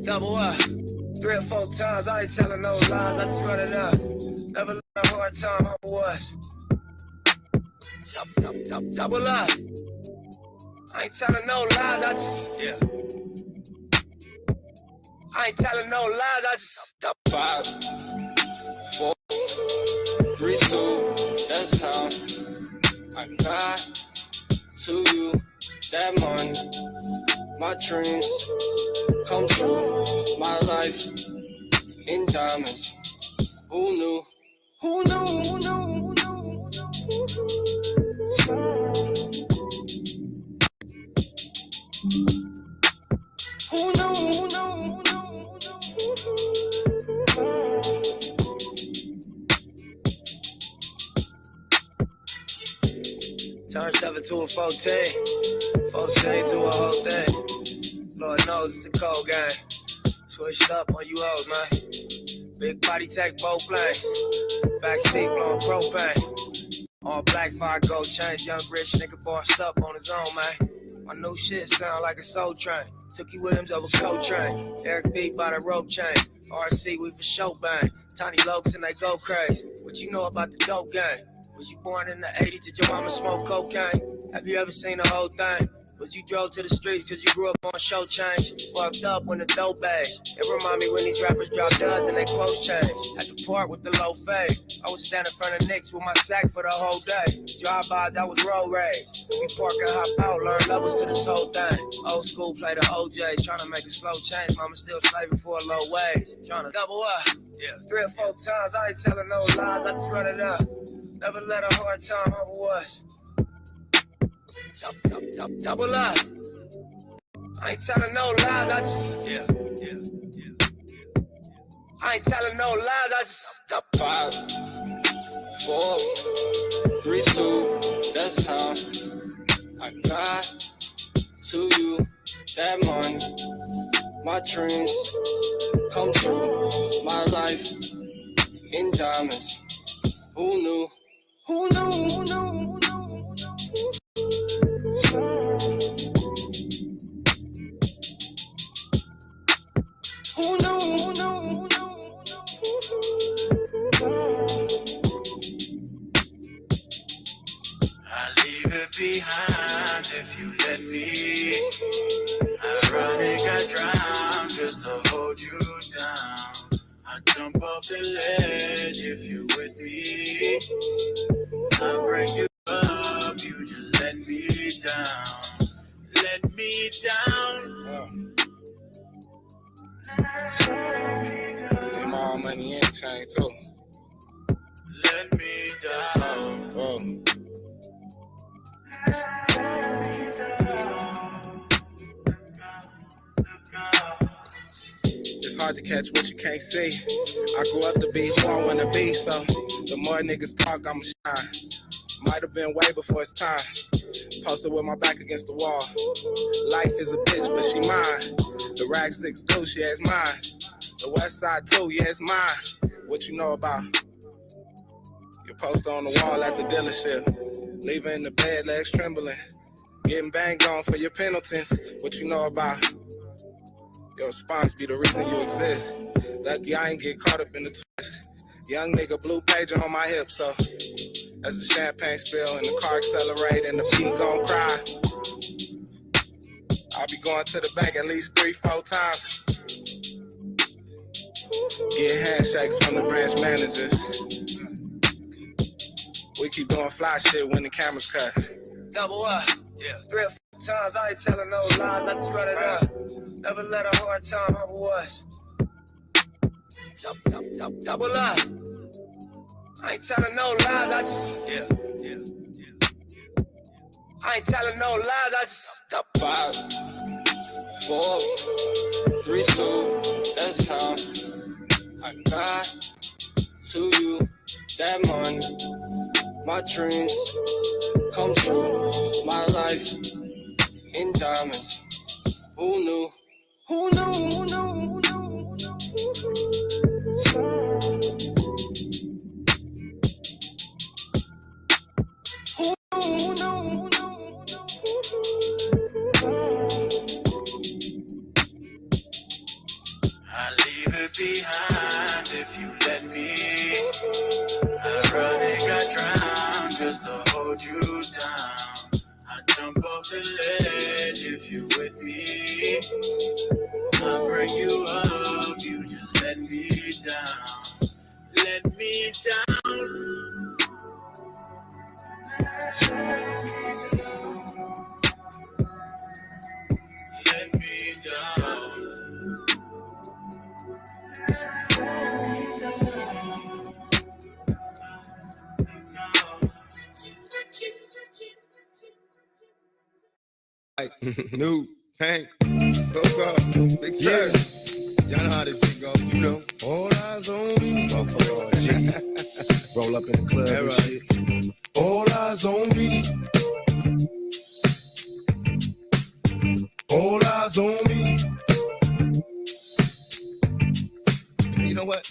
Double up, 3 or 4 times, I ain't telling no lies, I just run it up. Never let a hard time humble us. Double up, I ain't telling no lies, I just, yeah. I ain't telling no lies, I just 5, 4, 3, 2, that's time. I got to you that money, my dreams come true, my life in diamonds. Who knew? Who knew? Who knew? Who knew? Turn 7 to a 14, 14 to a whole thing. Lord knows it's a cold game. Switched up on you hoes, man. Big body take both lanes. Backseat blowing propane. All black, 5 gold chains. Young rich nigga bossed up on his own, man. My new shit sound like a soul train. Tookie Williams over Coltrane. Eric B by the rope chain. RC, we for show bang. Tiny Lokes and they go crazy. What you know about the dope game? Was you born in the 80s? Did your mama smoke cocaine? Have you ever seen the whole thing? Was you drove to the streets cause you grew up on show change? Fucked up when the dope age. It remind me when these rappers drop duds and they quotes change. Had to part with the low fade. I was standing in front of Knicks with my sack for the whole day. Drive-bys, I was road rage. We park and hop out, learn levels to this whole thing. Old school play the OJs, trying to make a slow change. Mama still slaving for a low wage. Trying to double up, yeah. 3 or 4 times, I ain't telling no lies, I just run it up. Never let a hard time humble us. Double up. I ain't telling no lies, I just, yeah. I ain't telling no lies, I just 5, 4, 3, 2, that's time. I got to you that money, my dreams come true, my life in diamonds. Who knew? Who knew? Who knew? Who knew? I leave it behind if you let me. Ironic, I drown just to hold you down. I jump off the ledge if you're with me. I break you up, you just let me down. Let me down. Get my own money in the chain too. Let me down. It's hard to catch what you can't see. I grew up to be who I wanna be, so the more niggas talk, I'ma shine. Might have been way before it's time. Posted with my back against the wall. Life is a bitch, but she mine. The Rag 6 Deuce, yeah, it's mine. The West Side too, yeah, it's mine. What you know about? Your poster on the wall at the dealership. Leaving in the bed, legs trembling. Getting banged on for your penalties. What you know about? Your response be the reason you exist. Lucky I ain't get caught up in the twist. Young nigga blue pager on my hip, so as the champagne spill and the car accelerate and the beat gon' cry. I'll be going to the bank at least 3-4 times. Get handshakes from the branch managers. We keep doing fly shit when the cameras cut. Double up, yeah. 3 or 4 times, I ain't telling no lies, I just run it up. Never let a hard time humble us. Double up. I ain't telling no lies, I just, yeah. I ain't telling no lies, I just 5, 4, 3, 2, that's time. I got to you that money, my dreams come true, my life in diamonds. Who knew? Who knew? Who knew? hold you down. I jump off the ledge if you with me. I bring you up, you just let me down. Let me down. Let me down. New, Hank, those are big time. Y'all know how this shit go, you know. All eyes on me. Motherfucker, G. Roll up in the club and shit. All eyes on me. All eyes on me. You know what?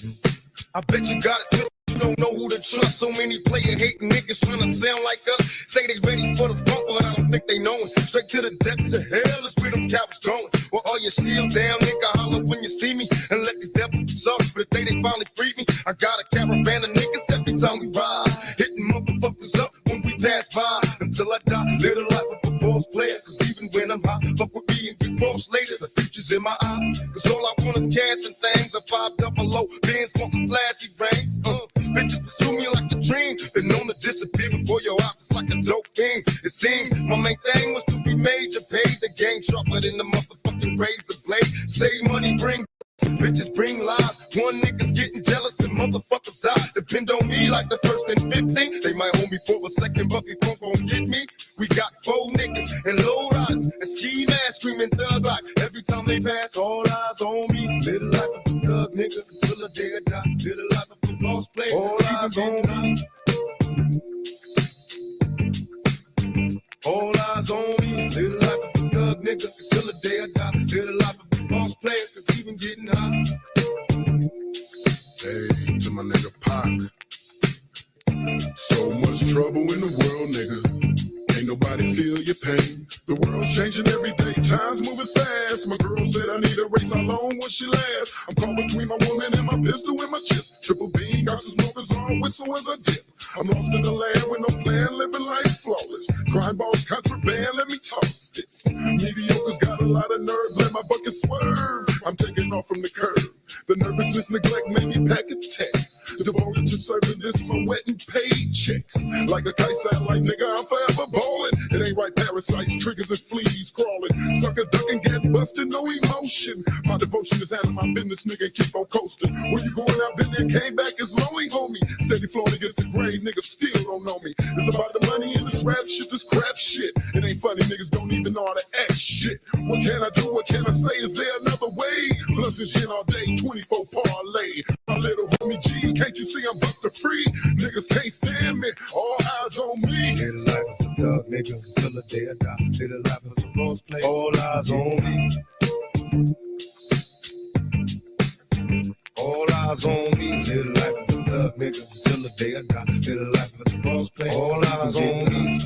I bet you got it. You don't know who to trust. So many player hating niggas trying to sound like us. Say they ready for the funk, but I don't think they know it. Straight to the depths of hell is where them cowards going. Well, are you still down, nigga? Holler when you see me. And let these devils be sorry for the day they finally freed me. I got a caravan of niggas every time we ride. Hitting motherfuckers up when we pass by. Until I die, live the life of a boss player. Cause even when I'm high, fuck with me and get crossed later. The future's in my eyes. Cause all I want is cash and things. A 500 bands wanting flashy rings. Bitches pursue me like a dream. Been known to disappear before your eyes. It's like a dope thing. It seems my main thing was to be major. Paid the game sharper than the motherfucking razor blade. Save money, bring bitches, bring lies. One nigga's getting jealous and motherfuckers die. Depend on me like the first and 15. They might hold me for a second, but before gon' get me. We got 4 niggas and low riders and ski masks screaming thug like every time they pass. All eyes on me. Live the life of a thug nigga until the day I die. Live the life of a boss player. All eyes on me. All eyes on me. Live the life of a thug nigga until the day I die. Live the life of a boss player, cause even getting high. Hey, to my nigga Pac. So much trouble in the world, nigga. Ain't nobody feel your pain. The world's changing every day, time's moving fast. My girl said I need a race, how long will she last? I'm caught between my woman and my pistol and my chips. Triple beam, got some smokers on, whistle as I dip. I'm lost in the land with no plan, living life flawless. Crime balls, contraband, let me toss this. Mediocre's got a lot of nerve, let my bucket swerve. I'm taking off from the curb. The nervousness, neglect made me pack a tech. Devoted to serving this, my wet and paid checks. Like a kite satellite, nigga, I'm forever ballin'. It ain't right, parasites, triggers and fleas crawling. Sucker duck and get busted, no emotion. My devotion is out of my business, nigga, keep on coasting. Where you going, I've been there, came back as lonely, homie. Steady flowing against the grave, niggas still don't know me. It's about the money and this rap shit, this crap shit. It ain't funny, niggas don't even know how to act shit. What can I do, what can I say, is there another way? Plus this shit all day, 24 parlay. My little homie G, can't you see I'm buster free? Niggas can't stand me, all eyes on me. Live the life as a thug nigga until the day I die. Live the life as a boss player. All eyes on me. All eyes on me. Live the life as a thug nigga until the day I die. Live the life as a boss player. All eyes on me.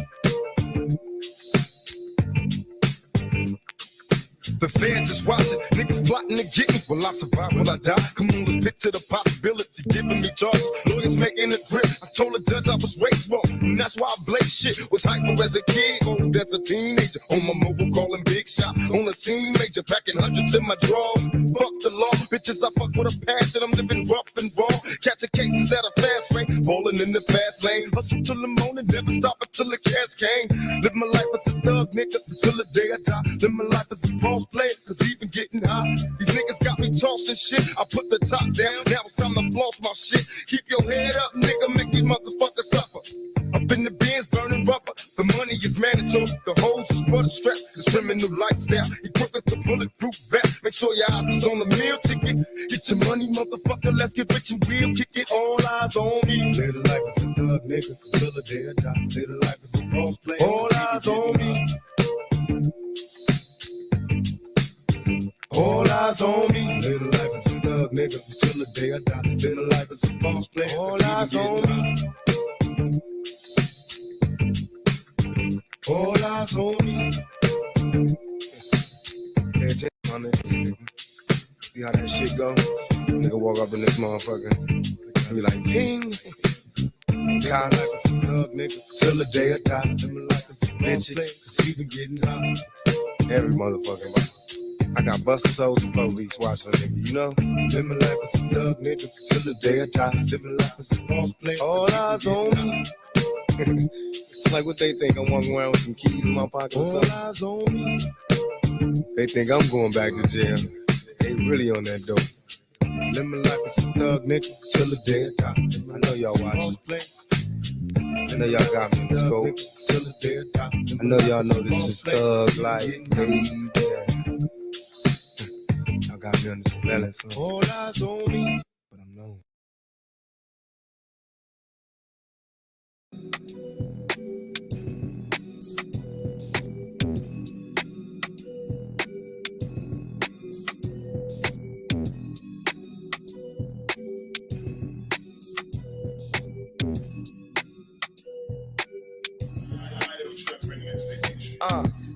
The feds is watching, niggas plotting to get me. Will I survive, will I die? Come on, let's picture the possibility, giving me charges. Lawyers making a grip, I told the judge I was raised wrong, and that's why I blaze shit. Was hyper as a kid, old as a teenager. On my mobile calling big shots, on the scene major, packing hundreds in my drawers. Fuck the law, bitches I fuck with a passion. I'm living rough and raw, catching cases at a fast rate, falling in the fast lane. Hustle till the morning, never stop until the cash came. Live my life as a thug nigga until the day I die. Live my life as a boss player, cause even getting high. These niggas got me tossing shit. I put the top down, now it's time to floss my shit. Keep your head up, nigga, make these motherfuckers suffer. Up in the bins, burning rubber. The money is mandatory, the hose is for the strap. This criminal lifestyle, equipped with the bulletproof vest. Make sure your eyes is on the meal ticket. Get your money, motherfucker, let's get rich and real. Kick it, all eyes on me. Live the life as a thug nigga until the day I die. Live the life as a boss player. All eyes on me. All eyes on me. Live the life as a thug nigga until the day I die. Live the life as a boss player. All eyes on me. All eyes on me. Yeah, Jay, my nigga. See how that shit go? Nigga walk up in this motherfucker. Be like, king. cops, thug nigga, till the day I die. Living like some bitches, cause even getting hot. Every motherfucking body. I got busted souls and police watching a nigga, you know? Living like a thug nigga, till the day I die. Living like a boss player. All eyes on me. It's like what they think, I'm walking around with some keys in my pocket or something. All eyes on me. They think I'm going back to jail. They really on that dope. Living like a thug nigga till the day I die. I know y'all watching. I know y'all got me in the scope. Till the day I die. I know y'all know this is thug life. Y'all got me under surveillance. All eyes on me. But I'm known.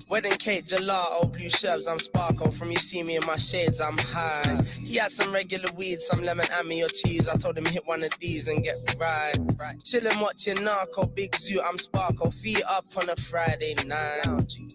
Wedding cake, gelato, blue sherbs, I'm sparkle. From you see me in my shades, I'm high. He had some regular weed, some lemon and me or cheese. I told him hit one of these and get right. Chillin' watching Narco, big zoo, I'm sparkle. Feet up on a Friday night.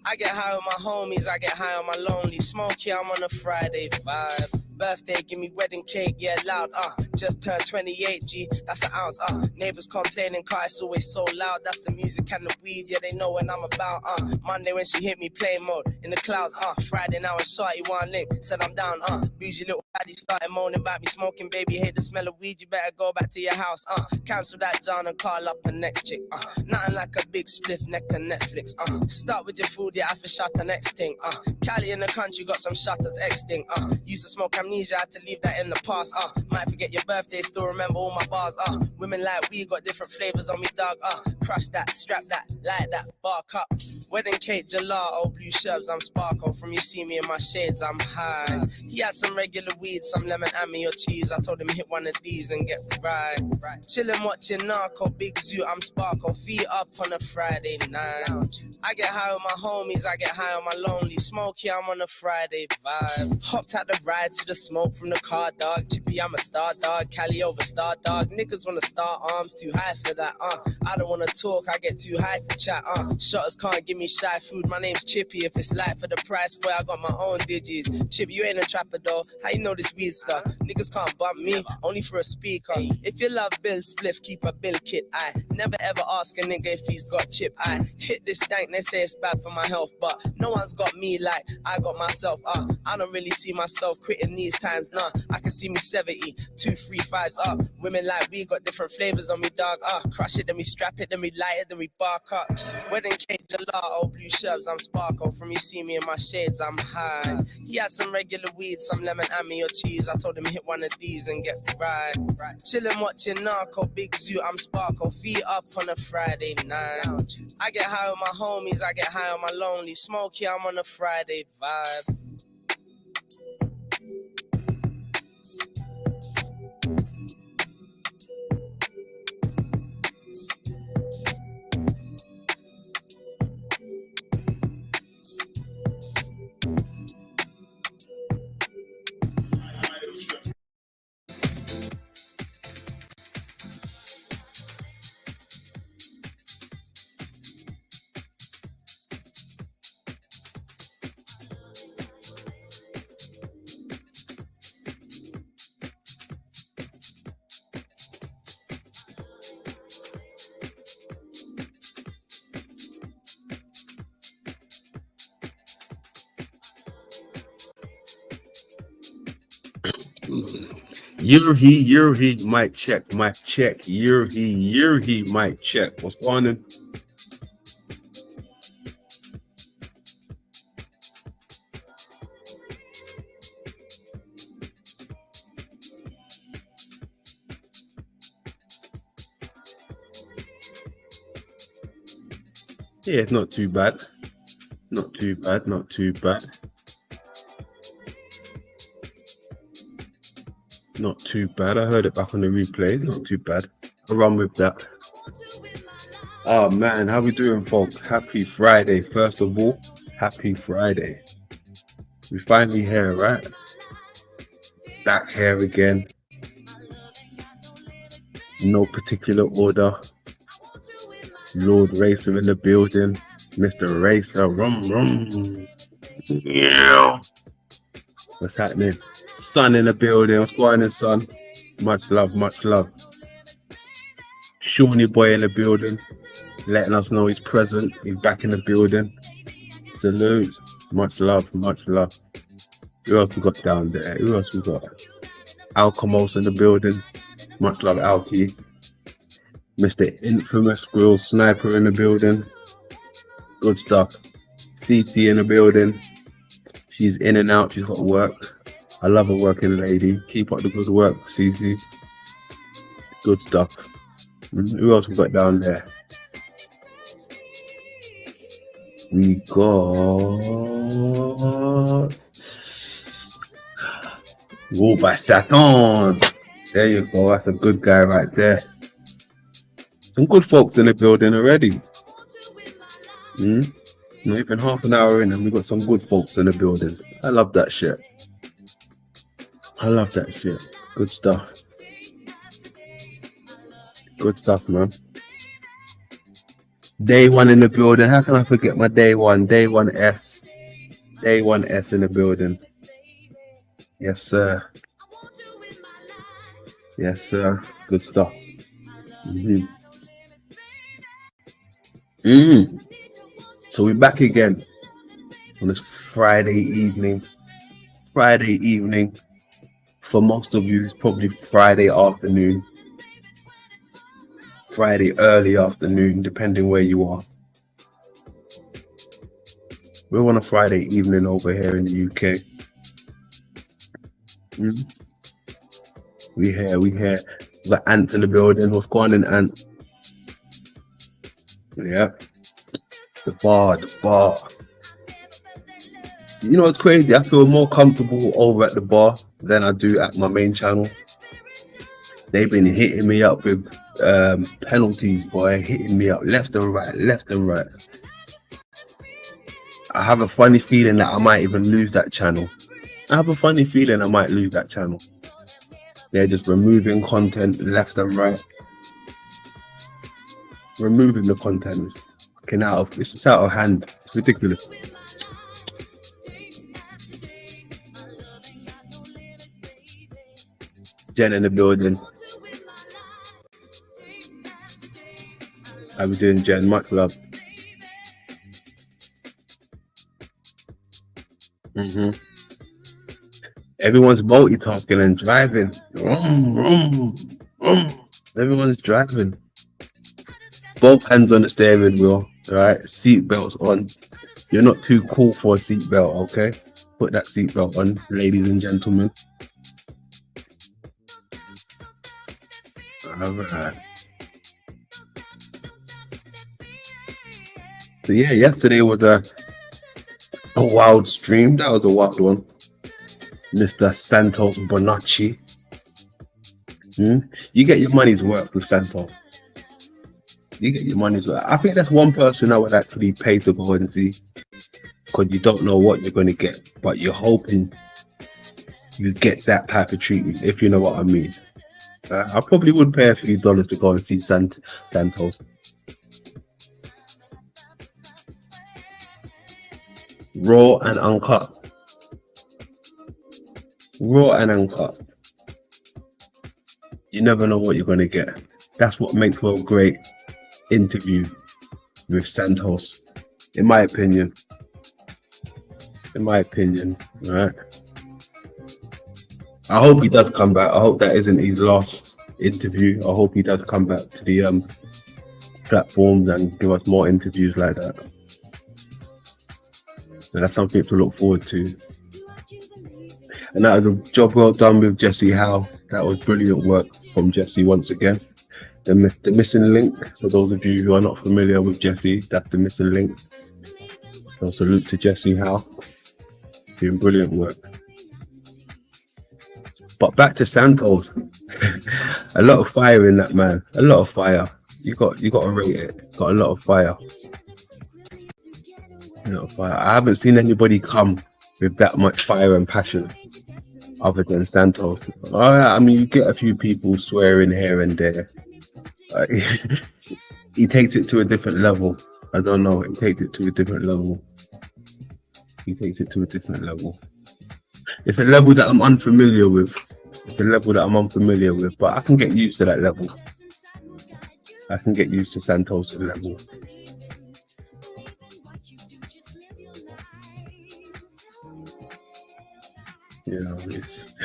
I get high with my homies, I get high on my lonely. Smoky, I'm on a Friday vibe. Birthday, give me wedding cake, yeah, loud, just turned 28, G, that's an ounce, Neighbors complaining, car, it's always so loud. That's the music and the weed, yeah, they know when I'm about, Monday when she hit me, play mode, in the clouds, Friday now it's shorty, one link, said I'm down, Bougie little baddie started moaning about me smoking, baby, hate the smell of weed, you better go back to your house, Cancel that John and call up a next chick, Nothing like a big spliff, neck and Netflix, Start with your food, yeah, I for shot the next thing, Cali in the country, got some shutters, X thing, Used to smoke amnesia, had to leave that in the past, Might forget your birthday, still remember all my bars, Women like we got different flavors on me, dog, Crush that, strap that, light that, bark up. Wedding cake, gelato, blue sherbs, I'm sparkle. From you see me in my shades, I'm high. He had some regular weed, some lemon and me or cheese. I told him hit one of these and get right. Chillin' watching Narco, big zoo, I'm sparkle. Feet up on a Friday night. I get high with my homies, I get high on my lonely. Smoky, I'm on a Friday vibe. Hopped out the ride to the smoke from the car, dog. Chippy, I'm a star, dog. Cali over star, dog. Niggas wanna start arms, too high for that, I don't wanna talk, I get too high to chat, Shotters can't give me shy food, my name's Chippy. If it's light for the price, boy, I got my own digits. Chippy, you ain't a trapper, though. How you know this weed stuff? Niggas can't bump me, only for a speaker. If you love Bill Spliff, keep a bill kit, I never ever ask a nigga if he's got chip, I hit this stank, they say it's bad for my health, but no one's got me like I got myself, I don't really see myself quitting these times, nah. I can see me 70, 2, 3, 5s up. Women like we got different flavors on me, dog, crush it, then we strap it, then we light it, then we bark up. Wedding cake, gelato, blue sherbs, I'm sparkle. From you see me in my shades, I'm high. He had some regular weed, some lemon and me or cheese. I told him hit one of these and get right. Chillin' watching Narco, big zoo, I'm sparkle. Feet up on a Friday night. I get high with my homies, I get high on my lonely. Smoky, I'm on a Friday vibe. Year he, mic check, year he, mic check. What's going on? Yeah, it's not too bad. Not too bad. Not too bad. I heard it back on the replay. Not too bad. I'll run with that. Oh man, how we doing, folks? Happy Friday. First of all, happy Friday. We finally here, right? Back here again. No particular order. Lord Racer in the building. Mr. Racer, rum rum. Yeah. What's happening? Son in the building. What's going on, son? Much love, much love. Shawnee boy in the building, letting us know he's present. He's back in the building. Salute. Much love, much love. Who else we got down there? Who else we got? Alchemos in the building. Much love, Alki. Mr. Infamous Grill Sniper in the building. Good stuff. CC in the building. She's in and out. She's got work. I love a working lady. Keep up the good work, CC. Good stuff. Who else we got down there? We got Woo by Satan. There you go. That's a good guy right there. Some good folks in the building already. Not even half an hour in and we got some good folks in the building. I love that shit. I love that shit. Good stuff. Good stuff, man. Day one in the building. How can I forget my day one? Day 1S. Day 1S in the building. Yes, sir. Yes, sir. Good stuff. So we're back again on this Friday evening. Friday evening. For most of you, it's probably Friday afternoon. Friday early afternoon, depending where you are. We're on a Friday evening over here in the UK. We here. We got Ant in the building. What's going on, Ant? Yeah. The bar. You know, it's crazy. I feel more comfortable over at the bar than I do at my main channel. They've been hitting me up with penalties, boy. Hitting me up left and right. I have a funny feeling that I might even lose that channel. They're just removing content left and right. Removing the content is fucking it's out of hand. It's ridiculous. Jen in the building. How we doing, Jen? Much love. Everyone's multitasking and driving. Everyone's driving. Both hands on the steering wheel, right? Seat belts on. You're not too cool for a seat belt, okay? Put that seat belt on, ladies and gentlemen. Alright. So yeah, yesterday was a wild stream. That was a wild one. Mr. Santos Bonacci. You get your money's worth with Santos. You get your money's worth. I think that's one person I would actually pay to go and see, because you don't know what you're going to get, but you're hoping you get that type of treatment, if you know what I mean. I probably would pay a few dollars to go and see Santos. Raw and uncut. You never know what you're going to get. That's what makes for a great interview with Santos, in my opinion. Right? I hope he does come back. I hope that isn't his last interview. I hope he does come back to the platforms and give us more interviews like that. So that's something to look forward to. And that was a job well done with Jesse Howe. That was brilliant work from Jesse once again. The missing link, for those of you who are not familiar with Jesse, that's the missing link. So salute to Jesse Howe. Doing brilliant work. But back to Santos. A lot of fire in that man. A lot of fire. You got to rate it. Got a lot of fire. I haven't seen anybody come with that much fire and passion other than Santos. I mean, you get a few people swearing here and there. he takes it to a different level. I don't know. He takes it to a different level. He takes it to a different level. It's a level that I'm unfamiliar with. It's a level that I'm unfamiliar with, but I can get used to that level. I can get used to Santos' level. You know, it's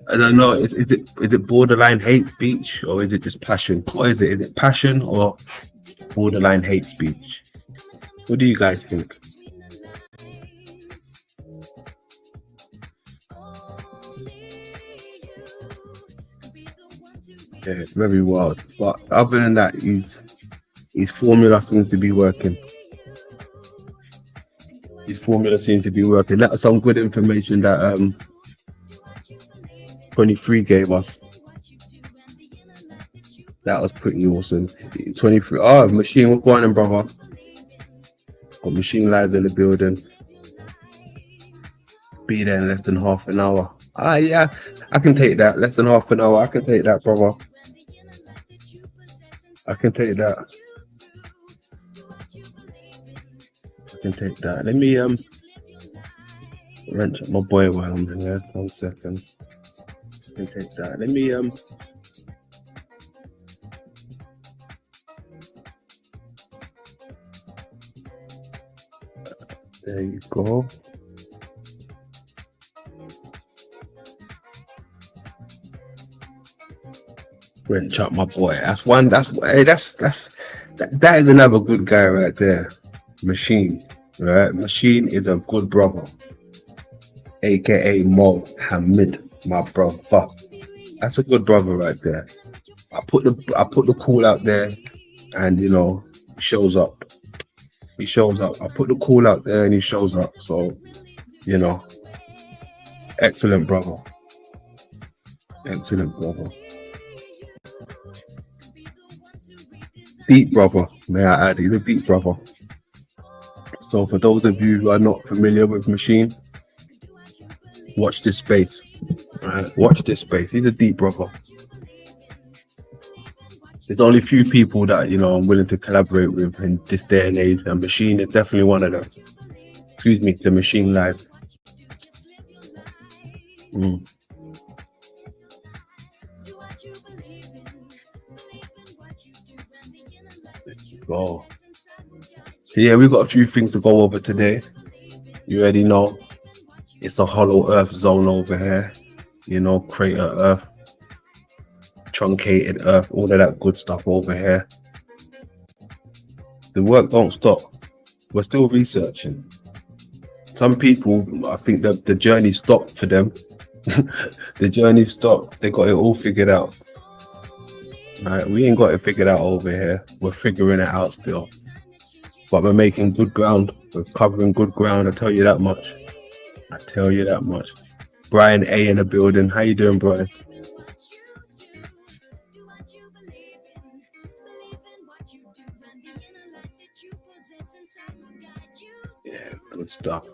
I don't know. Is it borderline hate speech or is it just passion? What is it? Is it passion or borderline hate speech? What do you guys think? Yeah, it's very wild. But other than that, his formula seems to be working. His formula seems to be working. That's some good information that 23 gave us. That was pretty awesome. 23. Oh, Machine, what's going on, brother? Got Machine Lives in the building. Be there in less than half an hour. Ah, yeah, I can take that. Less than half an hour. I can take that, brother. I can take that. I can take that. Let me wrench up my boy while I'm here. 1 second. I can take that. Let me there you go. Wrench up my boy. That's one. That is another good guy right there. Machine. Right? Machine is a good brother. AKA Mohammed, my brother. That's a good brother right there. I put the call out there, and you know, he shows up. He shows up. I put the call out there, and he shows up. So, you know, excellent brother. Excellent brother. Deep brother, may I add, he's a deep brother. So for those of you who are not familiar with Machine, watch this space. Right? Watch this space. He's a deep brother. There's only few people that, you know, I'm willing to collaborate with in this day and age, and Machine is definitely one of them. Excuse me, the Machine Live. Go. So yeah, we've got a few things to go over today. You already know it's a hollow earth zone over here. You know, crater earth, truncated earth, all of that good stuff over here. The work don't stop. We're still researching. Some people, I think that the journey stopped for them. The journey stopped. They got it all figured out. Right, we ain't got it figured out over here. We're figuring it out still. But we're making good ground. We're covering good ground. I tell you that much. I tell you that much. Brian A in the building. How you doing, Brian? Yeah, good stuff.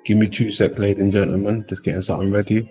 Give me 2 seconds, ladies and gentlemen. Just getting something ready.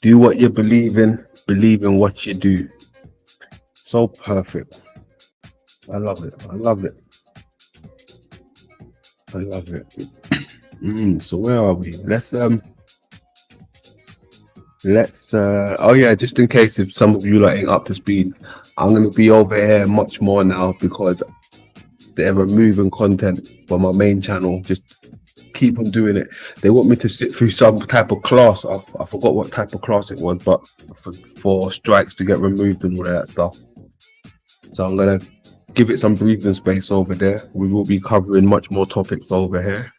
Do what you believe in what you do. So perfect. I love it. I love it. I love it. So where are we? Oh yeah, just in case if some of you like ain't up to speed, I'm gonna be over here much more now because they're removing content from my main channel. Just keep on doing it. They want me to sit through some type of class. I forgot what type of class it was, but for strikes to get removed and all that stuff. So I'm gonna give it some breathing space over there. We will be covering much more topics over here.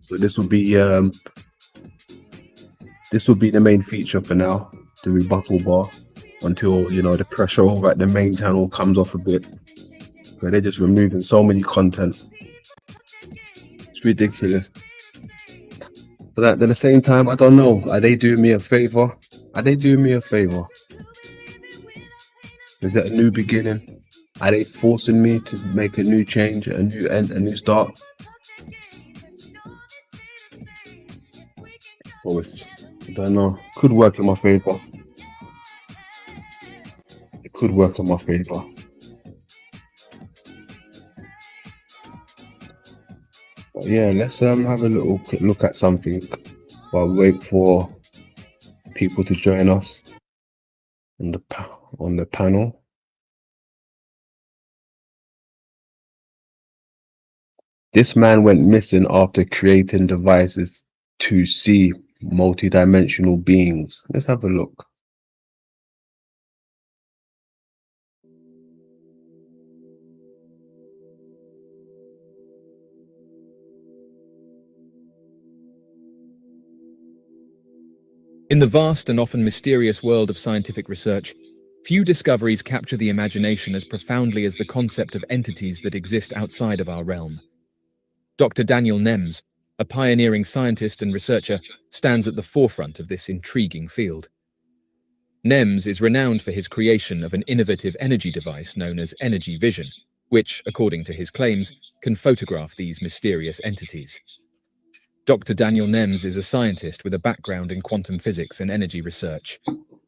So this will be the main feature for now, the rebuttal bar, until the pressure over at the main channel comes off a bit. But they're just removing so many content. It's ridiculous. But at the same time, I don't know. Are they doing me a favor? Are they doing me a favor? Is it a new beginning? Are they forcing me to make a new change, a new end, a new start? Or I don't know. Could work in my favor. It could work in my favor. But yeah, let's have a little quick look at something while we wait for people to join us on the panel. This man went missing after creating devices to see multidimensional beings. Let's have a look. In the vast and often mysterious world of scientific research, few discoveries capture the imagination as profoundly as the concept of entities that exist outside of our realm. Dr. Daniel Nems, a pioneering scientist and researcher, stands at the forefront of this intriguing field. Nems is renowned for his creation of an innovative energy device known as energy vision, which, according to his claims, can photograph these mysterious entities. Dr. Daniel Nems is a scientist with a background in quantum physics and energy research.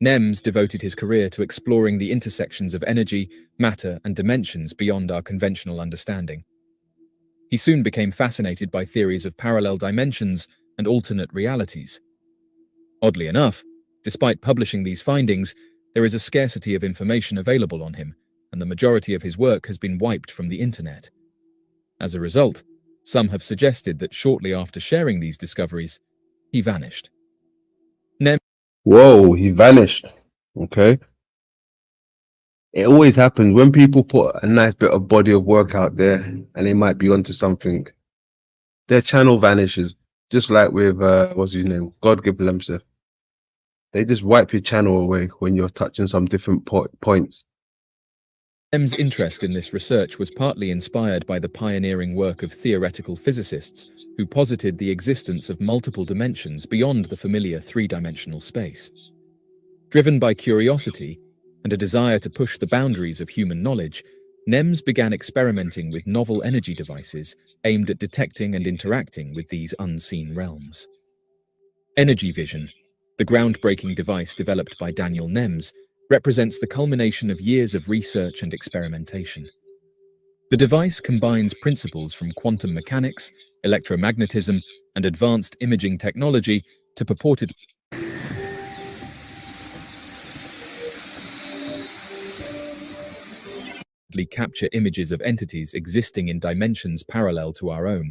Nems devoted his career to exploring the intersections of energy, matter, and dimensions beyond our conventional understanding. He soon became fascinated by theories of parallel dimensions and alternate realities. Oddly enough, despite publishing these findings, there is a scarcity of information available on him, and the majority of his work has been wiped from the internet. As a result, some have suggested that shortly after sharing these discoveries, he vanished. Whoa, he vanished. Okay. It always happens when people put a nice bit of body of work out there and they might be onto something. Their channel vanishes, just like with what's his name, God give himself. They just wipe your channel away when you're touching some different points. Nems' interest in this research was partly inspired by the pioneering work of theoretical physicists who posited the existence of multiple dimensions beyond the familiar three-dimensional space. Driven by curiosity and a desire to push the boundaries of human knowledge, Nems began experimenting with novel energy devices aimed at detecting and interacting with these unseen realms. Energy Vision, the groundbreaking device developed by Daniel Nems, represents the culmination of years of research and experimentation. The device combines principles from quantum mechanics, electromagnetism, and advanced imaging technology to purportedly capture images of entities existing in dimensions parallel to our own.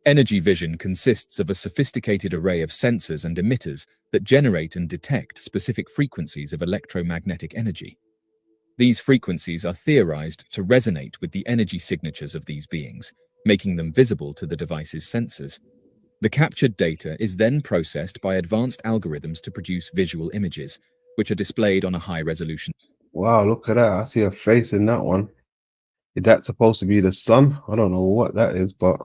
Energy vision consists of a sophisticated array of sensors and emitters that generate and detect specific frequencies of electromagnetic energy. These frequencies are theorized to resonate with the energy signatures of these beings, making them visible to the device's sensors. The captured data is then processed by advanced algorithms to produce visual images, which are displayed on a high-resolution. Wow, look at that. I see a face in that one. Is that supposed to be the sun? I don't know what that is, but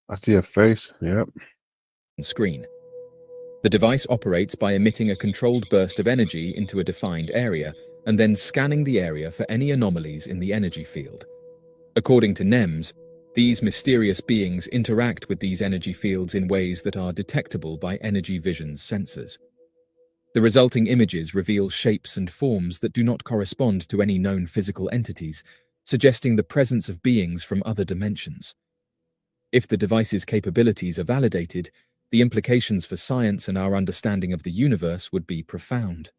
I see a face. Yep. Screen. The device operates by emitting a controlled burst of energy into a defined area and then scanning the area for any anomalies in the energy field. According to Nems, these mysterious beings interact with these energy fields in ways that are detectable by energy vision's sensors. The resulting images reveal shapes and forms that do not correspond to any known physical entities, suggesting the presence of beings from other dimensions. If the device's capabilities are validated, the implications for science and our understanding of the universe would be profound.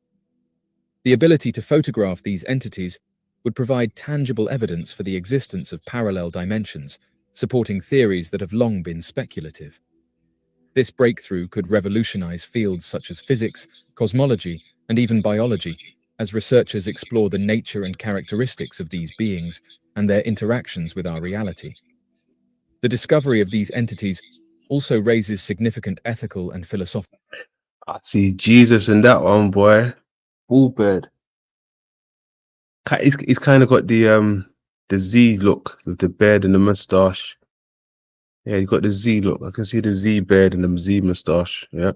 The ability to photograph these entities would provide tangible evidence for the existence of parallel dimensions, supporting theories that have long been speculative. This breakthrough could revolutionize fields such as physics, cosmology, and even biology, as researchers explore the nature and characteristics of these beings and their interactions with our reality. The discovery of these entities also raises significant ethical and philosophical. I see Jesus in that one, boy. Bull bird. He's kind of got the Z look with the beard and the mustache. Yeah, he's got the Z look. I can see the Z beard and the Z mustache. Yeah.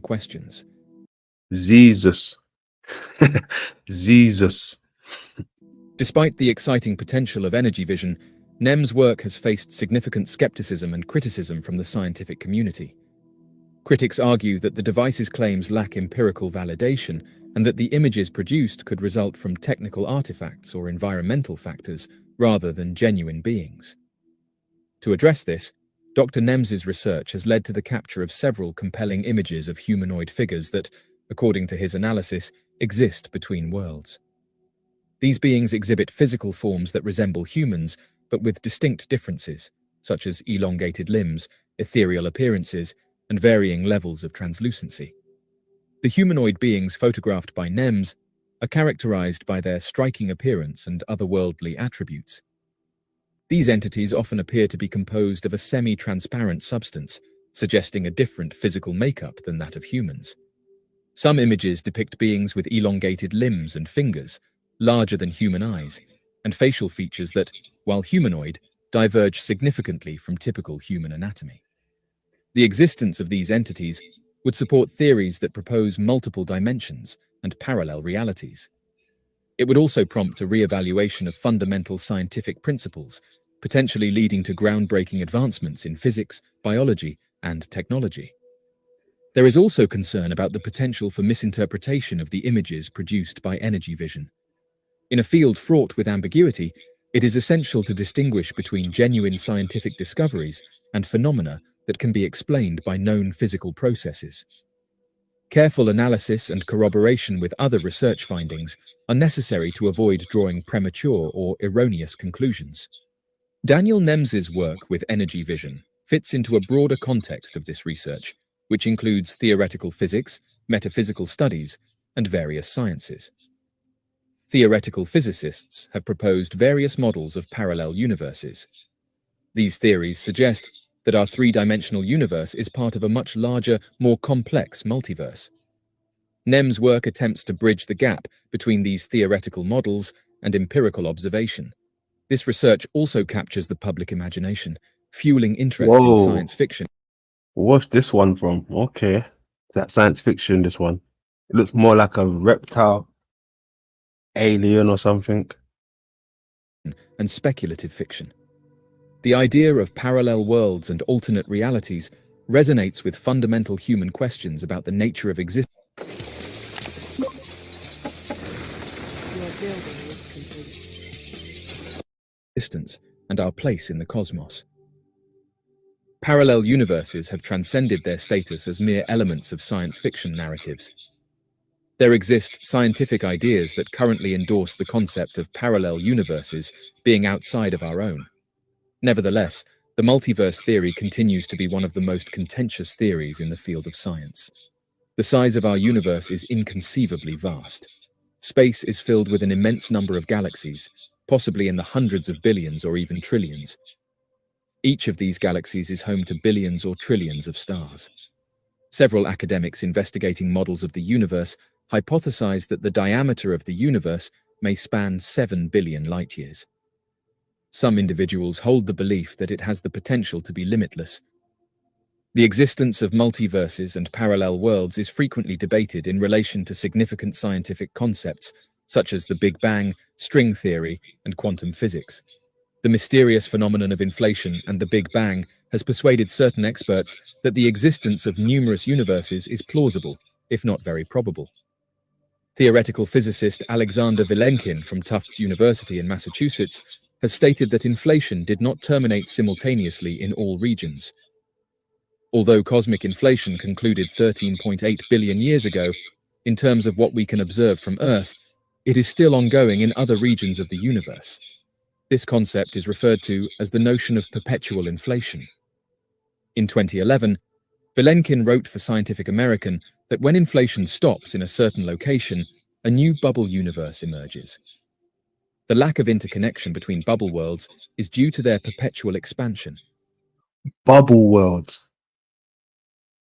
Questions. Jesus. Jesus. Despite the exciting potential of energy vision, NEM's work has faced significant skepticism and criticism from the scientific community. Critics argue that the device's claims lack empirical validation and that the images produced could result from technical artifacts or environmental factors rather than genuine beings. To address this, Dr. Nems's research has led to the capture of several compelling images of humanoid figures that, according to his analysis, exist between worlds. These beings exhibit physical forms that resemble humans, but with distinct differences, such as elongated limbs, ethereal appearances, and varying levels of translucency. The humanoid beings photographed by NEMS are characterized by their striking appearance and otherworldly attributes. These entities often appear to be composed of a semi-transparent substance, suggesting a different physical makeup than that of humans. Some images depict beings with elongated limbs and fingers, larger than human eyes, and facial features that, while humanoid, diverge significantly from typical human anatomy. The existence of these entities would support theories that propose multiple dimensions and parallel realities. It would also prompt a re-evaluation of fundamental scientific principles, potentially leading to groundbreaking advancements in physics, biology, and technology. There is also concern about the potential for misinterpretation of the images produced by energy vision. In a field fraught with ambiguity, it is essential to distinguish between genuine scientific discoveries and phenomena that can be explained by known physical processes. Careful analysis and corroboration with other research findings are necessary to avoid drawing premature or erroneous conclusions. Daniel Nems's work with energy vision fits into a broader context of this research, which includes theoretical physics, metaphysical studies, and various sciences. Theoretical physicists have proposed various models of parallel universes. These theories suggest that our three-dimensional universe is part of a much larger, more complex multiverse. NEM's work attempts to bridge the gap between these theoretical models and empirical observation. This research also captures the public imagination, fueling interest in Whoa. science fiction. What's this one from? Okay. That science fiction, this one. It looks more like a reptile, alien or something. And speculative fiction. The idea of parallel worlds and alternate realities resonates with fundamental human questions about the nature of existence and our place in the cosmos. Parallel universes have transcended their status as mere elements of science fiction narratives. There exist scientific ideas that currently endorse the concept of parallel universes being outside of our own. Nevertheless, the multiverse theory continues to be one of the most contentious theories in the field of science. The size of our universe is inconceivably vast. Space is filled with an immense number of galaxies, possibly in the hundreds of billions or even trillions. Each of these galaxies is home to billions or trillions of stars. Several academics investigating models of the universe hypothesize that the diameter of the universe may span 7 billion light-years. Some individuals hold the belief that it has the potential to be limitless. The existence of multiverses and parallel worlds is frequently debated in relation to significant scientific concepts such as the Big Bang, string theory, and quantum physics. The mysterious phenomenon of inflation and the Big Bang has persuaded certain experts that the existence of numerous universes is plausible, if not very probable. Theoretical physicist Alexander Vilenkin from Tufts University in Massachusetts has stated that inflation did not terminate simultaneously in all regions. Although cosmic inflation concluded 13.8 billion years ago, in terms of what we can observe from Earth, it is still ongoing in other regions of the universe. This concept is referred to as the notion of perpetual inflation. In 2011, Vilenkin wrote for Scientific American that when inflation stops in a certain location, a new bubble universe emerges. The lack of interconnection between bubble worlds is due to their perpetual expansion. Bubble world.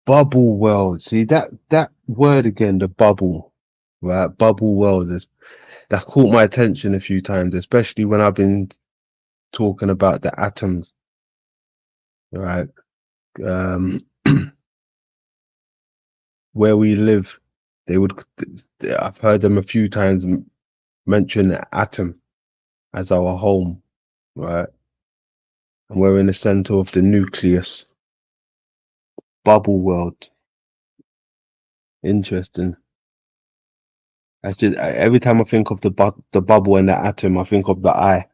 Bubble world. See that word again, the bubble, right? Bubble world that's caught my attention a few times, especially when I've been talking about the atoms, right? Where we live, I've heard them a few times mention the atom as our home, right? And we're in the center of the nucleus. Bubble world. Interesting. That's just every time I think of the bubble and the atom, I think of the eye.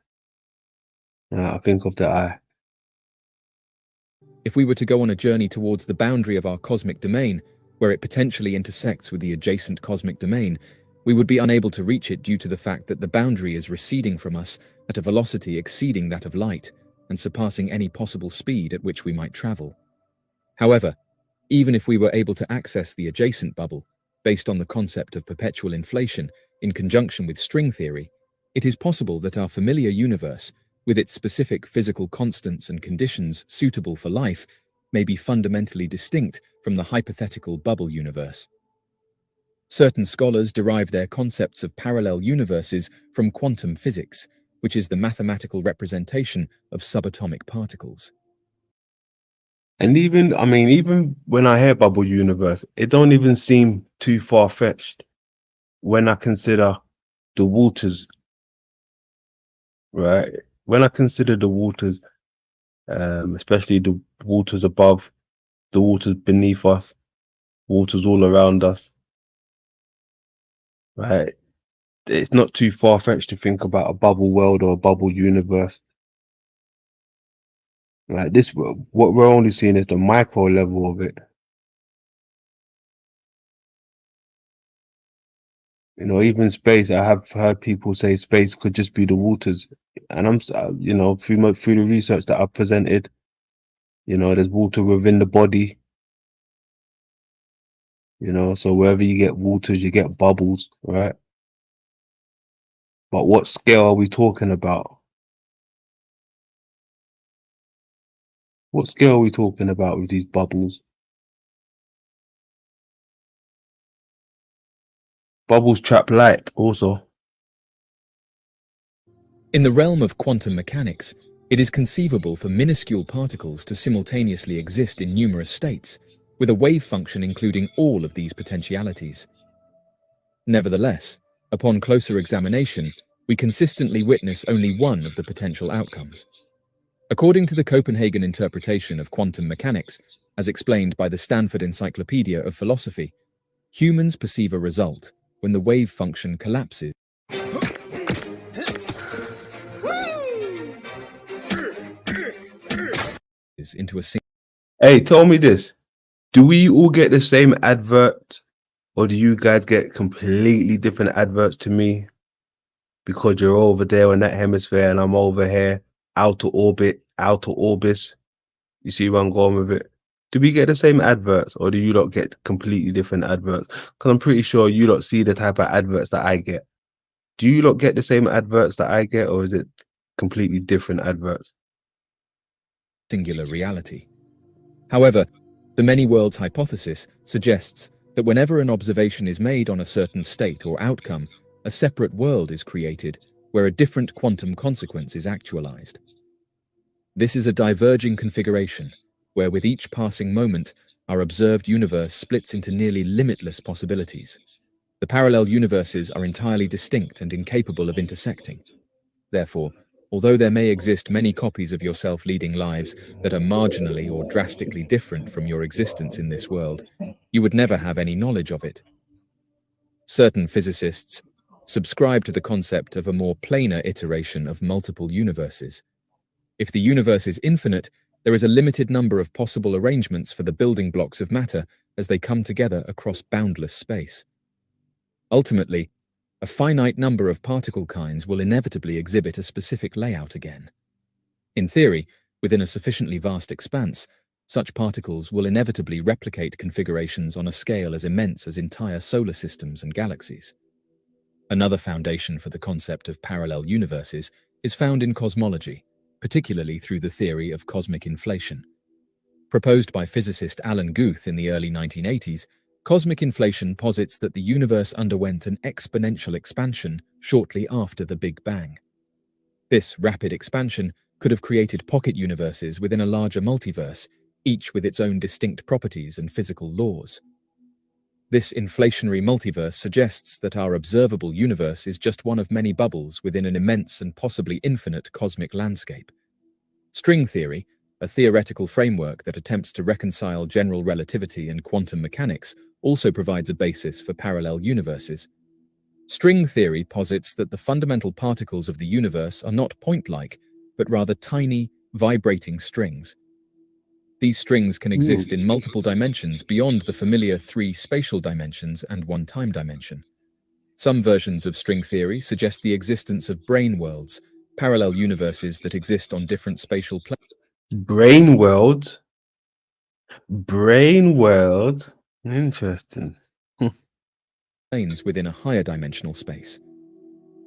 I think of the eye. If we were to go on a journey towards the boundary of our cosmic domain, where it potentially intersects with the adjacent cosmic domain, we would be unable to reach it due to the fact that the boundary is receding from us at a velocity exceeding that of light and surpassing any possible speed at which we might travel. However, even if we were able to access the adjacent bubble, based on the concept of perpetual inflation in conjunction with string theory, it is possible that our familiar universe, with its specific physical constants and conditions suitable for life, may be fundamentally distinct from the hypothetical bubble universe. Certain scholars derive their concepts of parallel universes from quantum physics, which is the mathematical representation of subatomic particles. And even when I hear bubble universe, it don't even seem too far-fetched when I consider the waters, right? When I consider the waters, especially the waters above, the waters beneath us, waters all around us, right? It's not too far-fetched to think about a bubble world or a bubble universe. Like this, what we're only seeing is the micro level of it. Even space, I have heard people say space could just be the waters. And through the research that I've presented, there's water within the body. So wherever you get waters, you get bubbles, right? But what scale are we talking about? What scale are we talking about with these bubbles? Bubbles trap light also. In the realm of quantum mechanics, it is conceivable for minuscule particles to simultaneously exist in numerous states, with a wave function including all of these potentialities. Nevertheless, upon closer examination, we consistently witness only one of the potential outcomes. According to the Copenhagen interpretation of quantum mechanics, as explained by the Stanford Encyclopedia of Philosophy, humans perceive a result when the wave function collapses into a single. Hey, tell me this. Do we all get the same advert, or do you guys get completely different adverts to me? Because you're over there in that hemisphere and I'm over here, outer orbit, outer orbis. You see where I'm going with it? Do we get the same adverts, or do you lot get completely different adverts? Because I'm pretty sure you lot see the type of adverts that I get. Do you lot get the same adverts that I get, or is it completely different adverts? Singular reality. However, the many worlds hypothesis suggests that whenever an observation is made on a certain state or outcome, a separate world is created where a different quantum consequence is actualized. This is a diverging configuration where with each passing moment, our observed universe splits into nearly limitless possibilities. The parallel universes are entirely distinct and incapable of intersecting. Therefore, Although there may exist many copies of yourself leading lives that are marginally or drastically different from your existence in this world, you would never have any knowledge of it. Certain physicists subscribe to the concept of a more planar iteration of multiple universes. If the universe is infinite, there is a limited number of possible arrangements for the building blocks of matter as they come together across boundless space. Ultimately, a finite number of particle kinds will inevitably exhibit a specific layout again. In theory, within a sufficiently vast expanse, such particles will inevitably replicate configurations on a scale as immense as entire solar systems and galaxies. Another foundation for the concept of parallel universes is found in cosmology, particularly through the theory of cosmic inflation. Proposed by physicist Alan Guth in the early 1980s, cosmic inflation posits that the universe underwent an exponential expansion shortly after the Big Bang. This rapid expansion could have created pocket universes within a larger multiverse, each with its own distinct properties and physical laws. This inflationary multiverse suggests that our observable universe is just one of many bubbles within an immense and possibly infinite cosmic landscape. String theory, a theoretical framework that attempts to reconcile general relativity and quantum mechanics, also provides a basis for parallel universes. String theory posits that the fundamental particles of the universe are not point-like, but rather tiny, vibrating strings. These strings can exist in multiple dimensions beyond the familiar 3 spatial dimensions and 1 time dimension. Some versions of string theory suggest the existence of brane worlds, parallel universes that exist on different spatial Brain world. Brain world. Interesting. planes within a higher dimensional space.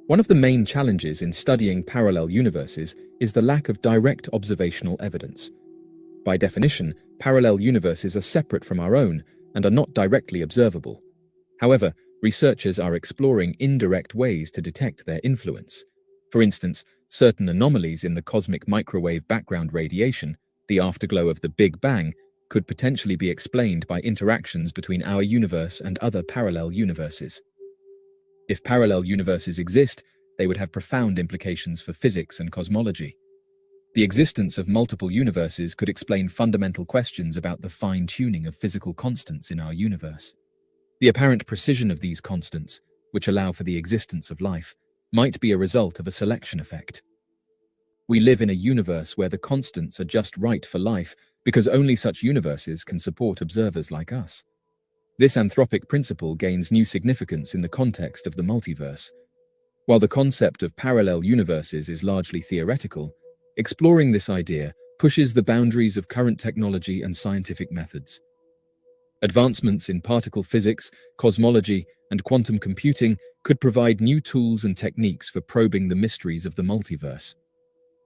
One of the main challenges in studying parallel universes is the lack of direct observational evidence. By definition, parallel universes are separate from our own and are not directly observable. However, researchers are exploring indirect ways to detect their influence. For instance, certain anomalies in the cosmic microwave background radiation, the afterglow of the Big Bang, could potentially be explained by interactions between our universe and other parallel universes. If parallel universes exist, they would have profound implications for physics and cosmology. The existence of multiple universes could explain fundamental questions about the fine-tuning of physical constants in our universe. The apparent precision of these constants, which allow for the existence of life, might be a result of a selection effect. We live in a universe where the constants are just right for life because only such universes can support observers like us. This anthropic principle gains new significance in the context of the multiverse. While the concept of parallel universes is largely theoretical, exploring this idea pushes the boundaries of current technology and scientific methods. Advancements in particle physics, cosmology, and quantum computing could provide new tools and techniques for probing the mysteries of the multiverse.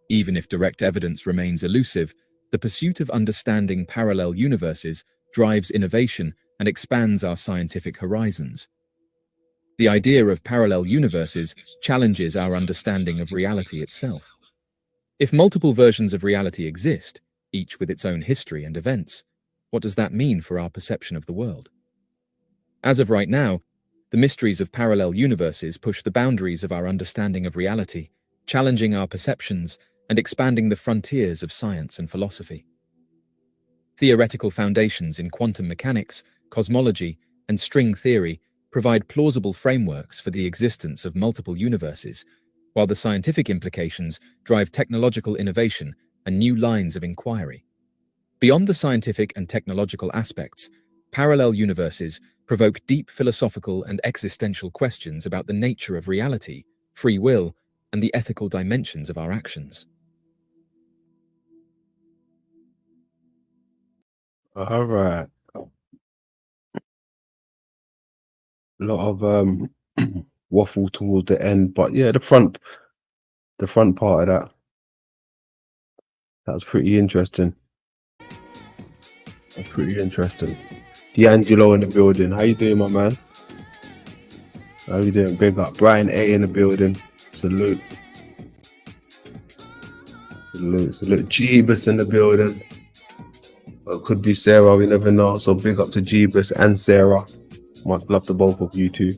Even if direct evidence remains elusive, the pursuit of understanding parallel universes drives innovation and expands our scientific horizons. The idea of parallel universes challenges our understanding of reality itself. If multiple versions of reality exist, each with its own history and events, what does that mean for our perception of the world? As of right now, the mysteries of parallel universes push the boundaries of our understanding of reality, challenging our perceptions and expanding the frontiers of science and philosophy. Theoretical foundations in quantum mechanics, cosmology, and string theory provide plausible frameworks for the existence of multiple universes, while the scientific implications drive technological innovation and new lines of inquiry. Beyond the scientific and technological aspects, parallel universes provoke deep philosophical and existential questions about the nature of reality, free will, and the ethical dimensions of our actions. All right. A lot of waffle towards the end, but yeah, the front part of that's pretty interesting. That's pretty interesting. D'Angelo in the building. How you doing, my man? How you doing? Big up. Brian A in the building. Salute. Salute. Jeebus in the building. Well, could be Sarah, we never know. So big up to Jeebus and Sarah. Much love to both of you two.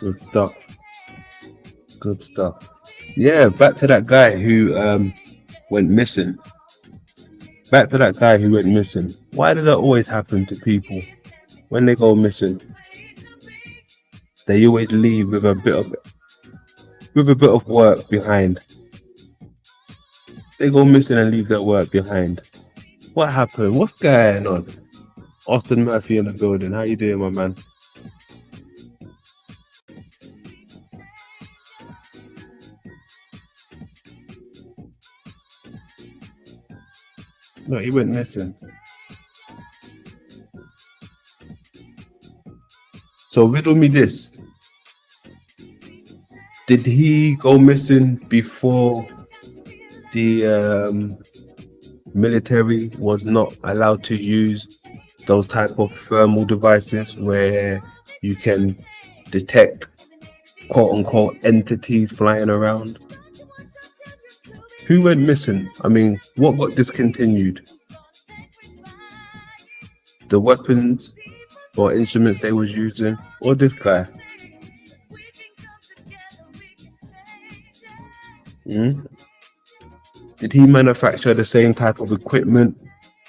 Good stuff. Good stuff. Yeah, back to that guy who went missing. Back to that guy who went missing. Why does that always happen to people when they go missing? They always leave with a bit of work behind. They go missing and leave their work behind. What happened? What's going on? Austin Murphy in the building. How you doing, my man? No, he went missing. So riddle me this. Did he go missing before the military was not allowed to use those type of thermal devices where you can detect quote unquote entities flying around? Who went missing? I mean, what got discontinued? The weapons or instruments they was using, or this guy? Did he manufacture the same type of equipment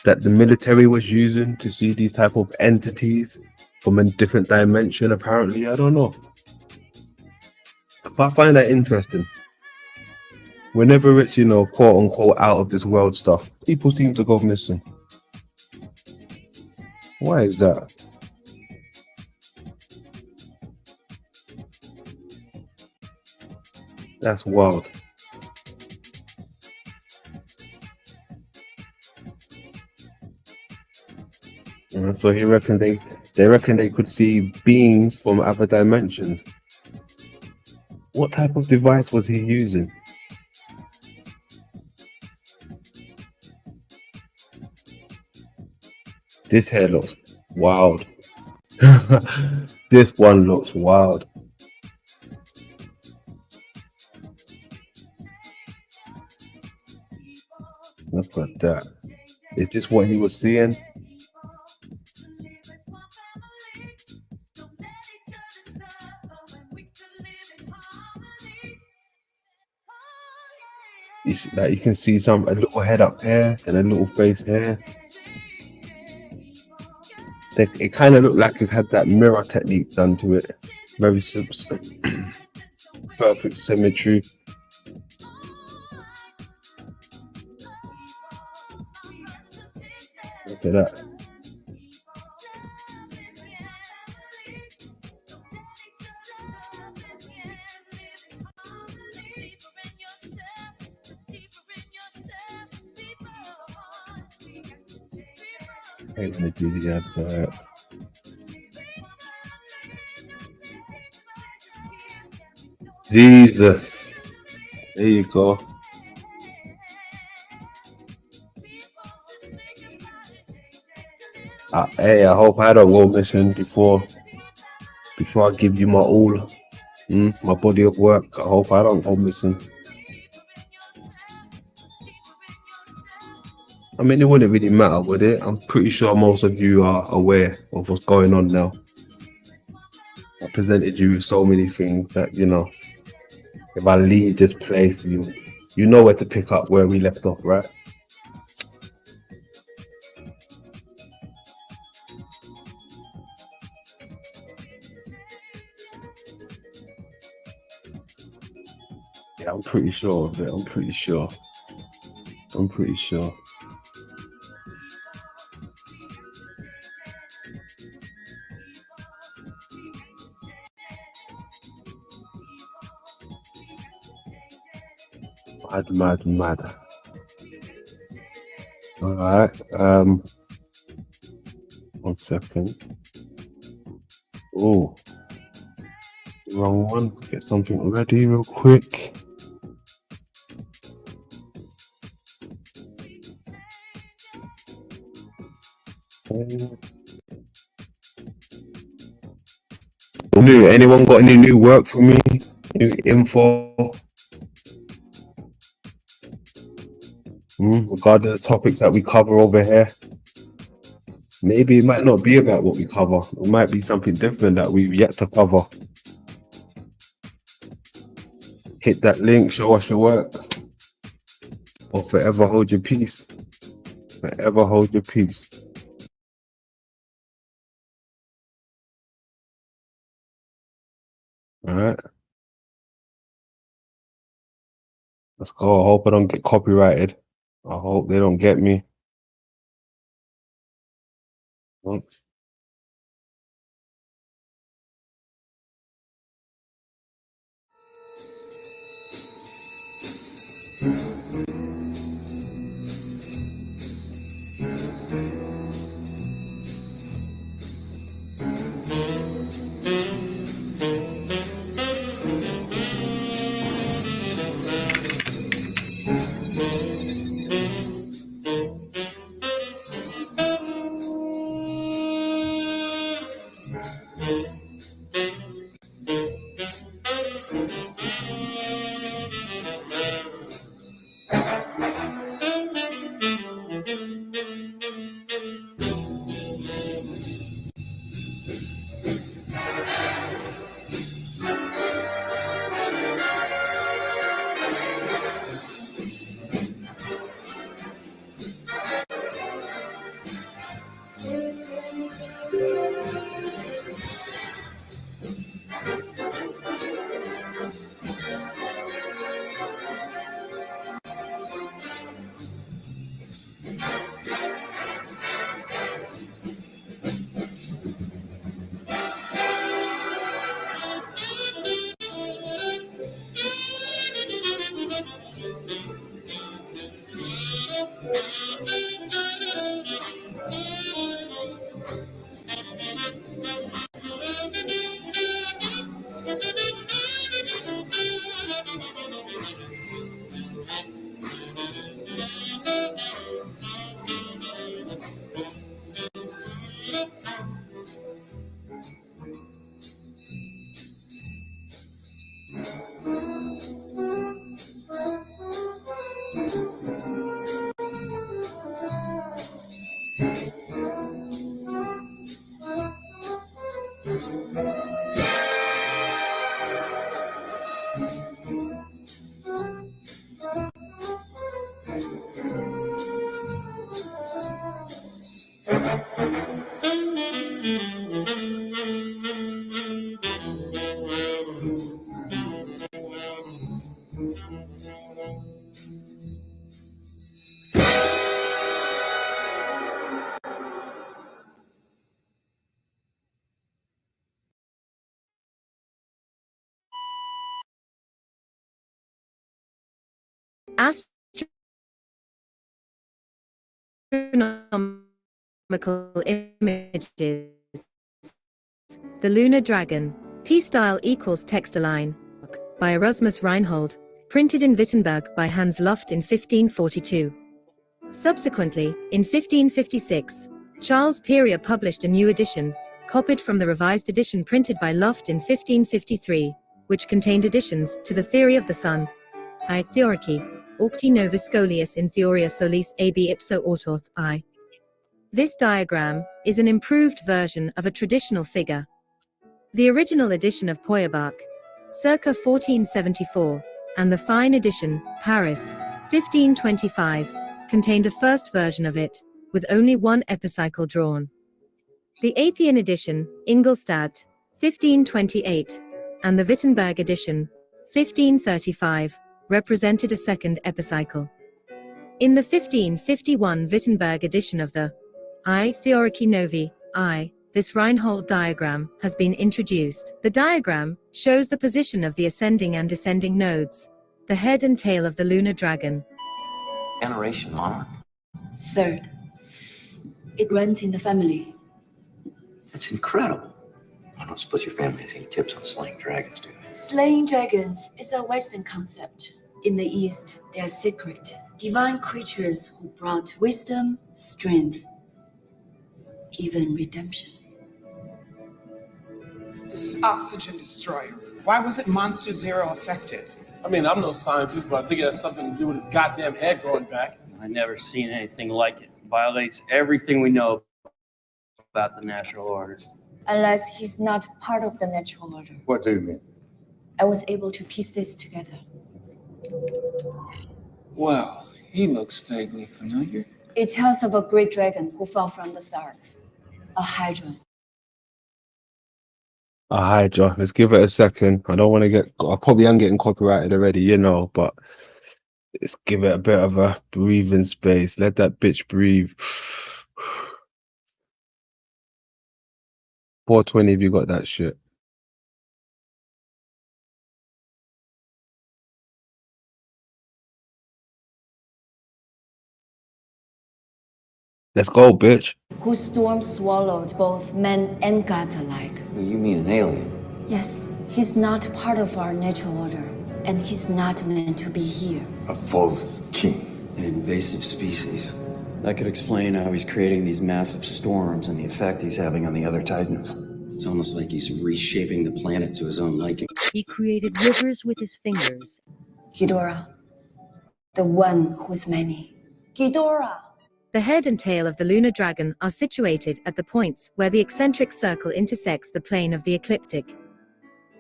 that the military was using to see these type of entities from a different dimension? Apparently, I don't know. But I find that interesting. Whenever it's, you know, quote unquote out of this world stuff, people seem to go missing. Why is that? That's wild. So he reckon they reckon they could see beings from other dimensions. What type of device was he using? This hair looks wild. This one looks wild. Look at that. Is this what he was seeing? You can see a little head up here and a little face here. It kind of looked like it had that mirror technique done to it. Very perfect symmetry. Look at that. I'm gonna do the advert. Jesus. There you go. Hey, I hope I don't go missing before I give you my all. My body of work. I hope I don't go missing. I mean, it wouldn't really matter, would it? I'm pretty sure most of you are aware of what's going on now. I presented you with so many things that, you know, if I leave this place, you know where to pick up where we left off, right? Yeah, I'm pretty sure of it. I'm pretty sure. Mad. All right. 1 second. Oh, wrong one. Get something ready real quick. Anyone got any new work for me? New info? Regarding the topics that we cover over here. Maybe it might not be about what we cover. It might be something different that we've yet to cover. Hit that link, show us your work, or forever hold your peace. Forever hold your peace. All right. Let's go. I hope I don't get copyrighted. I hope they don't get me. Oh. Astronomical images. The Lunar Dragon. P-style equals text-align. By Erasmus Reinhold. Printed in Wittenberg by Hans Luft in 1542. Subsequently, in 1556, Charles Perrier published a new edition, copied from the revised edition printed by Luft in 1553, which contained additions to the theory of the sun. I Theorici, Aucti Novus Scholius in Theoria Solis ab ipso autorth I. This diagram is an improved version of a traditional figure. The original edition of Feuerbach, circa 1474, and the fine edition, Paris, 1525, contained a first version of it, with only one epicycle drawn. The Appian edition, Ingolstadt, 1528, and the Wittenberg edition, 1535, represented a second epicycle. In the 1551 Wittenberg edition of the I Theorici Novi, this Reinhold diagram has been introduced. The diagram shows the position of the ascending and descending nodes, the head and tail of the lunar dragon. Generation monarch? Third. It runs in the family. That's incredible. I don't suppose your family has any tips on slaying dragons, do they? Slaying dragons is a Western concept. In the East, they are sacred, divine creatures who brought wisdom, strength, even redemption. This oxygen destroyer, why wasn't Monster Zero affected? I mean, I'm no scientist, but I think it has something to do with his goddamn head growing back. I've never seen anything like it. It violates everything we know about the natural order. Unless he's not part of the natural order. What do you mean? I was able to piece this together. Well, he looks vaguely familiar. It tells of a great dragon who fell from the stars. A hydra. Hi, John. Let's give it a second. I don't want to get. I probably am getting copyrighted already, but let's give it a bit of a breathing space. Let that bitch breathe. 420 if you got that shit. Let's go, bitch. Whose storm swallowed both men and gods alike. You mean an alien? Yes, he's not part of our natural order, and he's not meant to be here. A false king. An invasive species. That could explain how he's creating these massive storms and the effect he's having on the other Titans. It's almost like he's reshaping the planet to his own liking. He created rivers with his fingers. Ghidorah, the one who's many. Ghidorah! The head and tail of the lunar dragon are situated at the points where the eccentric circle intersects the plane of the ecliptic.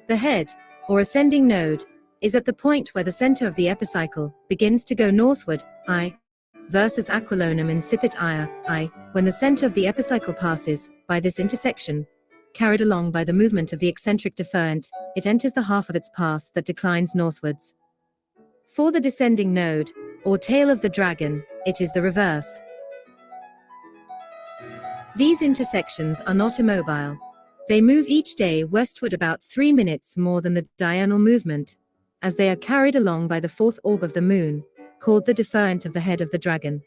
The head, or ascending node, is at the point where the center of the epicycle begins to go northward, I, versus aquilonum incipit I, when the center of the epicycle passes by this intersection, carried along by the movement of the eccentric deferent, it enters the half of its path that declines northwards. For the descending node, or tail of the dragon, it is the reverse. These intersections are not immobile. They move each day westward about 3 minutes more than the diurnal movement, as they are carried along by the fourth orb of the moon, called the deferent of the head of the dragon.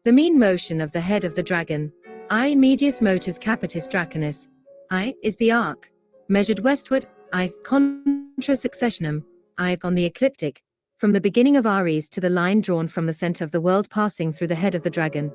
The mean motion of the head of the dragon, I medius motus capitis draconis, I is the arc, measured westward, I contra successionum, I on the ecliptic, from the beginning of Aries to the line drawn from the center of the world passing through the head of the dragon.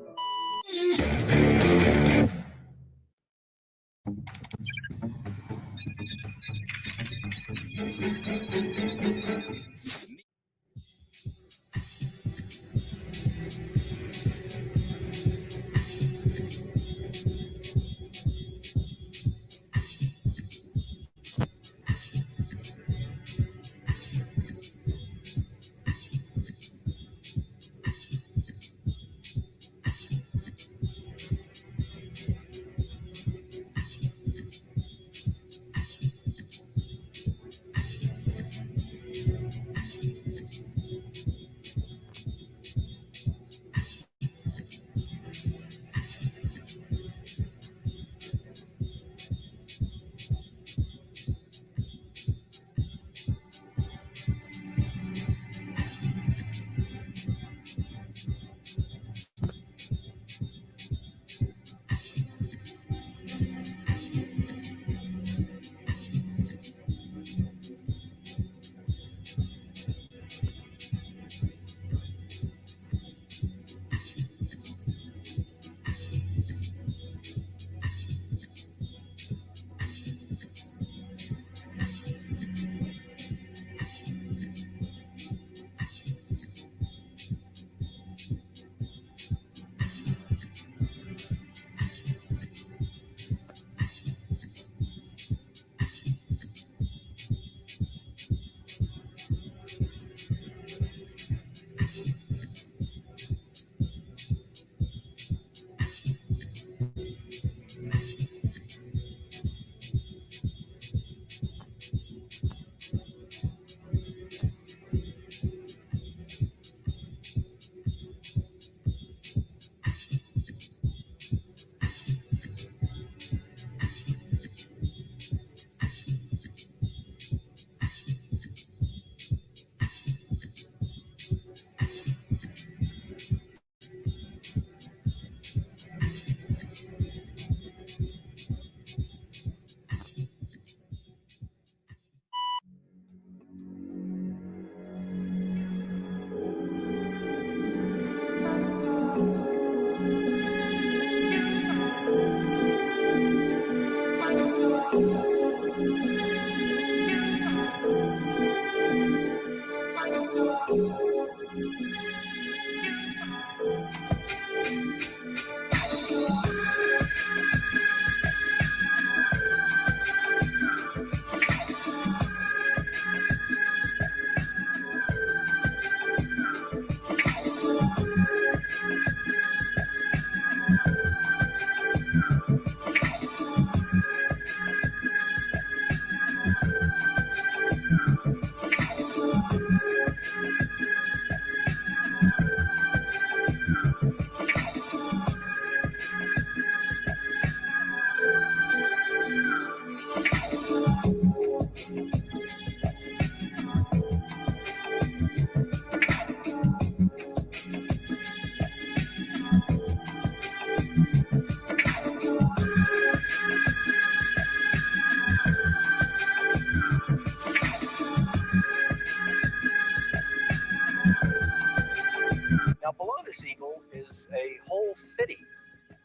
Now, below this eagle is a whole city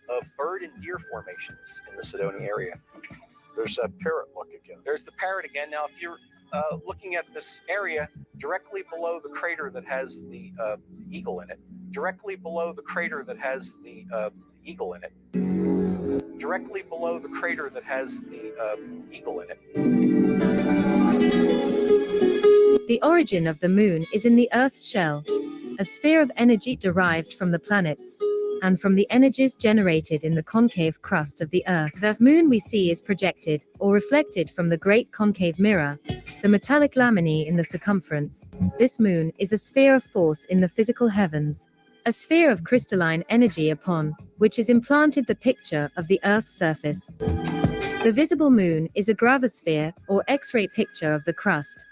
of bird and deer formations in the Sedona area. There's that parrot look again. There's the parrot again. Now, if you're looking at this area directly below the crater that has the eagle in it, directly below the crater that has the eagle in it, directly below the crater that has the eagle in it. The origin of the moon is in the Earth's shell, a sphere of energy derived from the planets, and from the energies generated in the concave crust of the Earth. The moon we see is projected, or reflected from the great concave mirror, the metallic laminae in the circumference. This moon is a sphere of force in the physical heavens, a sphere of crystalline energy upon which is implanted the picture of the Earth's surface. The visible moon is a gravisphere, or X-ray picture of the crust.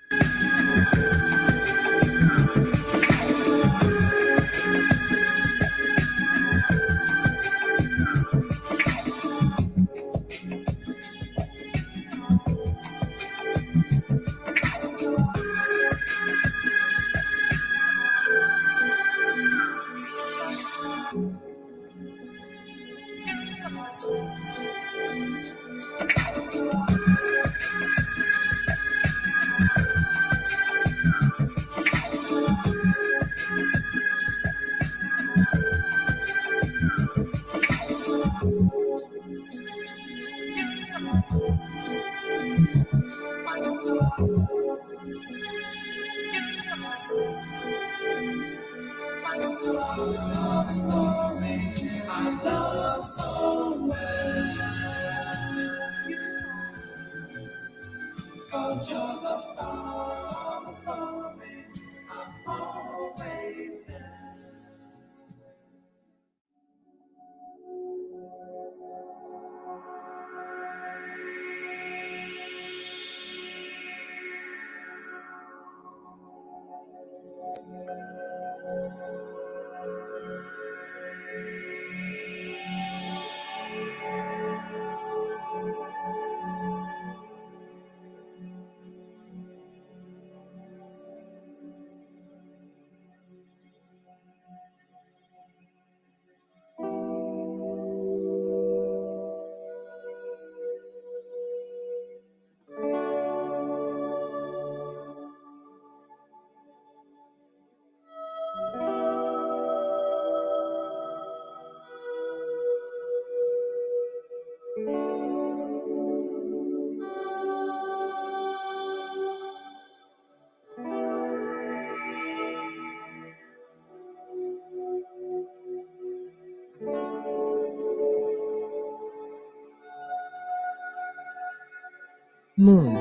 Moon.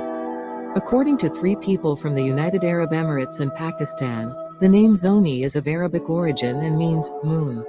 According to three people from the United Arab Emirates and Pakistan, the name Zoni is of Arabic origin and means moon.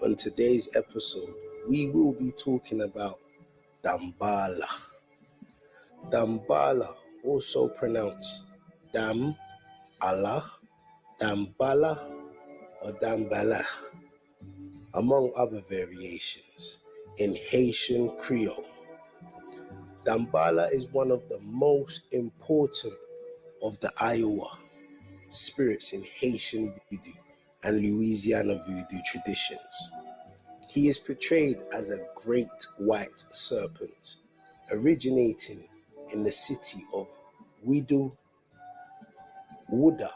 On today's episode, we will be talking about Dambala. Dambala, also pronounced Dam Allah, Dambala, or Dambala, among other variations in Haitian Creole. Dambala is one of the most important of the Iowa spirits in Haitian voodoo and Louisiana voodoo traditions. He is portrayed as a great white serpent, originating in the city of Widu, Wuda,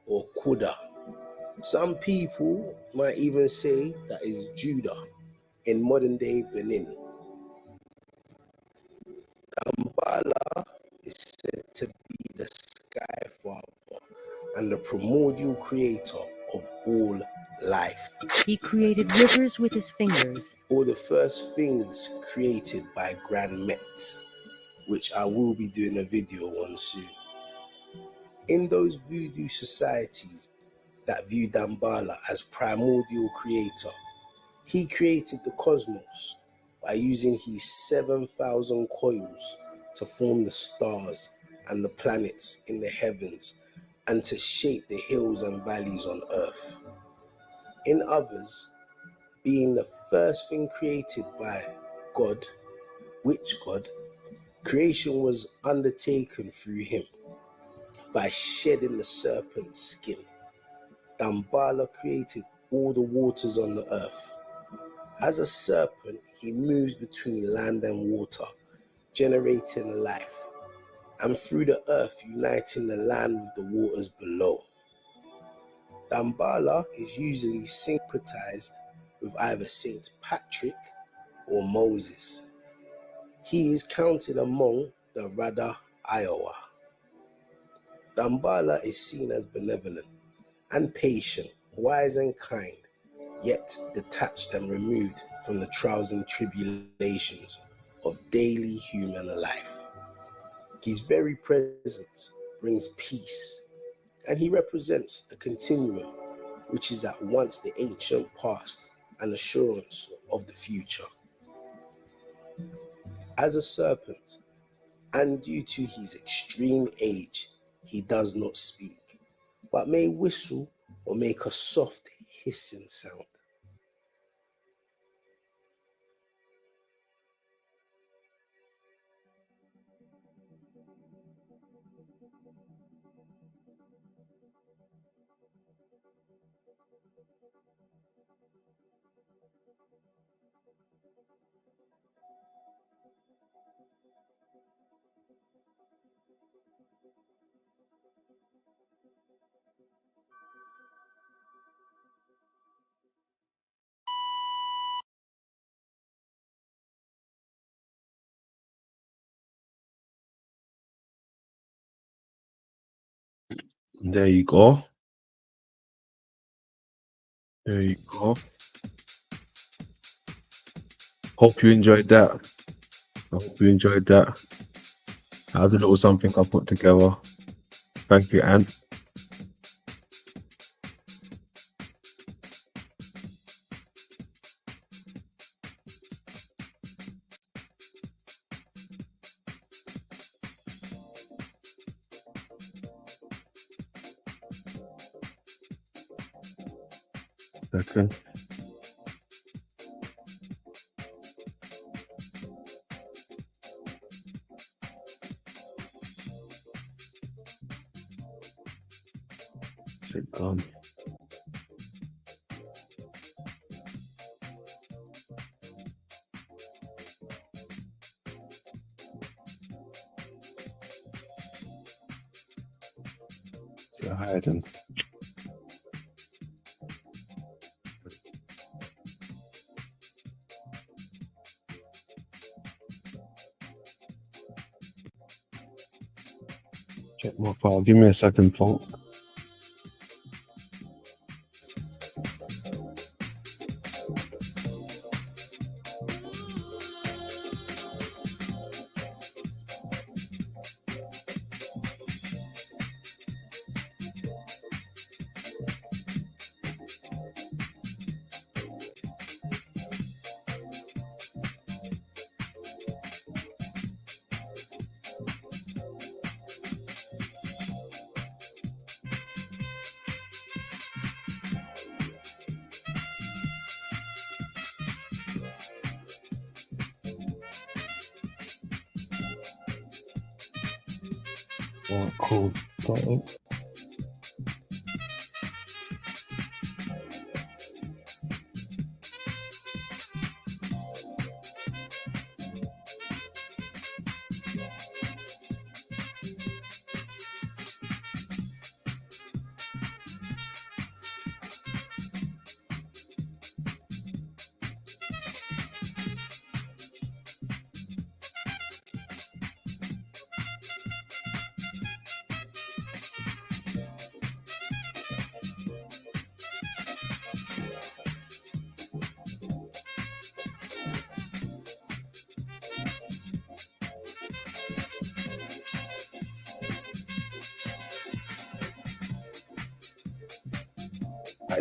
or Kuda. Some people might even say that is Judah in modern day Benin. Dambala is said to be the sky father and the primordial creator of all life. He created rivers with his fingers. All the first things created by Grand Met, which I will be doing a video on soon. In those voodoo societies that view Dambala as primordial creator, he created the cosmos by using his 7,000 coils to form the stars and the planets in the heavens and to shape the hills and valleys on earth. In others, being the first thing created by God, which God, creation was undertaken through him by shedding the serpent's skin. Dambala created all the waters on the earth. As a serpent, he moves between land and water, generating life, and through the earth, uniting the land with the waters below. Dambala is usually syncretized with either Saint Patrick or Moses. He is counted among the Rada Iowa. Dambala is seen as benevolent and patient, wise and kind, yet detached and removed from the trials and tribulations of daily human life. His very presence brings peace, and he represents a continuum which is at once the ancient past and assurance of the future. As a serpent, and due to his extreme age, he does not speak, but may whistle or make a soft hissing sound. There you go. There you go. Hope you enjoyed that. I hope you enjoyed that. That was a little something I put together. Thank you, Ant. Second. Is it gone? Is it hiding? Check my file. Give me a second, Funk. Alright, cool. Got it.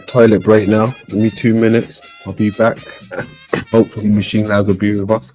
Toilet break now. Give me 2 minutes. I'll be back. Hopefully Machine Lab will be with us.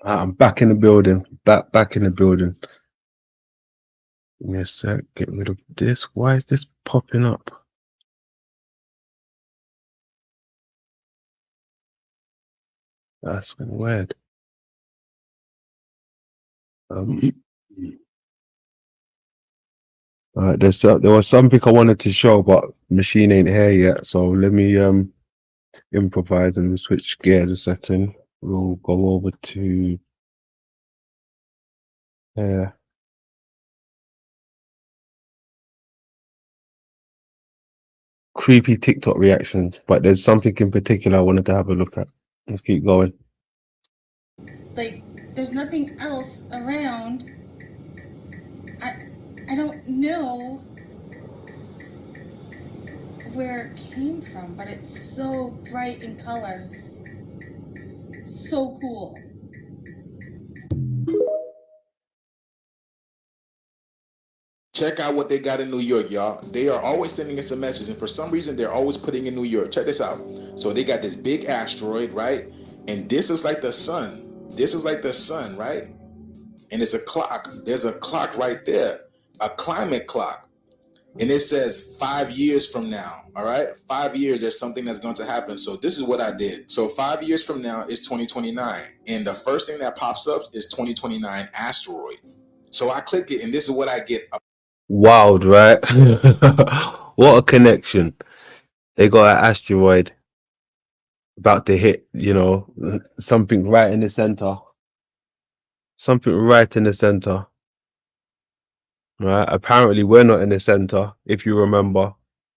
I'm back in the building. Back in the building. Give me a sec. Get rid of this. Why is this popping up? That's weird. Alright, there was something I wanted to show, but machine ain't here yet. So let me improvise and switch gears a second. We'll go over to creepy TikTok reactions, but there's something in particular I wanted to have a look at. Let's keep going. Like, there's nothing else around. I don't know where it came from, but it's so bright in colors. So cool. Check out what they got in New York, y'all. They are always sending us a message, and for some reason, they're always putting in New York. Check this out. So they got this big asteroid, right? And this is like the sun. This is like the sun, right? And it's a clock. There's a clock right there, a climate clock. And it says 5 years from now, all right? 5 years, there's something that's going to happen. So this is what I did. So 5 years from now is 2029. And the first thing that pops up is 2029 asteroid. So I click it, and this is what I get. Wild, right? What a connection. They got an asteroid about to hit, something right in the center. Something right in the center. Right? Apparently we're not in the center. If you remember,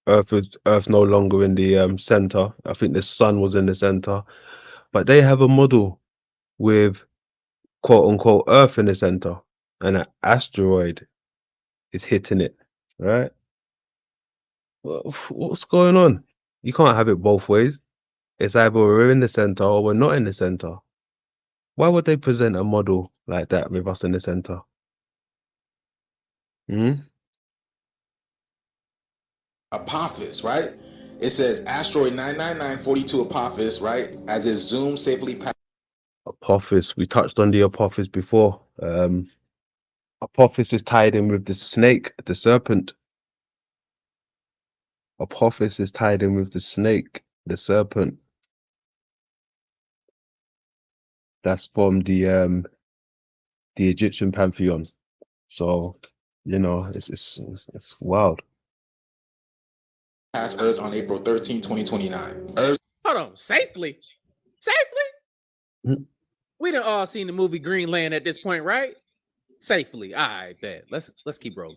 Earth's no longer in the center. I think the sun was in the center. But they have a model with quote unquote Earth in the center, and an asteroid is hitting it, right? What's going on? You can't have it both ways. It's either we're in the center or we're not in the center. Why would they present a model like that with us in the center? Apophis, right? It says asteroid 99942 Apophis, right? As it zooms safely past. Apophis. We touched on the Apophis before. Apophis is tied in with the snake, the serpent. Apophis is tied in with the snake, the serpent. That's from the Egyptian pantheon. So, it's wild. Past Earth on April 13, 2029. Earth. Hold on, safely? We done all seen the movie Greenland at this point, right? Safely. All right, bet. Let's keep rolling.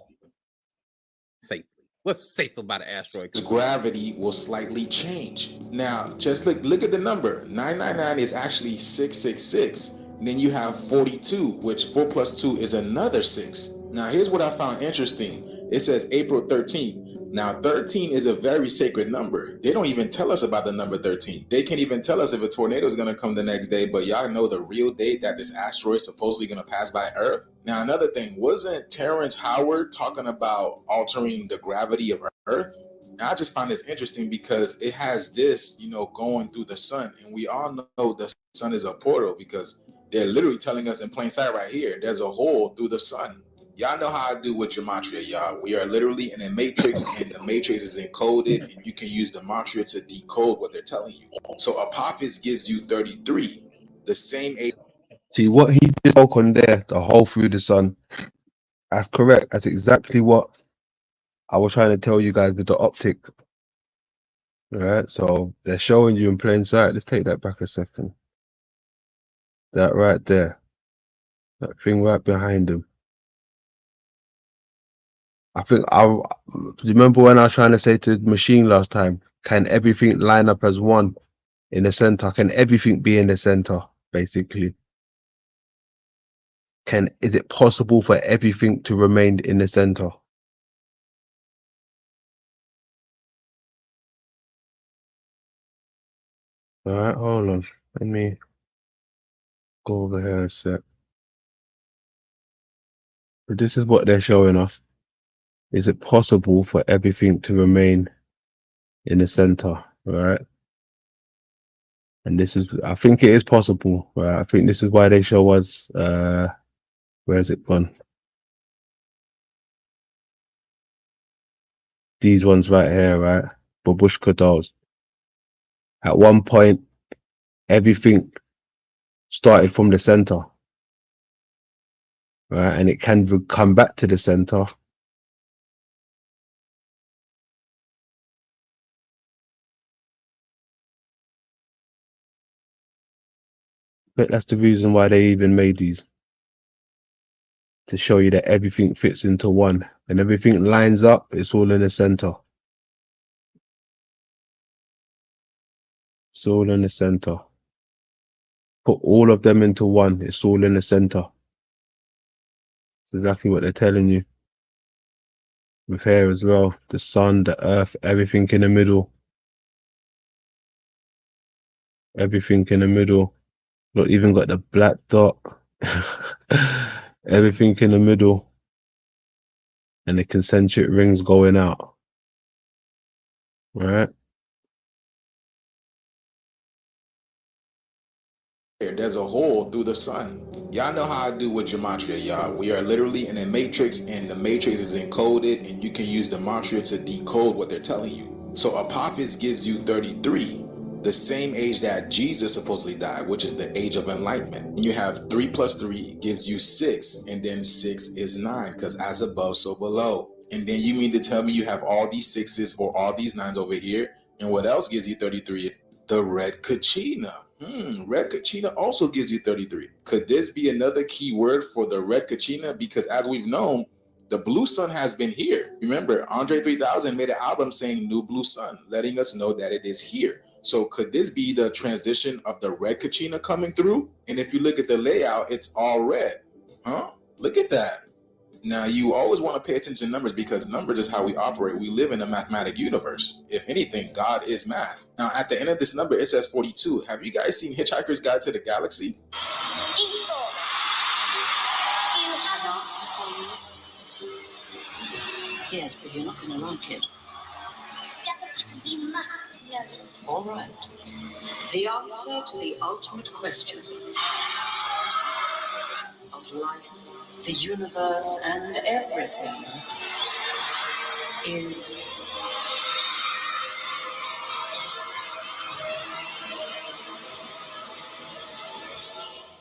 Safely. What's safe about an asteroid? Gravity will slightly change. Now, just look at the number. 999 is actually 666. And then you have 42, which 4 plus 2 is another 6. Now, here's what I found interesting. It says April 13th. Now, 13 is a very sacred number. They don't even tell us about the number 13. They can't even tell us if a tornado is going to come the next day, but y'all know the real date that this asteroid is supposedly going to pass by Earth? Now, another thing, wasn't Terrence Howard talking about altering the gravity of Earth? Now, I just find this interesting because it has this, going through the sun. And we all know the sun is a portal because they're literally telling us in plain sight right here, there's a hole through the sun. Y'all know how I do with gematria, y'all. We are literally in a matrix, and the matrix is encoded, and you can use the gematria to decode what they're telling you. So Apophis gives you 33, the same age. See what he just spoke on there, the hole through the sun. That's correct. That's exactly what I was trying to tell you guys with the optic. All right, so they're showing you in plain sight. Let's take that back a second. That right there, that thing right behind him. I think do you remember when I was trying to say to the machine last time, can everything line up as one in the center? Can everything be in the center, basically? Is it possible for everything to remain in the center? All right, hold on. Let me go over here a sec. But this is what they're showing us. Is it possible for everything to remain in the center, right? And this is, I think it is possible, right? I think this is why they show us, where is it gone? These ones right here, right? Babushka dolls. At one point, everything started from the center, right? And it can come back to the center. But that's the reason why they even made these. To show you that everything fits into one. And everything lines up, it's all in the center. It's all in the center. Put all of them into one, it's all in the center. It's exactly what they're telling you. With here as well, the sun, the earth, everything in the middle. Everything in the middle. Look, even got the black dot. Everything in the middle. And the concentric rings going out. Right? There's a hole through the sun. Y'all know how I do with gematria, y'all. We are literally in a matrix, and the matrix is encoded, and you can use the gematria to decode what they're telling you. So Apophis gives you 33, the same age that Jesus supposedly died, which is the age of enlightenment. And you have 3 plus 3 gives you 6, and then 6 is 9, because as above, so below. And then you mean to tell me you have all these 6s or all these 9s over here, and what else gives you 33? The red kachina. Red kachina also gives you 33. Could this be another key word for the red kachina? Because as we've known, the blue sun has been here. Remember, Andre 3000 made an album saying New Blue Sun, letting us know that it is here. So could this be the transition of the red kachina coming through? And if you look at the layout, it's all red. Huh? Look at that. Now, you always want to pay attention to numbers because numbers is how we operate. We live in a mathematic universe. If anything, God is math. Now, at the end of this number, it says 42. Have you guys seen Hitchhiker's Guide to the Galaxy? Deep thought. Do you have an answer for you? Yes, but you're not going to like it. Doesn't matter, we must know it. All right. The answer to the ultimate question of life, the universe, and everything is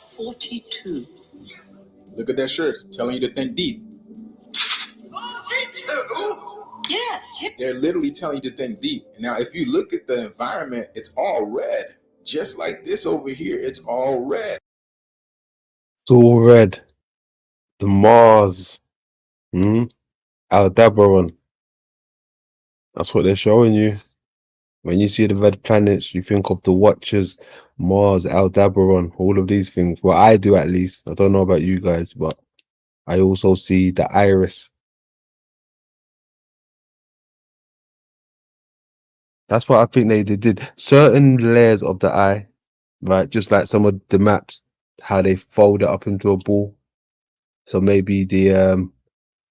42. Look at that shirt, telling you to think deep. 42? Yes. They're literally telling you to think deep. Now, if you look at the environment, it's all red. Just like this over here, it's all red. It's all red. The Mars. Aldebaran. That's what they're showing you. When you see the red planets, you think of the Watchers, Mars, Aldebaran, all of these things. Well, I do at least. I don't know about you guys, but I also see the iris. That's what I think they did. Certain layers of the eye, right? Just like some of the maps, how they fold it up into a ball. So maybe the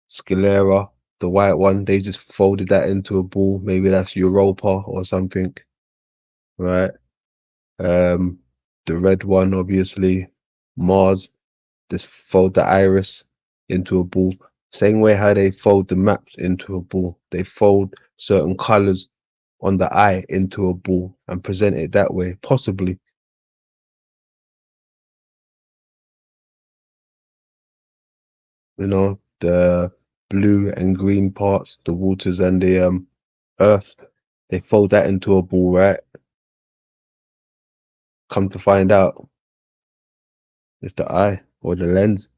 sclera, the white one, they just folded that into a ball. Maybe that's Europa or something, right? The red one, obviously, Mars, just fold the iris into a ball. Same way how they fold the maps into a ball. They fold certain colors on the eye into a ball and present it that way, possibly. You know, the blue and green parts, the waters and the earth, they fold that into a ball, right? Come to find out, it's the eye or the lens.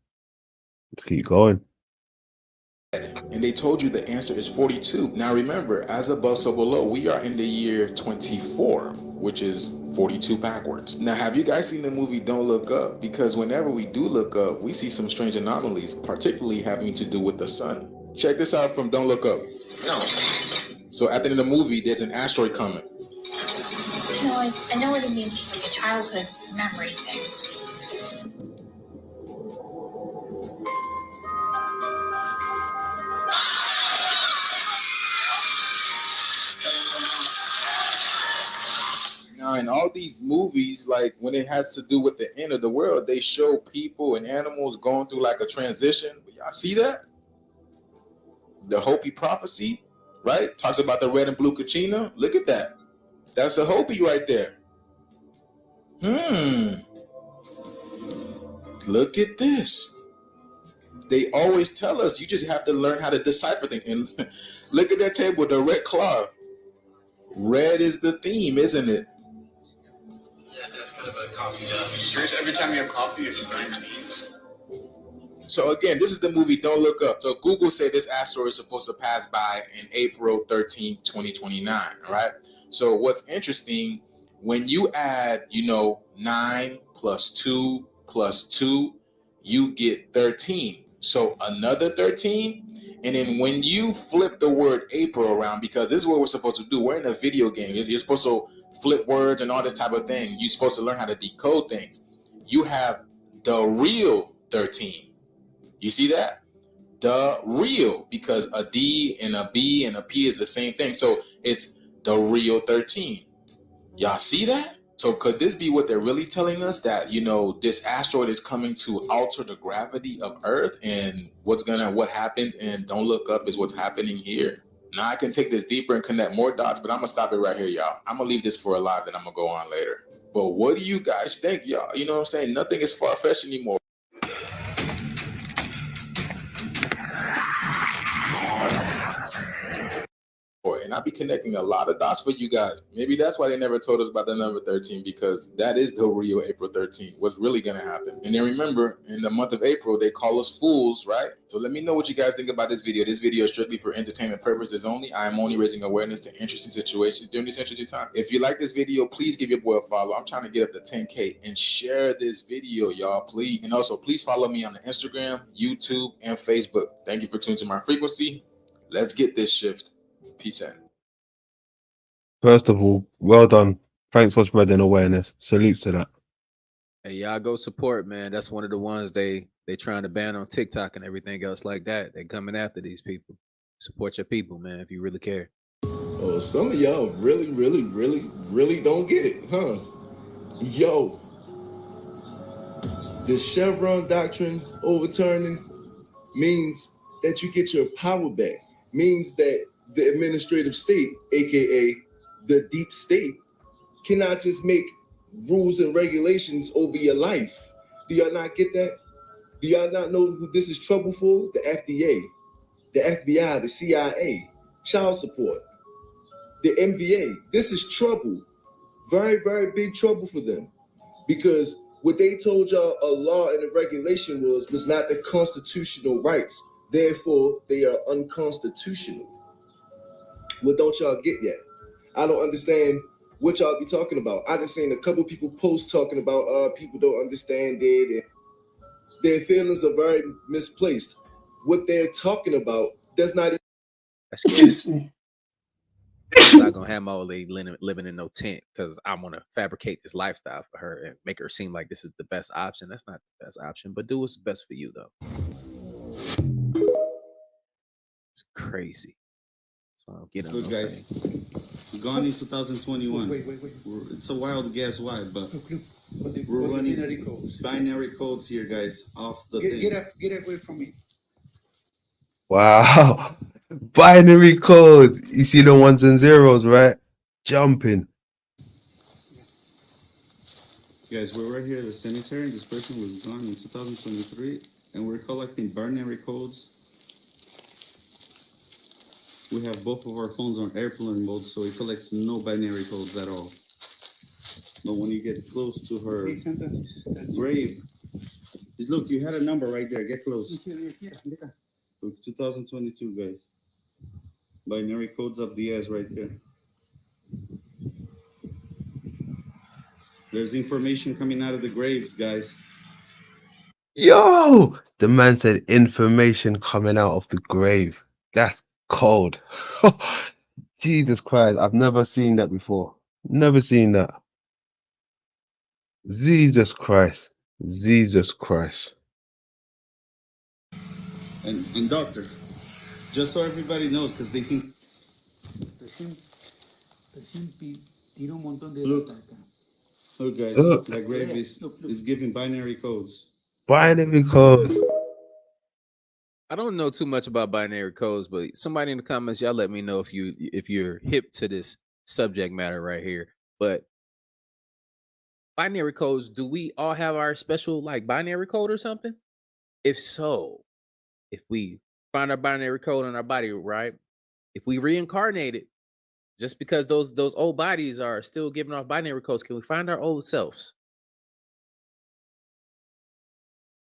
Let's keep going. And they told you the answer is 42. Now remember, as above, so below, we are in the year 24, which is 42 backwards. Now, have you guys seen the movie Don't Look Up? Because whenever we do look up, we see some strange anomalies, particularly having to do with the sun. Check this out from Don't Look Up. No. So at the end of the movie, there's an asteroid coming. You know, I know what it means. It's like a childhood memory thing. Now, in all these movies, like when it has to do with the end of the world, they show people and animals going through like a transition. Y'all see that? The Hopi prophecy, right? Talks about the red and blue Kachina. Look at that. That's a Hopi right there. Look at this. They always tell us you just have to learn how to decipher things. And look at that table, the red cloth. Red is the theme, isn't it? Yeah, that's kind of a coffee dub. Serious, every time you have coffee, you should grind beans. So again, this is the movie Don't Look Up. So Google said this asteroid is supposed to pass by in April 13, 2029, all right? So what's interesting, when you add, 9 plus 2 plus 2, you get 13. So another 13. And then when you flip the word April around, because this is what we're supposed to do. We're in a video game. You're supposed to flip words and all this type of thing. You're supposed to learn how to decode things. You have the real 13. You see that? The real, because a D and a B and a P is the same thing. So it's the real 13. Y'all see that? So could this be what they're really telling us? That, this asteroid is coming to alter the gravity of Earth, and what happens and Don't Look Up is what's happening here. Now I can take this deeper and connect more dots, but I'm gonna stop it right here, y'all. I'm gonna leave this for a live and I'm gonna go on later. But what do you guys think, y'all? You know what I'm saying? Nothing is far-fetched anymore. And I'll be connecting a lot of dots for you guys. Maybe that's why they never told us about the number 13, because that is the real April 13. What's really going to happen. And then remember, in the month of April, they call us fools, right? So let me know what you guys think about this video. This video is strictly for entertainment purposes only. I am only raising awareness to interesting situations during this interesting time. If you like this video, please give your boy a follow. I'm trying to get up to 10K, and share this video, y'all, please. And also, please follow me on the Instagram, YouTube, and Facebook. Thank you for tuning to my frequency. Let's get this shift. Peace out. First of all, well done. Thanks for spreading awareness. Salute to that. Hey, y'all go support, man. That's one of the ones they trying to ban on TikTok and everything else like that. They coming after these people. Support your people, man, if you really care. Oh, some of y'all really don't get it, huh? Yo, the Chevron doctrine overturning means that you get your power back. Means that the administrative state, aka the deep state, cannot just make rules and regulations over your life. Do y'all not get that? Do y'all not know who this is trouble for? The FDA, the FBI, the CIA, child support, the MVA. This is trouble. Very, very big trouble for them, because What they told y'all a law and a regulation was not the constitutional rights. Therefore, they are unconstitutional. What don't y'all get yet? I don't understand what y'all be talking about. I just seen a couple people post talking about people don't understand it and their feelings are very misplaced. What they're talking about does not. That's scary. I'm not gonna have my old lady living in no tent because I'm gonna fabricate this lifestyle for her and make her seem like this is the best option. That's not the best option, but do what's best for you though. It's crazy. So I'll get on Look, those guys, things. gone in 2021. Wait. It's a wild guess why, but What we're running binary codes? binary codes here, guys, off the thing. Get away from me. Wow. Binary codes. You see the ones and zeros, right? Jumping. Guys, we're right here at the cemetery. This person was gone in 2023, and we're collecting binary codes. We have both of our phones on airplane mode, so it collects no binary codes at all. But when you get close to her grave, look, you had a number right there. Get close. Look, 2022, guys. Binary codes up the ass right there. There's information coming out of the graves, guys. Yo, the man said information coming out of the grave. That's cold. Jesus Christ, I've never seen that before. Never seen that. Jesus Christ. Jesus Christ. And doctor, just so everybody knows, because they think. Look, guys, Look. that grave is giving binary codes. Binary codes. I don't know too much about binary codes, but somebody in the comments, y'all let me know if you're hip to this subject matter right here. But binary codes, do we all have our special like binary code or something? If so, if we find our binary code in our body, right? If we reincarnated, just because those old bodies are still giving off binary codes, can we find our old selves?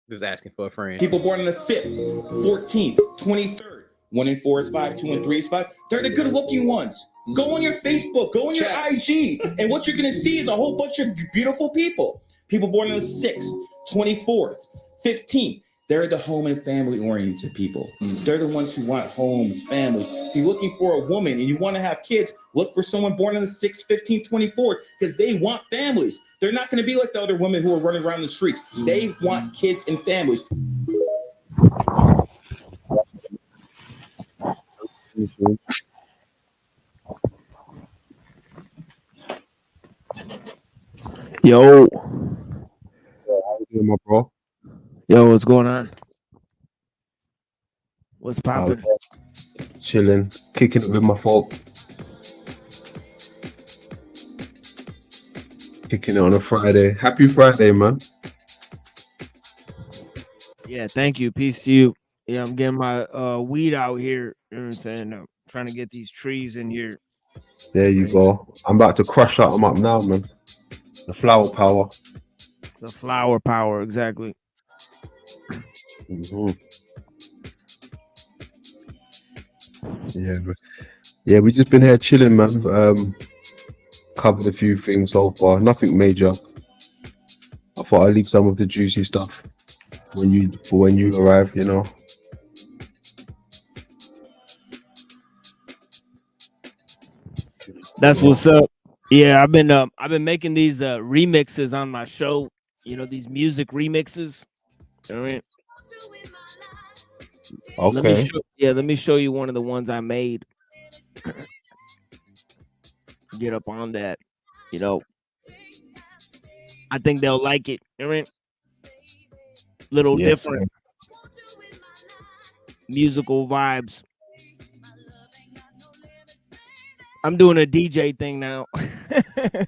Just asking for a friend. People born on the 5th, 14th, 23rd. 1 in 4 is 5, 2 and 3 is 5. They're the good looking ones. Go on your Facebook, go on your IG, and what you're gonna see is a whole bunch of beautiful people. People born on the 6th, 24th, 15th. They're the home and family oriented people. They're the ones who want homes, families. If you're looking for a woman and you want to have kids, look for someone born on the 6th, 15th, 24th, because they want families. They're not going to be like the other women who are running around the streets. They want kids and families. Yo. How you doing, my bro? Yo, what's going on? What's poppin'? Chilling, kicking it with my folk. Kicking it on a Friday. Happy Friday, man. Yeah, thank you. Peace to you. Yeah, I'm getting my weed out here. You know what I'm saying? I'm trying to get these trees in here. There you go. I'm about to crush them up now, man. The flower power. The flower power, exactly. Yeah, we just been here chilling, man. Covered a few things so far, nothing major. I thought I'd leave some of the juicy stuff when you arrive, you know. That's what's up. Yeah, I've been making these remixes on my show. You know, these music remixes. All right. Okay. Let me show you one of the ones I made. Get up on that. You know, I think they'll like it. All right. Little different musical vibes. I'm doing a DJ thing now.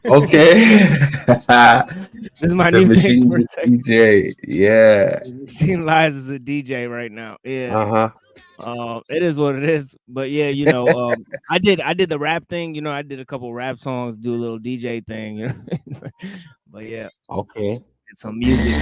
Okay. This is my The new thing machine for a second. DJ. Yeah. Machine Lies is a DJ right now. Yeah. Uh-huh. It is what it is. But yeah, you know, I did the rap thing. You know, I did a couple rap songs, do a little DJ thing. You know, but yeah. Okay. Get some music.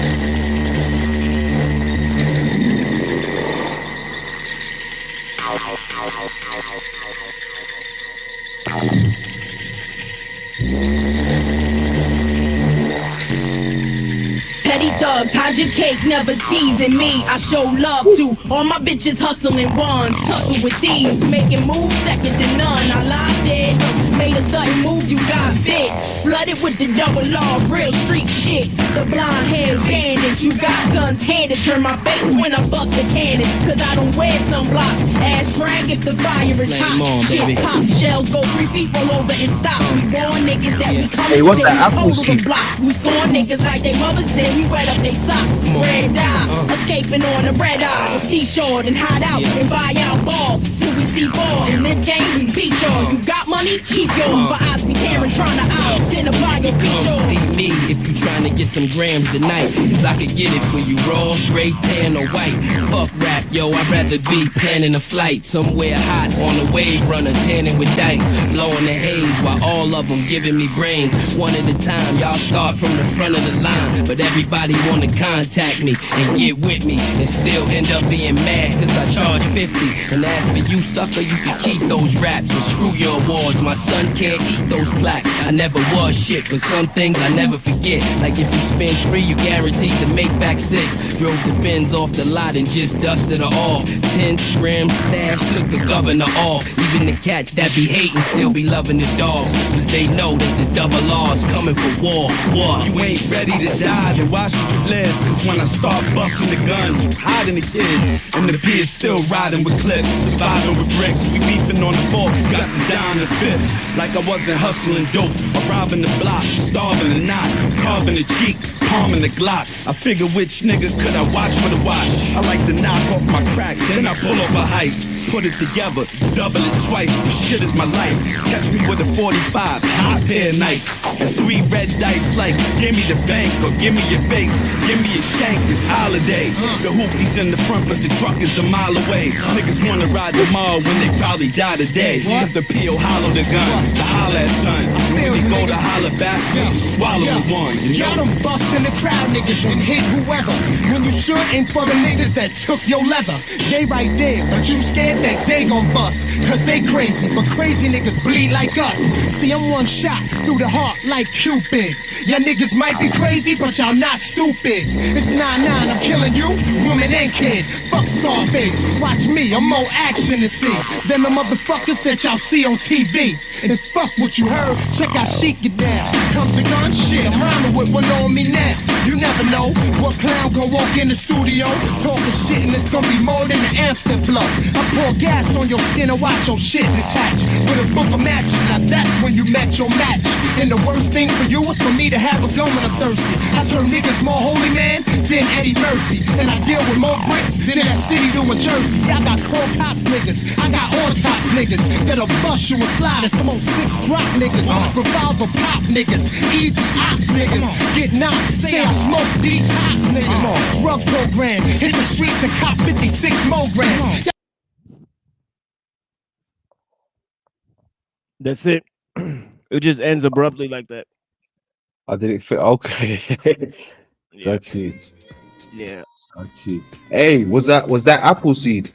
Petty thugs, hide your cake, never teasing me. I show love to all my bitches hustling ones. Tussle with thieves, making moves second to none. I lied dead, made a sudden move, you got bit. Flooded with the double law, real street shit. The blonde hair bandit, you got guns handed. Turn my face when I bust a cannon. Cause I don't wear sunblock. Ass drag if the fire is Flame hot. on, Shit baby. pop, shells go 3 feet all over and stop. We warn niggas that we come Hey, what's that apple total the seed? block. We scorn niggas like they mothers did. We wet up they socks. Red dye, escaping on a red eye. Seashore and hide out and buy out balls till we see ball. In this game we beat y'all. You got money, keep yours. But I be tearing trying to out. Then apply your Come features. see me if you trying to get some grams tonight. Cause I could get it for you raw, gray, tan, or white. Fuck rap, yo, I'd rather be planning a flight. Somewhere hot on a wave runner, tanning with dice. Blowing the haze while all of them giving me brains. One at a time, y'all start from the front of the line. But everybody wanna contact me and get with me. And still end up being mad cause I charge 50. And as for you sucker, you can keep those raps and screw your awards. My son can't eat those plaques. I never was shit, but some things I never forget. Like if you spend 3, you guaranteed to make back 6. Drove the Benz off the lot and just dusted her off. 10 trim stash, took the governor off. Even the cats that be hating still be loving the dogs. Cause they know that the double R's coming for war. You ain't ready to die, then why should you live? Cause when I start busting the guns, you hiding the kids. And the beard's still riding with clips. Surviving with bricks, we beefing on the 4th, got the down the 5th. Like I wasn't hustling dope, or robbing the block, starving the knot, carving the cheek, palming the Glock. I figure which nigga could I watch for the watch. I like to knock off my crack, then I pull off a heist. Put it together, double it twice, this shit is my life. Catch me with a 45, hot pair of nights. And 3 red dice like, give me the bank or give me your face. Give me a shank, it's holiday. The hoopie's in the front, but the truck is a mile away. Niggas wanna ride tomorrow when they probably die today. Cause the P.O. hollow the gun, the holler at son. And when they go to holler back, you swallow the one. And Y'all them bust in the crowd niggas and hit whoever. When you should ain't for the niggas that took your leather. They right there, but you scared that they gon' bust. Cause they crazy, but crazy niggas bleed like us. See, I'm one shot through the heart like Cupid. Y'all niggas might be crazy, but y'all not stupid. It's 9-9, I'm killing you, woman and kid. Fuck Scarface, watch me, I'm more action to see than the motherfuckers that y'all see on TV. And fuck what you heard, check out Sheik it down. Comes a gun, shit, I'm rhyming with one on me now. You never know what clown gon' walk in the studio talking shit and it's gonna be more than an Amstel blow. I pour gas on your skin and watch your shit detach with a book of matches. Now that's when you met your match. And the worst thing for you is for me to have a gun when I'm thirsty. I turn niggas more holy man than Eddie Murphy. And I deal with more bricks than that city doing Jersey. I got core cops niggas, I got on tops niggas that'll bust you and slide and some old 6 drop niggas. Revolver pop niggas, easy ops niggas, get knocked, saying smoke detox niggas. Drug program, hit the streets and cop 56 more grams. That's it. It just ends abruptly like that. I didn't fit. Okay. Got you. Yeah. Got you. Hey, was that apple seed?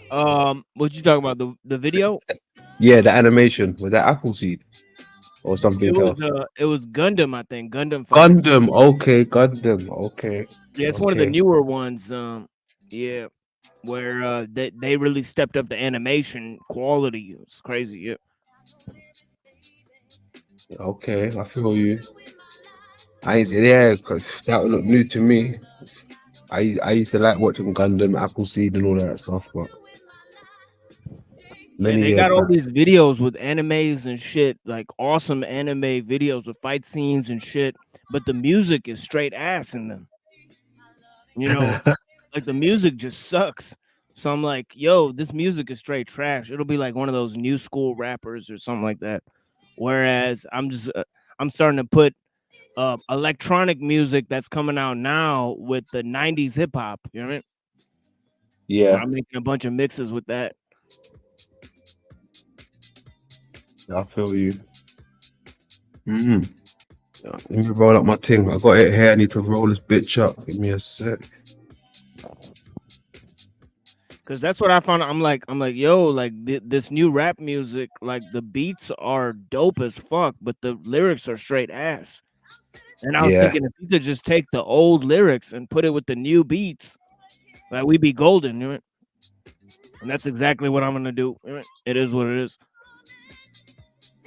What you talking about? The video? Yeah, the animation. Was that apple seed or something else? It was Gundam, I think. Gundam. Gundam. Okay, Gundam. Okay. Yeah, it's one of the Okay. newer ones. Yeah, where they really stepped up the animation quality. It's crazy. Yeah. Okay, I feel you. Yeah, cause that would look new to me. I used to like watching Gundam, Appleseed, and all that stuff, but And many they years got all back. these videos with animes and shit, like awesome anime videos with fight scenes and shit. But the music is straight ass in them. You know, like the music just sucks. So I'm like, yo, this music is straight trash. It'll be like one of those new school rappers or something like that. Whereas I'm starting to put electronic music that's coming out now with the 90s hip hop. You know what I mean? Yeah, I'm making a bunch of mixes with that. I feel you. Mm. Let me roll up my thing. I got it here. I need to roll this bitch up. Give me a sec. Cause that's what I found. I'm like, yo, like this new rap music, like the beats are dope as fuck, but the lyrics are straight ass. And I was Yeah, thinking if you could just take the old lyrics and put it with the new beats, like we'd be golden, you know? And that's exactly what I'm gonna do. You know? It is what it is.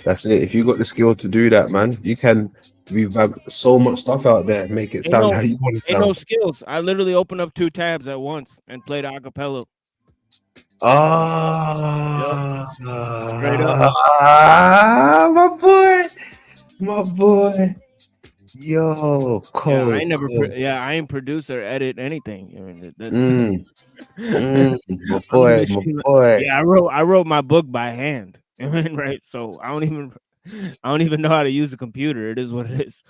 that's it. If you got the skill to do that, man, you can revamp so much stuff out there and make it Ain't sound no, how you want it to ain't no sound. skills. I literally open up 2 tabs at once and played acapella. Yep, Ah, straight up. my boy. Yo, Yeah, I cold, ain't never. cold. I ain't produce or edit anything. I mean, that's. My I'm the boy, my machine. boy. Yeah, I wrote my book by hand. I mean, right? So I don't even know how to use a computer. It is what it is.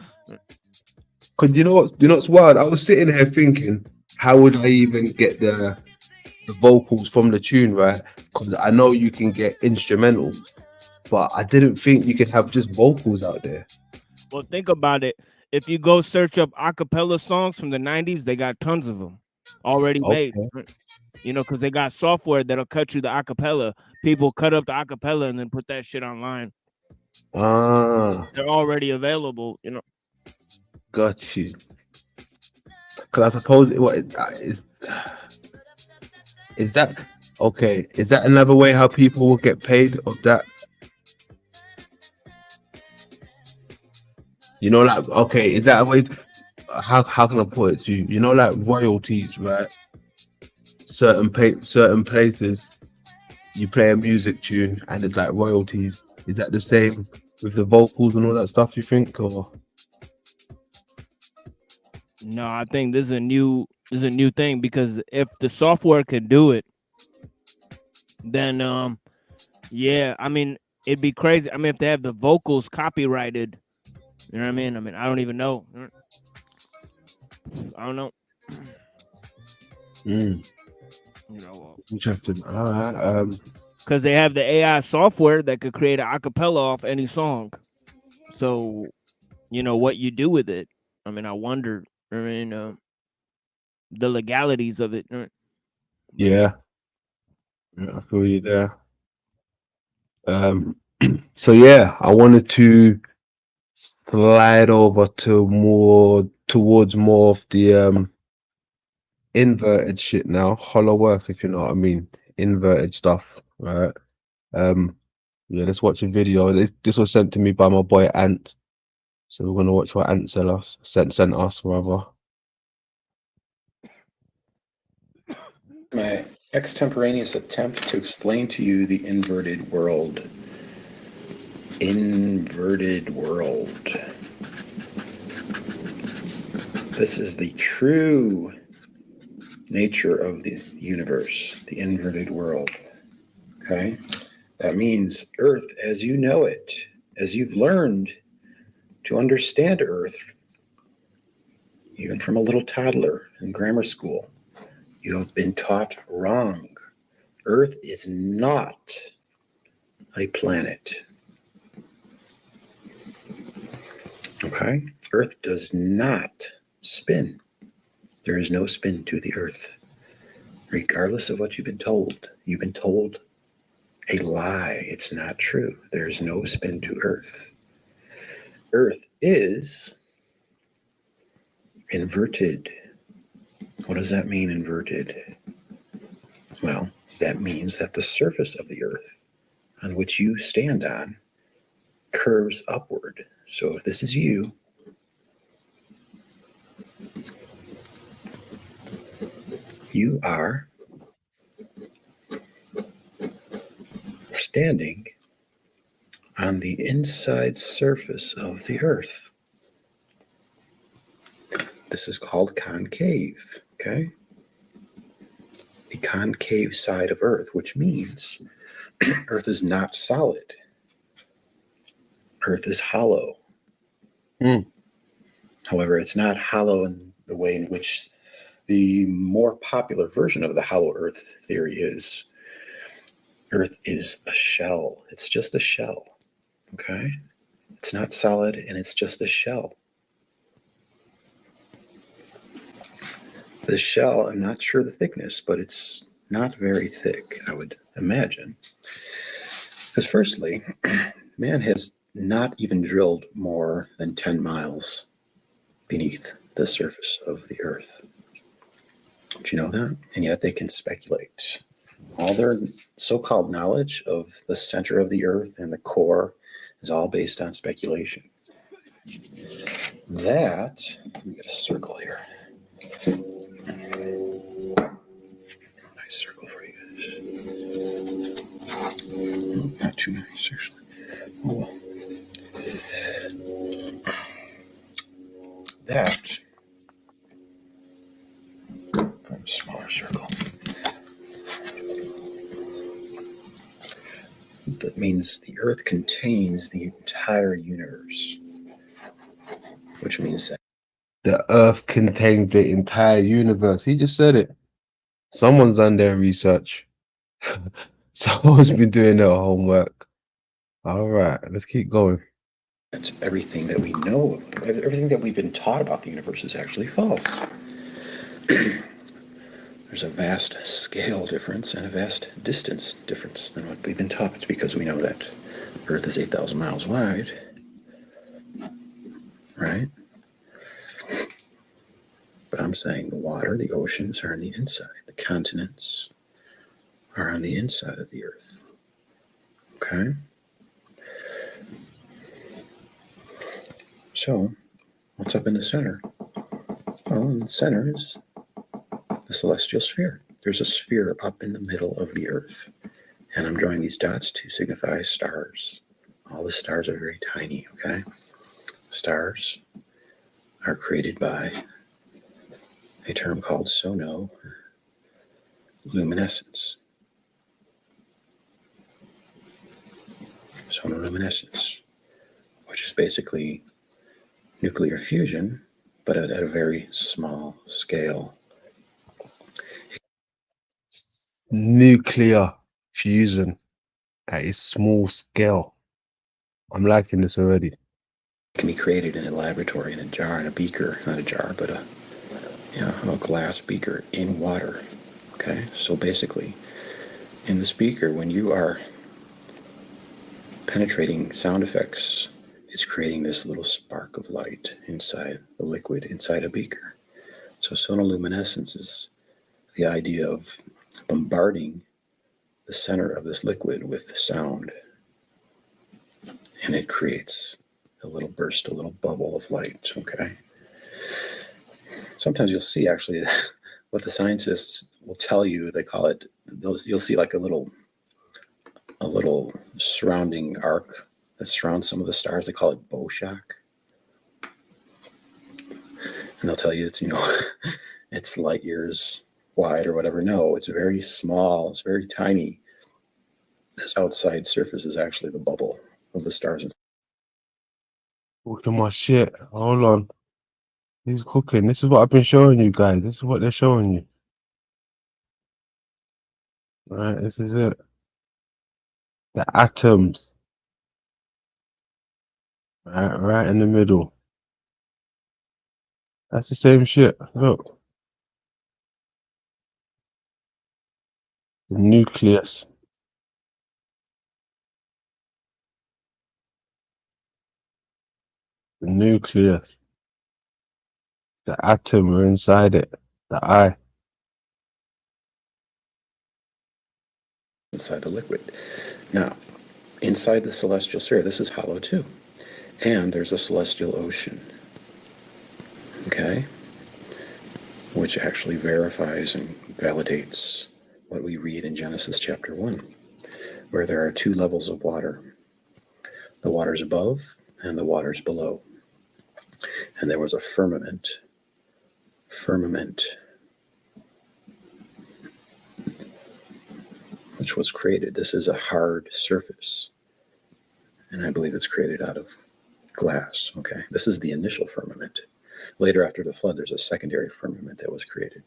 Cause you know what? You know what's wild? I was sitting here thinking, how would I even get the vocals from the tune, right? Because I know you can get instrumentals, but I didn't think you could have just vocals out there. Well, think about it. If you go search up acapella songs from the '90s, they got tons of them already made. Okay. You know, because they got software that'll cut you the acapella. People cut up the acapella and then put that shit online. Ah, They're already available. You know. got you. Because I suppose is that okay? Is that another way how people will get paid of that? You know, like okay, is that a way? How can I put it to you? You know, like royalties, right? Certain places you play a music tune and it's like royalties. Is that the same with the vocals and all that stuff? You think, or No, I think this is a new thing because if the software can do it, then yeah, I mean it'd be crazy. I mean if they have the vocals copyrighted, you know what I mean? I mean I don't even know. I don't know. You know, interesting? All right. because they have the AI software that could create an acapella off any song. So, you know what you do with it. I mean, I wonder. I mean, the legalities of it. Yeah, I feel you there. So yeah, I wanted to slide over to towards more of the inverted shit now, hollow earth, if you know what I mean, inverted stuff, right? Yeah, let's watch a video. This was sent to me by my boy Ant, so we're gonna watch what Ant sent us rather. My extemporaneous attempt to explain to you the inverted world. Inverted world. This is the true nature of the universe, the inverted world. Okay? That means Earth as you know it, as you've learned to understand Earth, even from a little toddler in grammar school, you have been taught wrong. Earth is not a planet. Okay? Earth does not spin. There is no spin to the Earth. Regardless of what you've been told a lie. It's not true. There is no spin to Earth. Earth is inverted. What does that mean, inverted? Well, that means that the surface of the Earth on which you stand on curves upward. So if this is you, you are standing on the inside surface of the Earth. This is called concave, okay? The concave side of Earth, which means Earth is not solid. Earth is hollow. However, it's not hollow in the way in which the more popular version of the hollow Earth theory is. Earth is a shell. It's just a shell, okay? It's not solid, and it's just a shell. The shell, I'm not sure the thickness, but it's not very thick, I would imagine. Because firstly, man has not even drilled more than 10 miles beneath the surface of the earth. Did you know that? And yet they can speculate. All their so-called knowledge of the center of the earth and the core is all based on speculation. That, let me get a circle here. Nice circle for you guys. Oh, not too nice, actually. Oh well. That, from a smaller circle. That means the earth contains the entire universe, which means that The earth contains the entire universe. He just said it. Someone's done their research. Someone's been doing their homework. All right, let's keep going. everything that we know, everything that we've been taught about the universe is actually false. There's a vast scale difference and a vast distance difference than what we've been taught. It's because we know that Earth is 8,000 miles wide, right? But I'm saying the water, the oceans are on the inside. The continents are on the inside of the Earth, okay? So, what's up in the center? Well, in the center is the celestial sphere. There's a sphere up in the middle of the Earth. And I'm drawing these dots to signify stars. All the stars are very tiny, okay? Stars are created by a term called sonoluminescence. Sonoluminescence, which is basically nuclear fusion, but at a very small scale. Nuclear fusion at a small scale. I'm liking this already. It can be created in a laboratory, in a jar, in a beaker, not a jar, but a glass beaker in water. Okay, so basically, in this beaker, when you are penetrating sound effects, it's creating this little spark of light inside the liquid, inside a beaker. So sonoluminescence is the idea of bombarding the center of this liquid with sound. And it creates a little burst, a little bubble of light, okay? Sometimes you'll see actually what the scientists will tell you, they call it, you'll see like a little surrounding arc that surrounds some of the stars. They call it bow shock. And they'll tell you it's, it's light years wide or whatever. No, it's very small. It's very tiny. This outside surface is actually the bubble of the stars. Look at my shit. Hold on. He's cooking. This is what I've been showing you guys. This is what they're showing you. Right, this is it. The atoms. Right in the middle. That's the same shit. Look. The nucleus. The nucleus. The atom are inside it. The eye. Inside the liquid. Now, inside the celestial sphere, this is hollow too. And there's a celestial ocean. Okay? Which actually verifies and validates what we read in Genesis chapter 1, where there are two levels of water. The waters above and the waters below. And there was a firmament, which was created. This is a hard surface, and I believe it's created out of glass, okay? This is the initial firmament. Later, after the flood, there's a secondary firmament that was created.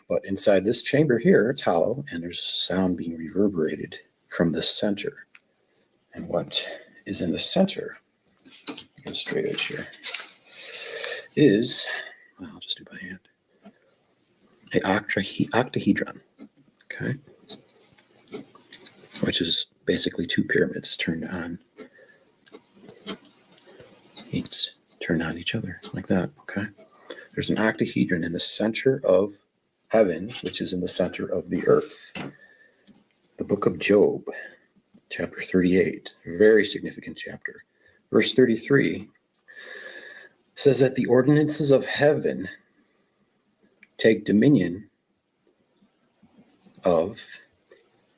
But inside this chamber here, it's hollow, and there's sound being reverberated from the center. And what is in the center, get a straight edge here, is, well, I'll just do by hand, an octahedron, okay, which is basically two pyramids turned on each other like that, okay? There's an octahedron in the center of heaven, which is in the center of the earth. The book of Job, chapter 38, very significant chapter. Verse 33 says that the ordinances of heaven take dominion of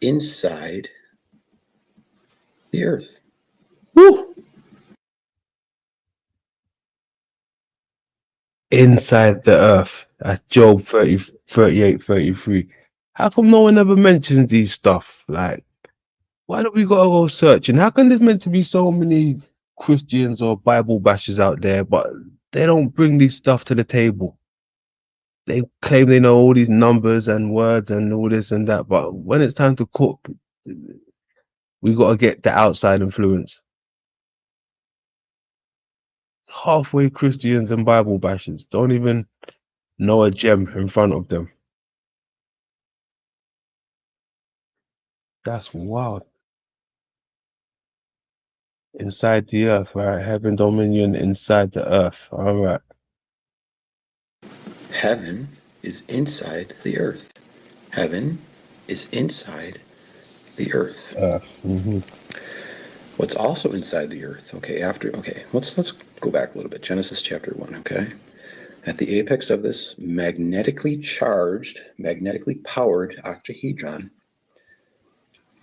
inside the earth. Woo! Inside the earth. That's Job 30, 38, 33. How come no one ever mentions these stuff? Like, why do we gotta go searching? How come there's meant to be so many Christians or Bible bashers out there, but they don't bring this stuff to the table? They claim they know all these numbers and words and all this and that, but when it's time to cook, we gotta get the outside influence. Halfway Christians and Bible bashers don't even know a gem in front of them. That's wild. Inside the earth, right? Heaven dominion inside the earth. All right. Heaven is inside the earth. Heaven is inside the earth. Mm-hmm. What's also inside the earth? Okay, let's go back a little bit. Genesis chapter 1, okay? At the apex of this magnetically charged, magnetically powered octahedron,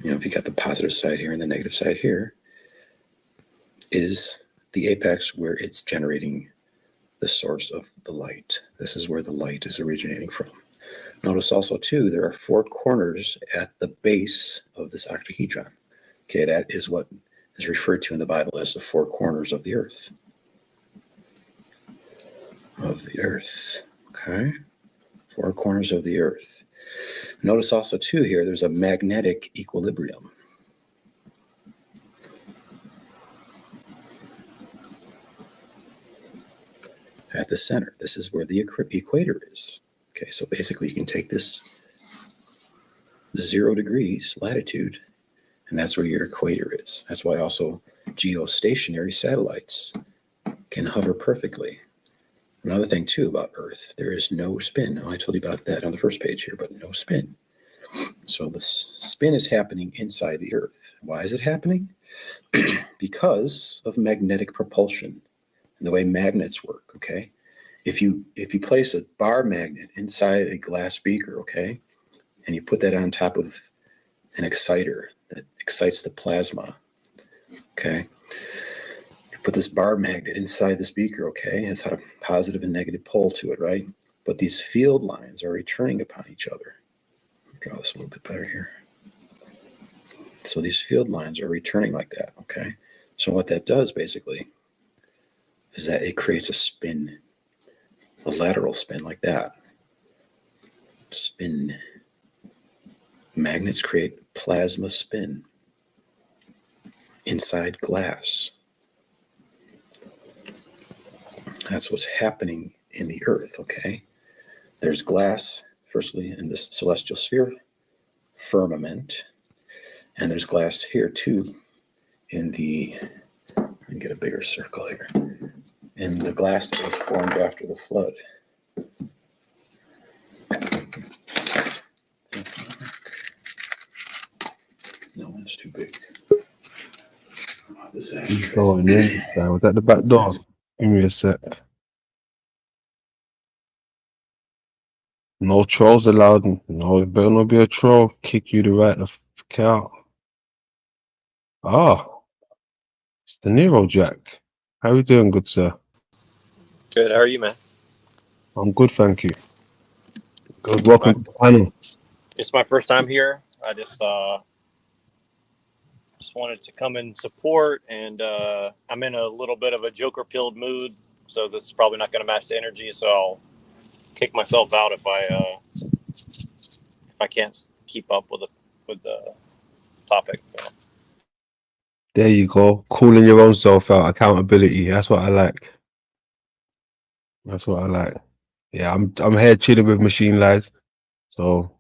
if you got the positive side here and the negative side here, is the apex where it's generating the source of the light. This is where the light is originating from. Notice also, too, there are four corners at the base of this octahedron. Okay, that is what is referred to in the Bible as the four corners of the earth. Okay? Four corners of the earth. Notice also, too, here, there's a magnetic equilibrium. At the center, this is where the equator is. Okay, so basically you can take this 0 degrees latitude, and that's where your equator is. That's why also geostationary satellites can hover perfectly. Another thing, too, about Earth, there is no spin. I told you about that on the first page here, but no spin. So the spin is happening inside the Earth. Why is it happening? Because of magnetic propulsion and the way magnets work, okay? If you place a bar magnet inside a glass beaker, okay, and you put that on top of an exciter that excites the plasma, okay, you put this bar magnet inside this beaker, okay, it's had a positive and negative pole to it, right? But these field lines are returning upon each other. Draw this a little bit better here. So these field lines are returning like that, okay? So what that does basically is that it creates a spin, a lateral spin like that. Spin. Magnets create plasma spin inside glass. That's what's happening in the earth, okay? There's glass, firstly, in this celestial sphere, firmament, and there's glass here too in the, let me get a bigger circle here, in the glass that was formed after the flood. No, it's too big. He's going in this time. Was that the back door? Give me a sec. No trolls allowed. No, it better not be a troll. Kick you to right the fuck out. Ah, it's the Nero Jack. How you doing, good sir? Good. How are you, man? I'm good, thank you. Good. Welcome to the panel. It's my first time here. I just wanted to come and support, and I'm in a little bit of a joker-pilled mood, so this is probably not going to match the energy. So I'll kick myself out if I can't keep up with the topic. There you go. Calling your own self out. Accountability. That's what I like. That's what I like. Yeah, I'm here chilling with Machine Lies. So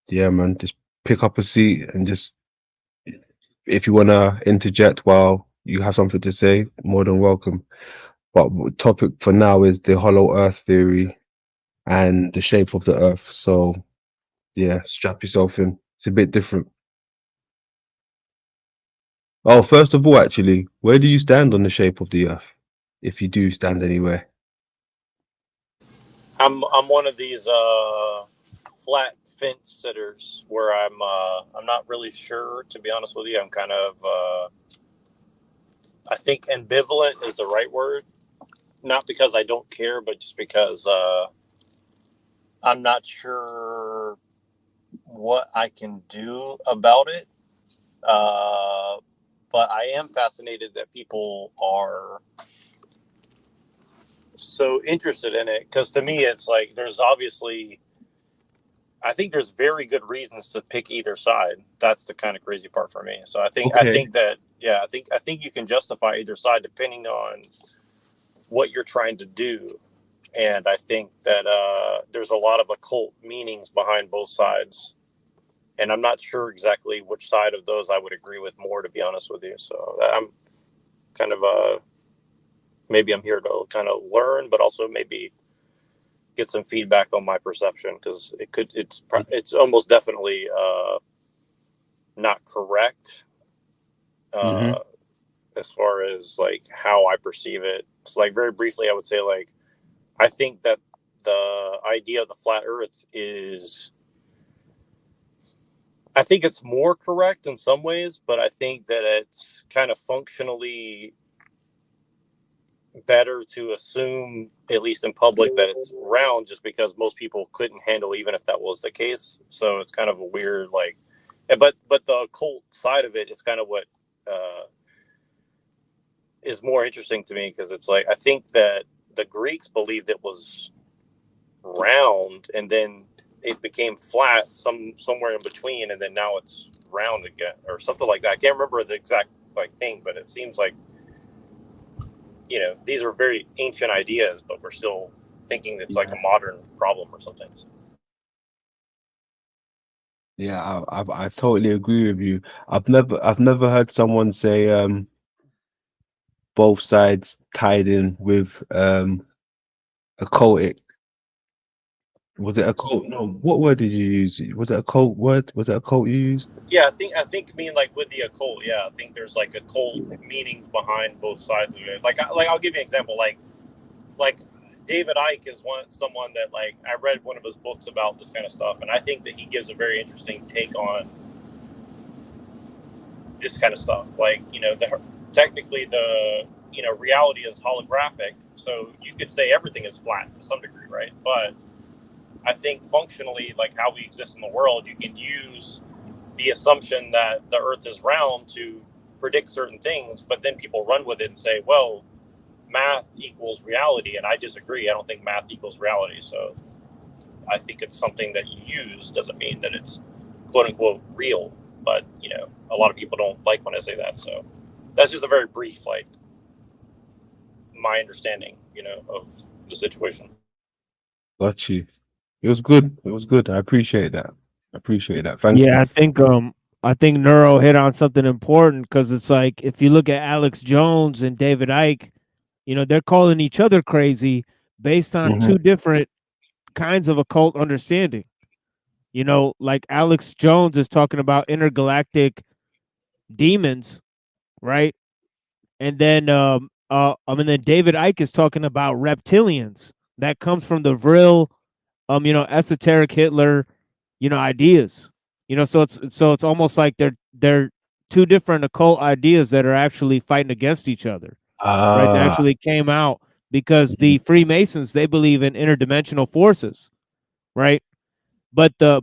yeah, man, just pick up a seat and just if you wanna interject while you have something to say, more than welcome. But topic for now is the hollow earth theory and the shape of the earth. So yeah, strap yourself in. It's a bit different. Oh, first of all, actually, where do you stand on the shape of the earth? If you do stand anywhere. I'm one of these flat fence sitters where I'm not really sure, to be honest with you. I'm kind of I think ambivalent is the right word. Not because I don't care, but just because I'm not sure what I can do about it. But I am fascinated that people are so interested in it, because to me it's like there's obviously, I think there's very good reasons to pick either side. That's the kind of crazy part for me. So I Okay. think that yeah, I think you can justify either side depending on what you're trying to do. And I think that there's a lot of occult meanings behind both sides. And I'm not sure exactly which side of those I would agree with more, to be honest with you. So I'm kind of maybe I'm here to kind of learn, but also maybe get some feedback on my perception, because it's almost definitely not correct Mm-hmm. as far as like how I perceive it. So like very briefly, I would say like I think that the idea of the flat Earth is, I think it's more correct in some ways, but I think that it's kind of functionally better to assume, at least in public, that it's round, just because most people couldn't handle even if that was the case. So it's kind of a weird like, but the occult side of it is kind of what is more interesting to me, because it's like I think that the Greeks believed it was round, and then it became flat somewhere in between, and then now it's round again or something like that. I can't remember the exact like thing, but it seems like, you know, these are very ancient ideas, but we're still thinking it's like a modern problem or something. Yeah, I totally agree with you. I've never heard someone say both sides tied in with occultic. Was it a cult? No, what word did you use? Was it a cult word? Was it a cult you used? Yeah, I mean, like with the occult, yeah, I think there's like occult meanings behind both sides of it. Like I'll give you an example. Like David Icke is someone that, like, I read one of his books about this kind of stuff, and I think that he gives a very interesting take on this kind of stuff. Like, you know, technically the, you know, reality is holographic, so you could say everything is flat to some degree, right? But I think functionally, like how we exist in the world, you can use the assumption that the Earth is round to predict certain things, but then people run with it and say, well, math equals reality, and I disagree. I don't think math equals reality. So I think it's something that you use, doesn't mean that it's quote unquote real. But, you know, a lot of people don't like when I say that. So that's just a very brief, like, my understanding, you know, of the situation. Got you. It was good. It was good. I appreciate that. I appreciate that. Thank you. Yeah, I think Neuro hit on something important, because it's like if you look at Alex Jones and David Icke, you know, they're calling each other crazy based on Hmm. two different kinds of occult understanding. You know, like Alex Jones is talking about intergalactic demons, right? And then David Icke is talking about reptilians. That comes from the real you know, esoteric Hitler, you know, ideas. You know, so it's almost like they're two different occult ideas that are actually fighting against each other. Right? They Ah. actually came out because the Freemasons, they believe in interdimensional forces, right? But the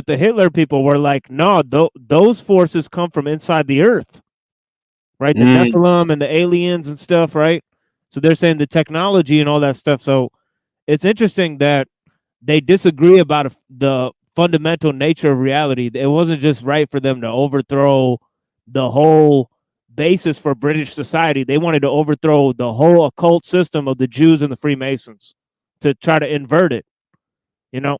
Hitler people were like, no, those forces come from inside the earth, right? The Mm. Nephilim and the aliens and stuff, right? So they're saying the technology and all that stuff. So it's interesting that they disagree about the fundamental nature of reality. It wasn't just right for them to overthrow the whole basis for British society. They wanted to overthrow the whole occult system of the Jews and the Freemasons to try to invert it. You know?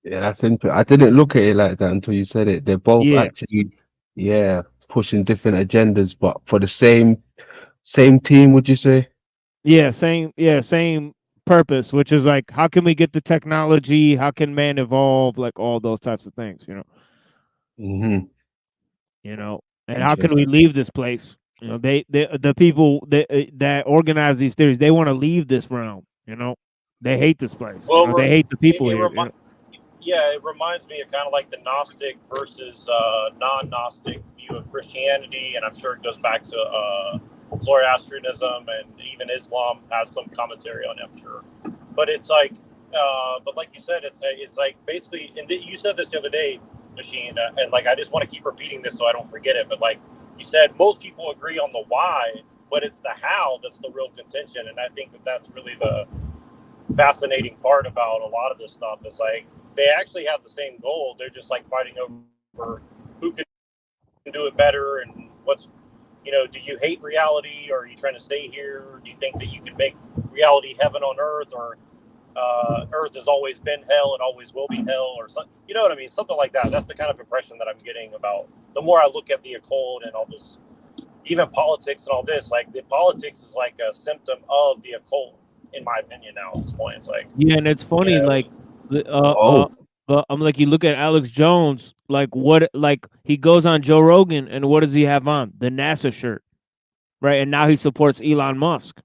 Yeah, that's interesting. I didn't look at it like that until you said it. They're both Yeah. actually, yeah, pushing different agendas, but for the same team, would you say? Yeah, same purpose, which is like, how can we get the technology? How can man evolve? Like all those types of things, you know. Mm-hmm. You know, and how can we leave this place? You know, the people that organize these theories, they want to leave this realm. You know, they hate this place. You Well, know, they hate the people here. yeah, it reminds me of kind of like the Gnostic versus non-Gnostic view of Christianity, and I'm sure it goes back to Zoroastrianism, and even Islam has some commentary on it, I'm sure. But it's like, but like you said, it's like basically, and you said this the other day, Machine, and like I just want to keep repeating this so I don't forget it. But like you said, most people agree on the why, but it's the how that's the real contention, and I think that that's really the fascinating part about a lot of this stuff is like they actually have the same goal. They're just like fighting over who can do it better and what's, you know, do you hate reality or are you trying to stay here? Or do you think that you can make reality heaven on earth, or earth has always been hell and always will be hell, or something? You know what I mean? Something like that. That's the kind of impression that I'm getting about the more I look at the occult and all this, even politics and all this. Like the politics is like a symptom of the occult, in my opinion. Now at this point, it's like, Yeah, and it's funny, you know, like, but I'm like, you look at Alex Jones, like he goes on Joe Rogan, and what does he have on? The NASA shirt, right? And now he supports Elon Musk,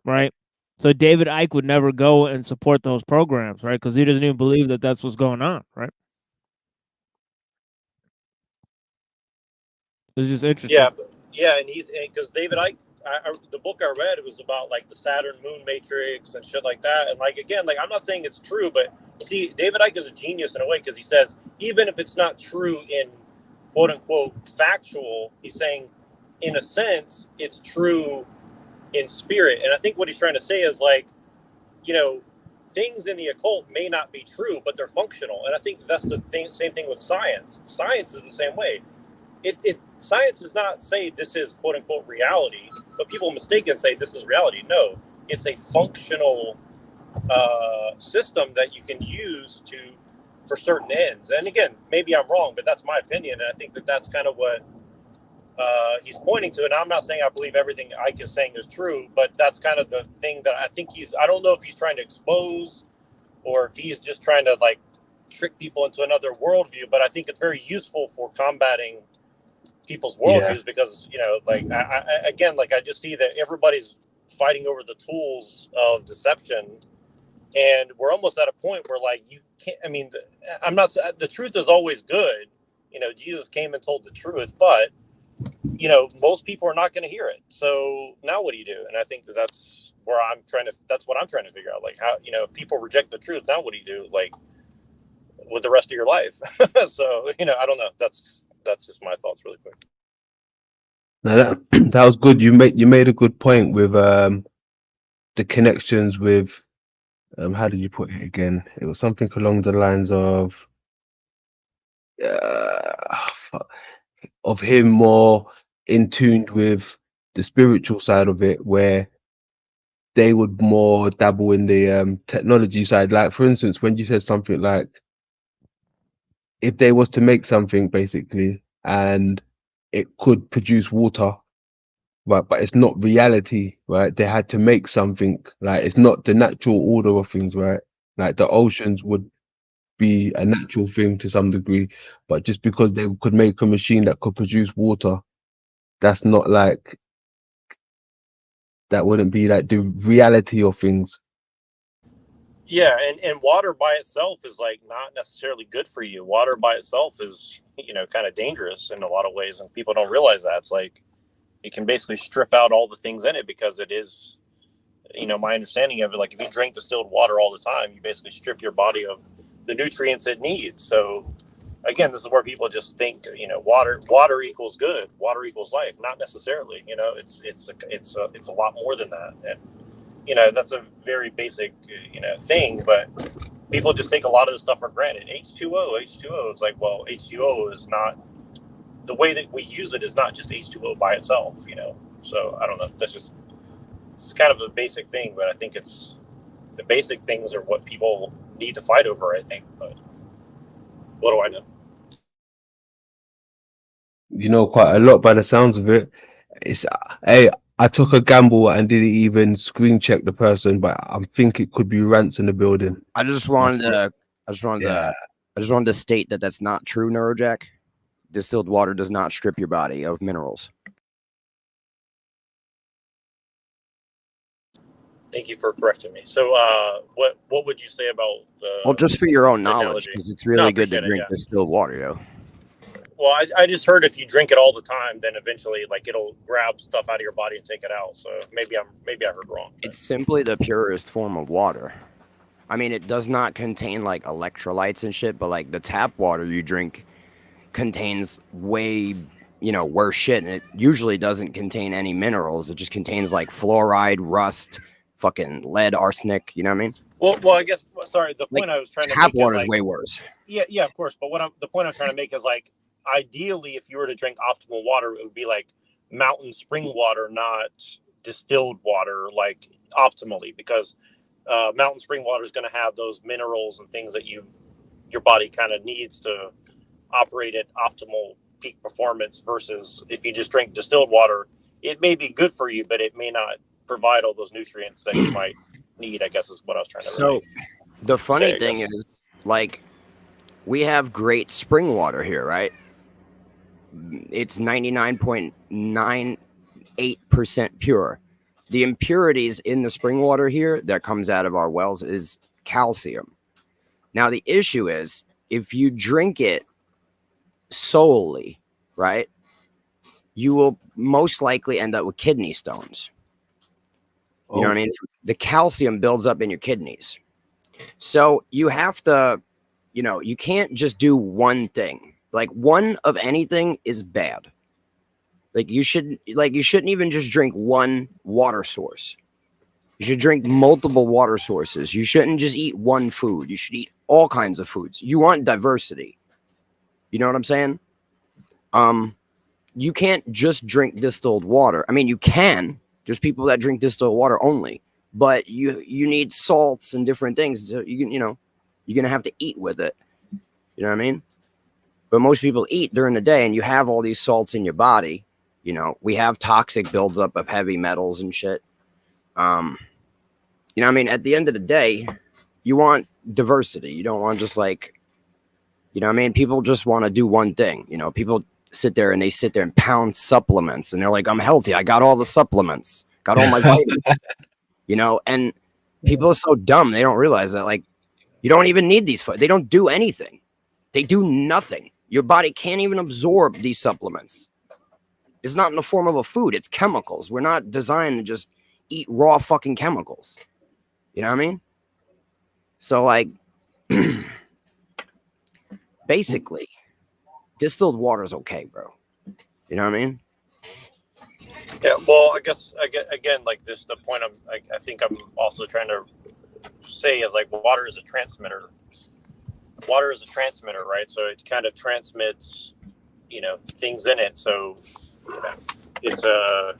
right? So David Icke would never go and support those programs, right? Because he doesn't even believe that that's what's going on, right? It's just interesting. Yeah, and because David Icke, the book I read, it was about like the Saturn moon matrix and shit like that. And like, again, like I'm not saying it's true, but see, David Icke is a genius in a way, because he says even if it's not true in quote unquote factual, he's saying in a sense it's true in spirit. And I think what he's trying to say is like, you know, things in the occult may not be true, but they're functional. And I think that's the same thing with science. Science is the same way. Science does not say this is quote unquote reality, but people mistaken say this is reality. No, it's a functional system that you can use for certain ends. And again, maybe I'm wrong, but that's my opinion. And I think that that's kind of what he's pointing to. And I'm not saying I believe everything Ike is saying is true, but that's kind of the thing that I think I don't know if he's trying to expose or if he's just trying to like trick people into another worldview. But I think it's very useful for combating people's worldviews, because, you know, like I just see that everybody's fighting over the tools of deception, and we're almost at a point where like you can't. I mean, the truth is always good. You know, Jesus came and told the truth, but you know, most people are not going to hear it. So now what do you do? And I think that's what I'm trying to figure out. Like, how, you know, if people reject the truth, now what do you do? Like with the rest of your life? So, you know, I don't know. That's just my thoughts really quick. Now that was good. You made a good point with the connections with how did you put it again? It was something along the lines of him more in tune with the spiritual side of it, where they would more dabble in the technology side. Like for instance, when you said something like, if they was to make something basically and it could produce water, right, but it's not reality, right? They had to make something, like it's not the natural order of things, right? Like the oceans would be a natural thing to some degree, but just because they could make a machine that could produce water, that's not like, that wouldn't be like the reality of things. Yeah, and water by itself is like not necessarily good for you. Water by itself is, you know, kind of dangerous in a lot of ways, and people don't realize that. It's like it can basically strip out all the things in it, because it is, you know, my understanding of it, like if you drink distilled water all the time, you basically strip your body of the nutrients it needs. So again, this is where people just think, you know, water equals good, water equals life. Not necessarily. You know, it's a lot more than that. And you know, that's a very basic, you know, thing, but people just take a lot of this stuff for granted. H2O. It's like, well, H2O is not the way that we use it is not just H2O by itself, you know. So I don't know. It's kind of a basic thing, but I think the basic things are what people need to fight over, I think. But what do I know? You know quite a lot by the sounds of it. It's hey, I took a gamble and didn't even screen check the person, but I think it could be Rants in the building. I just wanted to state that that's not true, Neurojack. Distilled water does not strip your body of minerals. Thank you for correcting me. So, what would you say about the? Well, just for your own knowledge, analogy? because it's really good to appreciate it, drink yeah. distilled water, yo. Well, I just heard if you drink it all the time, then eventually, like, it'll grab stuff out of your body and take it out. So maybe I heard wrong. It's simply the purest form of water. I mean, it does not contain like electrolytes and shit, but like the tap water you drink contains way, worse shit, and it usually doesn't contain any minerals. It just contains like fluoride, rust, fucking lead, arsenic. You know what I mean? Well, I guess. Sorry, the point I was trying to tap make water is is like, way worse. Yeah, of course. But the point I'm trying to make is like, ideally, if you were to drink optimal water, it would be like mountain spring water, not distilled water, like optimally, because mountain spring water is going to have those minerals and things that your body kind of needs to operate at optimal peak performance. Versus if you just drink distilled water, it may be good for you, but it may not provide all those nutrients that you might need, I guess is what I was trying to So the funny thing is, like, we have great spring water here, right? It's 99.98% pure. The impurities in the spring water here that comes out of our wells is calcium. Now, the issue is if you drink it solely, right, you will most likely end up with kidney stones. You know what I mean? The calcium builds up in your kidneys. So you have to, you can't just do one thing. Like, one of anything is bad. You shouldn't even just drink one water source. You should drink multiple water sources. You shouldn't just eat one food. You should eat all kinds of foods. You want diversity. You know what I'm saying? You can't just drink distilled water. I mean, you can. There's people that drink distilled water only, but you need salts and different things. So you're gonna have to eat with it. You know what I mean? But most people eat during the day, and you have all these salts in your body. We have toxic buildup of heavy metals and shit. I mean, at the end of the day, you want diversity. You don't want just like, I mean, people just want to do one thing. People sit there and pound supplements, and they're like, I'm healthy. I got all the supplements, got all my vitamins, and people are so dumb. They don't realize that, like, you don't even need these. They don't do anything. They do nothing. Your body can't even absorb these supplements. It's not in the form of a food. It's chemicals. We're not designed to just eat raw fucking chemicals. You know what I mean? So, like, basically, distilled water is okay, bro. You know what I mean? Yeah. Well, I guess again, like this, the point I think I'm also trying to say is like water is a transmitter. Water is a transmitter, right? So it kind of transmits, things in it. So it's I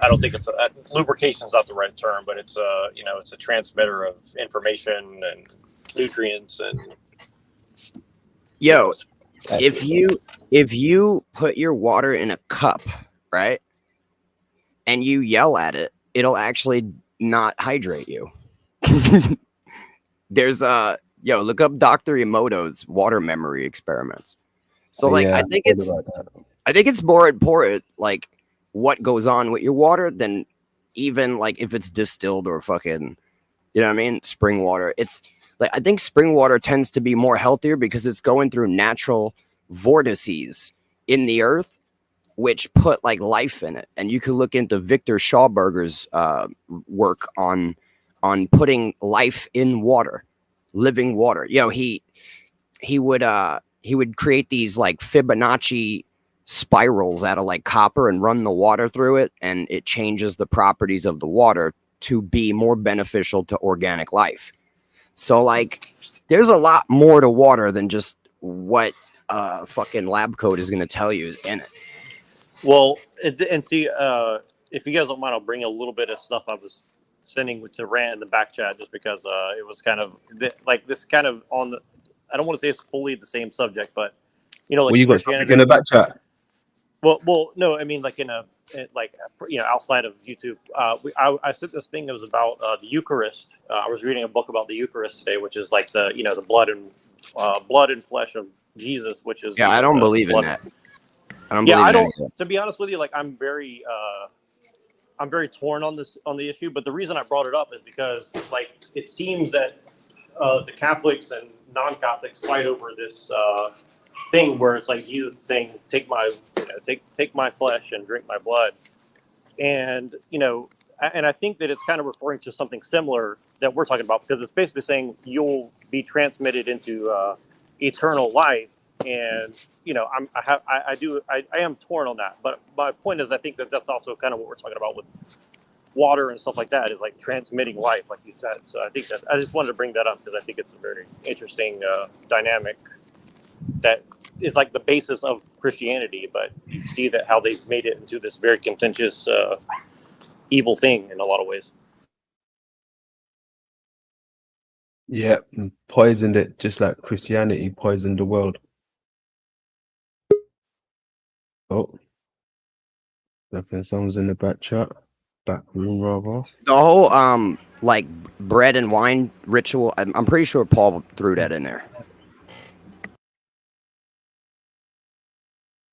don't think it's lubrication's not the right term, but it's it's a transmitter of information and nutrients and. Yo, if you put your water in a cup, right, and you yell at it, it'll actually not hydrate you. There's look up Dr. Emoto's water memory experiments. So like, I think it's more important like what goes on with your water than even like if it's distilled or fucking, you know what I mean, spring water. It's like, I think spring water tends to be more healthier because it's going through natural vortices in the earth, which put like life in it. And you can look into Victor Schauberger's work on putting life in water, living water. He would create these like Fibonacci spirals out of like copper and run the water through it, and it changes the properties of the water to be more beneficial to organic life. So like, there's a lot more to water than just what fucking lab coat is going to tell you is in it. Well, and see, if you guys don't mind, I'll bring a little bit of stuff I was sending to Rant in the back chat, just because it was kind of like this kind of on the. I don't want to say it's fully the same subject, but you know, like Well, you got something in the back chat. Well, no, I mean, like outside of YouTube, I sent this thing that was about the Eucharist. I was reading a book about the Eucharist today, which is like the blood and flesh of Jesus, which is Yeah, I don't believe in blood. that. I don't Yeah, believe I in don't. any of that. To be honest with you, like I'm very torn on the issue. But the reason I brought it up is because like it seems that the Catholics and non-Catholics fight over this thing where it's like Jesus saying, "Take my take my flesh and drink my blood," and I think that it's kind of referring to something similar that we're talking about, because it's basically saying you'll be transmitted into eternal life. And I am torn on that, but my point is I think that that's also kind of what we're talking about with water and stuff like that, is like transmitting life, like you said. So I think that I just wanted to bring that up because I think it's a very interesting dynamic that is like the basis of Christianity, but you see that how they've made it into this very contentious evil thing in a lot of ways. Yeah, and poisoned it just like Christianity poisoned the world. Oh, nothing. Someone's in the back chat, back room rather. The whole like bread and wine ritual. I'm pretty sure Paul threw that in there.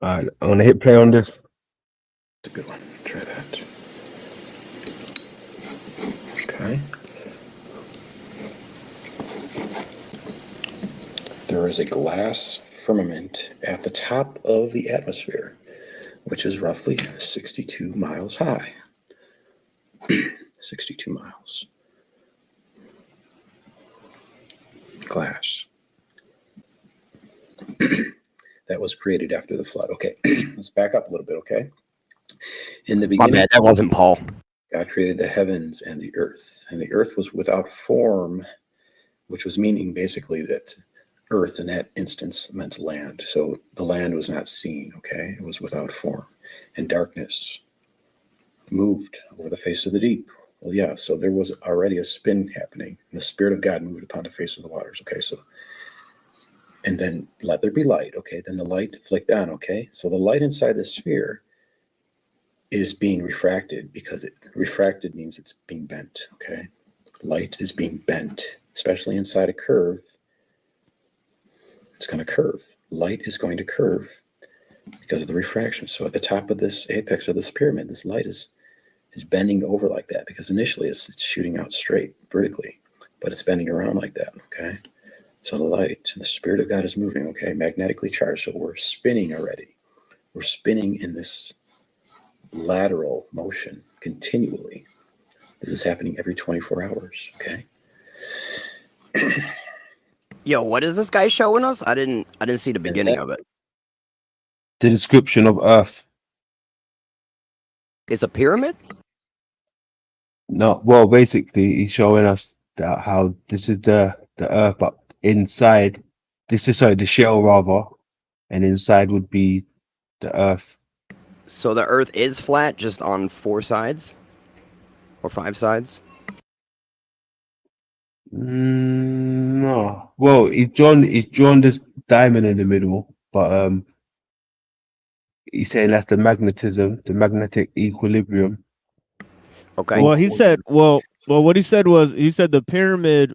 All right, I'm gonna hit play on this. It's a good one. Try that. Okay. There is a glass firmament at the top of the atmosphere, which is roughly 62 miles high. 62 miles. Glass. That was created after the flood. Okay, let's back up a little bit, okay? In the beginning, My bad, that wasn't Paul. God created the heavens and the earth was without form, which was meaning basically that earth in that instance meant land. So the land was not seen, okay? It was without form. And darkness moved over the face of the deep. Well, yeah, so there was already a spin happening. And the Spirit of God moved upon the face of the waters, okay? So, and then let there be light, okay? Then the light flicked on, okay? So the light inside the sphere is being refracted, because refracted means it's being bent, okay? Light is being bent, especially inside a curve. It's going to curve. Light is going to curve because of the refraction. So at the top of this apex of this pyramid, this light is bending over like that, because initially it's shooting out straight vertically, but it's bending around like that, okay? So the light, the Spirit of God is moving, okay, magnetically charged. So we're spinning already. We're spinning in this lateral motion continually. This is happening every 24 hours, okay? Yo, what is this guy showing us? I didn't see the beginning of it. The description of Earth. It's a pyramid? No, well, basically, he's showing us that how this is the Earth, but inside, the shell rather, and inside would be the Earth. So the Earth is flat, just on 4 sides or 5 sides. No, well, he's drawn this diamond in the middle, but he's saying that's the magnetism, the magnetic equilibrium. Okay. Well, he said. Well, what he said was the pyramid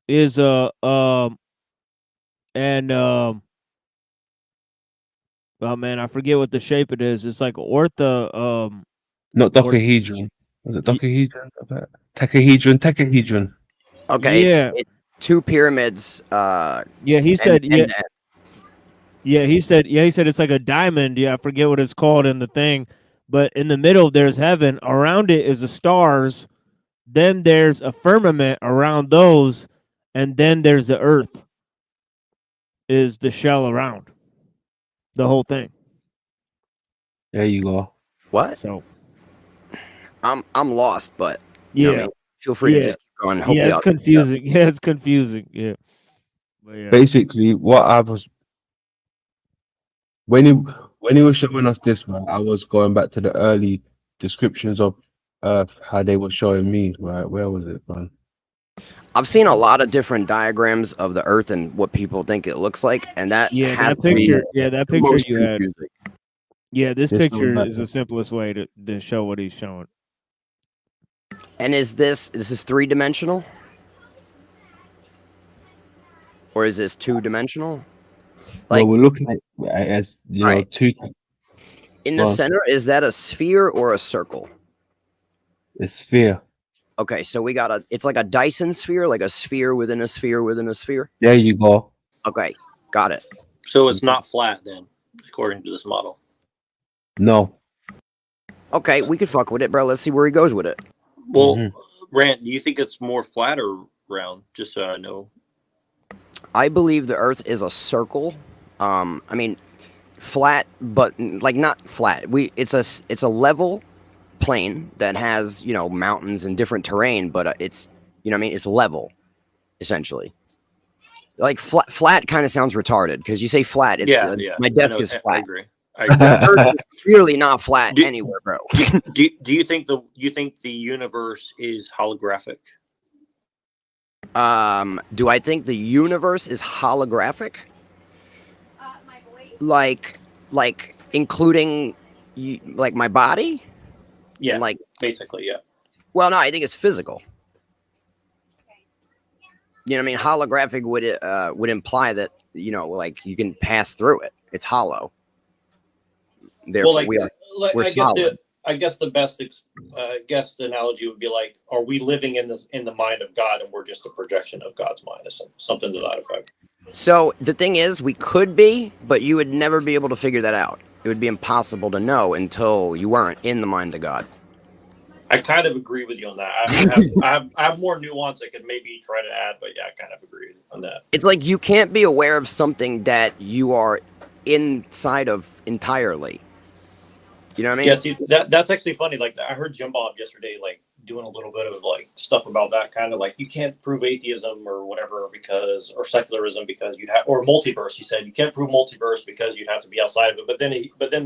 is oh man, I forget what the shape it is. It's like ortho Not dodecahedron. Was it dodecahedron? Tetrahedron. Okay, yeah. it's 2 pyramids. Yeah, he said. Yeah, he said it's like a diamond. Yeah, I forget what it's called in the thing, but in the middle there's heaven. Around it is the stars. Then there's a firmament around those, and then there's the earth. Is the shell around the whole thing? There you go. What? So I'm lost, but yeah, I mean, feel free to just keep going. Hopefully it's confusing. Yeah, it's confusing. Yeah. But yeah. Basically, what I was when he was showing us this one, I was going back to the early descriptions of Earth, how they were showing me. Right, where was it, man? I've seen a lot of different diagrams of the Earth and what people think it looks like, and that Yeah, has that to be picture. Yeah, that the picture most you had. confusing. Yeah, this This picture one, is the simplest way to show what he's showing. And is this 3-dimensional? Or is this 2-dimensional? well, Like, we're looking at it as you know, right. two. In the Well, center, is that a sphere or a circle? a sphere. Okay, so we got it's like a Dyson sphere, like a sphere within a sphere within a sphere. There you go. Okay, got it. So it's not flat then, according to this model. No. Okay, we could fuck with it, bro. Let's see where he goes with it. Well, Rand, do you think it's more flat or round? Just so I know. I believe the Earth is a circle. I mean, flat, but like not flat. It's a level plane that has, you know, mountains and different terrain, but it's, you know what I mean, it's level essentially. Like flat kind of sounds retarded because you say flat. It's, Yeah. my desk is flat. I agree. The Earth is clearly not flat anywhere, bro. do you think the universe is holographic? Do I think the universe is holographic? Like including like my body? Yeah, and like basically, yeah. Well, no, I think it's physical. You know what I mean? Holographic would imply that, you know, like you can pass through it. It's hollow. Therefore, we're solid. I guess the best analogy would be like, are we living in the mind of God and we're just a projection of God's mind, or something to that effect? So the thing is, we could be, but you would never be able to figure that out. It would be impossible to know until you weren't in the mind of God. I kind of agree with you on that. I have more nuance I could maybe try to add, but yeah, I kind of agree on that. It's like you can't be aware of something that you are inside of entirely. You know what I mean? Yeah, see, that's actually funny. Like, I heard Jim Bob yesterday, like, doing a little bit of, like, stuff about that kind of, like, you can't prove atheism or whatever or secularism because you'd have, or multiverse, he said. You can't prove multiverse because you'd have to be outside of it. But then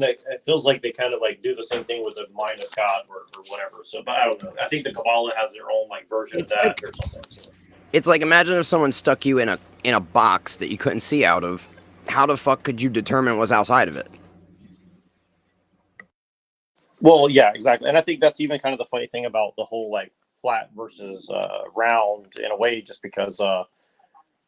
it feels like they kind of, like, do the same thing with the mind of God or whatever. So, but I don't know. I think the Kabbalah has their own, like, version of that or something. So. It's like, imagine if someone stuck you in a box that you couldn't see out of. How the fuck could you determine what's outside of it? Well, yeah, exactly. And I think that's even kind of the funny thing about the whole, like, flat versus round in a way, just because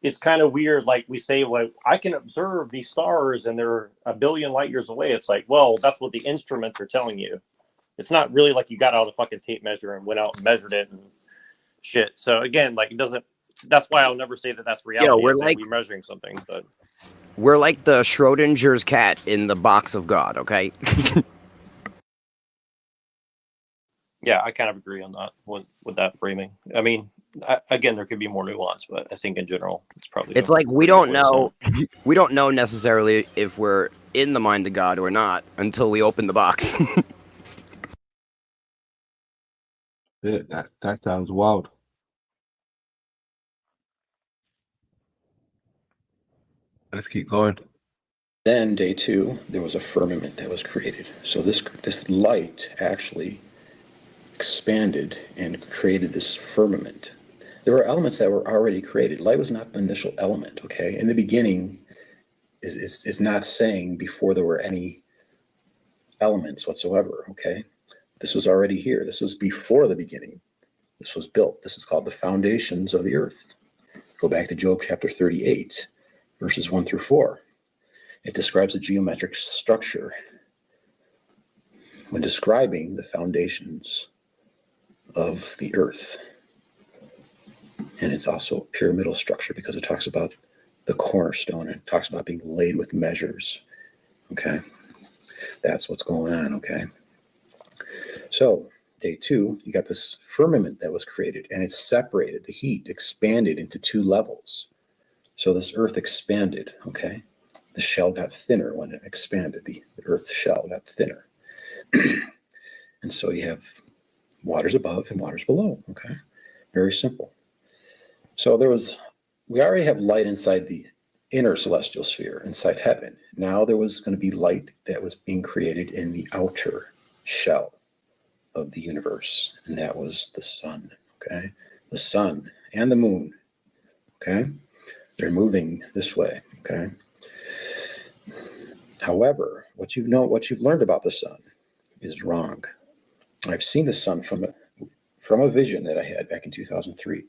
it's kind of weird. Like, we say, well, I can observe these stars and they're a billion light years away. It's like, well, that's what the instruments are telling you. It's not really like you got out a fucking tape measure and went out and measured it and shit. So again, like, it doesn't, that's why I'll never say that that's reality. Yeah, we're measuring something, but we're like the Schrodinger's cat in the box of God, okay? yeah, I kind of agree on that with that framing. I mean, again, there could be more nuance, but I think in general, it's like we don't know. We don't know necessarily if we're in the mind of God or not until we open the box. That sounds wild. Let's keep going. Then day 2, there was a firmament that was created. So this light actually expanded and created this firmament. There were elements that were already created. Light was not the initial element, okay? In the beginning is not saying before there were any elements whatsoever, okay? This was already here. This was before the beginning. This was built. This is called the foundations of the earth. Go back to Job chapter 38, verses 1 through 4. It describes a geometric structure when describing the foundations of the earth. And it's also a pyramidal structure because it talks about the cornerstone. It talks about being laid with measures. Okay. That's what's going on. Okay. So day 2, you got this firmament that was created and it separated. The heat expanded into 2 levels. So this earth expanded. Okay. The shell got thinner when it expanded. The earth shell got thinner. And so you have waters above and waters below. Okay. Very simple. So we already have light inside the inner celestial sphere inside heaven. Now there was going to be light that was being created in the outer shell of the universe, and that was the sun. Okay, the sun and the moon. Okay, they're moving this way. Okay. However, what you've learned about the sun is wrong. I've seen the sun from a vision that I had back in 2003.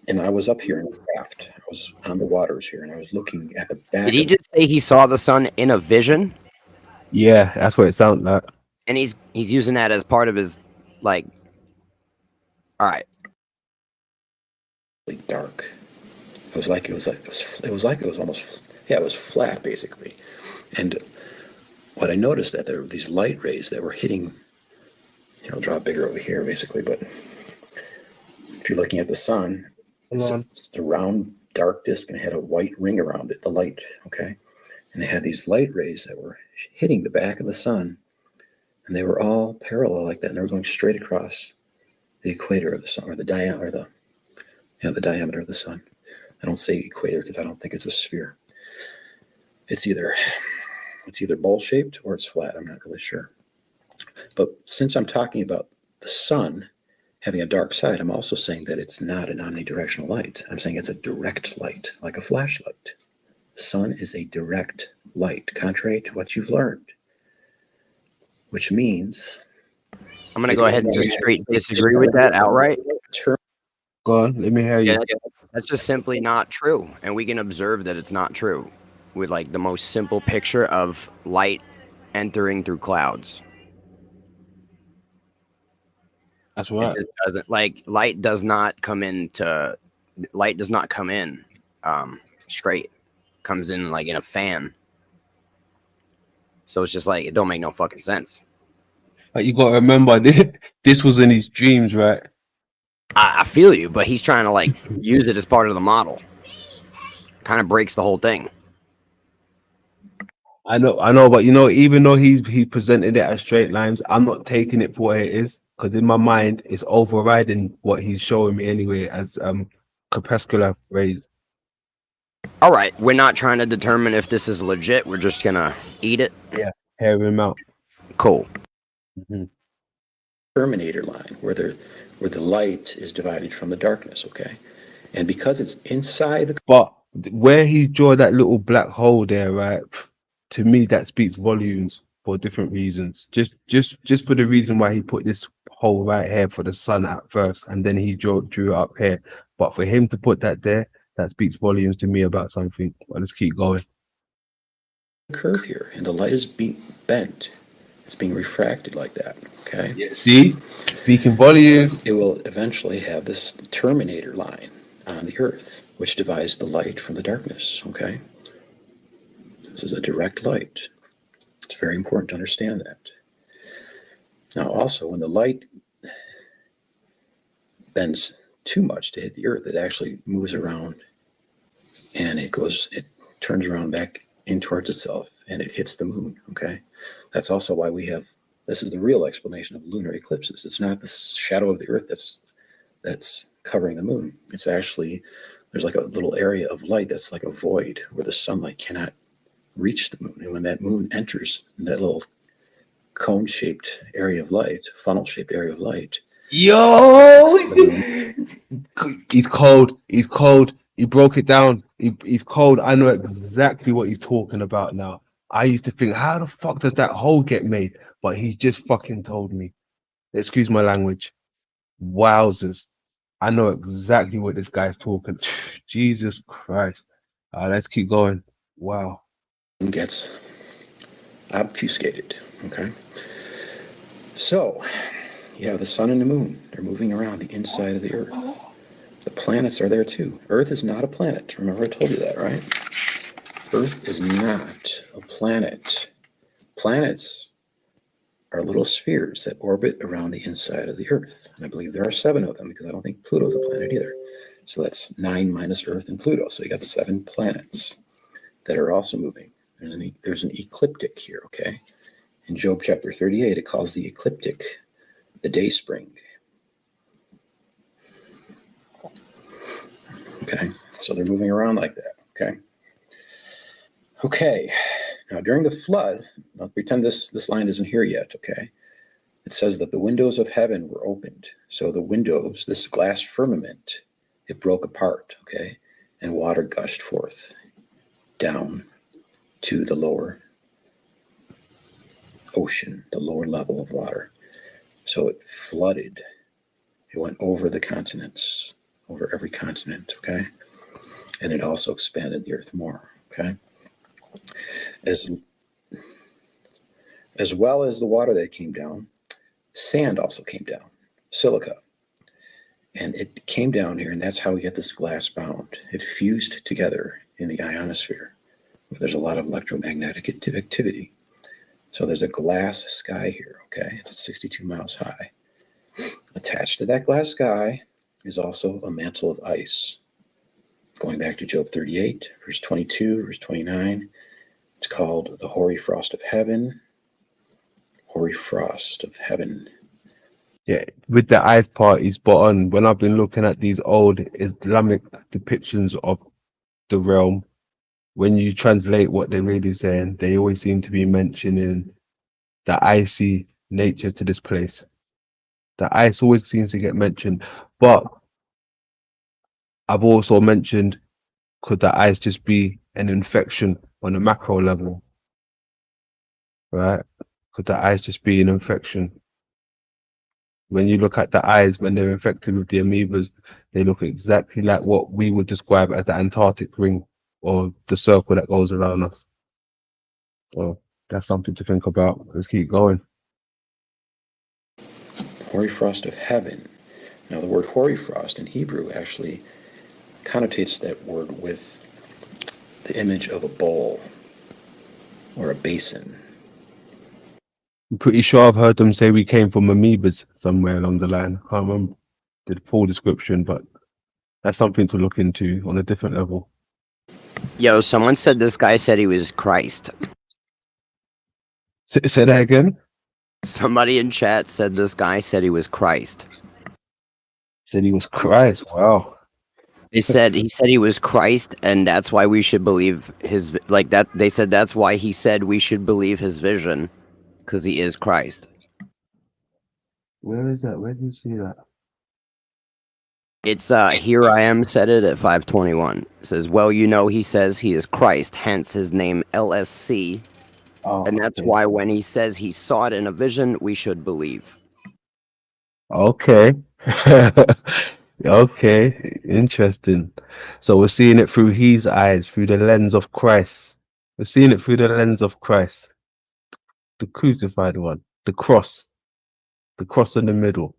And I was up here in the raft. I was on the waters here, and I was looking at the back. Did he just say he saw the sun in a vision? Yeah, that's what it sounded like. And he's using that as part of his, like, all right. Dark. It was almost, yeah, it was flat basically. And what I noticed that there were these light rays that were hitting. I'll draw it bigger over here basically, but if you're looking at the sun, it's a round dark disk and it had a white ring around it, the light, okay? And they had these light rays that were hitting the back of the sun, and they were all parallel like that, and they were going straight across the equator of the sun, or the diameter of the sun. I don't say equator because I don't think it's a sphere. It's either bowl-shaped or it's flat. I'm not really sure. But since I'm talking about the sun having a dark side, I'm also saying that it's not an omnidirectional light. I'm saying it's a direct light, like a flashlight. The sun is a direct light, contrary to what you've learned, which means... I'm going to go ahead and just straight disagree with that outright. Go on, let me hear you. Yeah, that's just simply not true. And we can observe that it's not true with like the most simple picture of light entering through clouds. That's right. It just doesn't, like, light does not come in straight. Comes in like in a fan. So it's just like, it don't make no fucking sense. Like, you got to remember, this was in his dreams, right? I feel you, but he's trying to like use it as part of the model. Kind of breaks the whole thing. I know, but even though he presented it as straight lines, I'm not taking it for what it is, because in my mind it's overriding what he's showing me anyway as crepuscular rays. All right, we're not trying to determine if this is legit. We're just gonna eat it. Yeah, hear him out. Cool. Mm-hmm. Terminator line where the light is divided from the darkness, okay? And because it's inside the... But where he drew that little black hole there, right? To me, that speaks volumes for different reasons. Just for the reason why he put this hole right here for the sun at first, and then he drew it up here. But for him to put that there, that speaks volumes to me about something. Well, let's keep going. Curve here, and the light is being bent. It's being refracted like that, okay? Yeah, see? Speaking volumes. It will eventually have this terminator line on the Earth, which divides the light from the darkness, okay? This is a direct light. It's very important to understand that. Now, also, when the light bends too much to hit the Earth, it actually moves around, and it turns around back in towards itself, and it hits the moon, okay? That's also why this is the real explanation of lunar eclipses. It's not the shadow of the Earth that's covering the moon. It's actually, there's like a little area of light that's like a void where the sunlight cannot reach the moon. And when that moon enters that little cone-shaped area of light, funnel-shaped area of light. Yo! He's cold. He broke it down. He's cold. I know exactly what he's talking about now. I used to think, how the fuck does that hole get made? But he just fucking told me. Excuse my language. Wowzers. I know exactly what this guy's talking. Jesus Christ. Let's keep going. Wow. Gets obfuscated, okay? So, you have the sun and the moon. They're moving around the inside of the Earth. The planets are there too. Earth is not a planet. Remember I told you that, right? Earth is not a planet. Planets are little spheres that orbit around the inside of the Earth. And I believe there are 7 of them because I don't think Pluto's a planet either. So that's 9 minus Earth and Pluto. So you got 7 planets that are also moving. There's an ecliptic here, okay? In Job chapter 38, it calls the ecliptic the day spring. Okay, so they're moving around like that, okay? Okay, now during the flood, I'll pretend this line isn't here yet, okay? It says that the windows of heaven were opened. So the windows, this glass firmament, it broke apart, okay? And water gushed forth down to the lower ocean, the lower level of water. So it flooded. It went over the continents, over every continent, okay? And it also expanded the earth more, okay? As well as the water that came down, sand also came down, silica. And it came down here, and that's how we get this glass bound. It fused together in the ionosphere, where there's a lot of electromagnetic activity. So there's a glass sky here, okay? It's at 62 miles high. Attached to that glass sky is also a mantle of ice. Going back to Job 38, verse 22, verse 29, it's called the hoary frost of heaven. Hoary frost of heaven. Yeah, with the ice part, he's spot on. When I've been looking at these old Islamic depictions of the realm, when you translate what they're really saying, they always seem to be mentioning the icy nature to this place. The ice always seems to get mentioned, but I've also mentioned, could the ice just be an infection on a macro level, right? Could the ice just be an infection? When you look at the eyes, when they're infected with the amoebas, they look exactly like what we would describe as the Antarctic ring or the circle that goes around us. So that's something to think about. Let's keep going. Hoary frost of heaven. Now, the word hoary frost in Hebrew actually connotates that word with the image of a bowl or a basin. I'm pretty sure I've heard them say we came from amoebas somewhere along the line. I can't remember the full description, but that's something to look into on a different level. Yo, someone said this guy said he was Christ. Say that again? Somebody in chat said this guy said he was Christ. Said he was Christ. Wow. He said he was Christ, and that's why we should believe his like that. They said that's why he said we should believe his vision, because he is Christ. Where is that? Where do you see that? It's Here I Am said it at 521. It says, well, you know, he says he is Christ, hence his name LSC. Oh, and that's okay. why when he says he saw it in a vision, we should believe. Okay. Okay. Interesting. So we're seeing it through his eyes, through the lens of Christ. We're seeing it through the lens of Christ. The crucified one. The cross. The cross in the middle.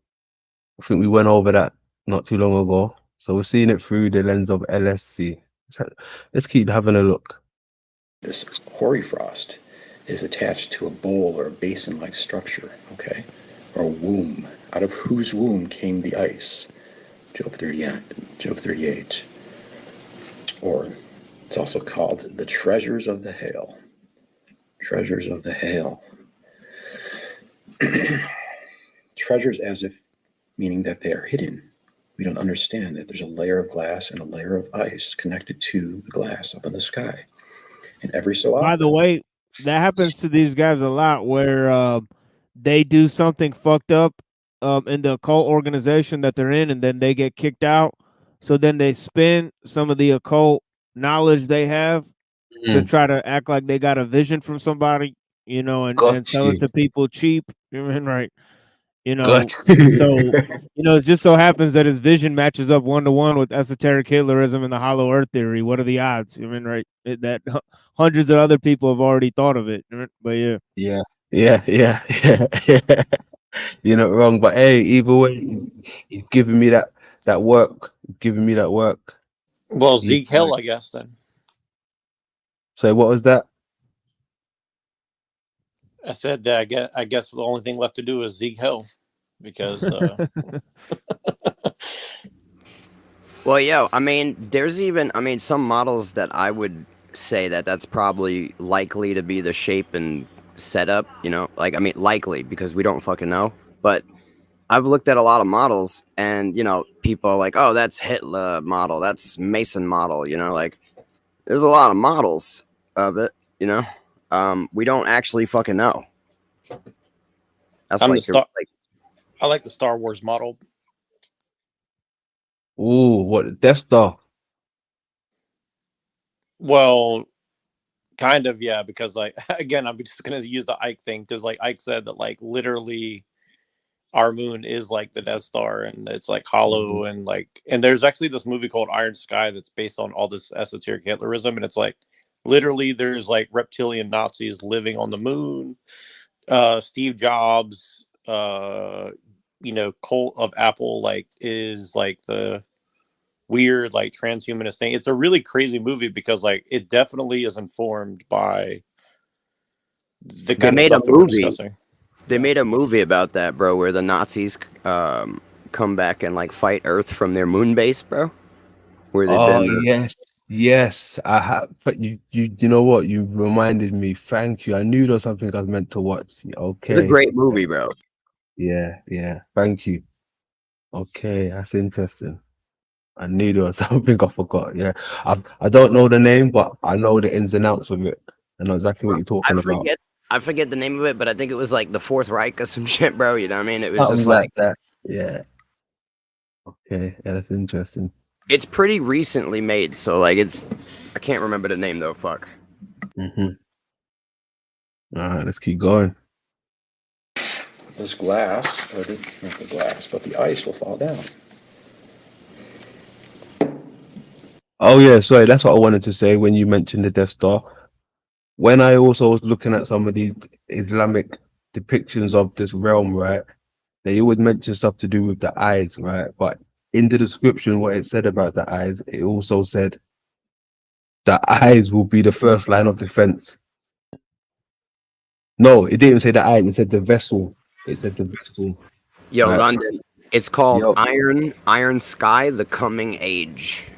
I think we went over that not too long ago. So we're seeing it through the lens of LSC. Let's keep having a look. This hoary frost is attached to a bowl or a basin-like structure, okay? Or a womb, out of whose womb came the ice. Job 38. Or it's also called the treasures of the hail. Treasures of the hail. Treasures as if meaning that they are hidden. We don't understand that there's a layer of glass and a layer of ice connected to the glass up in the sky. And every so often... By the way, that happens to these guys a lot where they do something fucked up in the occult organization that they're in, and then they get kicked out. So then they spend some of the occult knowledge they have to try to act like they got a vision from somebody, you know, and sell it to people cheap. You know, right? You know, so you know, it just so happens that his vision matches up 1-to-1 with esoteric Hitlerism and the Hollow Earth theory. What are the odds? I mean, right? That hundreds of other people have already thought of it. But yeah. Yeah. You're not wrong, but hey, either way, he's giving me that work. Giving me that work. Well, Zeke Hill, I guess then. So what was that? I said that I guess the only thing left to do is Zeke Hill, because. Well, yeah, I mean, there's even, I mean, some models that I would say that that's probably likely to be the shape and setup, you know, like, I mean, likely because we don't fucking know, but I've looked at a lot of models and, you know, people are like, oh, that's Hitler model, that's Mason model, you know, like, there's a lot of models, of it. You know, we don't actually fucking know. That's I'm like, I like the Star Wars model. Ooh, what Death Star? Well, kind of, yeah, because like again, I'm just gonna use the Ike thing because like Ike said that like literally our moon is like the Death Star and it's like hollow and like and there's actually this movie called Iron Sky that's based on all this esoteric Hitlerism and it's like literally there's like reptilian Nazis living on the moon. Steve Jobs, you know, cult of Apple like is like the weird like transhumanist thing. It's a really crazy movie because like it definitely is informed by the they kind of made a stuff that we're movie. discussing. They made a movie about that, bro, where the Nazis come back and like fight Earth from their moon base, bro. Where they've Oh been. yes. I have. But you know what? You reminded me. Thank you. I knew there was something I was meant to watch. It's a Okay. great movie, bro. Yeah. Thank you. Okay, that's interesting. I knew there was something I forgot. Yeah, I don't know the name, but I know the ins and outs of it. I know exactly what you're talking about. I forget the name of it, but I think it was like the Fourth Reich or some shit, bro. You know what I mean? It was Something just like like that. Yeah. Okay. Yeah, that's interesting. it's pretty recently made, so like I can't remember the name though. Fuck. All right, let's keep going. This glass, or not the glass, but the ice will fall down. Oh yeah, sorry. That's what I wanted to say when you mentioned the Death Star. When I also was looking at some of these Islamic depictions of this realm, right? They always mention stuff to do with the eyes, right? But in the description, what it said about the eyes, it also said the eyes will be the first line of defense. No, it didn't say the eyes. It said the vessel. It said the vessel. Yo, Right. London. It's called Yo. Iron Sky: The Coming Age.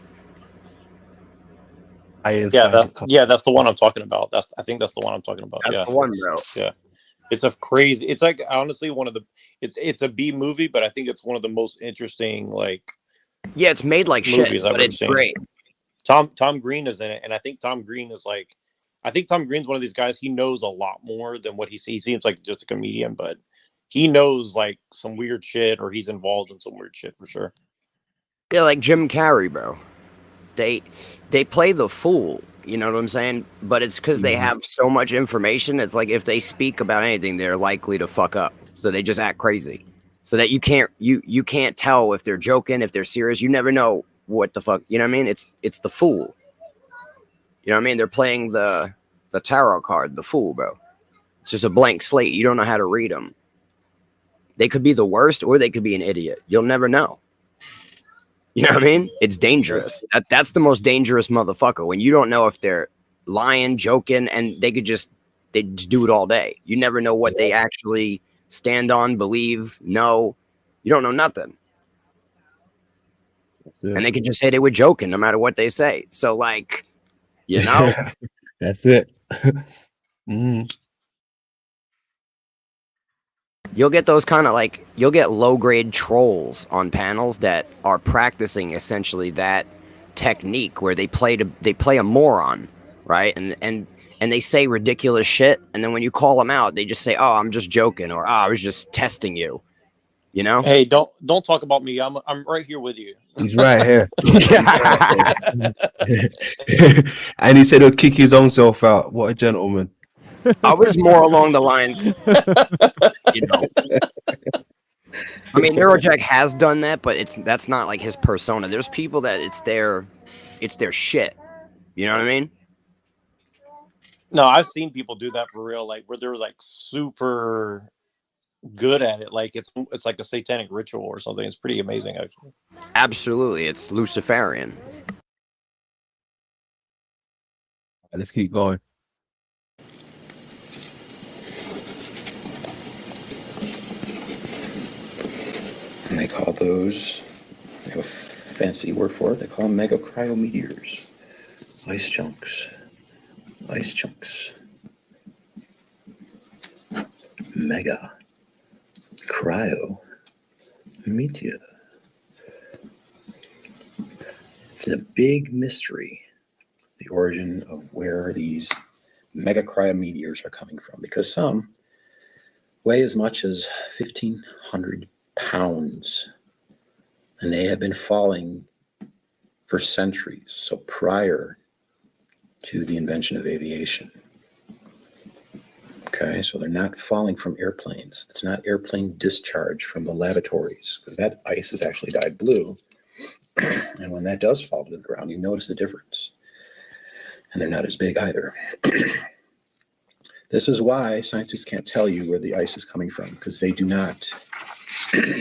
Iron Yeah, Sky. that's the one I'm talking about. I think that's the one I'm talking about. That's Yeah, the one, bro. Yeah, it's a crazy. It's like honestly one of the. It's a B movie, but I think it's one of the most interesting like. Yeah, it's made like shit, movies I've but ever it's seen. great. Tom Green is in it, and I think Tom Green is like. I think Tom Green's one of these guys. He knows a lot more than what he sees. He seems like just a comedian, but he knows like some weird shit, or he's involved in some weird shit for sure. Yeah, like Jim Carrey, bro. They play the fool, you know what I'm saying? But it's because they have so much information. It's like if they speak about anything, they're likely to fuck up. So they just act crazy. So that you can't tell if they're joking, if they're serious. You never know what the fuck. You know what I mean? It's the fool. You know what I mean? They're playing the tarot card, the fool, bro. It's just a blank slate. You don't know how to read them. They could be the worst, or they could be an idiot. You'll never know. You know what I mean? It's dangerous. That's the most dangerous motherfucker. When you don't know if they're lying, joking, and they just do it all day. You never know what they actually stand on, believe, know. You don't know nothing. And they could just say they were joking no matter what they say. So like, you know? That's it. You'll get those kind of like you'll get low grade trolls on panels that are practicing essentially that technique where they play a moron, right? And they say ridiculous shit, and then when you call them out, they just say, "Oh, I'm just joking," or "Oh, I was just testing you." You know? Hey, don't talk about me. I'm right here with you. He's right here. And he said he'll kick his own self out. What a gentleman. I was more along the lines, you know. I mean, Neurojack has done that, but that's not like his persona. There's people that it's their shit. You know what I mean? No, I've seen people do that for real, like where they're like super good at it. Like it's like a satanic ritual or something. It's pretty amazing, actually. Absolutely, it's Luciferian. Let's keep going. And they call those, they have a fancy word for it, they call them mega cryometeors. Ice chunks. Ice chunks. Mega cryo meteor. It's a big mystery, the origin of where these megacriometeors are coming from, because some weigh as much as 1,500 pounds, and they have been falling for centuries, so prior to the invention of aviation. Okay, so they're not falling from airplanes. It's not airplane discharge from the lavatories, because that ice is actually dyed blue. And when that does fall to the ground, you notice the difference. And they're not as big either. This is why scientists can't tell you where the ice is coming from, because they do not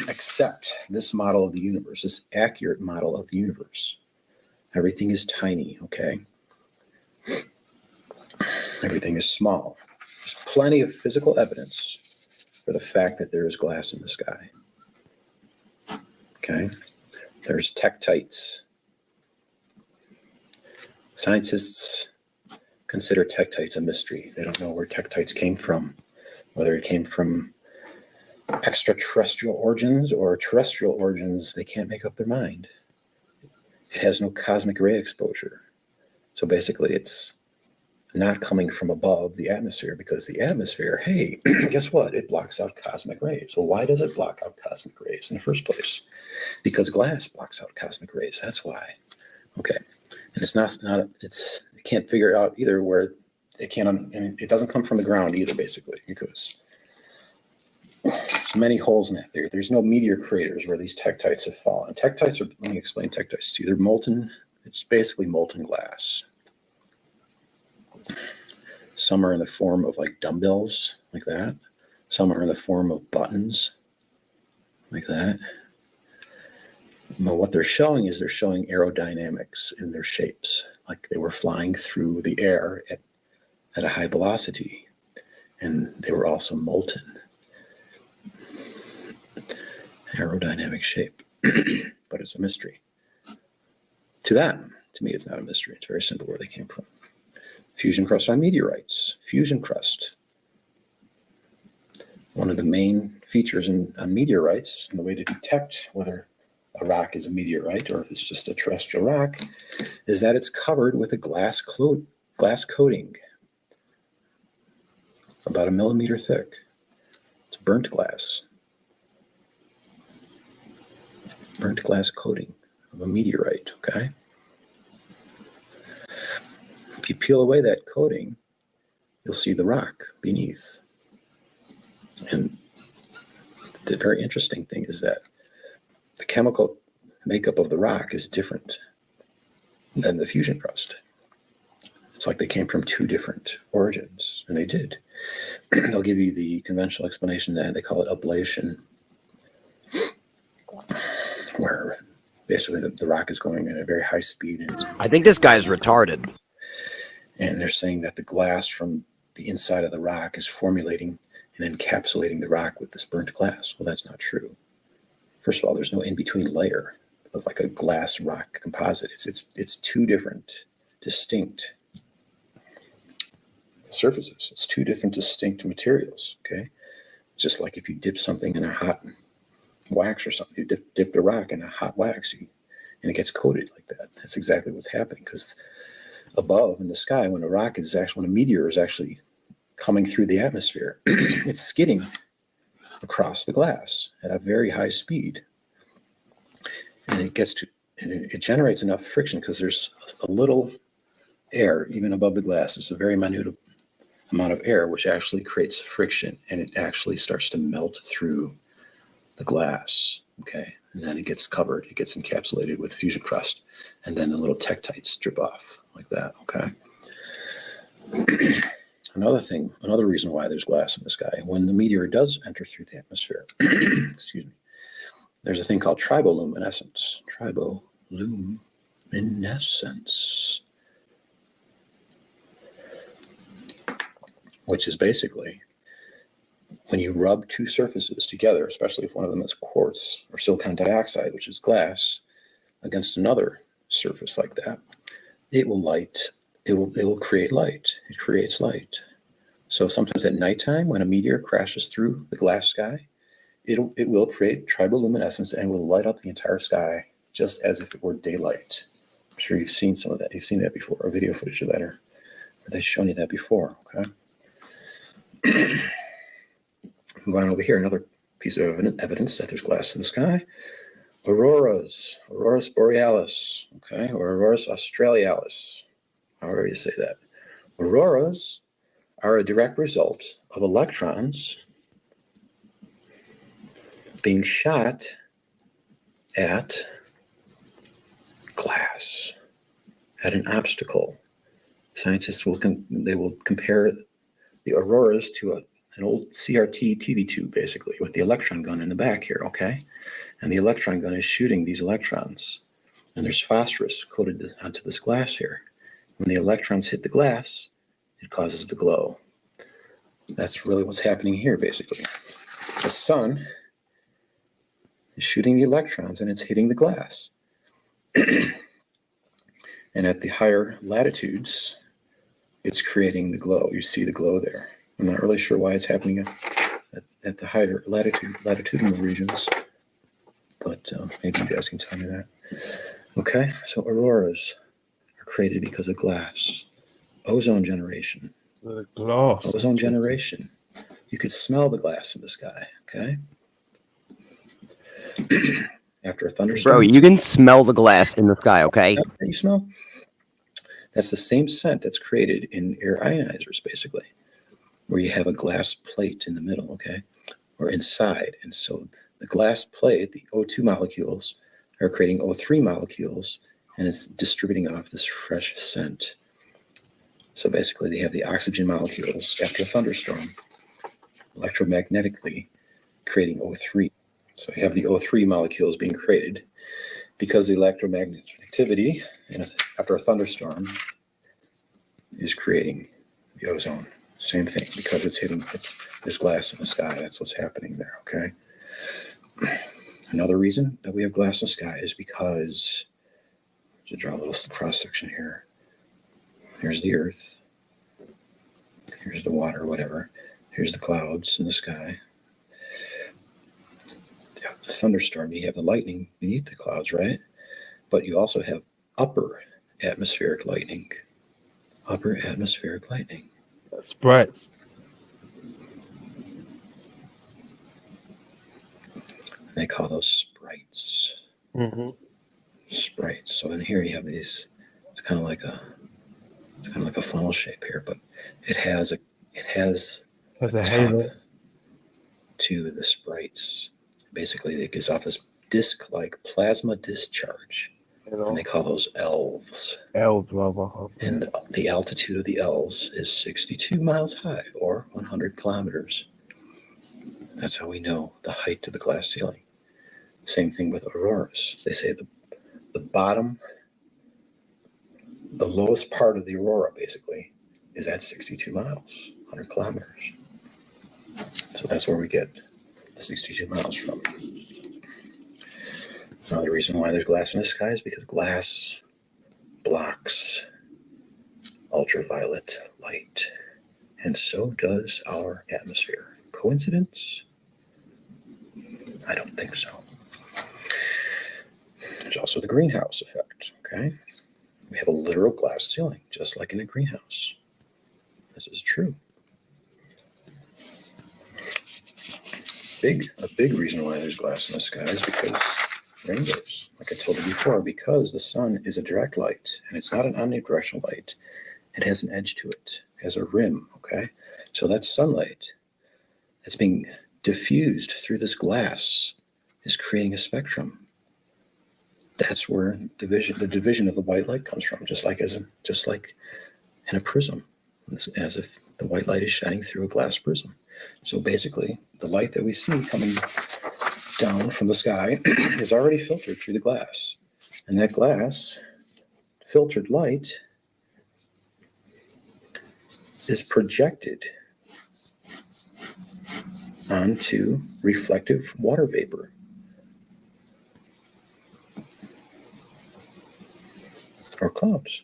accept this model of the universe, this accurate model of the universe. Everything is tiny, okay? Everything is small. There's plenty of physical evidence for the fact that there is glass in the sky. Okay? There's tektites. Scientists consider tektites a mystery. They don't know where tektites came from, whether it came from extraterrestrial origins or terrestrial origins. They can't make up their mind. It has no cosmic ray exposure. So basically, it's not coming from above the atmosphere, because the atmosphere, hey, guess what? It blocks out cosmic rays. So why does it block out cosmic rays in the first place? Because glass blocks out cosmic rays. That's why. Okay. And it's not it's, you can't figure out either where it can't, I mean, it doesn't come from the ground either, basically, because there's many holes in that theory. There's no meteor craters where these tektites have fallen. Tektites are, let me explain tektites to you. They're molten, it's basically molten glass. Some are in the form of like dumbbells, like that. Some are in the form of buttons, like that. But what they're showing is they're showing aerodynamics in their shapes, like they were flying through the air at a high velocity, and they were also molten. Aerodynamic shape, but it's a mystery. To them, to me, it's not a mystery. It's very simple where they came from. Fusion crust on meteorites. Fusion crust. One of the main features on meteorites, and the way to detect whether a rock is a meteorite or if it's just a terrestrial rock, is that it's covered with a glass coating, about 1 millimeter thick. It's burnt glass. Burnt glass coating of a meteorite, okay? If you peel away that coating, you'll see the rock beneath. And the very interesting thing is that the chemical makeup of the rock is different than the fusion crust. It's like they came from two different origins, and they did. They'll give you the conventional explanation that they call it ablation, where basically the rock is going at a very high speed. And I think this guy's retarded. And they're saying that the glass from the inside of the rock is formulating and encapsulating the rock with this burnt glass. Well, that's not true. First of all, there's no in-between layer of like a glass rock composite. It's two different distinct surfaces. It's two different distinct materials, okay? Just like if you dip something in a hot wax or something, you dip a rock in a hot wax, and it gets coated like that. That's exactly what's happening, because above in the sky, when a meteor is actually coming through the atmosphere, it's skidding across the glass at a very high speed, and it generates enough friction because there's a little air even above the glass. There's a very minute amount of air which actually creates friction, and it actually starts to melt through the glass. Okay, and then it gets covered, it gets encapsulated with fusion crust, and then the little tektites drip off like that. Okay. Another reason why there's glass in the sky, when the meteor does enter through the atmosphere, excuse me, there's a thing called triboluminescence. Triboluminescence, which is basically when you rub two surfaces together, especially if one of them is quartz or silicon dioxide, which is glass, against another surface like that, it will create light. It creates light. So sometimes at nighttime, when a meteor crashes through the glass sky, it will create triboluminescence and will light up the entire sky just as if it were daylight. I'm sure you've seen some of that. You've seen that before, or video footage of that, or They've shown you that before, okay? Move on over here, another piece of evidence that there's glass in the sky. Auroras borealis, okay, or auroras australis, however you say that. Auroras are a direct result of electrons being shot at glass, at an obstacle. Scientists will compare the auroras to an old CRT TV tube, basically, with the electron gun in the back here, okay? And the electron gun is shooting these electrons. And there's phosphorus coated onto this glass here. When the electrons hit the glass, it causes the glow. That's really what's happening here, basically. The sun is shooting the electrons and it's hitting the glass. And at the higher latitudes, it's creating the glow. You see the glow there. I'm not really sure why it's happening at the higher latitudinal regions, but maybe you guys can tell me that. Okay, so auroras are created because of glass. Ozone generation. The glass. Ozone generation. You could smell the glass in the sky, okay? After a thunderstorm. Bro, you can smell the glass in the sky, okay? You smell? That's the same scent that's created in air ionizers, basically, where you have a glass plate in the middle, okay? Or inside. And so the glass plate, the O2 molecules, are creating O3 molecules, and it's distributing off this fresh scent. So basically, they have the oxygen molecules after a thunderstorm, electromagnetically creating O3. So you have the O3 molecules being created because the electromagnetic activity after a thunderstorm is creating the ozone. Same thing, because there's glass in the sky. That's what's happening there, okay? Another reason that we have glass in the sky is because, to draw a little cross section here, here's the earth, here's the water, whatever, here's the clouds in the sky. The thunderstorm, you have the lightning beneath the clouds, right? But you also have upper atmospheric lightning. Upper atmospheric lightning. Sprites. They call those sprites. Mm-hmm. Sprites. So in here you have these. It's kind of like a funnel shape here, but it has a top halo to the sprites. Basically, it gives off this disc-like plasma discharge, and they call those elves. Elves, rather. And the altitude of the elves is 62 miles high, or 100 kilometers. That's how we know the height of the glass ceiling. Same thing with auroras. They say the bottom, the lowest part of the aurora, basically, is at 62 miles, 100 kilometers. So that's where we get the 62 miles from. Another reason why there's glass in the sky is because glass blocks ultraviolet light, and so does our atmosphere. Coincidence? I don't think so. There's also the greenhouse effect, okay? We have a literal glass ceiling, just like in a greenhouse. This is true. A big reason why there's glass in the sky is because rainbows, like I told you before, because the sun is a direct light, and it's not an omnidirectional light. It has an edge to it, it has a rim, okay? So that sunlight that's being diffused through this glass is creating a spectrum. That's where the division of the white light comes from, just like in a prism, as if the white light is shining through a glass prism. So basically, the light that we see coming down from the sky is already filtered through the glass. And that glass filtered light is projected onto reflective water vapor. Or clouds.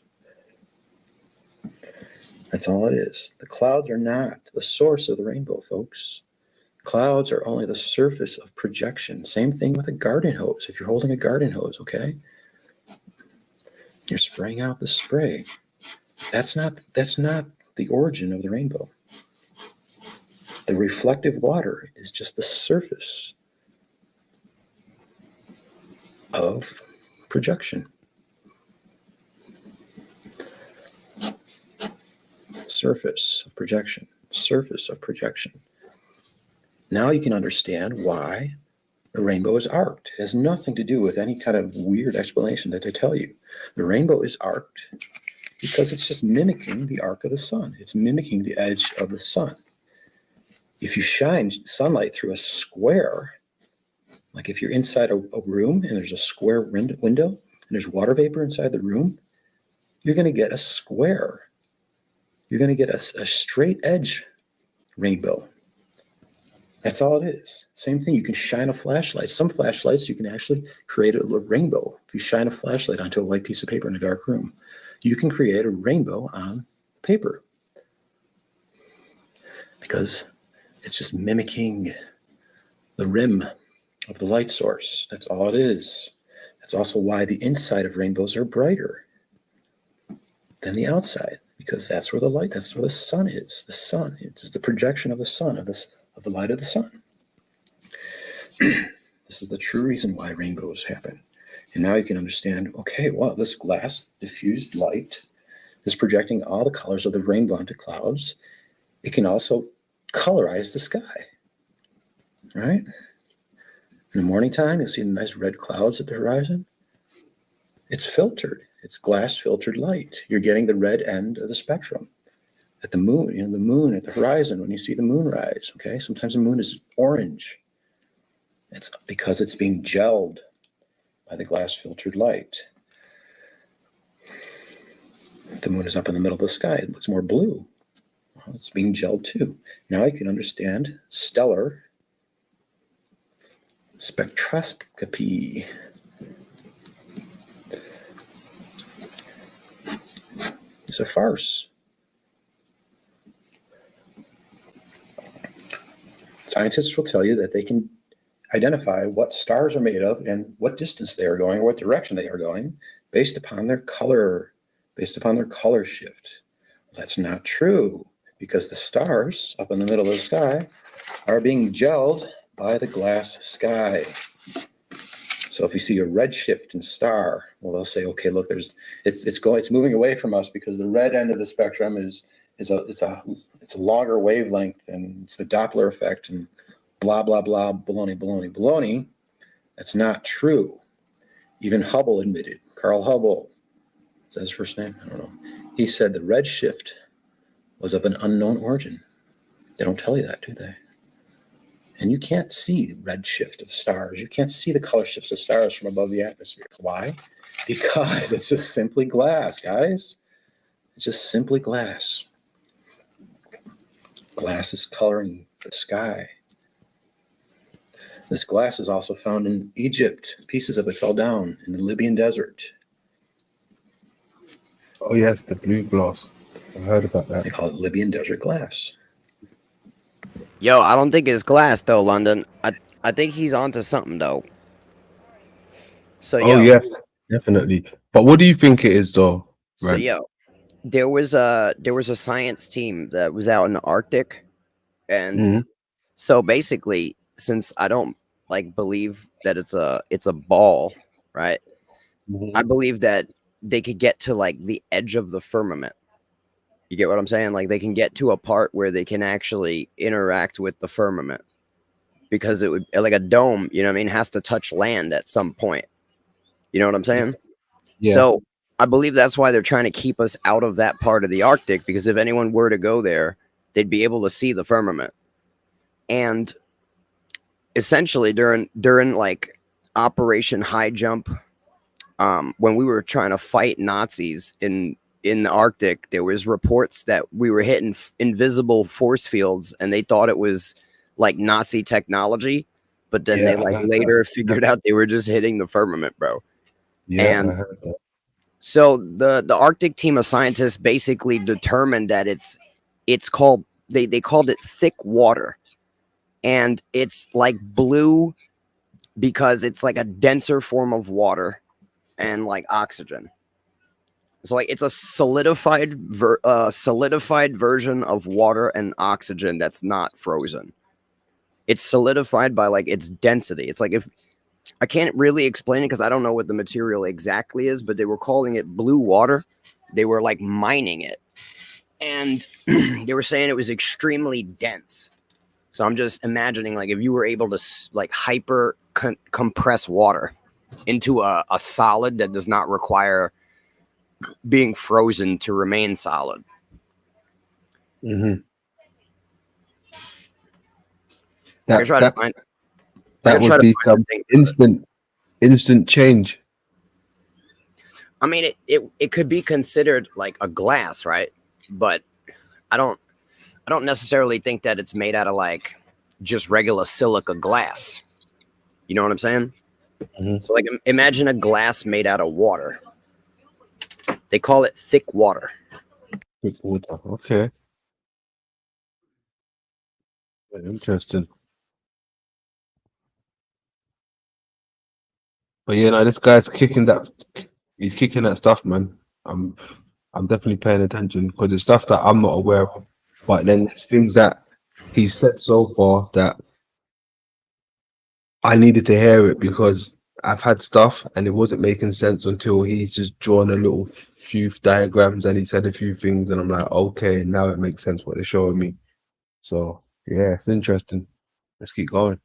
That's all it is. The clouds are not the source of the rainbow, folks. Clouds are only the surface of projection. Same thing with a garden hose. If you're holding a garden hose, okay? You're spraying out the spray. That's not the origin of the rainbow. The reflective water is just the surface of projection. Surface of projection. Surface of projection. Now you can understand why the rainbow is arced. It has nothing to do with any kind of weird explanation that they tell you. The rainbow is arced because it's just mimicking the arc of the sun. It's mimicking the edge of the sun. If you shine sunlight through a square, like if you're inside a room and there's a square window and there's water vapor inside the room, you're going to get a square. You're going to get a straight edge rainbow. That's all it is. Same thing, you can shine a flashlight. Some flashlights, you can actually create a rainbow. If you shine a flashlight onto a white piece of paper in a dark room, you can create a rainbow on paper because it's just mimicking the rim of the light source. That's all it is. That's also why the inside of rainbows are brighter than the outside, because that's where the sun is. The sun, it's the projection of the sun, of the light of the sun. This is the true reason why rainbows happen. And now you can understand, okay, well, this glass diffused light is projecting all the colors of the rainbow onto clouds. It can also colorize the sky, right? In the morning time, you'll see the nice red clouds at the horizon. It's filtered. It's glass filtered light. You're getting the red end of the spectrum. At the moon, the moon at the horizon, when you see the moon rise, okay? Sometimes the moon is orange. It's because it's being gelled by the glass filtered light. If the moon is up in the middle of the sky, it looks more blue. Well, it's being gelled too. Now you can understand stellar spectroscopy. It's a farce. Scientists will tell you that they can identify what stars are made of and what distance they are going, or what direction they are going, based upon their color shift. Well, that's not true, because the stars up in the middle of the sky are being gelled by the glass sky. So if you see a redshift star, well, they'll say, okay, look, it's moving away from us because the red end of the spectrum is a longer wavelength, and it's the Doppler effect, and blah blah blah, baloney. That's not true. Even Hubble admitted. Carl Hubble, is that his first name? I don't know. He said the redshift was of an unknown origin. They don't tell you that, do they? And you can't see the redshift of stars. You can't see the color shifts of stars from above the atmosphere. Why? Because it's just simply glass, guys. It's just simply glass. Glass is coloring the sky. This glass is also found in Egypt. Pieces of it fell down in the Libyan desert. Oh yes, the blue glass. I heard about that. They call it Libyan desert glass. Yo, I don't think it's glass though, London. I think he's onto something though. So Oh yes, definitely. But what do you think it is though? So yo, there was a science team that was out in the Arctic, and so basically, since I don't believe that it's a ball, right? I believe that they could get to the edge of the firmament. You get what I'm saying? Like they can get to a part where they can actually interact with the firmament, because it would, like a dome, you know what I mean, has to touch land at some point. You know what I'm saying? Yeah. So I believe that's why they're trying to keep us out of that part of the Arctic, because if anyone were to go there, they'd be able to see the firmament. And essentially during Operation High Jump, when we were trying to fight Nazis in the Arctic, there was reports that we were hitting invisible force fields, and they thought it was Nazi technology, but then they later figured out they were just hitting the firmament, bro. Yeah, And I heard that. so the Arctic team of scientists basically determined that it's called, they called it thick water, and it's blue because it's a denser form of water and oxygen. So like it's a solidified version of water and oxygen that's not frozen. It's solidified by like its density. It's like if I can't really explain it because I don't know what the material exactly is, but they were calling it blue water. They were like mining it, and they were saying it was extremely dense. So I'm just imagining like if you were able to like hyper compress water into a solid that does not require being frozen to remain solid. Mm-hmm. That would be some instant change. I mean, it could be considered like a glass, right? But I don't necessarily think that it's made out of like just regular silica glass. You know what I'm saying? Mm-hmm. So like imagine a glass made out of water. They call it thick water. Thick water. Okay. Very interesting. But yeah, no, this guy's kicking that. He's kicking that stuff, man. I'm definitely paying attention because it's stuff that I'm not aware of. But then there's things that he's said so far that I needed to hear it because I've had stuff and it wasn't making sense until he's just drawn a little few diagrams and he said a few things and I'm like, okay, now it makes sense what they're showing me. So yeah, it's interesting. Let's keep going.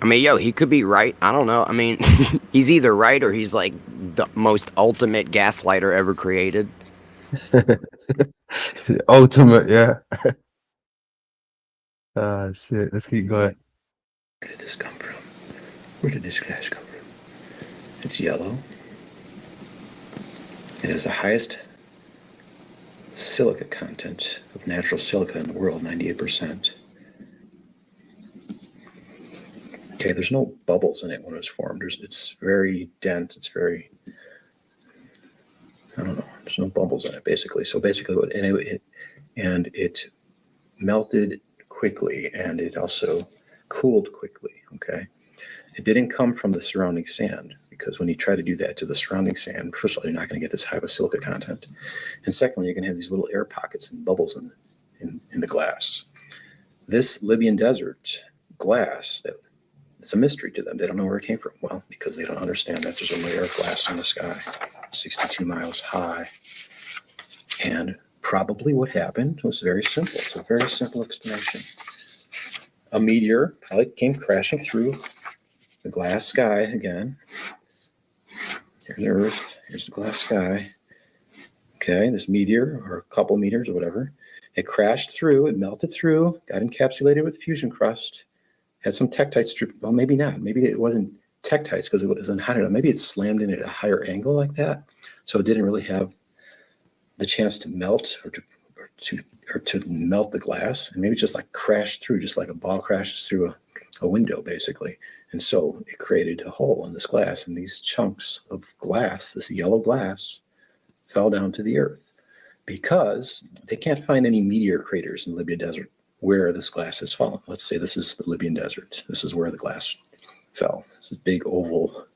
I mean, yo, he could be right. I don't know. I mean, he's either right or he's like the most ultimate gaslighter ever created. Ultimate, yeah. Ah, shit. Let's keep going. Where did this come from? Where did this glass come from? It's yellow. It has the highest silica content of natural silica in the world, 98%. Okay, there's no bubbles in it when it was formed. It's very dense. It's very, I don't know. There's no bubbles in it, basically. So basically, and it melted quickly, and it also cooled quickly. Okay, it didn't come from the surrounding sand because when you try to do that to the surrounding sand, first of all, you're not going to get this high of a silica content, and secondly, you're going to have these little air pockets and bubbles in the glass. This Libyan desert glass it's a mystery to them. They don't know where it came from. Well, because they don't understand that there's a layer of glass in the sky, 62 miles high. And probably what happened was very simple. It's a very simple explanation. A meteor probably came crashing through the glass sky again. Here's the Earth. Here's the glass sky. Okay, this meteor, or a couple meteors or whatever, it crashed through, it melted through, got encapsulated with fusion crust, had some tektites drip. Well, maybe not. Maybe it wasn't tektites because it wasn't hot enough. Maybe it slammed in at a higher angle like that, so it didn't really have the chance to melt or to melt the glass, and maybe just like crashed through, just like a ball crashes through a window, basically. And so it created a hole in this glass, and these chunks of glass, this yellow glass, fell down to the earth because they can't find any meteor craters in the Libya desert where this glass has fallen. Let's say this is the Libyan desert. This is where the glass fell. It's a big oval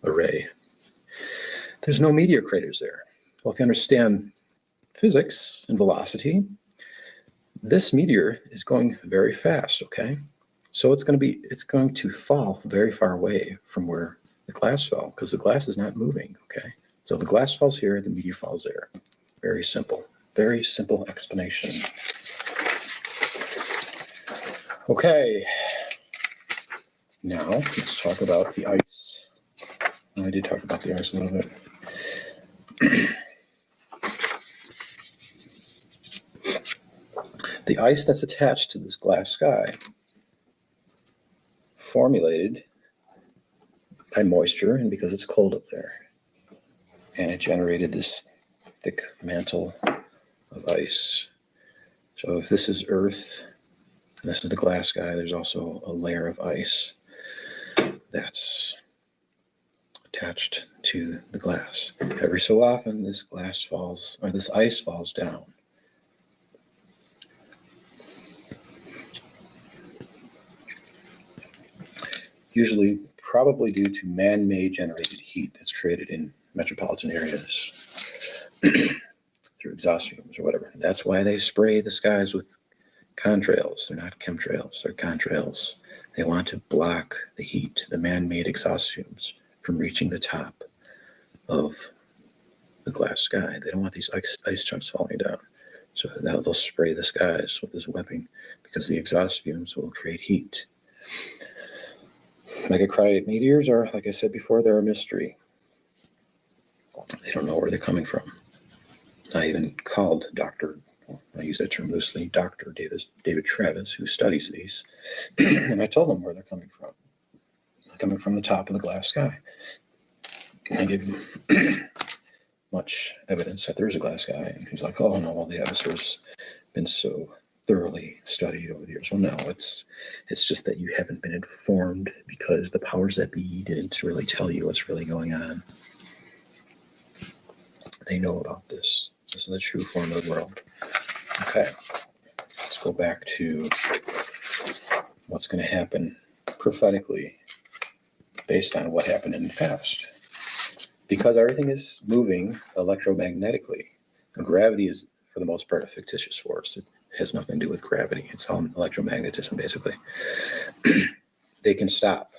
array. There's no meteor craters there. Well, if you understand physics and velocity, this meteor is going very fast, okay? So it's going to fall very far away from where the glass fell because the glass is not moving, okay? So the glass falls here, the meteor falls there. Very simple explanation. Okay, now let's talk about the ice. I did talk about the ice a little bit. The ice that's attached to this glass sky formulated by moisture and because it's cold up there. And it generated this thick mantle of ice. So if this is Earth, and this is the glass sky, there's also a layer of ice that's attached to the glass. Every so often, this glass falls, or this ice falls down. Usually, probably due to man-made generated heat that's created in metropolitan areas. through exhaust fumes or whatever. That's why they spray the skies with contrails. They're not chemtrails, they're contrails. They want to block the heat, the man-made exhaust fumes, from reaching the top of the glass sky. They don't want these ice chunks falling down. So now they'll spray the skies with this webbing because the exhaust fumes will create heat. Megacryate meteors are, like I said before, they're a mystery. They don't know where they're coming from. I even called I use that term loosely, Dr. David Travis, who studies these, and I told him where they're coming from. They're coming from the top of the glass sky. And I gave him much evidence that there is a glass sky, and he's like, oh no, well the atmosphere's been so thoroughly studied over the years. Well, no, it's just that you haven't been informed because the powers that be didn't really tell you what's really going on. They know about this. This is the true form of the world. Okay, let's go back to what's going to happen prophetically based on what happened in the past. Because everything is moving electromagnetically, and gravity is, for the most part, a fictitious force. It has nothing to do with gravity. It's all electromagnetism, basically. They can stop.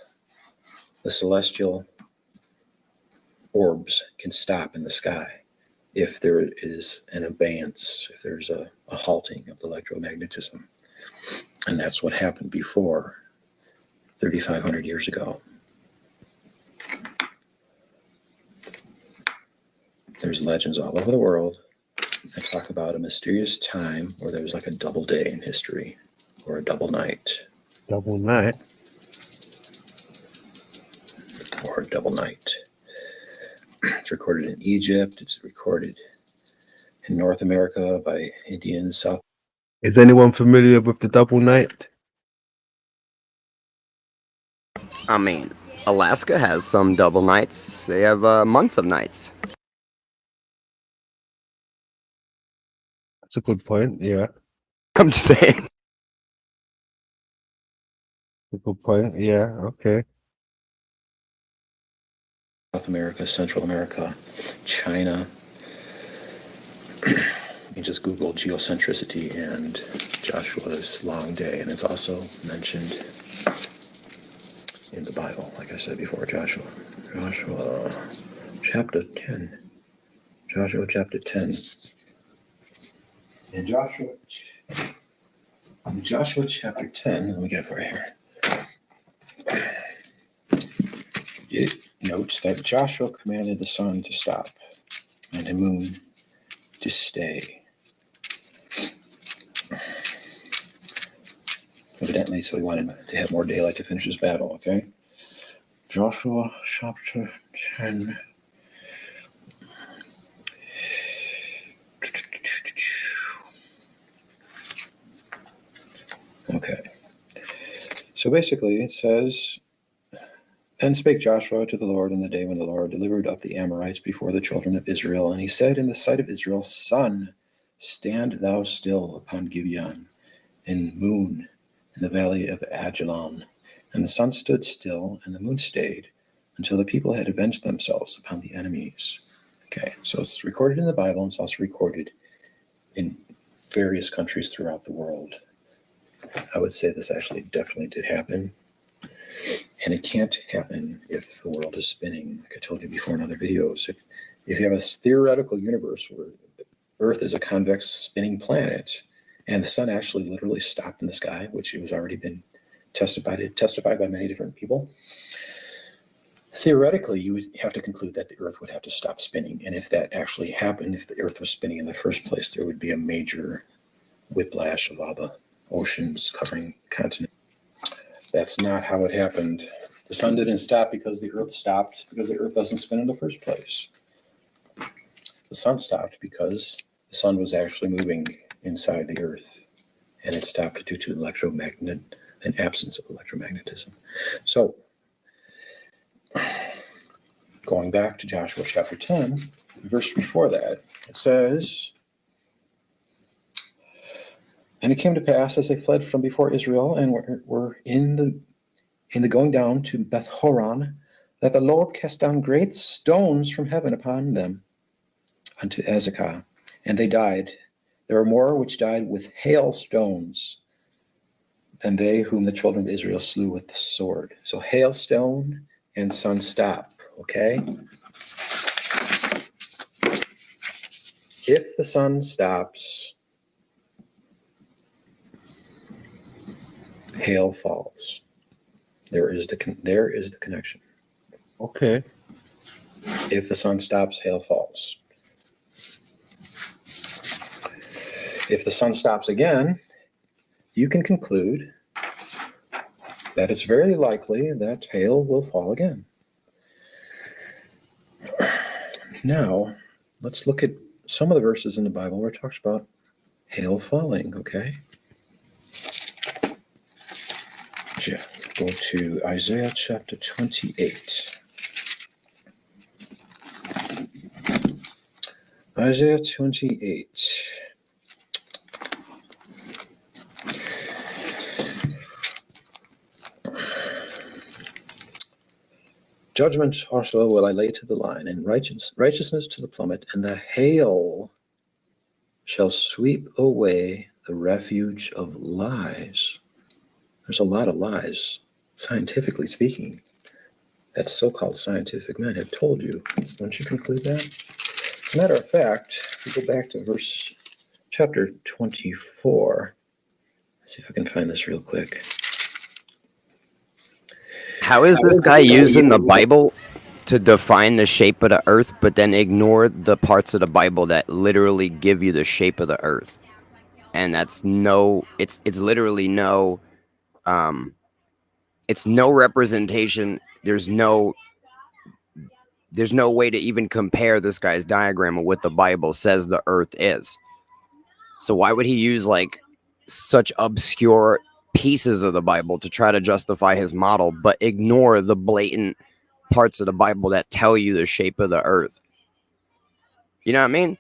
The celestial orbs can stop in the sky if there is an abeyance, if there's a halting of the electromagnetism. And that's what happened before 3,500 years ago. There's legends all over the world that talk about a mysterious time where there was like a double day in history, or a double night. Double night? Or a double night. It's recorded in Egypt. It's recorded in North America by Indians, South. Is anyone familiar with the double night? I mean, Alaska has some double nights. They have months of nights. That's a good point, yeah. I'm just saying. A good point, yeah, okay. South America, Central America, China. You just Google geocentricity and Joshua's long day, and it's also mentioned in the Bible, like I said before, Joshua chapter 10. Joshua chapter 10. In Joshua chapter 10, let me get it for you here. It notes that Joshua commanded the sun to stop and the moon to stay. Evidently, so he wanted to have more daylight to finish his battle, okay? Joshua chapter 10. Okay. So basically, it says, and spake Joshua to the Lord in the day when the Lord delivered up the Amorites before the children of Israel. And he said in the sight of Israel, Sun, stand thou still upon Gibeon, and moon in the valley of Ajalon. And the sun stood still, and the moon stayed, until the people had avenged themselves upon the enemies. Okay, so it's recorded in the Bible, and it's also recorded in various countries throughout the world. I would say this actually definitely did happen. And it can't happen if the world is spinning, like I told you before in other videos. If you have a theoretical universe where Earth is a convex spinning planet, and the sun actually literally stopped in the sky, which it has already been testified by many different people, theoretically, you would have to conclude that the Earth would have to stop spinning. And if that actually happened, if the Earth was spinning in the first place, there would be a major whiplash of all the oceans covering continents. That's not how it happened. The sun didn't stop because the Earth stopped, because the Earth doesn't spin in the first place. The sun stopped because the sun was actually moving inside the Earth, and it stopped due to an absence of electromagnetism. So, going back to Joshua chapter 10, the verse before that, it says, and it came to pass as they fled from before Israel and were in the going down to Beth Horon, that the Lord cast down great stones from heaven upon them, unto Hezekiah, and they died. There were more which died with hailstones than they whom the children of Israel slew with the sword. So hailstone and sun stop, okay? If the sun stops, hail falls. There is the connection. Okay. If the sun stops, hail falls. If the sun stops again, you can conclude that it's very likely that hail will fall again. Now, let's look at some of the verses in the Bible where it talks about hail falling, okay? Go to Isaiah chapter 28. Isaiah 28. Judgment also will I lay to the line, and righteousness to the plummet, and the hail shall sweep away the refuge of lies. There's a lot of lies, scientifically speaking, that so-called scientific men have told you. Don't you conclude that? As a matter of fact, if we go back to chapter 24, let's see if I can find this real quick. How is this guy using the Bible to define the shape of the earth, but then ignore the parts of the Bible that literally give you the shape of the earth? And that's it's literally no, it's no representation. There's no way to even compare this guy's diagram of what the Bible says the earth is. So why would he use like such obscure pieces of the Bible to try to justify his model, but ignore the blatant parts of the Bible that tell you the shape of the earth? You know what I mean?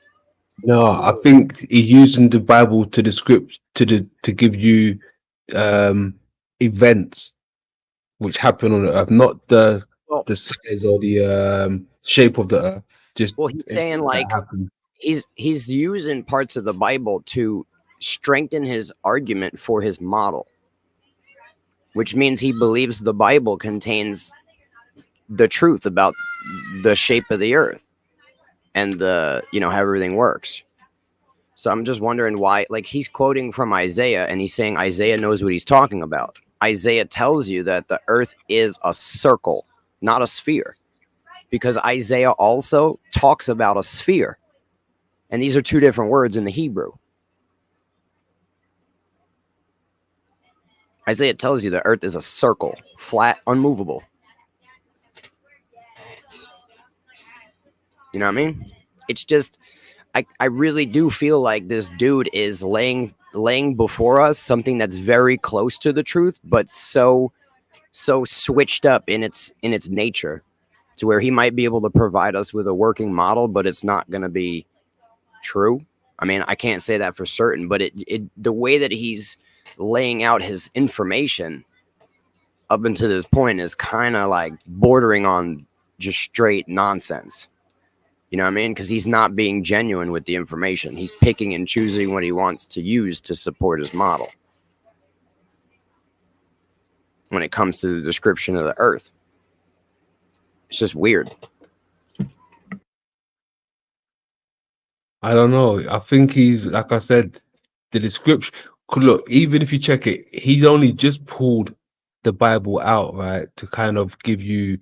No, I think he's using the Bible to give you events which happen on the earth, not the size or the shape of the earth. Just he's saying events that like happen. he's using parts of the Bible to strengthen his argument for his model, which means he believes the Bible contains the truth about the shape of the earth and the, how everything works. So I'm just wondering why, like, he's quoting from Isaiah and he's saying Isaiah knows what he's talking about. Isaiah tells you that the earth is a circle, not a sphere, because Isaiah also talks about a sphere. And these are two different words in the Hebrew. Isaiah tells you the earth is a circle, flat, unmovable. You know what I mean? It's just, I really do feel like this dude is laying before us something that's very close to the truth, but so switched up in its nature to where he might be able to provide us with a working model, but it's not going to be true. I mean, I can't say that for certain, but the way that he's laying out his information up until this point is kind of like bordering on just straight nonsense. You know what I mean? Because he's not being genuine with the information. He's picking and choosing what he wants to use to support his model when it comes to the description of the earth. It's just weird. I don't know. I think he's, like I said, the description. Look, even if you check it, he's only just pulled the Bible out, right, to kind of give you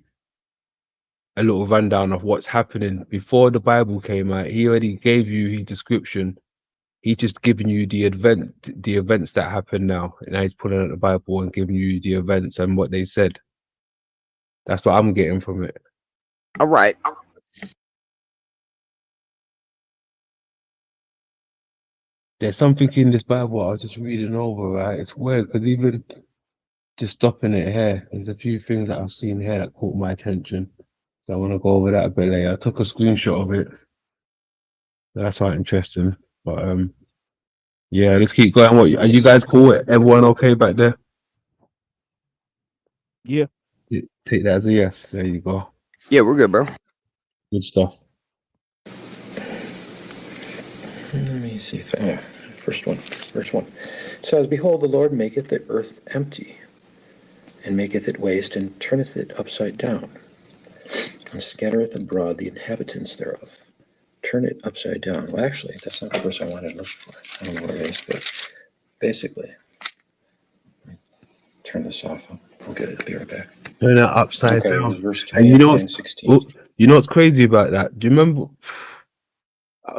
a little rundown of what's happening. Before the Bible came out, he already gave you his description. He's just giving you the events that happen now. And now he's pulling out the Bible and giving you the events and what they said. That's what I'm getting from it. All right. There's something in this Bible I was just reading over, right? It's weird because even just stopping it here, there's a few things that I've seen here that caught my attention. So I want to go over that a bit later. I took a screenshot of it. That's quite interesting. But yeah, let's keep going. What are you guys cool? Everyone okay back there? Yeah. Take that as a yes. There you go. Yeah, we're good, bro. Good stuff. Let me see. First one. Verse 1. It says, Behold, the Lord maketh the earth empty, and maketh it waste, and turneth it upside down, and scattereth abroad the inhabitants thereof. Turn it upside down. Well, actually, that's not the verse I wanted to look for. I don't know what it is, but basically, turn this off. I'll get it. I'll be right back. Turn it upside Okay, it down. was verse And 28 and 16. you know what's crazy about that? Do you remember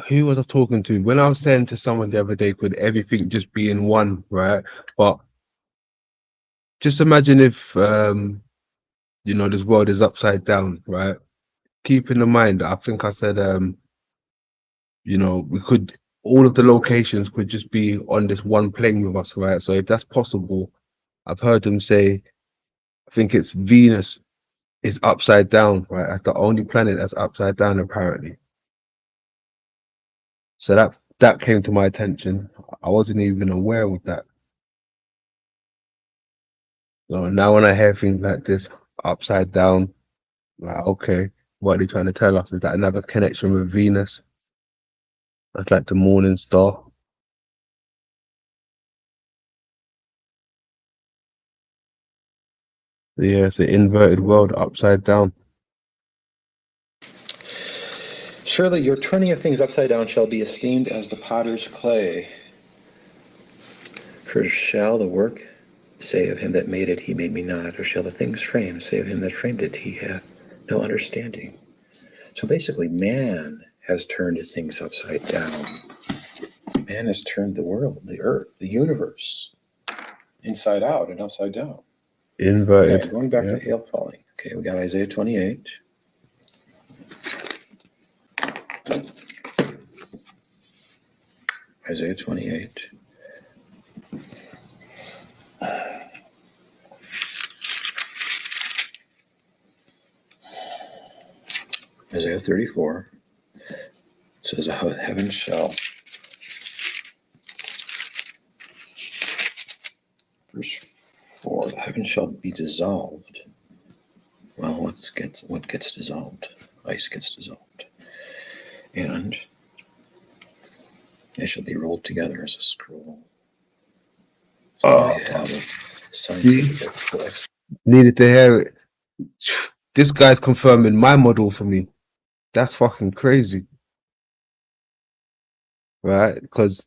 who was I talking to when I was saying to someone the other day, could everything just be in one, right? But just imagine if you know, this world is upside down, right? Keep in mind, I think I said you know, we could, all of the locations could just be on this one plane with us, right? So if that's possible, I've heard them say, I think it's Venus is upside down, right? That's the only planet that's upside down, apparently. So that came to my attention. I wasn't even aware of that. So now when I hear things like this, upside down, like, okay, what are they trying to tell us? Is that another connection with Venus? That's like the morning star. Yeah, it's an inverted world, upside down. Surely your turning of things upside down shall be esteemed as the potter's clay. For shall the work say of him that made it, he made me not? Or shall the things framed say of him that framed it, he hath no understanding? So basically, man has turned things upside down. Man has turned the world, the earth, the universe, inside out and upside down. Inverted. Okay, going back to hail falling. Okay, we got Isaiah 28. Isaiah 28. Isaiah 34 says, heaven shall. Verse 4, the heaven shall be dissolved. Well, what gets dissolved? Ice gets dissolved. And they shall be rolled together as a scroll. So now you have a scientific Needed to hear it. This guy's confirming my model for me. That's fucking crazy. Right? Because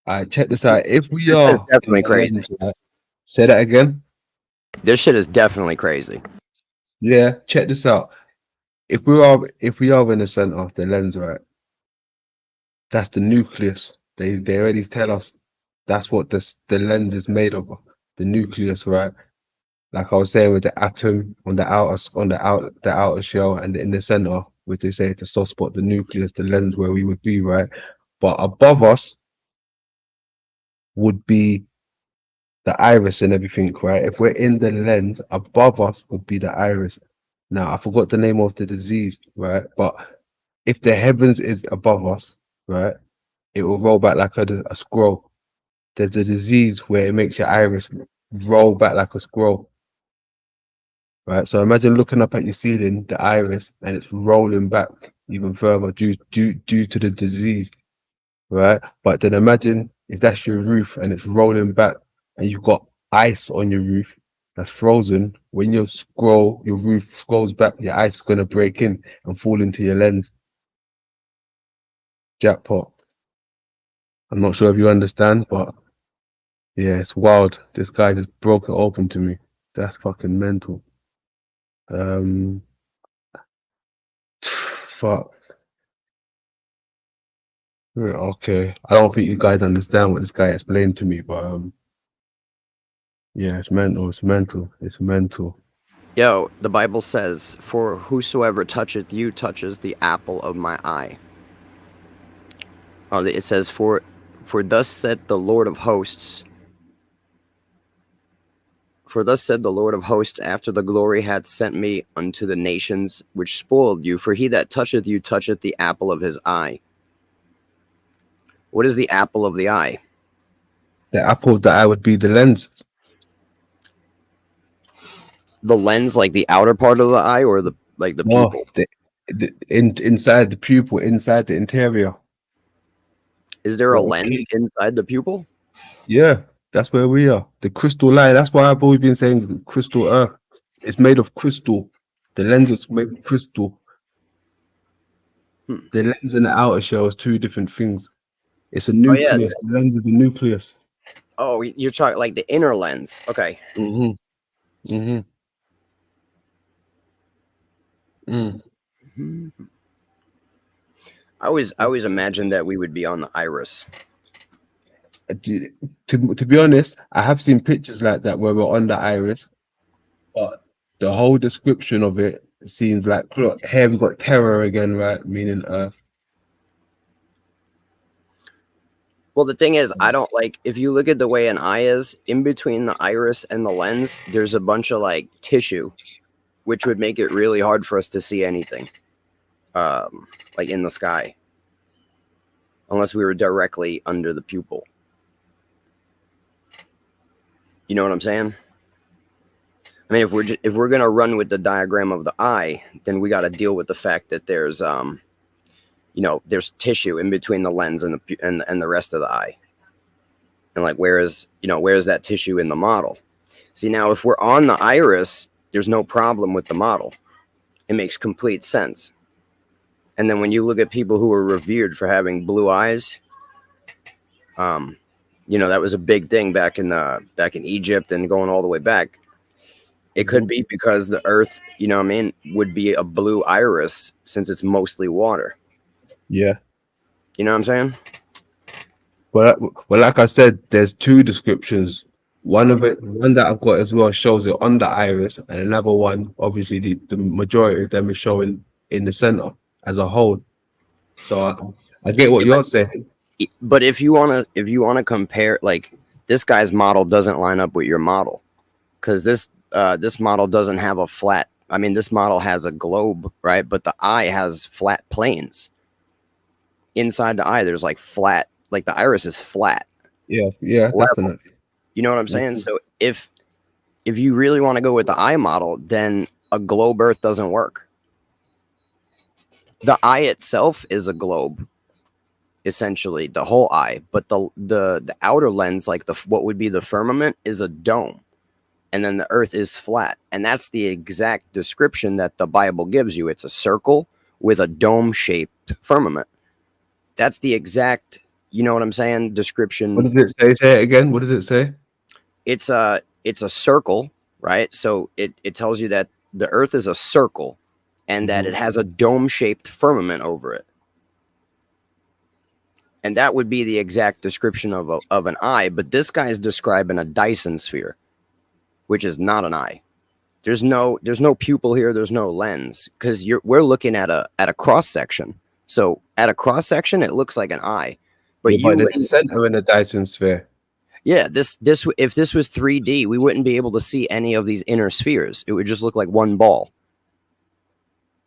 I check this out. If we This shit is are definitely crazy. Say that again. This shit is definitely crazy. Yeah, check this out. If we are in the center of the lens, right? That's the nucleus. They already tell us that's what the lens is made of. The nucleus, right? Like I was saying with the atom on the outer shell, and in the center, which they say the soft spot, the nucleus, the lens where we would be, right? But above us would be the iris and everything, right? If we're in the lens, above us would be the iris. Now I forgot the name of the disease, right? But if the heavens is above us, right, it will roll back like a scroll. There's a disease where it makes your iris roll back like a scroll. Right, so imagine looking up at your ceiling, the iris, and it's rolling back even further due to the disease, right? But then imagine if that's your roof and it's rolling back, and you've got ice on your roof that's frozen. When your roof scrolls back, your ice is gonna break in and fall into your lens. Jackpot. I'm not sure if you understand, but yeah, it's wild. This guy just broke it open to me. That's fucking mental. Fuck. Yeah, okay. I don't think you guys understand what this guy explained to me, but yeah, it's mental. It's mental. It's mental. Yo, the Bible says, "For whosoever toucheth you touches the apple of my eye." Oh, it says, "For thus said the Lord of hosts." For thus said the Lord of hosts, after the glory had sent me unto the nations which spoiled you, for he that toucheth you toucheth the apple of his eye. What is the apple of the eye? The apple of the eye would be the lens. The lens, like the outer part of the eye, or the No, pupil? inside the pupil, inside the interior. Is there a What we lens see. inside the pupil? Yeah, that's where we are. The crystal line. That's why I've always been saying the crystal earth. It's made of crystal. The lens is made of crystal. Hmm. The lens and the outer shell is two different things. It's a Oh yeah. nucleus. The lens is a nucleus. Oh, you're talking like the inner lens. Okay. Mm-hmm. Mm-hmm. Mm. I always imagined that we would be on the iris. To be honest, I have seen pictures like that where we're on the iris, but the whole description of it seems like, look, here we got terror again, right? Meaning Earth. Well, the thing is, I don't like if you look at the way an eye is, in between the iris and the lens, there's a bunch of like tissue, which would make it really hard for us to see anything, like in the sky, unless we were directly under the pupil. You know what I'm saying? I mean, if we're gonna run with the diagram of the eye, then we got to deal with the fact that there's there's tissue in between the lens and the rest of the eye, and like where is that tissue in the model? See, now if we're on the iris, there's no problem with the model. It makes complete sense. And then when you look at people who are revered for having blue eyes, that was a big thing back in Egypt and going all the way back. It could be because the earth, would be a blue iris since it's mostly water. Yeah. You know what I'm saying? Well, like I said, there's two descriptions. One that I've got as well shows it on the iris, and another one, obviously, the majority of them is showing in the center as a whole. So I get what you're saying. But if you wanna compare, like, this guy's model doesn't line up with your model, because this model doesn't have a flat. I mean, this model has a globe, right? But the eye has flat planes. Inside the eye, there's like flat, like the iris is flat. Yeah, definitely. You know what I'm saying? So if you really want to go with the eye model, then a globe earth doesn't work. The eye itself is a globe, essentially, the whole eye, but the outer lens, like what would be the firmament, is a dome. And then the earth is flat. And that's the exact description that the Bible gives you. It's a circle with a dome-shaped firmament. That's the exact, you know what I'm saying, description. What does it say? Say it again. What does it say? It's a circle, right? So it tells you that the earth is a circle and that it has a dome-shaped firmament over it. And that would be the exact description of an eye. But this guy is describing a Dyson sphere, which is not an eye. There's no pupil here. There's no lens, because we're looking at a cross section. So at a cross section, it looks like an eye. But there's a center in a Dyson sphere. Yeah, if this was 3D, we wouldn't be able to see any of these inner spheres. It would just look like one ball.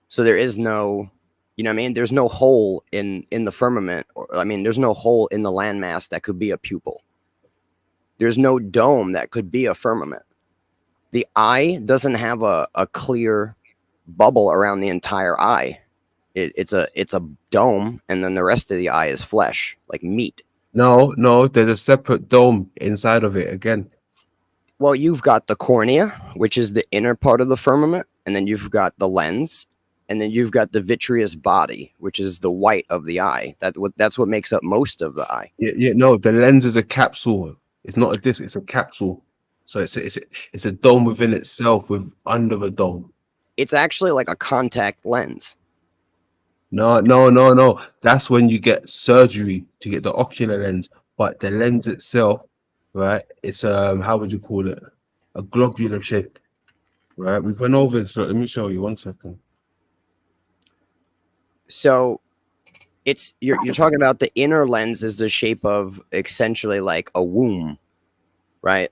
So there is no, you know what I mean? There's no hole in the firmament, there's no hole in the landmass that could be a pupil. There's no dome that could be a firmament. The eye doesn't have a clear bubble around the entire eye. It's a dome, and then the rest of the eye is flesh, like meat. No, there's a separate dome inside of it again. Well, you've got the cornea, which is the inner part of the firmament, and then you've got the lens, and then you've got the vitreous body, which is the white of the eye. That's what makes up most of the eye. No, the lens is a capsule. It's not a disc, it's a capsule. So it's a dome within itself with under the dome. It's actually like a contact lens. No. That's when you get surgery to get the ocular lens. But the lens itself, right? It's how would you call it? A globular shape, right? We went over it. So let me show you 1 second. So you're talking about the inner lens is the shape of essentially like a womb, right?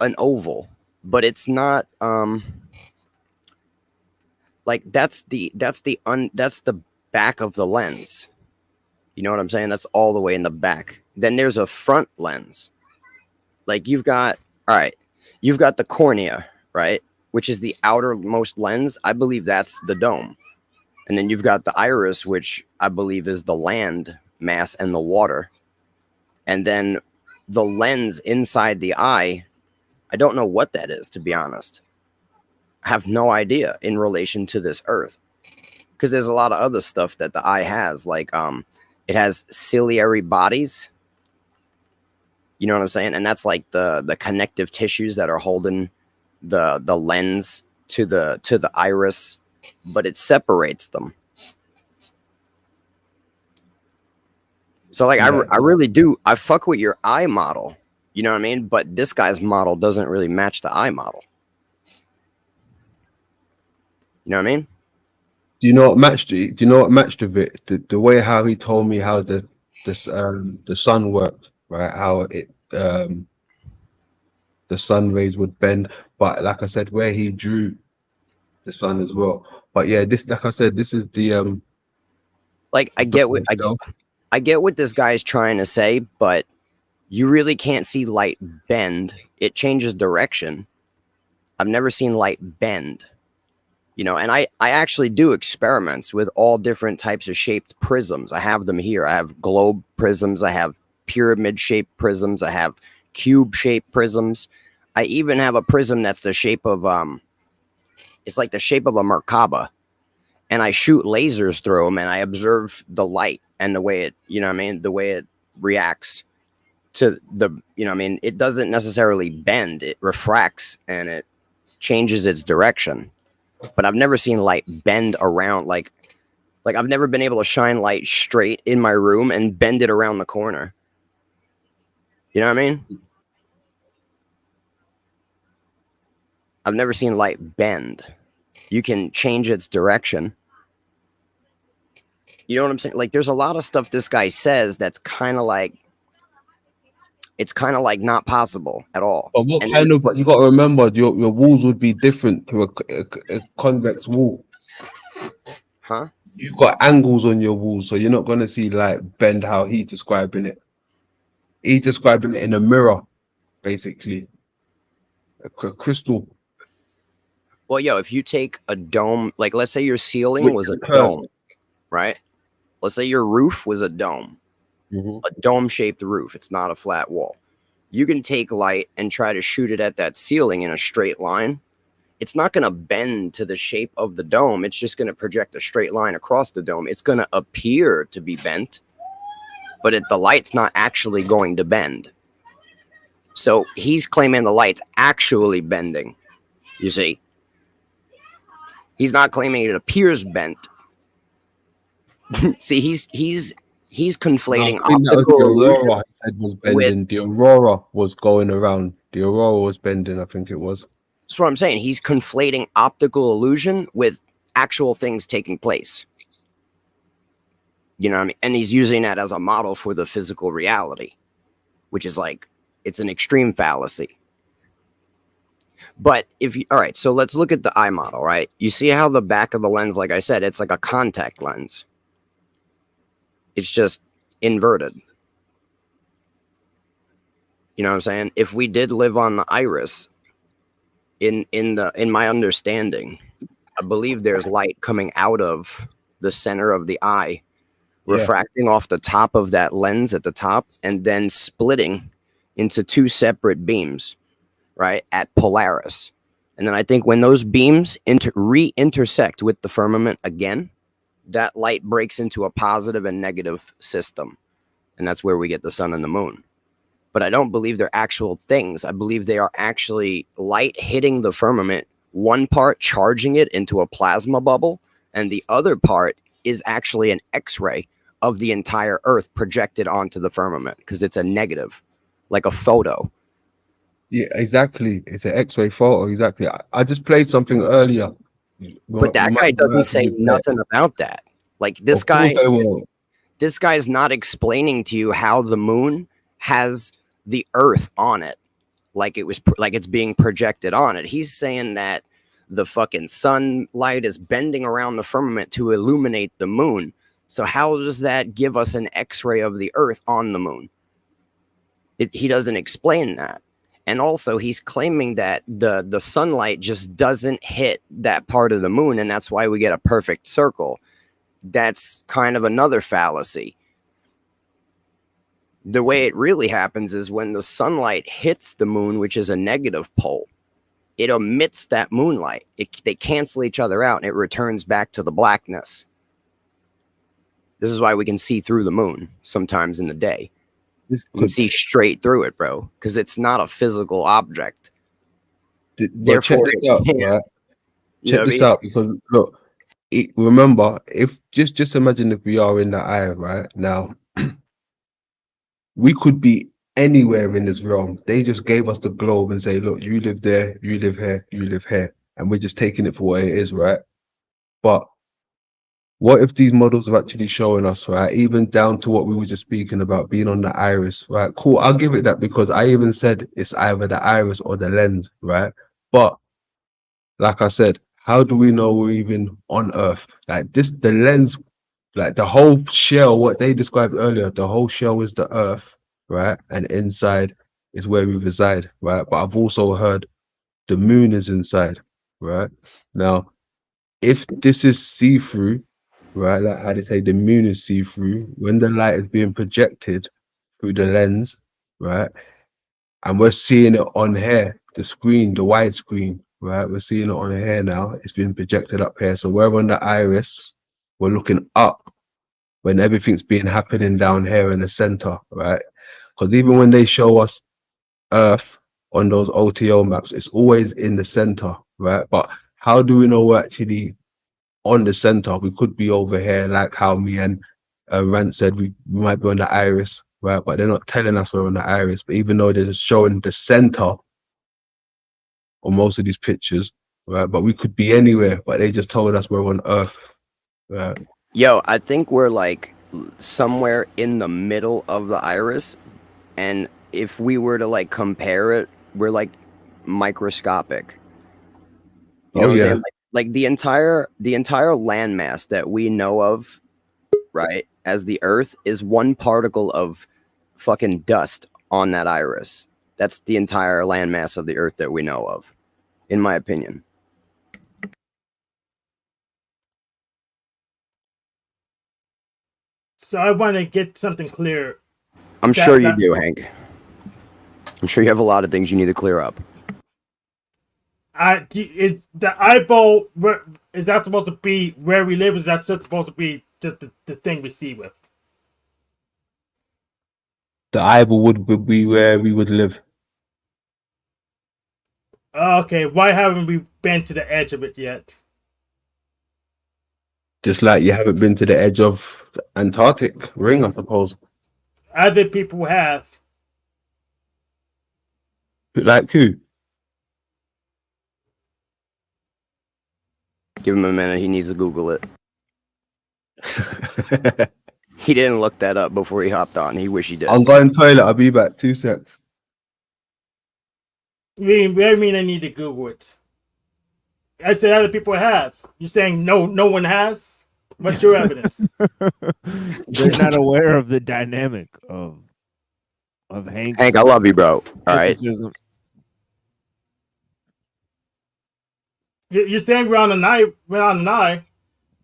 An oval, but it's not like that's the back of the lens. You know what I'm saying? That's all the way in the back. Then there's a front lens. Like you've got the cornea, right? Which is the outermost lens. I believe that's the dome. And then you've got the iris, which I believe is the land mass and the water. And then the lens inside the eye, I don't know what that is, to be honest. I have no idea in relation to this earth. Because there's a lot of other stuff that the eye has, like it has ciliary bodies. You know what I'm saying? And that's like the connective tissues that are holding the lens to the iris, but it separates them. So like I really do, I fuck with your eye model, you know what I mean? But this guy's model doesn't really match the eye model. You know what I mean? Do you know what matched it? Do you know what matched with it? The way how he told me how the sun worked, right? How it the sun rays would bend, but like I said, where he drew the sun as well. But yeah, this, like I said, this is the like I get what this guy's trying to say, but you really can't see light bend. It changes direction. I've never seen light bend. You know, and I actually do experiments with all different types of shaped prisms. I have them here. I have globe prisms. I have pyramid-shaped prisms. I have cube-shaped prisms. I even have a prism that's the shape of, it's like the shape of a Merkaba. And I shoot lasers through them, and I observe the light and the way it, you know what I mean, the way it reacts to the, you know what I mean, it doesn't necessarily bend. It refracts, and it changes its direction. But I've never seen light bend around, like I've never been able to shine light straight in my room and bend it around the corner. You know what I mean? I've never seen light bend. You can change its direction. You know what I'm saying? Like, there's a lot of stuff this guy says that's kind of like, it's kind of like not possible at all. But what kind of? But you got to remember, your walls would be different to a convex wall. Huh? You've got angles on your walls, so you're not gonna see light bend how he's describing it. He's describing it in a mirror, basically, a crystal. Well, yo, if you take a dome, like let's say your ceiling was a dome, right? Let's say your roof was a dome. A dome-shaped roof. It's not a flat wall. You can take light and try to shoot it at that ceiling in a straight line. It's not going to bend to the shape of the dome. It's just going to project a straight line across the dome. It's going to appear to be bent, but the light's not actually going to bend. So he's claiming the light's actually bending. You see? He's not claiming it appears bent. See, he's conflating optical illusion. I said was bending. The aurora was going around. The aurora was bending, I think it was. That's what I'm saying. He's conflating optical illusion with actual things taking place. You know what I mean? And he's using that as a model for the physical reality, which is like, it's an extreme fallacy. But if you, all right, so let's look at the eye model, right? You see how the back of the lens, like I said, it's like a contact lens. It's just inverted. You know what I'm saying? If we did live on the iris, in my understanding, I believe there's light coming out of the center of the eye, refracting off the top of that lens at the top, and then splitting into two separate beams, right, at Polaris. And then I think when those beams re-intersect with the firmament again, that light breaks into a positive and negative system. And that's where we get the sun and the moon. But I don't believe they're actual things. I believe they are actually light hitting the firmament, one part charging it into a plasma bubble, and the other part is actually an X-ray of the entire Earth projected onto the firmament, because it's a negative, like a photo. Yeah, exactly. It's an X-ray photo. Exactly. I just played something earlier. But that guy doesn't say nothing about that. Like this guy, this guy's not explaining to you how the moon has the Earth on it, like it was, like it's being projected on it. He's saying that the fucking sunlight is bending around the firmament to illuminate the moon. So how does that give us an X-ray of the Earth on the moon? He doesn't explain that. And also he's claiming that the sunlight just doesn't hit that part of the moon, and that's why we get a perfect circle. that's kind of another fallacy. The way it really happens is when the sunlight hits the moon, which is a negative pole, it emits that moonlight. They cancel each other out and it returns back to the blackness. This is why we can see through the moon sometimes in the day. You can see straight through it, bro, because it's not a physical object. But check Therefore, this out, right? You know Check what I this mean? out, because look, remember, if just imagine if we are in the eye right now, we could be anywhere in this realm. They just gave us the globe and say, look, you live there, you live here, you live here, and we're just taking it for what it is, right? But what if these models are actually showing us, right, even down to what we were just speaking about, being on the iris, right? Cool, I'll give it that, because I even said it's either the iris or the lens, right? But like I said, how do we know we're even on Earth? Like this, the lens, like the whole shell, what they described earlier, the whole shell is the Earth, right? And inside is where we reside, right? But I've also heard the moon is inside, right? Now, if this is see-through, right? Like how they say the moon is see-through, when the light is being projected through the lens, right? And we're seeing it on here, the screen, the wide screen, right? We're seeing it on here now. It's been projected up here. So we're on the iris, we're looking up when everything's been happening down here in the center, right? Because even when they show us Earth on those OTO maps, it's always in the center, right? But how do we know we're actually on the center? We could be over here, like how me and Rand said, we might be on the iris, right? But they're not telling us we're on the iris. But even though they're just showing the center on most of these pictures, right? But we could be anywhere, but they just told us we're on Earth, right? Yo, I think we're like somewhere in the middle of the iris, and if we were to like compare it, we're like microscopic. You know what I'm saying? Like the entire landmass that we know of, right, as the Earth is one particle of fucking dust on that iris. That's the entire landmass of the Earth that we know of, in my opinion. So I want to get something clear. I'm sure you do, Hank. I'm sure you have a lot of things you need to clear up. Is the eyeball, is that supposed to be where we live? Is that just supposed to be just the thing we see with? The eyeball would be where we would live. Okay, why haven't we been to the edge of it yet? Just like you haven't been to the edge of the Antarctic ring, I suppose. Other people have. Like who? Give him a minute. He needs to Google it. He didn't look that up before he hopped on. He wish he did. I'm going toilet. I'll be back. 2 secs. What do you mean I need to Google it? I said other people have. You're saying no one has? What's your evidence? They're not aware of the dynamic of Hank. Hank, I love you, bro. All right. You're saying we're on an eye,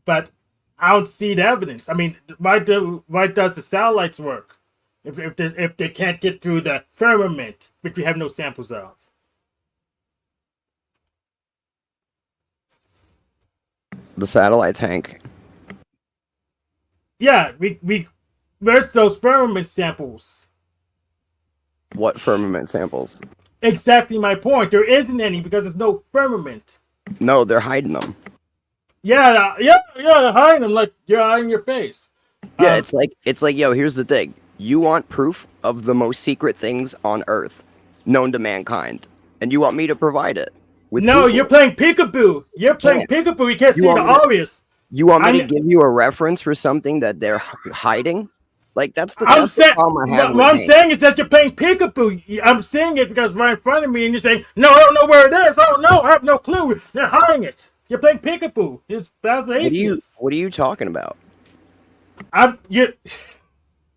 but I don't see the evidence. I mean, why does the satellites work if they can't get through the firmament, which we have no samples of? The satellites, Hank. Yeah, where's those firmament samples? What firmament samples? Exactly my point. There isn't any because there's no firmament. No, they're hiding them. Yeah, they're hiding them like you're hiding your face. Yeah, it's like, yo, here's the thing. You want proof of the most secret things on Earth known to mankind, and you want me to provide it. No, Google. You're playing peekaboo. You're playing peekaboo. You can't see the obvious. You want me to give you a reference for something that they're hiding? Like that's the problem I have. What I'm saying is that you're playing peekaboo. I'm seeing it because it's right in front of me, and you're saying, "No, I don't know where it is. Oh no, I have no clue." They're hiding it. You're playing peekaboo. What are you talking about? You're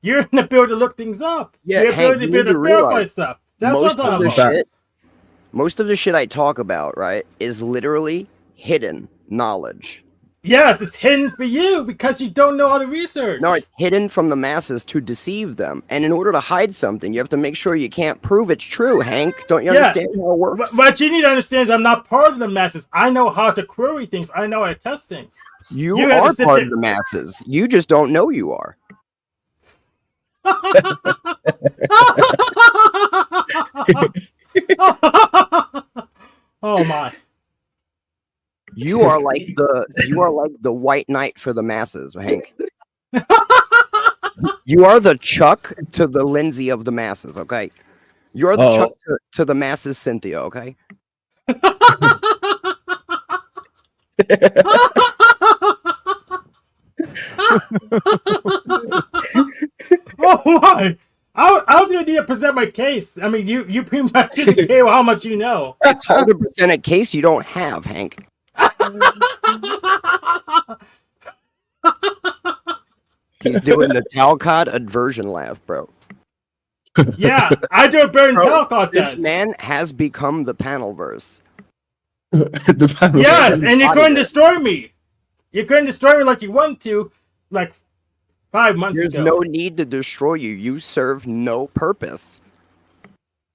in the ability to look things up. Yeah, you're in the ability to verify stuff. That's what I'm talking about. Most of the shit I talk about, right, is literally hidden knowledge. Yes, it's hidden for you because you don't know how to research. No, it's hidden from the masses to deceive them. And in order to hide something, you have to make sure you can't prove it's true, Hank. Don't you understand how it works? What you need to understand is I'm not part of the masses. I know how to query things. I know how to test things. You have are to sit part there- of the masses. You just don't know you are. Oh my. You are like the white knight for the masses, Hank. You are the Chuck to the Lindsay of the masses, okay? You're the Chuck to the masses, Cynthia, okay? Oh my! I was gonna need to present my case. I mean, you pretty much didn't care how much you know. It's hard to present a case you don't have, Hank. He's doing the Talcott aversion laugh, bro. Yeah, I do it better than Talcott does. This man has become the panel verse. Yes, and you couldn't destroy me. You couldn't destroy me like you wanted to, like 5 months There's ago. no need to destroy you. You serve no purpose.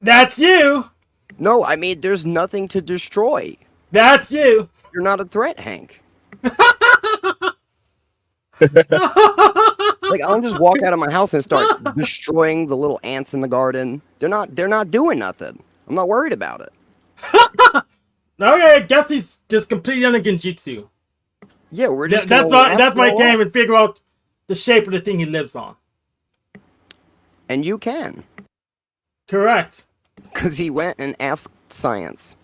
That's you. No, I mean, there's nothing to destroy. That's you. You're not a threat, Hank. Like, I don't just walk out of my house and start destroying the little ants in the garden. They're not doing nothing. I'm not worried about it. Okay, I guess he's just completely under genjutsu. Yeah, we're just that's why I can't even figure out the shape of the thing he lives on. And you can. Correct. Because he went and asked science.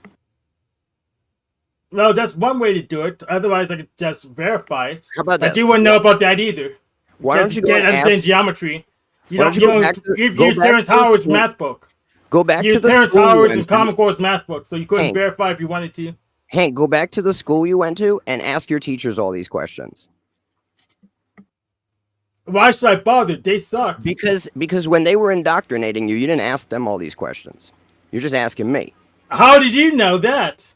Well, that's one way to do it. Otherwise, I could just verify it. How about But this? you wouldn't know about that either. Why don't you go can't and understand ask- geometry? You Why don't. don't You you go don't back to- you go use back Terrence to- Howard's math book. Go back Use to the Terrence school you Howard's went and to. Common Core's math book, so you couldn't Hank. verify if you wanted to. Hank, go back to the school you went to and ask your teachers all these questions. Why should I bother? They suck. Because when they were indoctrinating you, you didn't ask them all these questions. You're just asking me. How did you know that?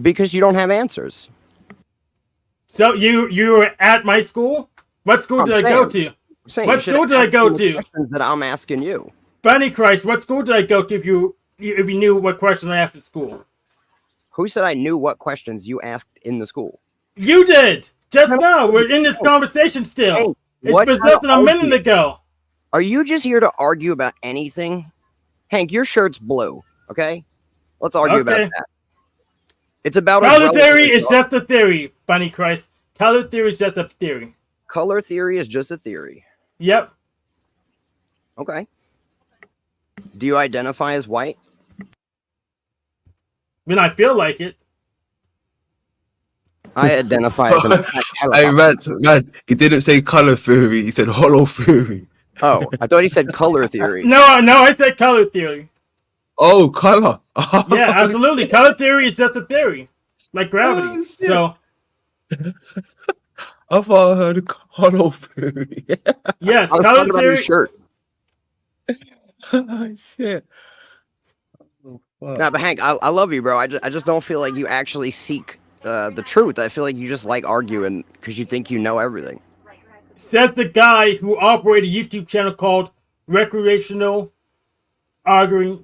Because you don't have answers. So you were at my school? What school I'm did I go saying- to? I'm saying What you should school did I ask go them the to? questions that I'm asking you. Bunny Christ, what school did I go to if you knew what question I asked at school? Who said I knew what questions you asked in the school? You did! Just now! We're in this conversation still! It what was kind less of than a minute argument? ago! Are you just here to argue about anything? Hank, your shirt's blue, okay? Let's argue about Okay. that. It's about as Color relevant theory as is just a theory, Bunny Christ. Color theory is just a theory. color theory is just a theory. Yep. Okay. Do you identify as white? When I feel like it. I identify as an Hey, man, he didn't say color theory. He said hollow theory. Oh, I thought he said color theory. No, I said color theory. Oh, color. Yeah, absolutely. Color theory is just a theory. Like gravity. So, I thought I heard hollow theory. yes, I was color talking about theory. his shirt. Oh, shit. Nah, but Hank, I love you, bro. I just don't feel like you actually seek the truth. I feel like you just like arguing because you think you know everything. Says the guy who operated a YouTube channel called Recreational Argumentative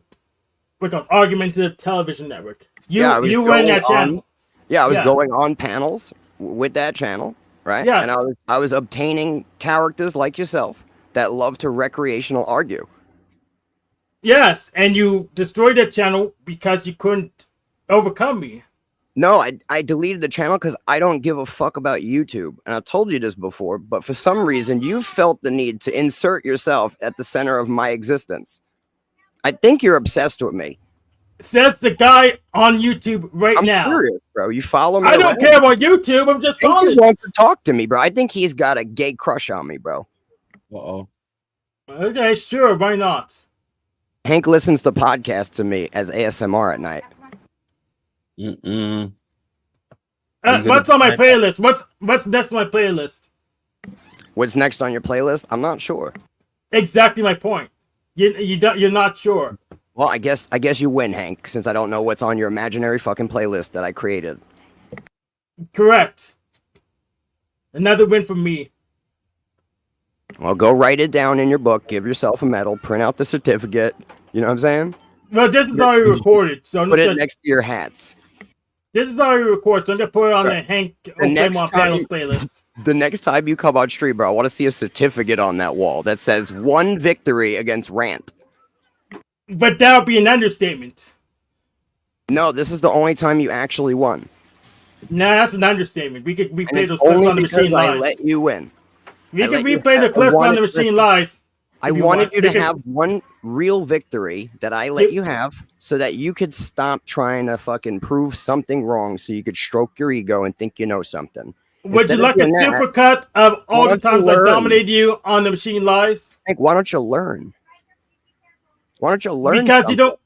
Television Network. I was You run that going channel. on- Yeah, I was going on panels with that channel, right? Yes. And I was obtaining characters like yourself that love to recreational argue. Yes, and you destroyed that channel because you couldn't overcome me. No, I deleted the channel because I don't give a fuck about YouTube. And I've told you this before, but for some reason you felt the need to insert yourself at the center of my existence. I think you're obsessed with me. Says the guy on YouTube right I'm now. serious, bro. You follow me. I don't around. care about YouTube. I'm just He just honest. wants to talk to me, bro. I think he's got a gay crush on me, bro. Uh-oh. Okay, sure. Why not? Hank listens to podcasts to me as ASMR at night. Mm-mm. What's on my playlist? What's next on my playlist? What's next on your playlist? I'm not sure. Exactly my point. You're not sure. Well, I guess you win, Hank, since I don't know what's on your imaginary fucking playlist that I created. Correct. Another win for me. Well, go write it down in your book. Give yourself a medal. Print out the certificate. You know what I'm saying? Well, this is already recorded, so I'm Put just it gonna. next to your hats. This is already recorded, so I'm gonna put it on the Hank Oklahoma Panels playlist. The next time you come on stream, bro, I want to see a certificate on that wall that says 1 victory against Rant. But that would be an understatement. No, this is the only time you actually won. Nah, that's an understatement. We could And replay it's those clips only on the because Machine I Lies. let you win. We I can let you replay the have- I clips on wanted- the Machine listen, Lies. I if wanted want. you to Because- have one real victory that I let you have so that you could stop trying to fucking prove something wrong so you could stroke your ego and think you know something. Would Instead you of like a doing that, supercut of all why the don't you times I learn? dominated you on the Machine Lies? Hank, why don't you learn? Why don't you learn Because something? you don't.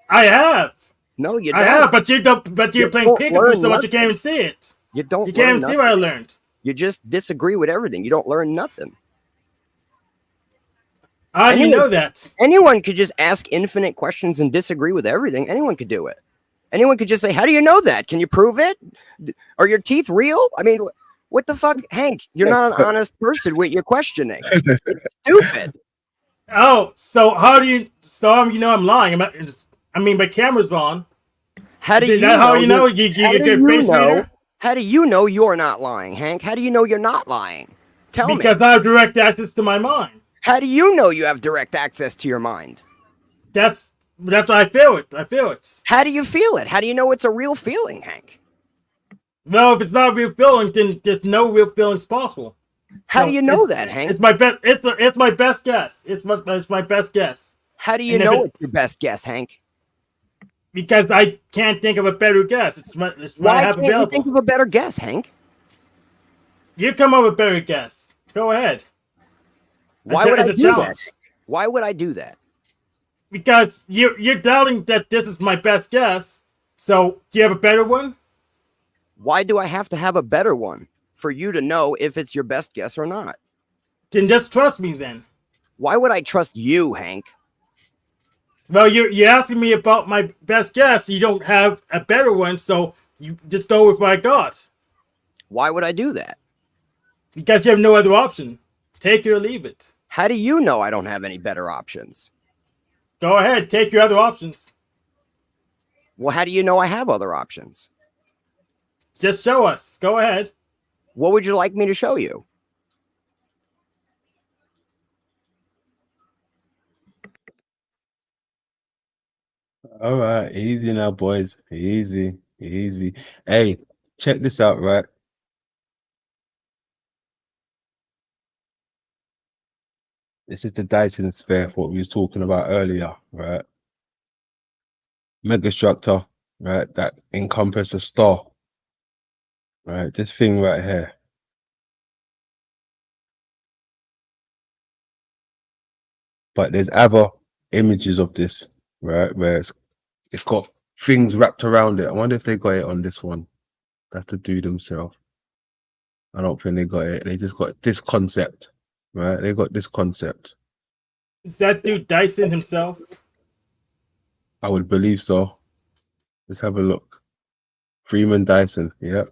I have. No, you I don't. have, but you don't. But you're You playing don't peekaboo learn so much you nothing. can't even see it. You don't You can't learn even see what I nothing. learned. You just disagree with everything. You don't learn nothing. How do you know that? Anyone could just ask infinite questions and disagree with everything. Anyone could do it. Anyone could just say, "How do you know that? Can you prove it? Are your teeth real?" I mean, what the fuck, Hank? You're not an honest person with your questioning. It's stupid. Oh, so how do you? So you know I'm lying. My camera's on. How do Is you that know? how you know? you're- You how get do your you face know? reader? How do you know you're not lying, Hank? How do you know you're not lying? Tell me. Because I have direct access to my mind. How do you know you have direct access to your mind? That's what I feel it. I feel it. How do you feel it? How do you know it's a real feeling, Hank? Well, if it's not a real feeling, then there's no real feelings possible. How So do you know it's- that, Hank? It's my best. It's my best guess. It's my best guess. How do you And if know it- it's your best guess, Hank? Because I can't think of a better guess. It's what I Why have can't you available. think of a better guess, Hank? You come up with a better guess. Go ahead. Why It's would a I do challenge. that? Why would I do that? Because you're doubting that this is my best guess. So do you have a better one? Why do I have to have a better one for you to know if it's your best guess or not? Then just trust me then. Why would I trust you, Hank? Well, you're asking me about my best guess. You don't have a better one, so you just go with what I got. Why would I do that? Because you have no other option. Take it or leave it. How do you know I don't have any better options? Go ahead, take your other options. Well, how do you know I have other options? Just show us. Go ahead. What would you like me to show you? All right, easy now, boys. Easy, easy. Hey, check this out, right? This is the Dyson sphere, what we was talking about earlier, right? Megastructure, right? That encompass a star, right? This thing right here. But there's other images of this, right? Where it's got things wrapped around it. I wonder if they got it on this one. That's to do themselves. I don't think they got it. They just got this concept, right? They got this concept. Is that dude Dyson himself? I would believe so. Let's have a look. Freeman Dyson, yeah.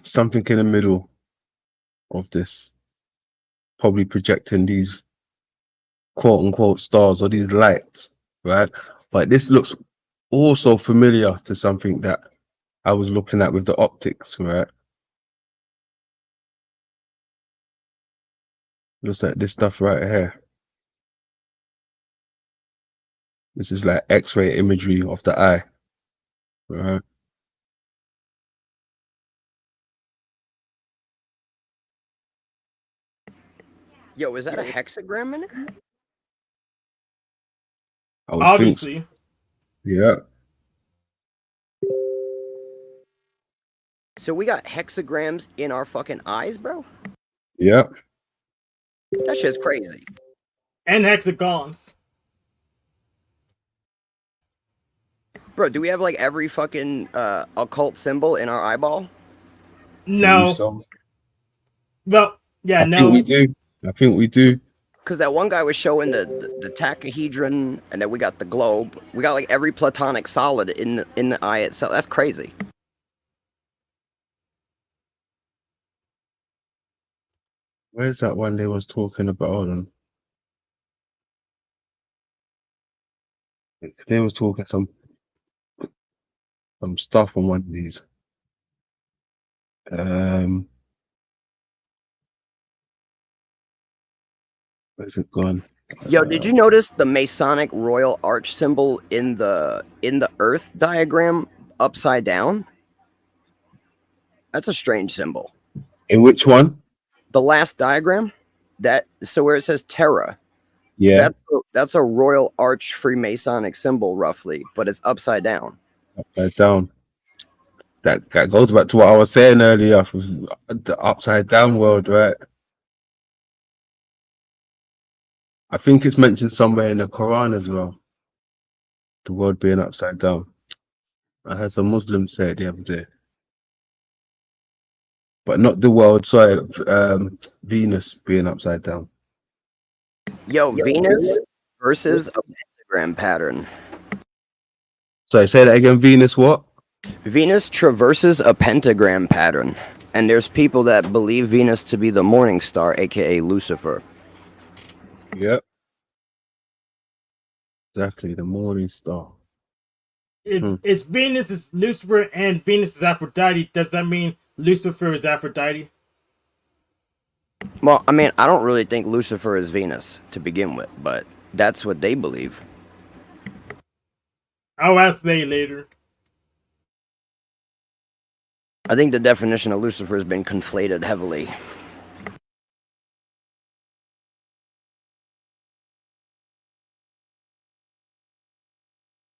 Something in the middle of this, probably projecting these quote unquote stars or these lights, right? But this looks also familiar to something that I was looking at with the optics, right? Looks like this stuff right here. This is like X-ray imagery of the eye, right? Yo, is that a hexagram in it? I would Obviously. think so. Yeah. So we got hexagrams in our fucking eyes, bro? Yeah. That shit's crazy. And hexagons. Bro, do we have like every fucking occult symbol in our eyeball? No. So. Well, yeah, I no. think we do. I think we do. because that one guy was showing the tetrahedron, and then we got the globe. We got like every platonic solid in the eye itself. That's crazy. Where's that one they was talking about? Hold on. They was talking some stuff on one of these. Where's it gone? Yo, did you notice the Masonic Royal Arch symbol in the Earth diagram upside down? That's a strange symbol. In which one? The last diagram, so where it says Terra. Yeah. That's a Royal Arch Freemasonic symbol, roughly, but it's upside down. Upside down. That goes back to what I was saying earlier, the upside down world, right? I think it's mentioned somewhere in the Quran as well. The world being upside down. I heard some Muslims say it the other day. But not the world, sorry, Venus being upside down. Yo, Venus versus a pentagram pattern. Sorry, say that again. Venus what? Venus traverses a pentagram pattern. And there's people that believe Venus to be the morning star, aka Lucifer. Yep. Exactly, the morning star. It's Venus is Lucifer and Venus is Aphrodite. Does that mean Lucifer is Aphrodite? Well, I mean, I don't really think Lucifer is Venus to begin with, but that's what they believe. I'll ask they later. I think the definition of Lucifer has been conflated heavily.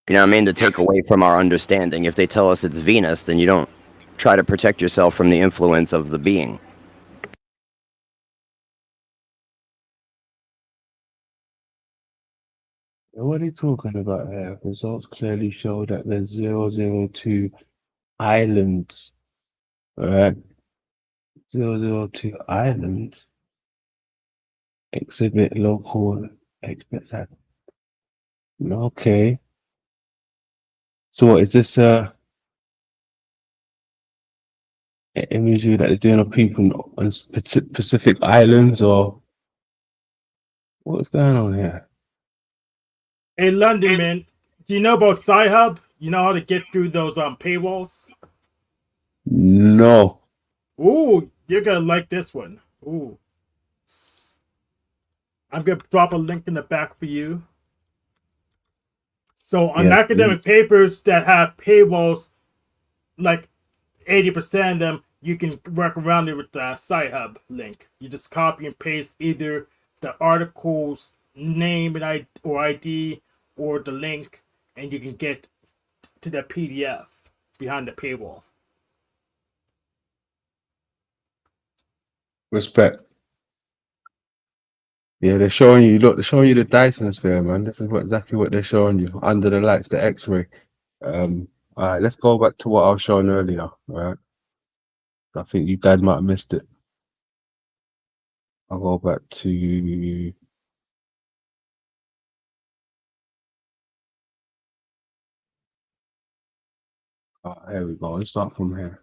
You know what I mean? To take away from our understanding. If they tell us it's Venus, then you don't try to protect yourself from the influence of the being. What are you talking about here? Results clearly show that there's 002 islands. Alright. 002 islands exhibit local expectation. Okay. So what is this imagery that they're doing of people on Pacific Islands, or what's going on here? Hey, London man, do you know about Sci-Hub? You know how to get through those paywalls? No. Ooh, you're gonna like this one. Ooh. I'm gonna drop a link in the back for you. So on academic papers that have paywalls, like 80% of them, you can work around it with the Sci-Hub link. You just copy and paste either the article's name and ID or the link, and you can get to the PDF behind the paywall. Respect. Yeah, they're showing you. Look, they're showing you the Dyson sphere, man. This is exactly what they're showing you under the lights, the X-ray. All right, let's go back to what I was showing earlier. All right, I think you guys might have missed it. I'll go back to. Here we go. Let's start from here.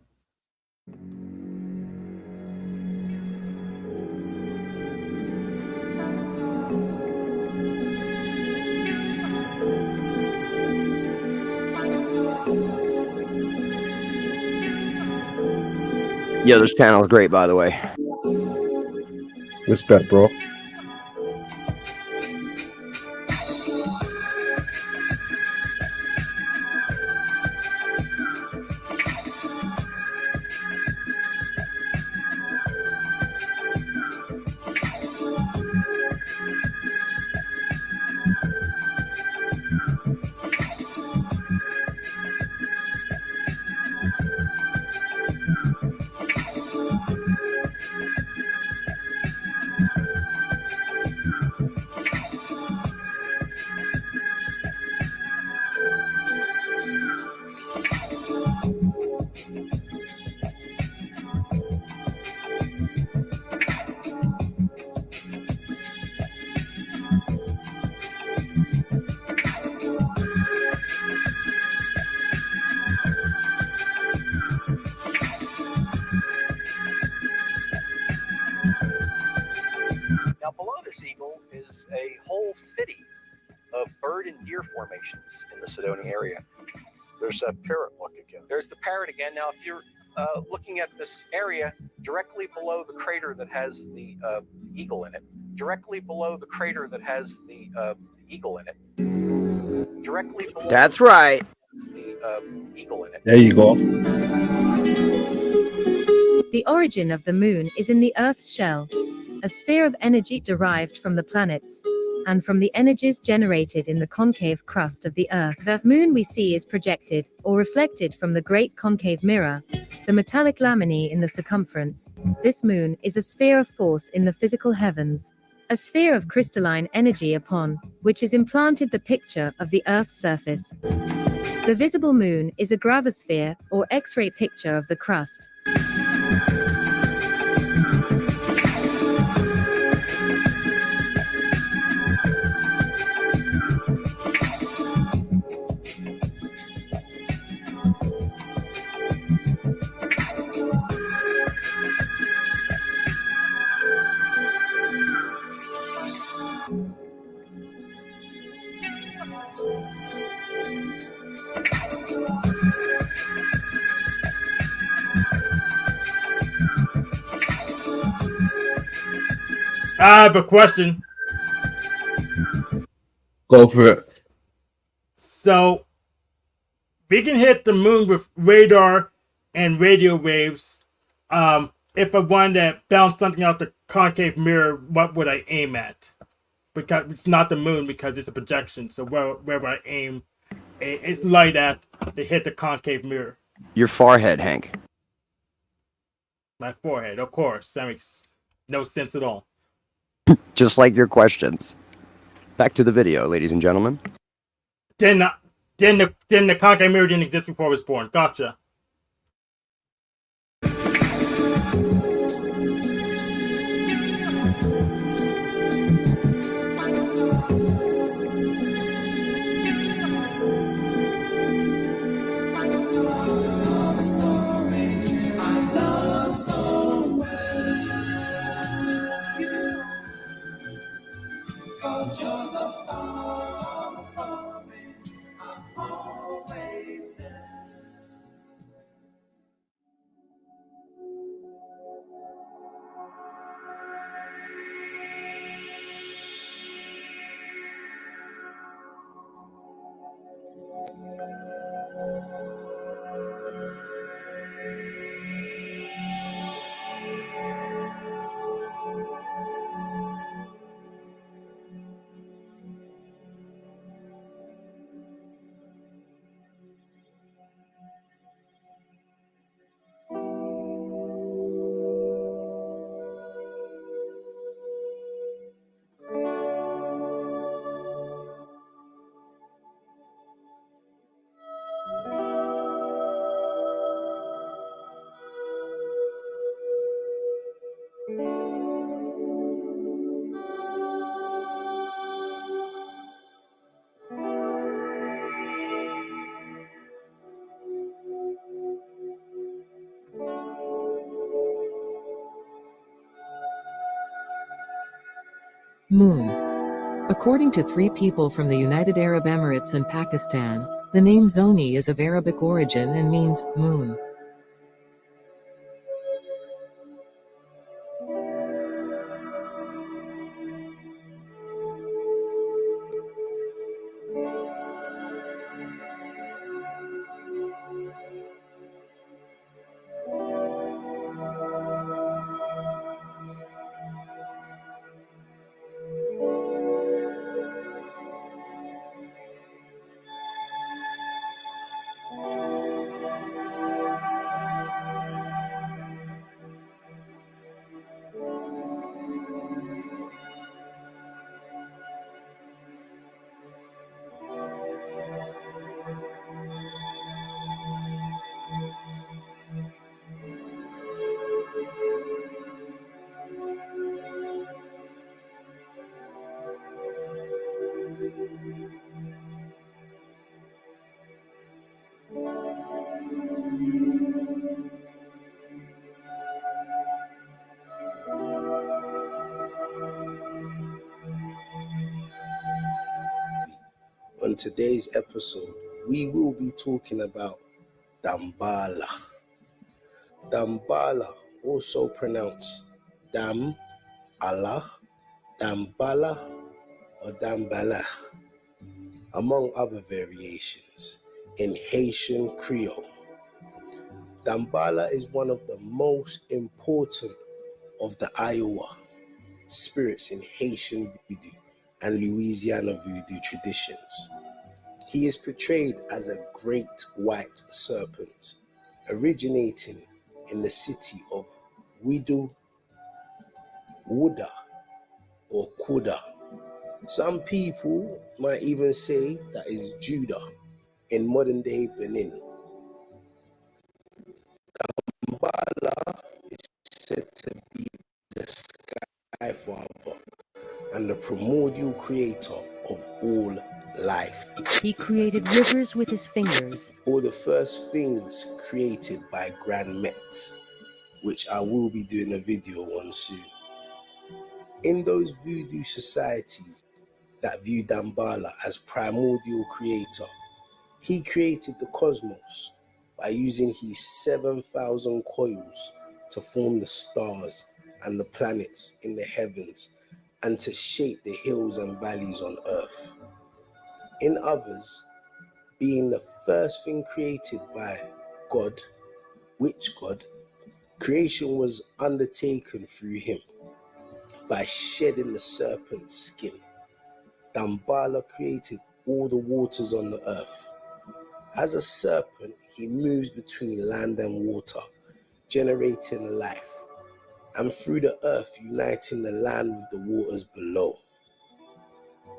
Yeah, this channel is great, by the way. Respect, bro. below this eagle is a whole city of bird and deer formations in the Sedona area. There's a parrot. Look again. There's the parrot again. Now, if you're looking at this area directly below the crater that has the eagle in it, directly below the crater that has the eagle in it, directly below. That's right. The eagle in it. There you go. The origin of the moon is in the Earth's shell, a sphere of energy derived from the planets, and from the energies generated in the concave crust of the Earth. The moon we see is projected, or reflected from the great concave mirror, the metallic laminae in the circumference. This moon is a sphere of force in the physical heavens, a sphere of crystalline energy upon which is implanted the picture of the Earth's surface. The visible moon is a gravisphere, or X-ray picture of the crust. I have a question. Go for it. So, we can hit the moon with radar and radio waves. If I wanted to bounce something out the concave mirror, what would I aim at? Because it's not the moon, because it's a projection. So where would I aim its light at to hit the concave mirror? Your forehead, Hank. My forehead, of course. That makes no sense at all. Just like your questions. Back to the video, ladies and gentlemen. Then the concave mirror didn't exist before I was born. Gotcha. Moon. According to 3 people from the United Arab Emirates and Pakistan, the name Zoni is of Arabic origin and means moon. On today's episode, we will be talking about Dambala. Dambala, also pronounced Dam Allah, Dambala, or Dambala, among other variations in Haitian Creole. Dambala is one of the most important of the Iowa spirits in Haitian voodoo and Louisiana voodoo traditions. He is portrayed as a great white serpent, originating in the city of Widu, Wuda, or Kuda. Some people might even say that is Judah in modern day Benin. Dambala is said to be the sky father and the primordial creator of all life. He created rivers with his fingers. All the first things created by Grand Met, which I will be doing a video on soon. In those voodoo societies that view Dambala as primordial creator, he created the cosmos by using his 7,000 coils to form the stars and the planets in the heavens and to shape the hills and valleys on earth. In others, being the first thing created by God, which God, creation was undertaken through him by shedding the serpent's skin. Dambala created all the waters on the earth. As a serpent, he moves between land and water, generating life, and through the earth, uniting the land with the waters below.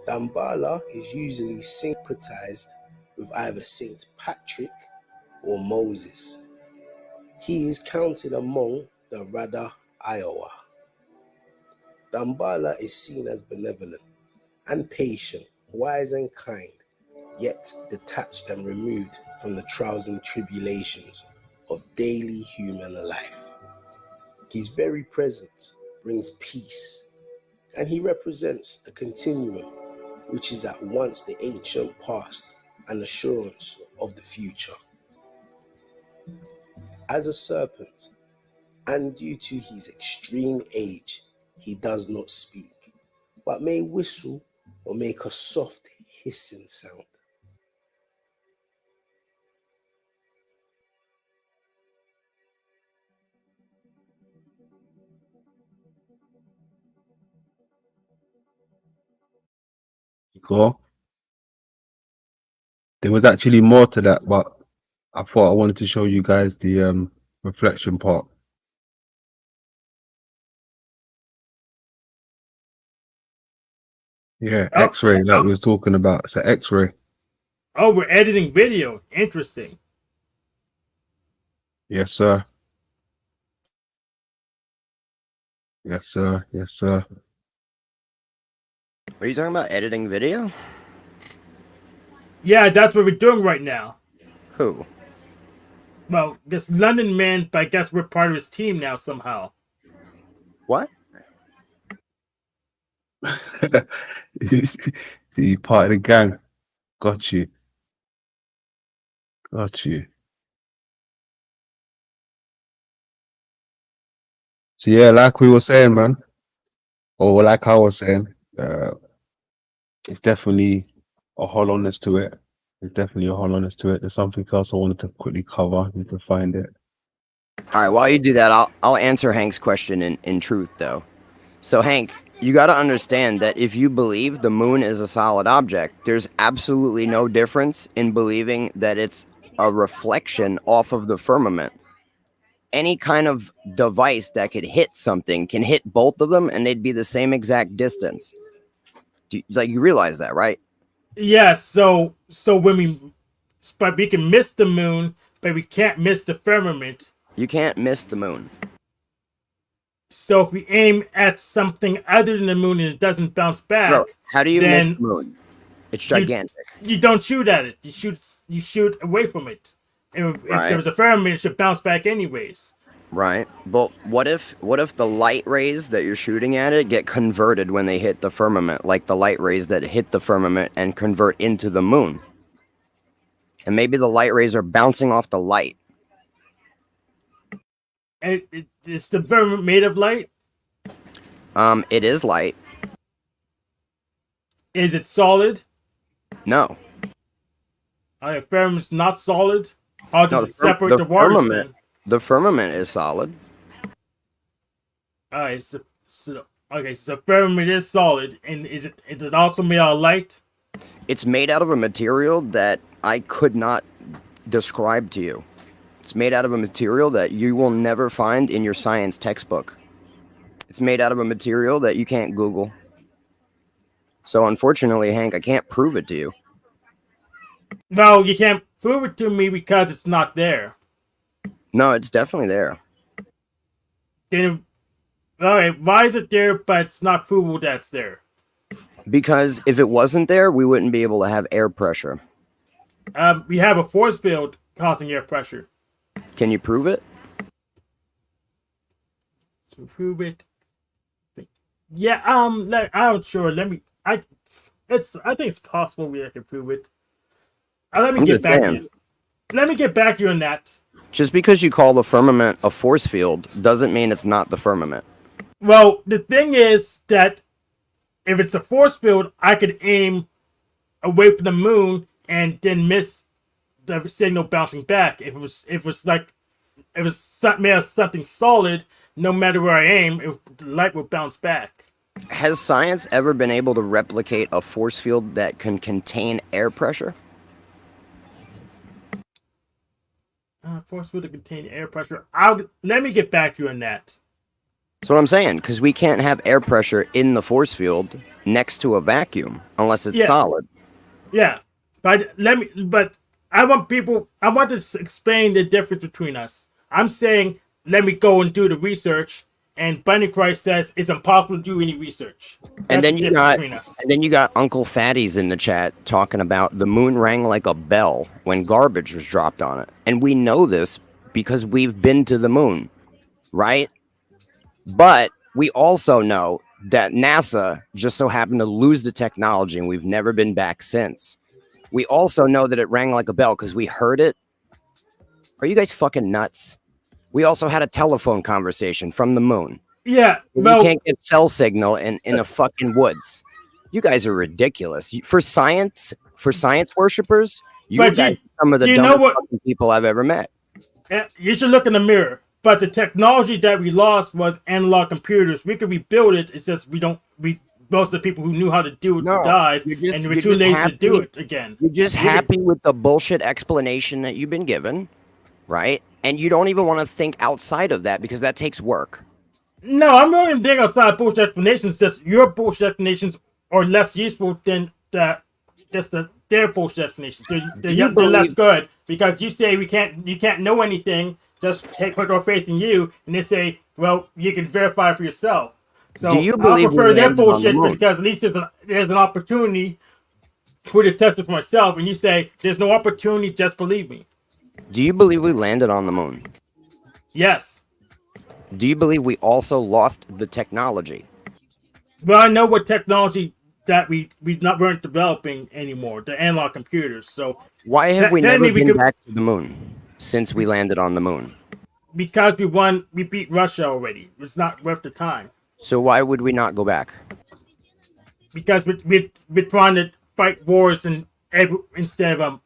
Dambala is usually syncretized with either Saint Patrick or Moses. He is counted among the Rada Iowa. Dambala is seen as benevolent and patient, wise and kind, yet detached and removed from the trials and tribulations of daily human life. His very presence brings peace, and he represents a continuum which is at once the ancient past and assurance of the future. As a serpent, and due to his extreme age, he does not speak, but may whistle or make a soft hissing sound. Cool. There was actually more to that, but I thought I wanted to show you guys the reflection part. Yeah, Oh, X-ray that we was talking about. It's an X-ray. oh, we're editing video. Interesting. Yes, sir. Yes, sir. Yes, sir. Are you talking about editing video? Yeah, that's what we're doing right now. Who? Well, this London man, but I guess we're part of his team now somehow. What? See, part of the gang. Got you. Got you. So yeah, like we were saying, man, or like I was saying, it's definitely a hollowness to it. There's definitely a hollowness to it. There's something else I wanted to quickly cover. I need to find it. All right, while you do that, I'll answer Hank's question in truth, though. So, Hank, you got to understand that if you believe the moon is a solid object, there's absolutely no difference in believing that it's a reflection off of the firmament. Any kind of device that could hit something can hit both of them, and they'd be the same exact distance. You realize that, right? Yeah, so but we can miss the moon, but we can't miss the firmament. You can't miss the moon. So if we aim at something other than the moon and it doesn't bounce back, Bro, how do you miss the moon? It's gigantic. You don't shoot at it. You shoot away from it. If there was a firmament, it should bounce back anyways. Right. But what if the light rays that you're shooting at it get converted when they hit the firmament, like the light rays that hit the firmament and convert into the moon? And maybe the light rays are bouncing off the light. Is the firmament made of light? It is light. Is it solid? No. The firmament's not solid? How does No, it separate the water? The firmament is solid. Alright, so firmament is solid, and is it also made out of light? It's made out of a material that I could not describe to you. It's made out of a material that you will never find in your science textbook. It's made out of a material that you can't Google. So unfortunately, Hank, I can't prove it to you. No, you can't prove it to me because it's not there. No, it's definitely there. Then, alright, why is it there but it's not provable that it's there? Because if it wasn't there, we wouldn't be able to have air pressure. We have a force field causing air pressure. Can you prove it? To prove it, yeah. I'm sure. I think it's possible we can prove it. Let me get back to you. Let me get back to you on that. Just because you call the firmament a force field doesn't mean it's not the firmament. Well, the thing is that if it's a force field, I could aim away from the moon and then miss the signal bouncing back. If it was made of something solid, no matter where I aim, the light will bounce back. Has science ever been able to replicate a force field that can contain air pressure? Force field to contain air pressure. Let me get back to you on that. That's what I'm saying, because we can't have air pressure in the force field next to a vacuum unless it's solid. Yeah, but I want to explain the difference between us. I'm saying, let me go and do the research, and Bunny Christ says it's impossible to do any research. And then you got Uncle Fatties in the chat talking about the moon rang like a bell when garbage was dropped on it. And we know this because we've been to the moon, right? But we also know that NASA just so happened to lose the technology and we've never been back since. We also know that it rang like a bell because we heard it. Are you guys fucking nuts? We also had a telephone conversation from the moon. Yeah, well, we can't get cell signal in the fucking woods. You guys are ridiculous. For science worshipers, you guys are some of the dumbest fucking people I've ever met. You should look in the mirror. But the technology that we lost was analog computers. We could rebuild it. It's just most of the people who knew how to do it died, and we're too lazy to do it again. You're just happy with the bullshit explanation that you've been given, right? And you don't even want to think outside of that because that takes work. No, I'm not even thinking outside bullshit explanations. Just your bullshit explanations are less useful than their bullshit explanations. They're less good because you say you can't know anything. Just put our faith in you, and they say, well, you can verify for yourself. So I prefer their bullshit because at least there's an opportunity for me to test it for myself. And you say there's no opportunity, just believe me. Do you believe we landed on the moon? Yes. Do you believe we also lost the technology? Well, I know what technology that we weren't developing anymore, the analog computers. So why have we never been back to the moon since we landed on the moon? Because we beat Russia already. It's not worth the time. So why would we not go back? Because we're trying to fight wars instead of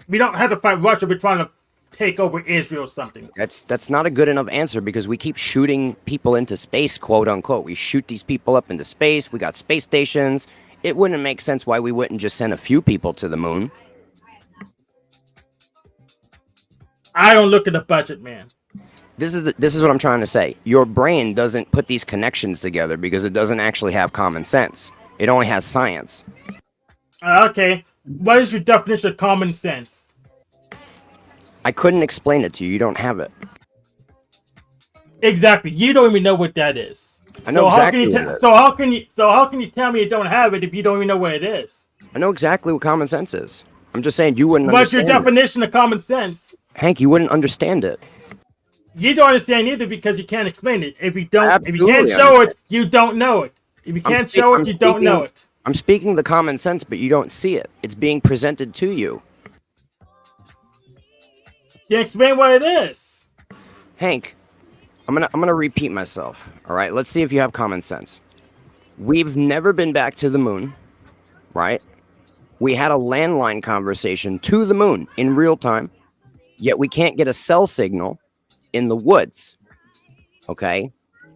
we don't have to fight Russia. We're trying to take over Israel or something. That's not a good enough answer because we keep shooting people into space, quote unquote. We shoot these people up into space. We got space stations. It wouldn't make sense why we wouldn't just send a few people to the moon. I don't look at the budget, man. This is what I'm trying to say. Your brain doesn't put these connections together because it doesn't actually have common sense. It only has science. Okay. What is your definition of common sense? I couldn't explain it to you. You don't have it. Exactly. You don't even know what that is. I know exactly what it is. So how can you tell me you don't have it if you don't even know what it is? I know exactly what common sense is. I'm just saying you wouldn't What's your understand definition of common sense? Hank, you wouldn't understand it. You don't understand either because you can't explain it. If you can't Absolutely show it, you don't know it. If you can't show it, you don't know it. I'm speaking the common sense, but you don't see it. It's being presented to you. You explain what it is. Hank, I'm gonna repeat myself. All right, let's see if you have common sense. We've never been back to the moon, right? We had a landline conversation to the moon in real time, yet we can't get a cell signal in the woods. Okay,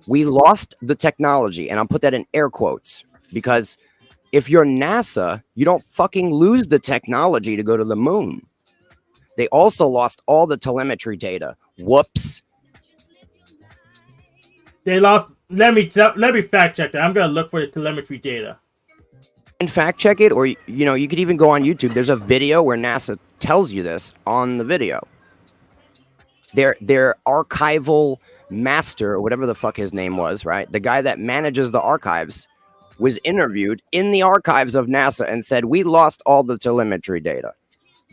we lost the technology, and I'll put that in air quotes because if you're NASA, you don't fucking lose the technology to go to the moon. They also lost all the telemetry data. Whoops. They lost. Let me fact check that. I'm gonna look for the telemetry data. And fact check it, or you could even go on YouTube. There's a video where NASA tells you this on the video. Their archival master, or whatever the fuck his name was, right? The guy that manages the archives was interviewed in the archives of NASA and said, we lost all the telemetry data.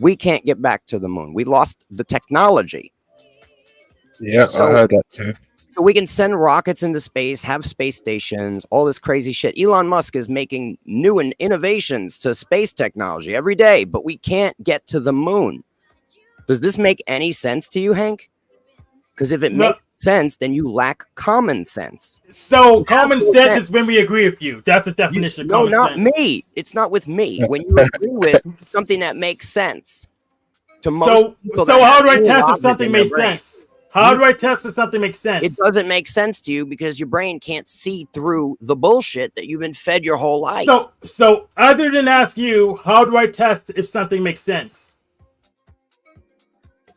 We can't get back to the moon. We lost the technology. Yeah, I heard that too. So we can send rockets into space, have space stations, all this crazy shit. Elon Musk is making new innovations to space technology every day, but we can't get to the moon. Does this make any sense to you, Hank? Because if it makes sense, then you lack common sense. So common sense is when we agree with you. That's the definition of common sense. No, not me. It's not with me. When you agree with something that makes sense to most people. So how do I test if something makes sense? How do I test if something makes sense? It doesn't make sense to you because your brain can't see through the bullshit that you've been fed your whole life. So other than ask you, how do I test if something makes sense?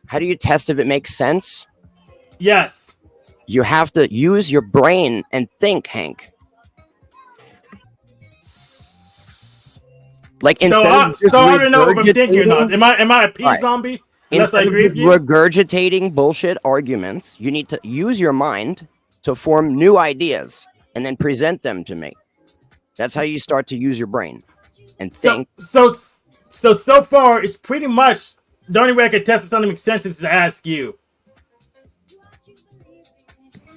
How do you test if it makes sense? Yes. You have to use your brain and think, Hank. Like so I don't know if I'm thinking or not. Am I a pea zombie? Unless I agree with you. Regurgitating bullshit arguments, you need to use your mind to form new ideas and then present them to me. That's how you start to use your brain and think. So far, it's pretty much the only way I can test if something makes sense is to ask you.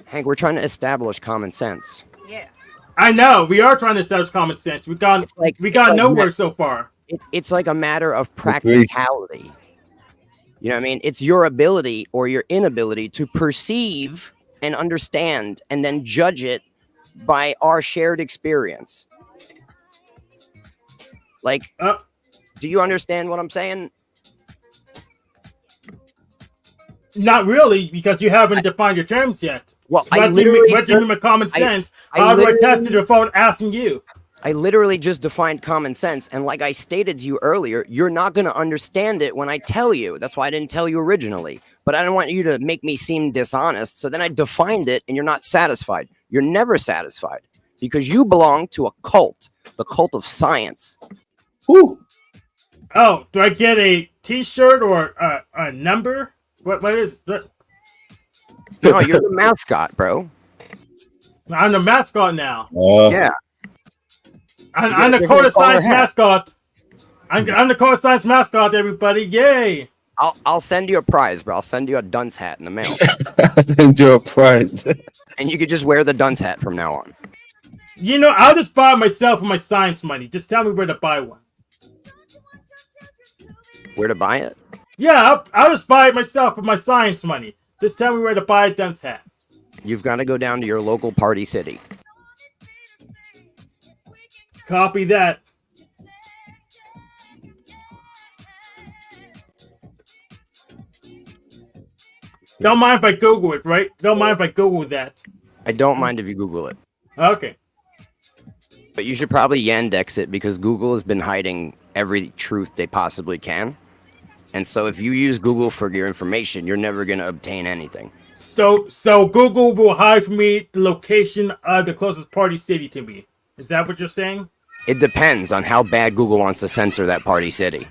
Hank, we're trying to establish common sense. Yeah. I know we are trying to establish common sense. We got nowhere so far. It's like a matter of practicality. You know what I mean? It's your ability or your inability to perceive and understand and then judge it by our shared experience. Like, do you understand what I'm saying? Not really, because you haven't defined your terms yet. Well, what do you mean by common sense? How do I test it without asking you? I literally just defined common sense, and like I stated to you earlier, you're not going to understand it when I tell you. That's why I didn't tell you originally. But I don't want you to make me seem dishonest, so then I defined it, and you're not satisfied. You're never satisfied, because you belong to a cult, the cult of science. Woo! Oh, do I get a T-shirt or a number? What is that? No, you're the mascot, bro. I'm the mascot now. Yeah. I'm the Code of Science mascot. I'm the Code of Science mascot, everybody. Yay! I'll send you a prize, bro. I'll send you a dunce hat in the mail. Send you a prize. And you could just wear the dunce hat from now on. You know, I'll just buy it myself with my science money. Just tell me where to buy one. Where to buy it? Yeah, I'll just buy it myself with my science money. Just tell me where to buy a dunce hat. You've got to go down to your local party city. Copy that. Don't mind if I Google it, right? Don't mind if I Google that. I don't mind if you Google it. Okay. But you should probably Yandex it because Google has been hiding every truth they possibly can. And so if you use Google for your information, you're never going to obtain anything. So Google will hide from me the location of the closest party city to me. Is that what you're saying? It depends on how bad Google wants to censor that party city.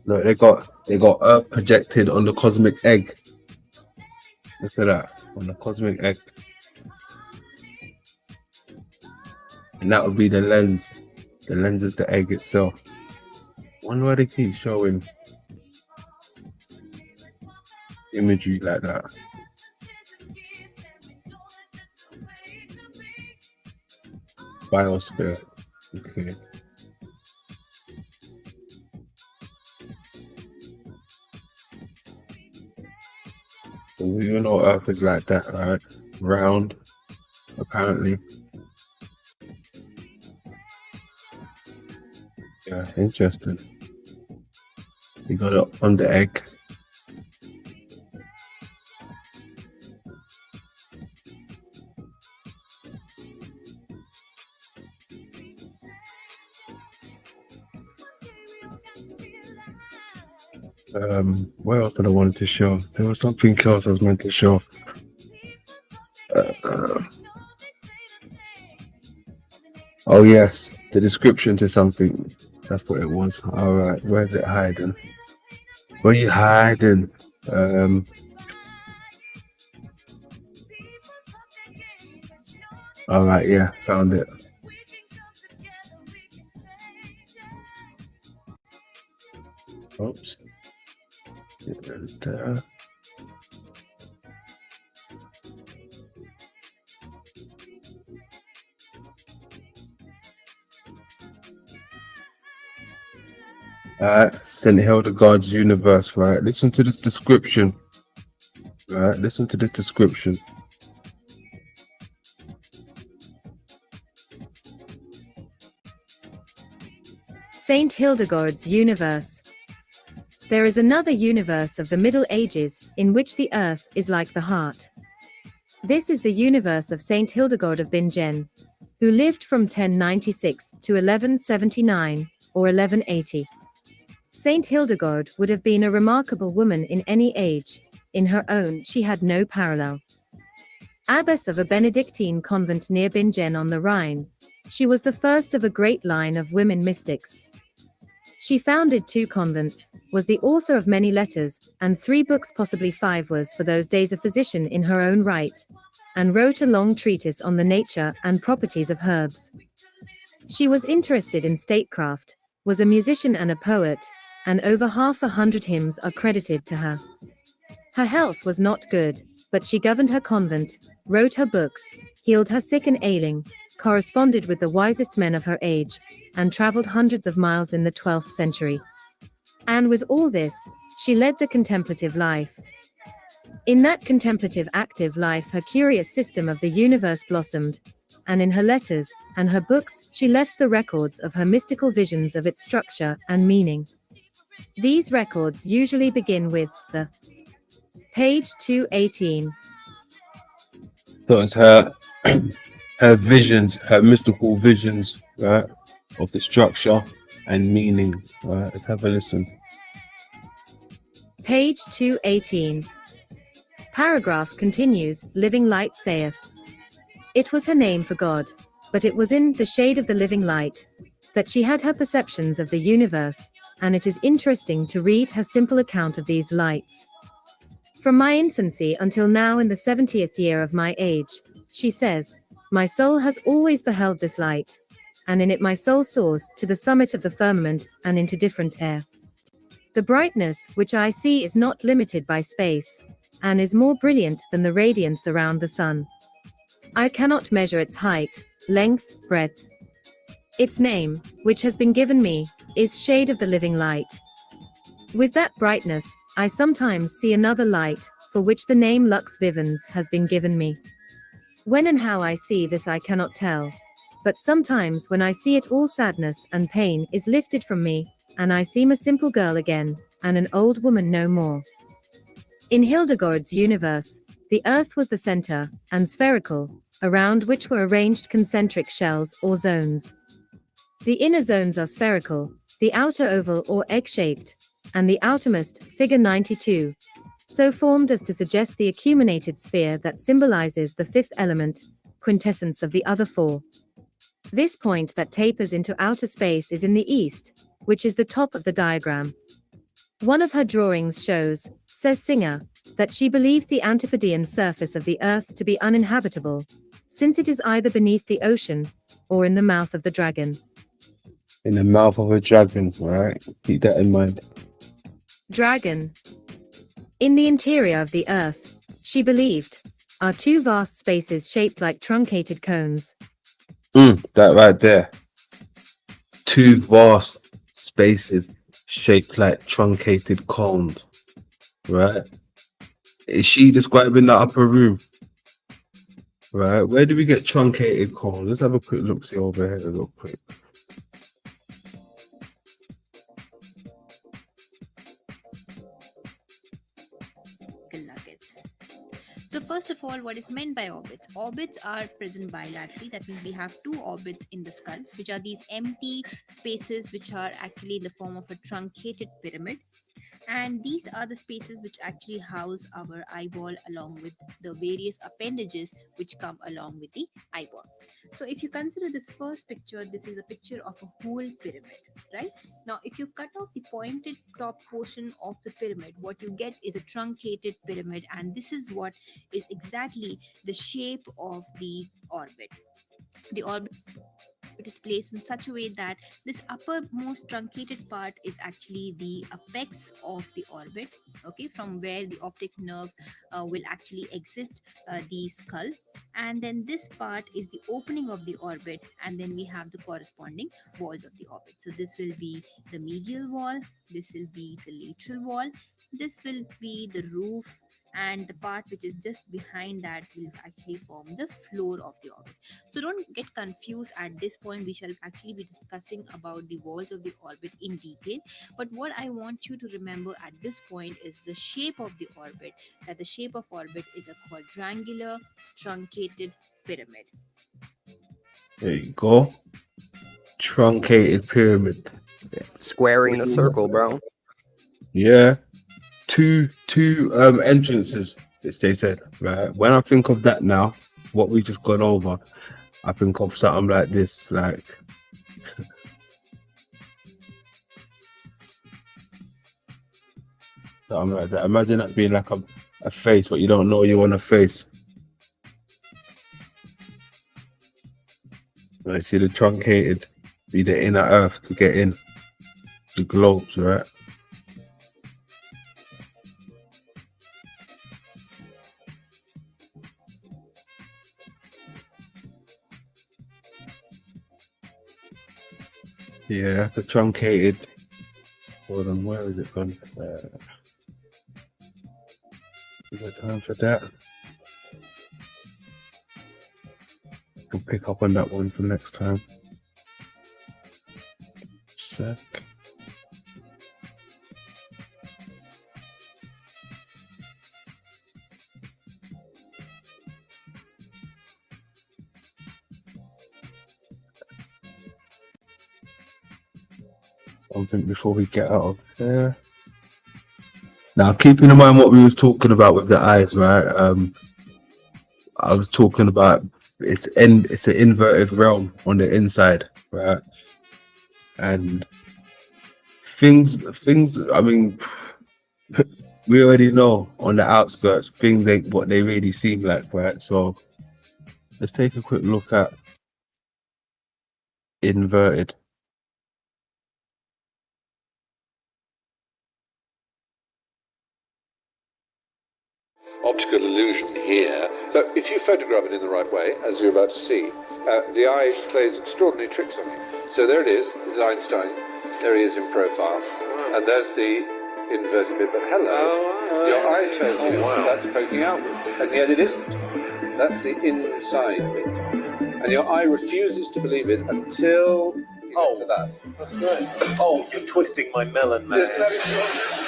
No, they got Earth projected on the cosmic egg. Look at that, on the cosmic egg. And that would be the lens. The lens is the egg itself. Wonder why they keep showing imagery like that. Biosphere. Okay. So we all know Earth is like that, right? Round, apparently. Yeah, interesting. You got it on the egg. What else did I want to show? There was something else I was meant to show. Oh yes, the description to something. That's what it was. All right, where's it hiding? Where you hiding? All right, yeah, found it. Oops. And, St. Hildegard's universe, right? Listen to this description. Right, listen to this description. Saint Hildegard's universe. There is another universe of the Middle Ages, in which the earth is like the heart. This is the universe of Saint Hildegard of Bingen, who lived from 1096 to 1179, or 1180. Saint Hildegard would have been a remarkable woman in any age. In her own, she had no parallel. Abbess of a Benedictine convent near Bingen on the Rhine, she was the first of a great line of women mystics. She founded 2 convents, was the author of many letters, and 3 books, possibly 5, was for those days a physician in her own right, and wrote a long treatise on the nature and properties of herbs. She was interested in statecraft, was a musician and a poet, and over 100 hymns are credited to her. Her health was not good, but she governed her convent, wrote her books, healed her sick and ailing, corresponded with the wisest men of her age, and traveled hundreds of miles in the 12th century. And with all this, she led the contemplative life. In that contemplative active life, her curious system of the universe blossomed, and in her letters and her books, she left the records of her mystical visions of its structure and meaning. These records usually begin with the page 218. So it's her her visions, her mystical visions, right, of the structure and meaning. Right, let's have a listen. Page 218. Paragraph continues, Living Light saith. It was her name for God, but it was in the shade of the living light that she had her perceptions of the universe, and it is interesting to read her simple account of these lights. From my infancy until now, in the 70th year of my age, she says, my soul has always beheld this light, and in it my soul soars to the summit of the firmament and into different air. The brightness which I see is not limited by space, and is more brilliant than the radiance around the sun. I cannot measure its height, length, breadth. Its name, which has been given me, is Shade of the Living Light. With that brightness, I sometimes see another light, for which the name Lux Vivens has been given me. When and how I see this I cannot tell, but sometimes when I see it, all sadness and pain is lifted from me, and I seem a simple girl again, and an old woman no more. In Hildegard's universe, the earth was the center, and spherical, around which were arranged concentric shells or zones. The inner zones are spherical, the outer oval or egg-shaped, and the outermost, figure 92, so formed as to suggest the acuminated sphere that symbolizes the 5th element, quintessence of the other 4. This point that tapers into outer space is in the east, which is the top of the diagram. One of her drawings shows, says Singer, that she believed the Antipodean surface of the earth to be uninhabitable, since it is either beneath the ocean or in the mouth of the dragon. In the mouth of a dragon, right? Keep that in mind. Dragon. In the interior of the Earth, she believed, are two vast spaces shaped like truncated cones. That right there. Two vast spaces shaped like truncated cones. Right? Is she describing the upper room? Right? Where do we get truncated cones? Let's have a quick look see over here real quick. Nuggets. So first of all, what is meant by orbits? Orbits are present bilaterally. That means we have two orbits in the skull, which are these empty spaces which are actually in the form of a truncated pyramid. And these are the spaces which actually house our eyeball along with the various appendages which come along with the eyeball. So if you consider this first picture, this is a picture of a whole pyramid, right? Now, if you cut off the pointed top portion of the pyramid, what you get is a truncated pyramid, and this is what is exactly the shape of the orbit. The orbit is placed in such a way that this uppermost truncated part is actually the apex of the orbit, okay, from where the optic nerve will actually exit the skull, and then this part is the opening of the orbit, and then we have the corresponding walls of the orbit. So this will be the medial wall, this will be the lateral wall, this will be the roof, and the part which is just behind that will actually form the floor of the orbit. So don't get confused at this point. We shall actually be discussing about the walls of the orbit in detail. But what I want you to remember at this point is the shape of the orbit, that the shape of orbit is a quadrangular truncated pyramid. There you go. Truncated pyramid. Squaring the circle, bro. Yeah. Two entrances, as they said, right? When I think of that now, what we just gone over, I think of something like this, like something like that. Imagine that being like a face, but you don't know you want a face. Right, see the truncated, be the inner earth to get in the globes, right? Yeah, that's the truncated. Hold on, where is it gone? Is there time for that? We'll pick up on that one for next time. Sec. Something before we get out of there. Now, keeping in mind what we was talking about with the eyes, right? I was talking about it's an inverted realm on the inside, right? And things. I mean, we already know on the outskirts things ain't what they really seem like, right? So let's take a quick look at inverted. Optical illusion here. So if you photograph it in the right way, as you're about to see, the eye plays extraordinary tricks on you. So there it is, there's Einstein. There he is in profile. And there's the inverted bit, but hello. Your eye tells you that's poking outwards, and yet it isn't. That's the inside bit. And your eye refuses to believe it until you get to that. That's great. Oh, you're twisting my melon, man. Isn't that extraordinary?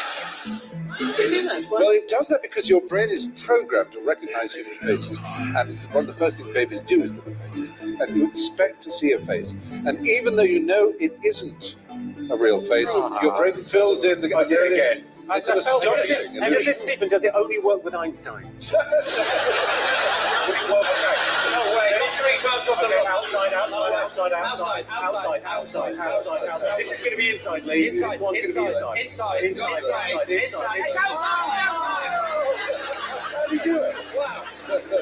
Well, it does that because your brain is programmed to recognize human faces, and it's one of the first things babies do is look at faces, and you expect to see a face, and even though you know it isn't a real face, your brain fills in the. It's an astonishing thing. And this, Stephen, does it only work with Einstein? Would it work? No way. 3 times off the rock. Outside. This is going to be inside, Lee. Inside. How do you do it? Wow.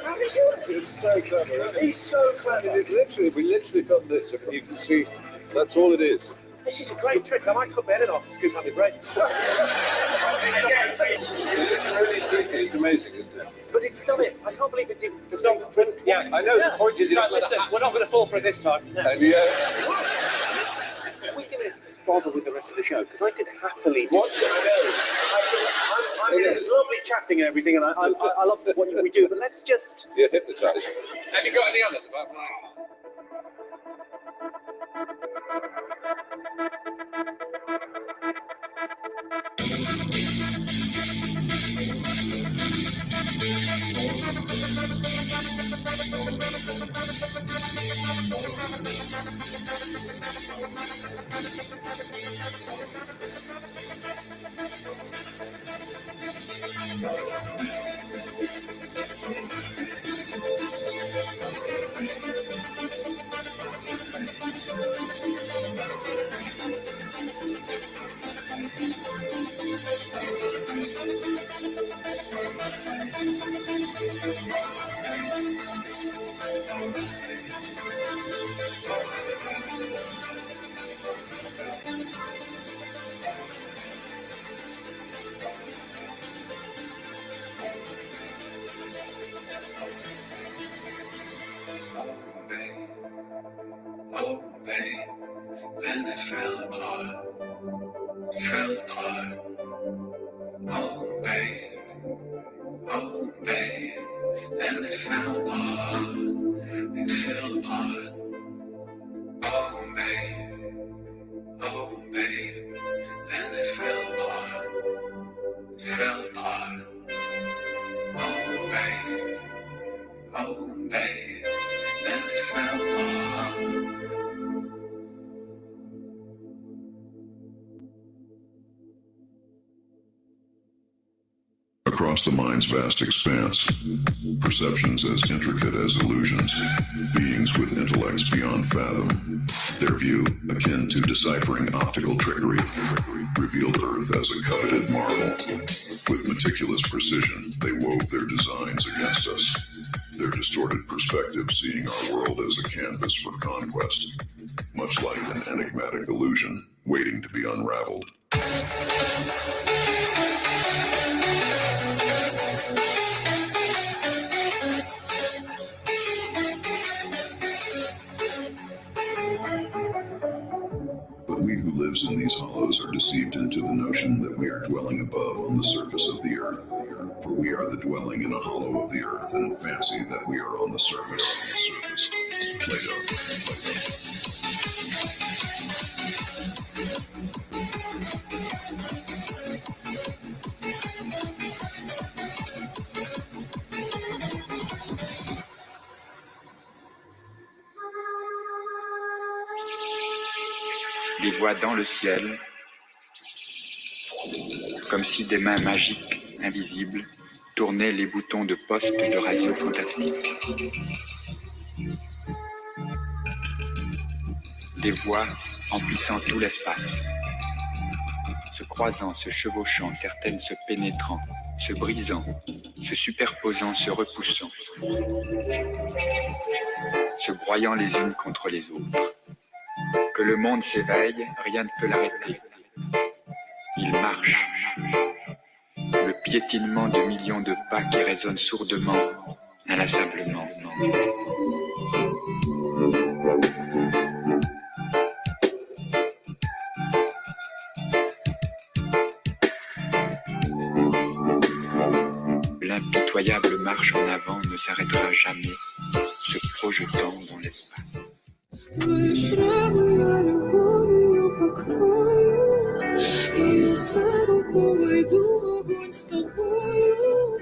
How do you do it? It's so clever. He's so clever. It is literally, we literally filmed it, so you can see, that's all it is. This is a great trick. I might cut my head off and scoop out my brain. It It's really creepy. It's amazing, isn't it? But it's done it. I can't believe it did the song twice. Yeah, I know. The point is, no, listen, we're not going to fall for it this time. No. And yet, Are we going to bother with the rest of the show? Because I could happily do. What? I mean, it's lovely chatting and everything, and I love what we do. But let's just. you're hypnotised. Have you got any others about mine? Oh, babe, then it fell apart, fell apart. Oh, babe, then it fell apart, it fell apart. Oh, babe, then it fell apart, fell apart. Oh, babe, then it fell apart. Across the mind's vast expanse, perceptions as intricate as illusions, beings with intellects beyond fathom, their view akin to deciphering optical trickery, revealed Earth as a coveted marvel. With meticulous precision, they wove their designs against us, their distorted perspective seeing our world as a canvas for conquest, much like an enigmatic illusion waiting to be unraveled. But we who lives in these hollows are deceived into the notion that we are dwelling above on the surface of the earth. For we are the dwelling in a hollow of the earth and fancy that we are on the surface. Plato. Les voix dans le ciel, comme si des mains magiques, invisibles, tournaient les boutons de poste de radio fantastique. Des voix emplissant tout l'espace, se croisant, se chevauchant, certaines se pénétrant, se brisant, se superposant, se repoussant, se broyant les unes contre les autres. Que le monde s'éveille, rien ne peut l'arrêter. Il marche. Le piétinement de millions de pas qui résonnent sourdement, inlassablement. L'impitoyable marche en avant ne s'arrêtera jamais, se projetant dans l'espace. Твои шрамы я любовью покрою, и я за руку войду в огонь с тобою.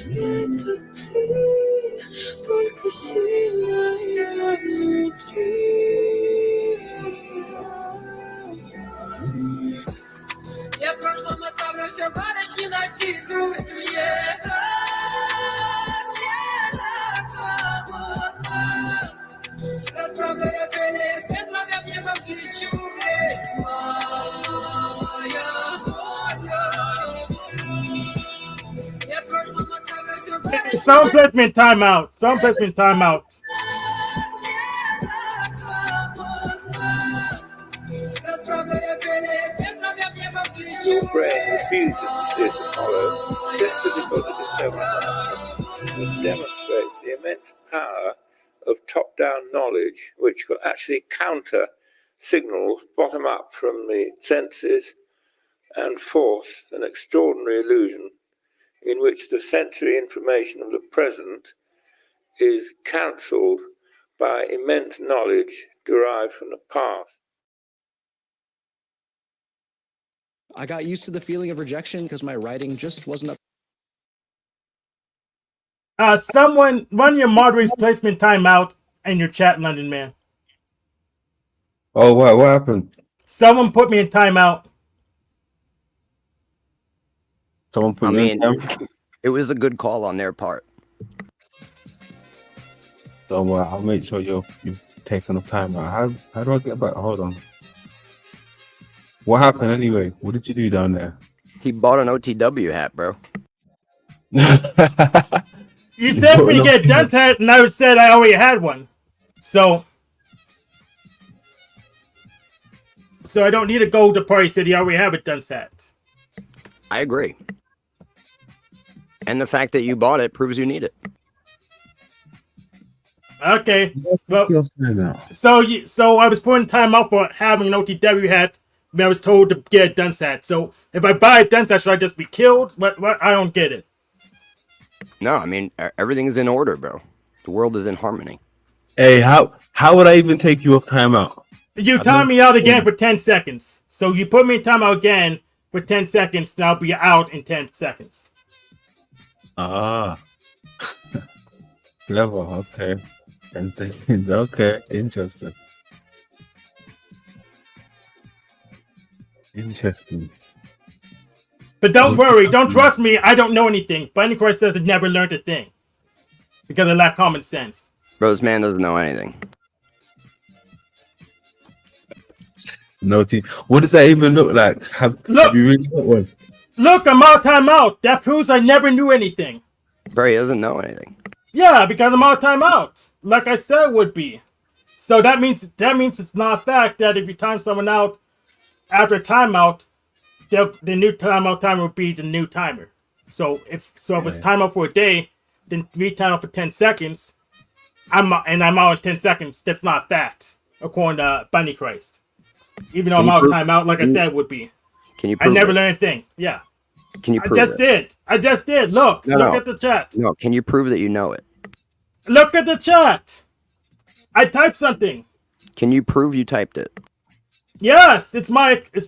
Это ты, только сильная внутри. Я в прошлом оставлю все барышниность и грусть. Мне так свободно. Расправлю я крылья, с ветром я в небо взлечу. Есть моя воля. Я в прошлом оставлю все барышниность. Sound placement timeout. Sound placement timeout. Расправлю я крылья, с ветром я в небо взлечу. your brain refuses to follow simply because it is so much. This demonstrates the immense power of top-down knowledge, which will actually counter signals bottom up from the senses and force an extraordinary illusion in which the sensory information of the present is cancelled by immense knowledge derived from the past. I got used to the feeling of rejection because my writing just wasn't up. One of your moderators placed me in timeout in your chat, London Man. Oh, what happened? Someone put me in timeout. Someone put I you mean, in? it was a good call on their part. So I'll make sure you've taken the time out. How do I get back? Hold on. What happened anyway? What did you do down there? He bought an OTW hat, bro. You said when you get a dunce hat, and I said I already had one. So I don't need to go to party city. I already have a dunce hat. I agree. And the fact that you bought it proves you need it. Okay. Well, so I was put in time out for having an OTW hat. But I was told to get a dunce hat. So if I buy a dunce hat, should I just be killed? What? I don't get it. No, I mean, everything's in order, bro. The world is in harmony. Hey, how would I even take you off timeout? You time me out again for 10 seconds. So you put me in timeout again for 10 seconds, and I'll be out in 10 seconds. Ah. Clever, okay. 10 seconds, okay. Interesting. Interesting. But don't worry, don't trust me, I don't know anything. Bunny Christ says I never learned a thing. Because I lack common sense. Bro, this man doesn't know anything. No team. What does that even look like? Have you really got one? Look, I'm out time out. That proves I never knew anything. Bro, he doesn't know anything. Yeah, because I'm out time out. Like I said it would be. So that means it's not a fact that if you time someone out after a timeout, the new timeout timer would be the new timer. So if it's timeout for a day, then we time out for 10 seconds. I'm out in 10 seconds. That's not a fact, according to Bunny Christ. Even though I'm out timeout, like I said it would be. Can you prove I never it? learned anything. Yeah. Can you prove I just did. Look. Look at the chat. No, can you prove that you know it? Look at the chat. I typed something. Can you prove you typed it? Yes, it's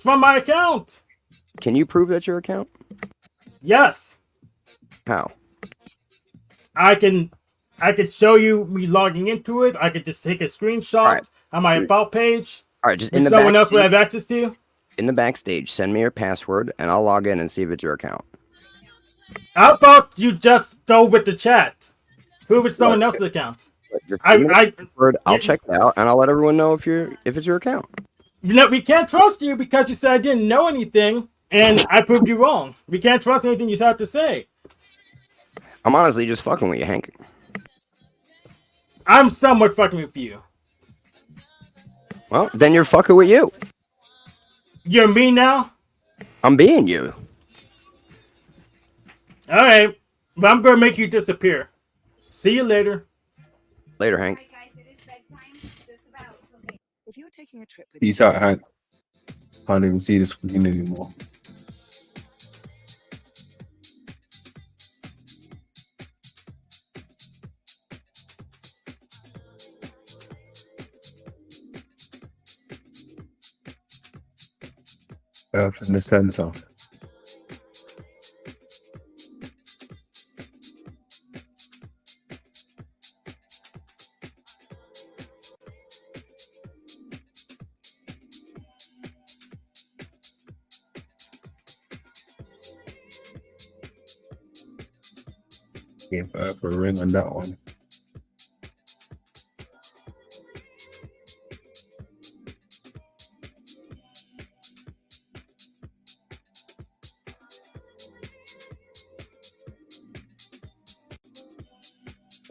from my account. Can you prove that's your account? Yes. How? I could show you me logging into it. I could just take a screenshot on my about page. All right, just in the someone else would have access to. In the backstage, send me your password, and I'll log in and see if it's your account. How about you just go with the chat? Prove it's someone else's account. I'll check it out, and I'll let everyone know if it's your account. You know, we can't trust you because you said I didn't know anything, and I proved you wrong. We can't trust anything you have to say. I'm honestly just fucking with you, Hank. I'm somewhat fucking with you. Well, then you're fucking with you. You're me now? I'm being you. Alright. But I'm gonna make you disappear. See you later. Later, Hank. If you're taking a trip with Peace out, Hank. Can't even see this screen anymore. Earth in the center. Give Earth a ring on that one.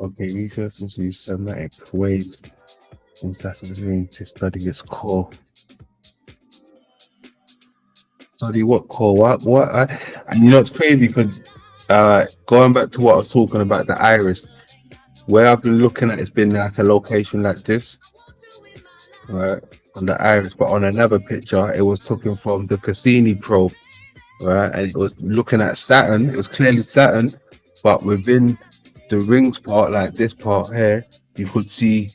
Okay, researchers use somatic waves from Saturn's ring to study its core. Study what core? What? And you know it's crazy because going back to what I was talking about, the iris, where I've been looking at, it's been like a location like this, right, on the iris, but on another picture, it was taken from the Cassini probe, right, and it was looking at Saturn. It was clearly Saturn, but within the rings part, like this part here, you could see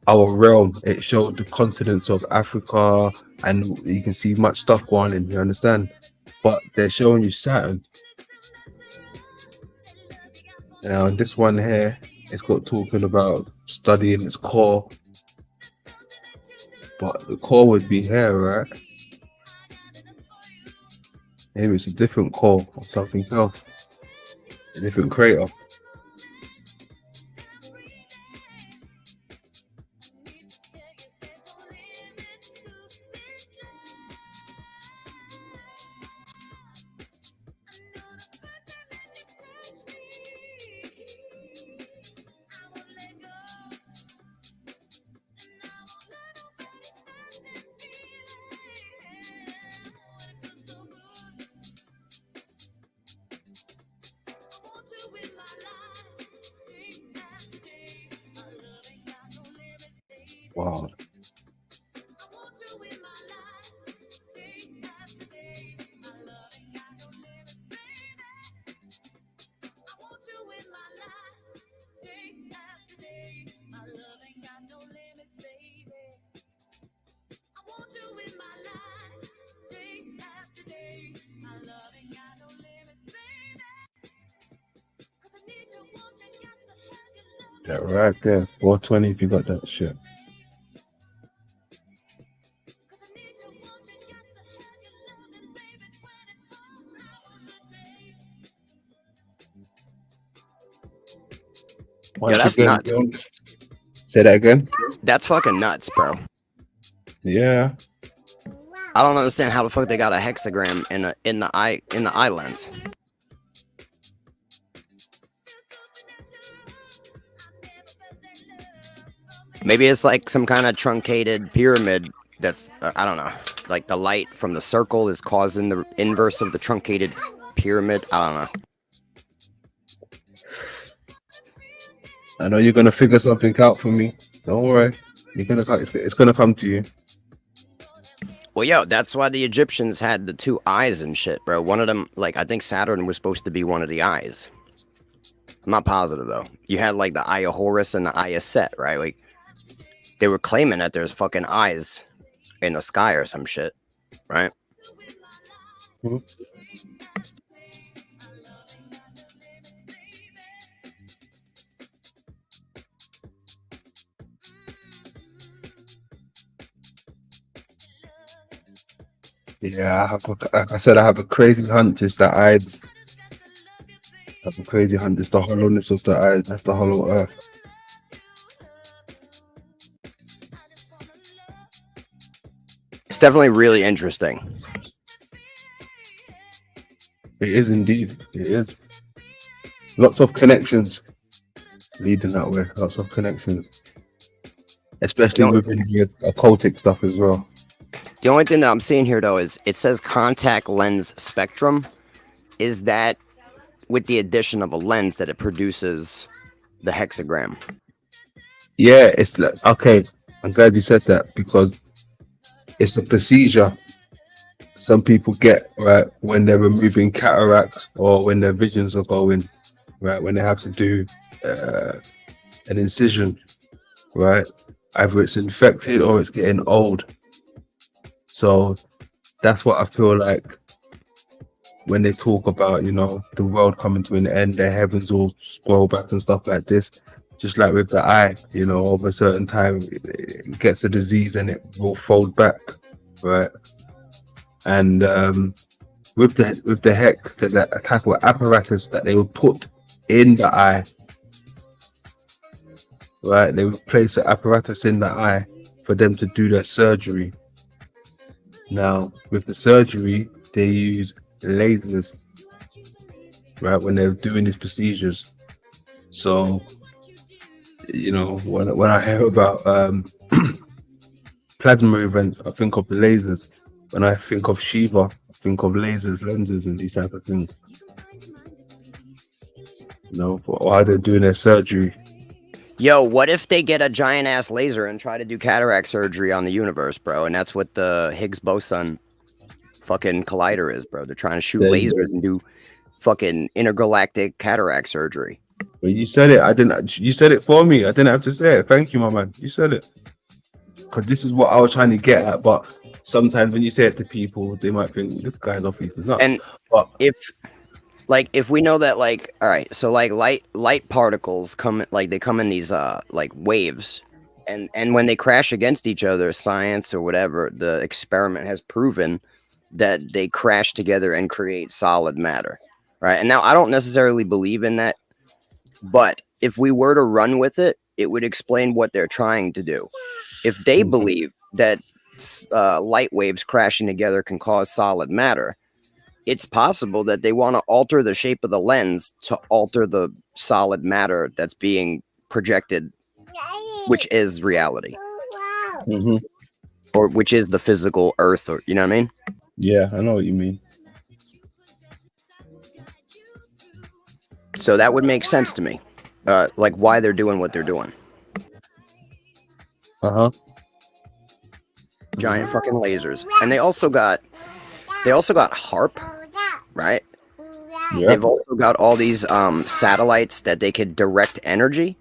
our realm. It showed the continents of Africa, and you can see much stuff going in. You understand? But they're showing you Saturn. Now, this one here, it's got talking about studying its core, but the core would be here, right? Maybe it's a different core or something else, a different crater. Wow. That right there, 420 if you got that shit. Yeah, that's nuts. Say that again. That's fucking nuts, bro. Yeah. I don't understand how the fuck they got a hexagram in the eye lens. Maybe it's like some kind of truncated pyramid that's I don't know. Like the light from the circle is causing the inverse of the truncated pyramid. I don't know. I know you're gonna figure something out for me. Don't worry. It's gonna come to you. Well, yo, that's why the Egyptians had the two eyes and shit, bro. One of them, like, I think Saturn was supposed to be one of the eyes. I'm not positive, though. You had, like, the Eye of Horus and the Eye of Set, right? Like, they were claiming that there's fucking eyes in the sky or some shit, right? Mm-hmm. Yeah, like I said, I have a crazy hunch. It's the eyes. I have a crazy hunch. It's the hollowness of the eyes. That's the hollow earth. It's definitely really interesting. It is indeed. It is. Lots of connections leading that way. Lots of connections. Especially within the occultic stuff as well. The only thing that I'm seeing here, though, is it says contact lens spectrum. Is that with the addition of a lens that it produces the hexagram? Yeah, it's like, okay. I'm glad you said that because it's a procedure some people get, right, when they're removing cataracts or when their visions are going, right, when they have to do an incision, right? Either it's infected or it's getting old. So that's what I feel like when they talk about, you know, the world coming to an end, the heavens will scroll back and stuff like this. Just like with the eye, you know, over a certain time, it gets a disease and it will fold back, right? And with the hex, there's that type of apparatus that they would put in the eye, right? They would place an apparatus in the eye for them to do their surgery. Now, with the surgery, they use lasers, right, when they're doing these procedures. So, you know, when I hear about plasma events, I think of the lasers. when I think of Shiva, I think of lasers, lenses, and these type of things. You know, why they're doing their surgery. Yo, what if they get a giant ass laser and try to do cataract surgery on the universe, bro? And that's what the Higgs boson fucking collider is, bro. They're trying to shoot There you lasers and do fucking intergalactic cataract surgery. Well, you said it. I didn't. You said it for me. I didn't have to say it. Thank you, my man. You said it. Because this is what I was trying to get at. But sometimes when you say it to people, they might think this guy's off his nuts. And but if we know that, like, all right, so like light particles come, like they come in these like waves, and when they crash against each other, science or whatever, the experiment has proven that they crash together and create solid matter, right? And now I don't necessarily believe in that, but if we were to run with it, it would explain what they're trying to do. If they believe that light waves crashing together can cause solid matter, it's possible that they want to alter the shape of the lens to alter the solid matter that's being projected, which is reality. Or which is the physical earth, or you know what I mean? Yeah, I know what you mean. So that would make sense to me. Like why they're doing what they're doing. Giant fucking lasers. And they also got HARP, right? Yeah. They've also got all these satellites that they could direct energy.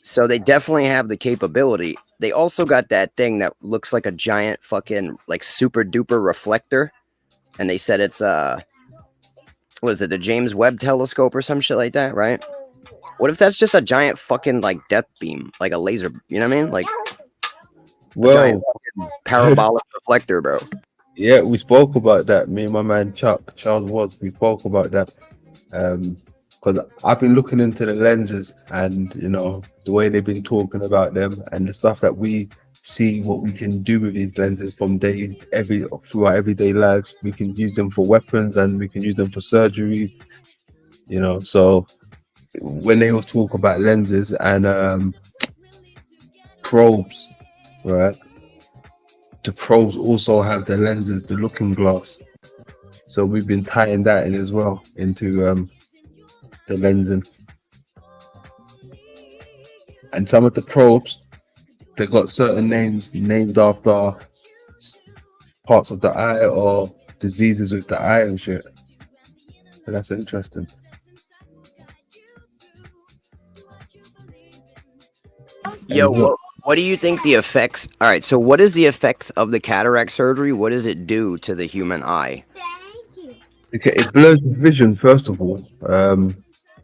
So they definitely have the capability. They also got that thing that looks like a giant fucking like super duper reflector. And they said it's what is it, the James Webb telescope or some shit like that, right? What if that's just a giant fucking like death beam, like a laser, you know what I mean? Like a giant fucking parabolic reflector, bro. Yeah, we spoke about that. Me and my man Charles Watts, we spoke about that. Because I've been looking into the lenses and, you know, the way they've been talking about them and the stuff that we see what we can do with these lenses from through our everyday lives. We can use them for weapons and we can use them for surgery, you know. So when they will talk about lenses and probes, right? The probes also have the lenses, the looking glass. So we've been tying that in as well into the lensing. And some of the probes, they got certain names named after parts of the eye or diseases with the eye and shit. So that's interesting. Yo, what do you think the effects? All right, so what is the effects of the cataract surgery? What does it do to the human eye? It blurs your vision, first of all.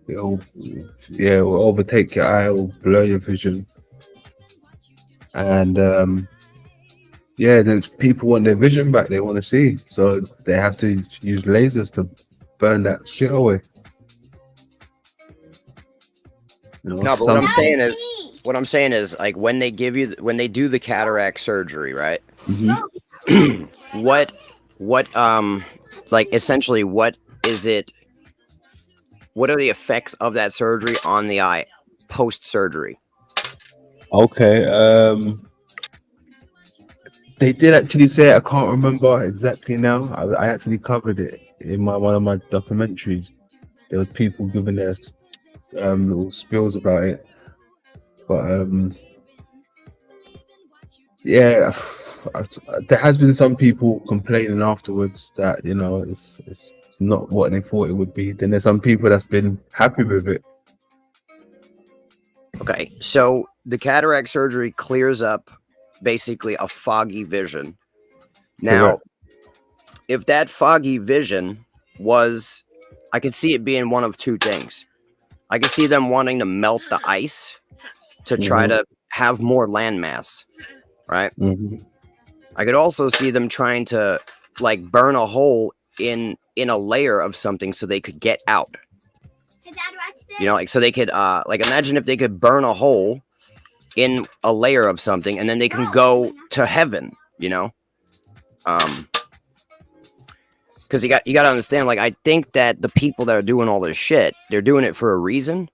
It'll overtake your eye, it'll blur your vision. And people want their vision back, they want to see. So they have to use lasers to burn that shit away. You know, No, but what I'm saying is like when they do the cataract surgery, right? what like essentially what is it? What are the effects of that surgery on the eye post surgery? Okay, they did actually say it. I can't remember exactly now. I actually covered it in one of my documentaries. There was people giving their little spills about it, but yeah, there has been some people complaining afterwards that, you know, it's not what they thought it would be. Then there's some people that's been happy with it. Okay, so the cataract surgery clears up basically a foggy vision. Now, Correct. if that foggy vision was, I could see it being one of two things. I could see them wanting to melt the ice to try to have more landmass, right? I could also see them trying to like burn a hole in a layer of something so they could get out. You know, like so they could like imagine if they could burn a hole in a layer of something and then they can go to heaven, you know? Because you got to understand, like, I think that the people that are doing all this shit, they're doing it for a reason.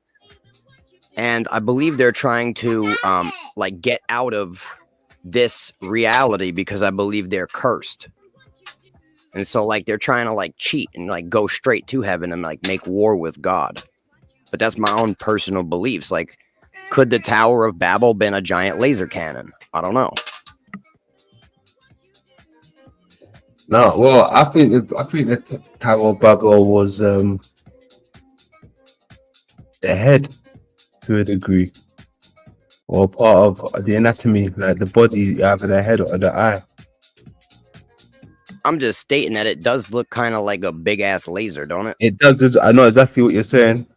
And I believe they're trying to like get out of this reality because I believe they're cursed. And so like they're trying to like cheat and like go straight to heaven and like make war with God. But that's my own personal beliefs. Like, could the Tower of Babel been a giant laser cannon? I don't know. No, well, I think the Tower of Babel was the head to a degree, or part of the anatomy, like the body, either the head or the eye. I'm just stating that it does look kind of like a big ass laser, don't it? It does. I know exactly what you're saying.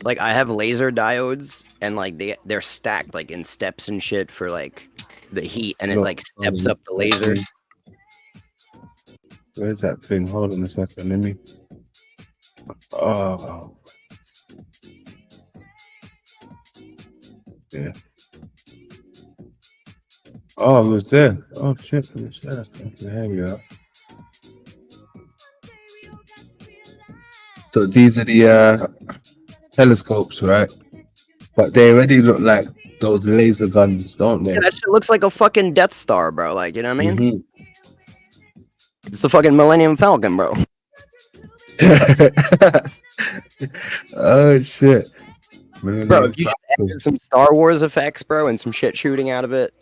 Like I have laser diodes, and like they're stacked like in steps and shit for like the heat, and it like steps up the laser. Where's that thing? Hold on a second. Let me. Oh. Yeah. Oh, it was there. Oh shit, it was there. Okay, here we are. So these are the telescopes, right? But they already look like those laser guns, don't they? Yeah, that shit looks like a fucking Death Star, bro. Like, you know what I mean? Mm-hmm. It's the fucking Millennium Falcon, bro. Oh shit. Bro, if you added some Star Wars effects, bro, and some shit shooting out of it.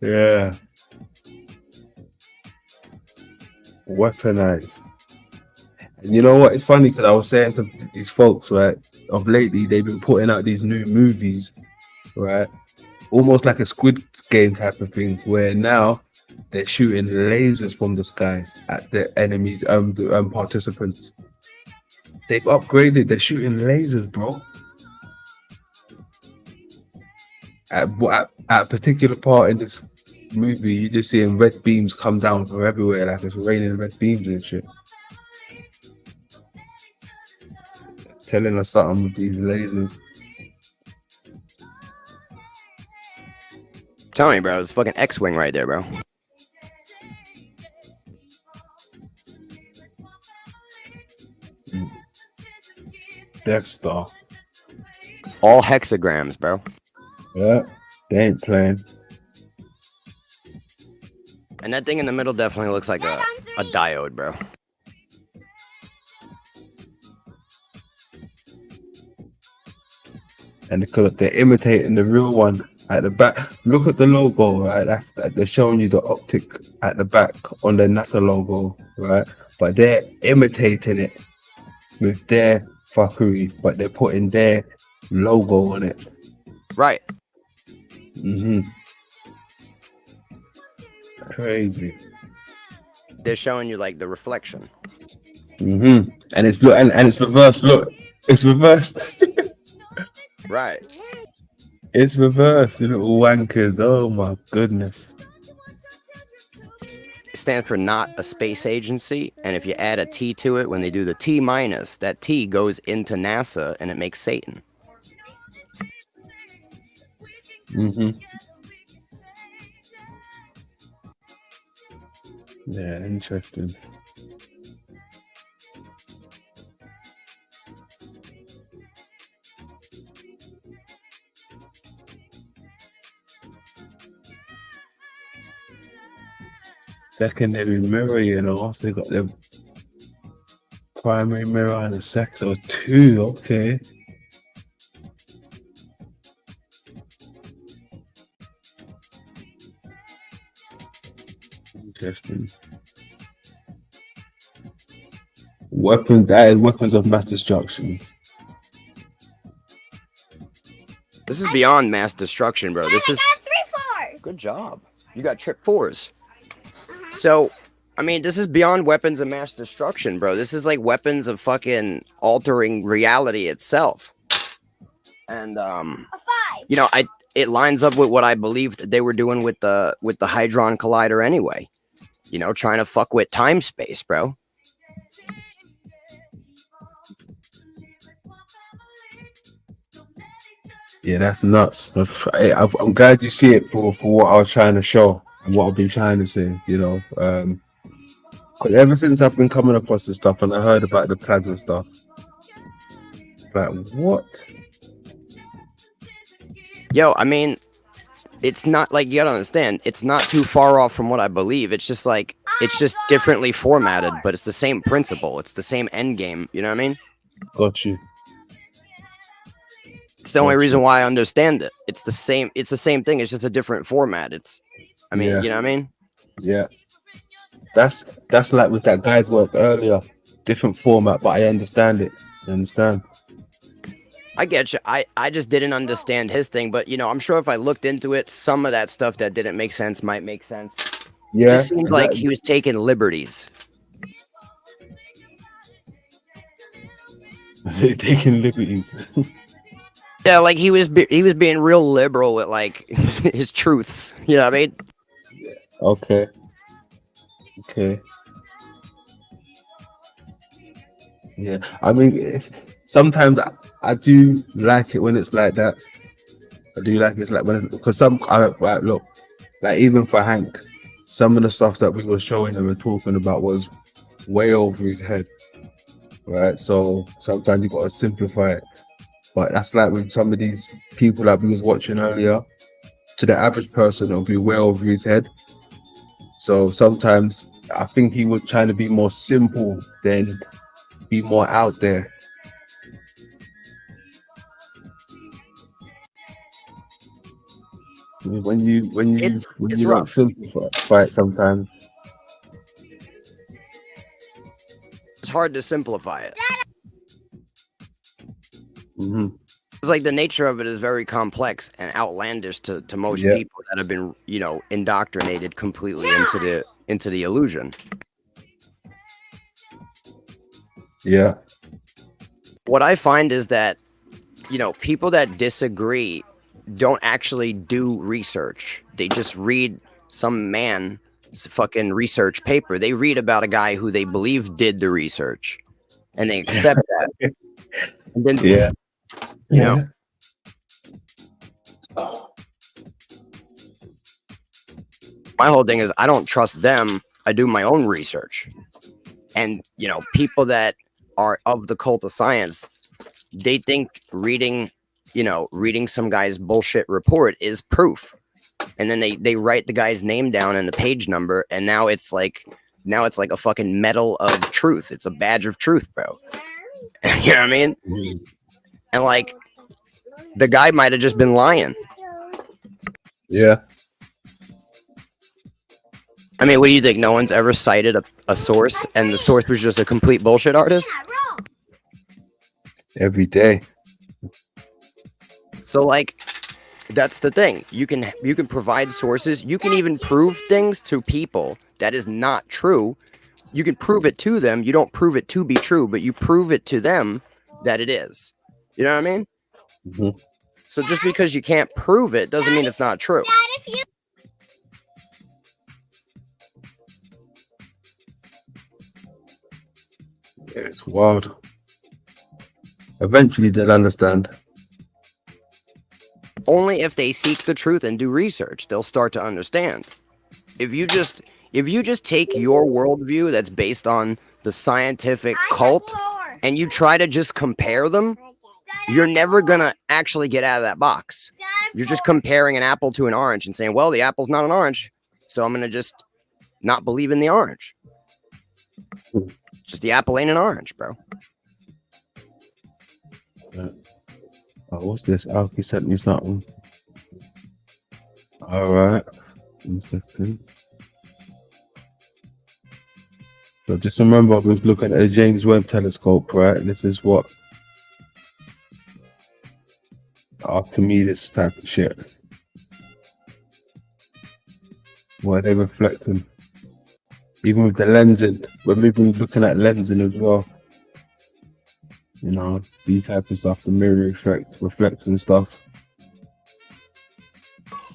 Yeah. Weaponized. And you know what? It's funny because I was saying to these folks, right, of lately, they've been putting out these new movies, right? Almost like a Squid Game type of thing, where now they're shooting lasers from the skies at the enemies, the participants. They've upgraded. They're shooting lasers, bro. At a particular part in this movie, you're just seeing red beams come down from everywhere, like it's raining red beams and shit. Telling us something with these lasers. Tell me, bro, it's fucking X-Wing right there, bro. Death Star. All hexagrams, bro. Yeah, they ain't playing. And that thing in the middle definitely looks like a diode, bro. And they're imitating the real one at the back. Look at the logo, right? They're showing you the optic at the back on the NASA logo, right? But they're imitating it with their fuckery, but they're putting their logo on it. Right. Mm-hmm. Crazy. They're showing you like the reflection. Mm-hmm. And it's it's reversed. Look, it's reversed. Right. It's reversed, you little wankers. Oh my goodness. It stands for not a space agency, and if you add a T to it, when they do the T minus, that T goes into NASA and it makes Satan. Mm-hmm. Yeah, interesting. Secondary mirror, you know, so they got the primary mirror and the sector too. Okay. Interesting. Weapons, that is weapons of mass destruction. This is beyond mass destruction, bro. This is 3-4s. Good job. You got trip 4s. So, I mean, this is beyond weapons of mass destruction, bro. This is like weapons of fucking altering reality itself. And you know, it lines up with what I believed they were doing with the Hadron Collider anyway. You know, trying to fuck with time space, bro. Yeah, that's nuts. I'm glad you see it for what I was trying to show and what I've been trying to say, you know. Because ever since I've been coming across this stuff and I heard about the plasma stuff, like what? Yo, I mean, it's not like, you gotta understand, it's not too far off from what I believe. It's just like, it's just differently formatted, but it's the same principle. It's the same end game. You know what I mean? Got you. It's the only reason why I understand it. It's the same thing. It's just a different format. I mean, Yeah. you know what I mean? Yeah. That's like with that guy's work earlier. Different format, but I understand it. You understand? I get you. I just didn't understand his thing, but I'm sure if I looked into it, some of that stuff that didn't make sense might make sense. Yeah. It just seemed like he was taking liberties. Taking liberties. Yeah, like he was being real liberal with like his truths. You know what I mean? Okay. Yeah. I mean, sometimes I do like it when it's like that. I do like it's like when because look, like even for Hank, some of the stuff that we were showing and we're talking about was way over his head, right? So sometimes you got to simplify it. But that's like with some of these people that we was watching earlier. To the average person, it'll be way over his head. So sometimes I think he was trying to be more simple than be more out there. When you don't simplify it sometimes. It's hard to simplify it. Mm-hmm. It's like the nature of it is very complex and outlandish to most Yeah. people that have been, indoctrinated completely into the illusion. Yeah. What I find is that, people that disagree don't actually do research. They just read some man's fucking research paper. They read about a guy who they believe did the research, and they accept that. And then, yeah. you know, my whole thing is I don't trust them. I do my own research. And, people that are of the cult of science, they think reading some guy's bullshit report is proof. And then they write the guy's name down and the page number, and now it's like a fucking medal of truth. It's a badge of truth, bro. You know what I mean? And like the guy might have just been lying. Yeah. I mean, what do you think? No one's ever cited a source, and the source was just a complete bullshit artist? Every day. So like that's the thing. You can provide sources. You can even prove things to people that is not true. You can prove it to them. You don't prove it to be true, but you prove it to them that it is. You know what I mean? Mm-hmm. So just because you can't prove it doesn't mean it's not true. Yeah, it's wild. Eventually they'll understand. Only if they seek the truth and do research, they'll start to understand. If you just take your worldview that's based on the scientific cult and you try to just compare them, you're never gonna actually get out of that box. You're just comparing an apple to an orange and saying, well, the apple's not an orange, so I'm gonna just not believe in the orange. Just the apple ain't an orange, bro. Oh, what's this? Oh, he sent me something. All right. 1 second. So just remember, we was looking at the James Webb Telescope, right? This is what Archimedes type of shit. What are they reflecting? Even with the lensing, we're even looking at lensing as well. These type of stuff, the mirror effect, reflecting stuff.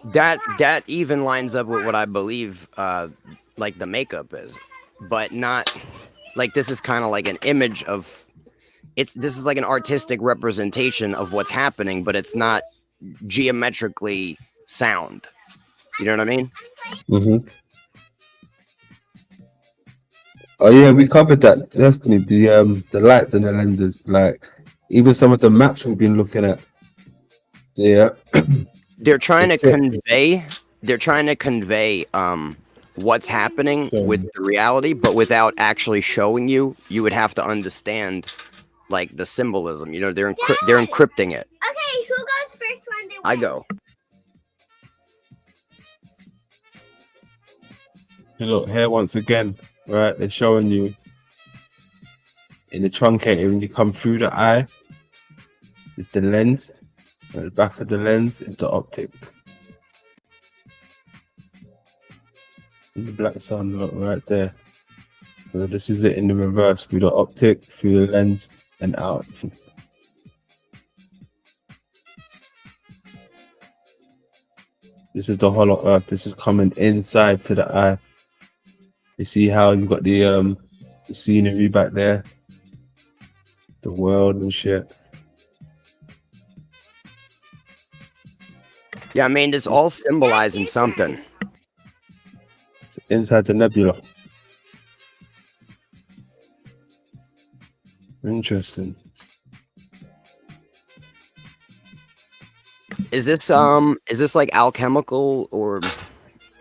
That even lines up with what I believe like the makeup is, but not like this is kind of like an image of this is like an artistic representation of what's happening, but it's not geometrically sound. You know what I mean? Mm-hmm. Oh yeah, we covered that. Definitely the lights and the lenses. Like even some of the maps we've been looking at. Yeah. They're trying The to fit. convey. They're trying to convey what's happening with So, the reality, but without actually showing you. You would have to understand like the symbolism. You know, they're encrypting it. Okay, who goes first when they I go. look here once again, right? They're showing you in the truncator when you come through the eye. It's the lens. At the back of the lens is the optic. And the black sun, look right there. So this is it in the reverse through the optic, through the lens, and out. This is the hollow earth. This is coming inside to the eye. You see how you've got the scenery back there, the world and shit. Yeah, I mean, it's all symbolizing something. It's inside the nebula. Interesting. Is this like alchemical or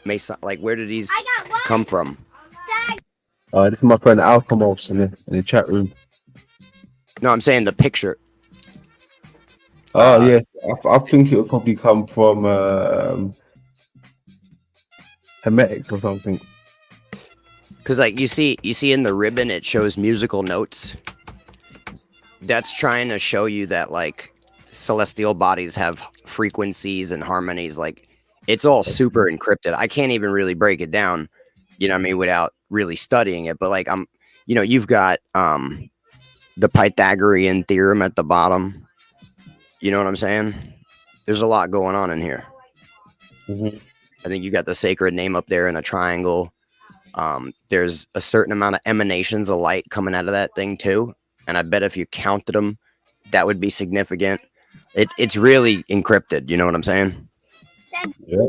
mason? Like, where did these come from? This is my friend Alchemos in the chat room. No, I'm saying the picture. Oh yes, I think it would probably come from Hermetics or something. Because like you see in the ribbon, it shows musical notes. That's trying to show you that like celestial bodies have frequencies and harmonies. Like it's all super encrypted. I can't even really break it down, you know what I mean, without really studying it. But like you've got the Pythagorean theorem at the bottom. You know what I'm saying? There's a lot going on in here. Mm-hmm. I think you got the sacred name up there in a triangle. There's a certain amount of emanations of light coming out of that thing too. And I bet if you counted them, that would be significant. It's really encrypted. You know what I'm saying? Yeah.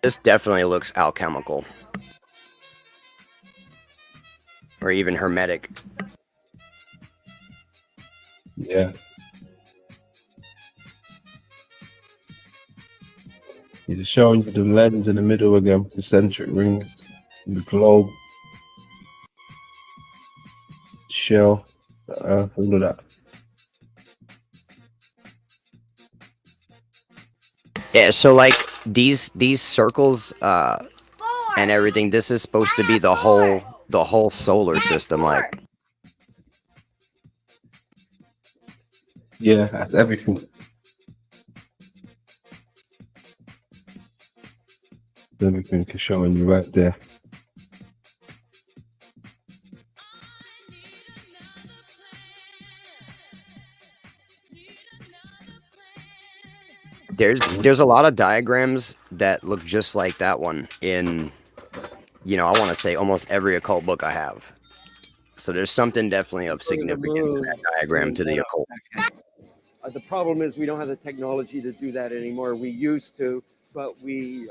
This definitely looks alchemical. Or even hermetic. Yeah. He's showing you the lens in the middle again, the centric ring, the globe, shell, the earth, all of that. Yeah, so like these circles and everything, this is supposed to be the whole solar system, like. Yeah, that's everything. Everything is showing you right there. There's a lot of diagrams that look just like that one in, I want to say almost every occult book I have. So there's something definitely of significance in that diagram to the occult. The problem is we don't have the technology to do that anymore. We used to, but we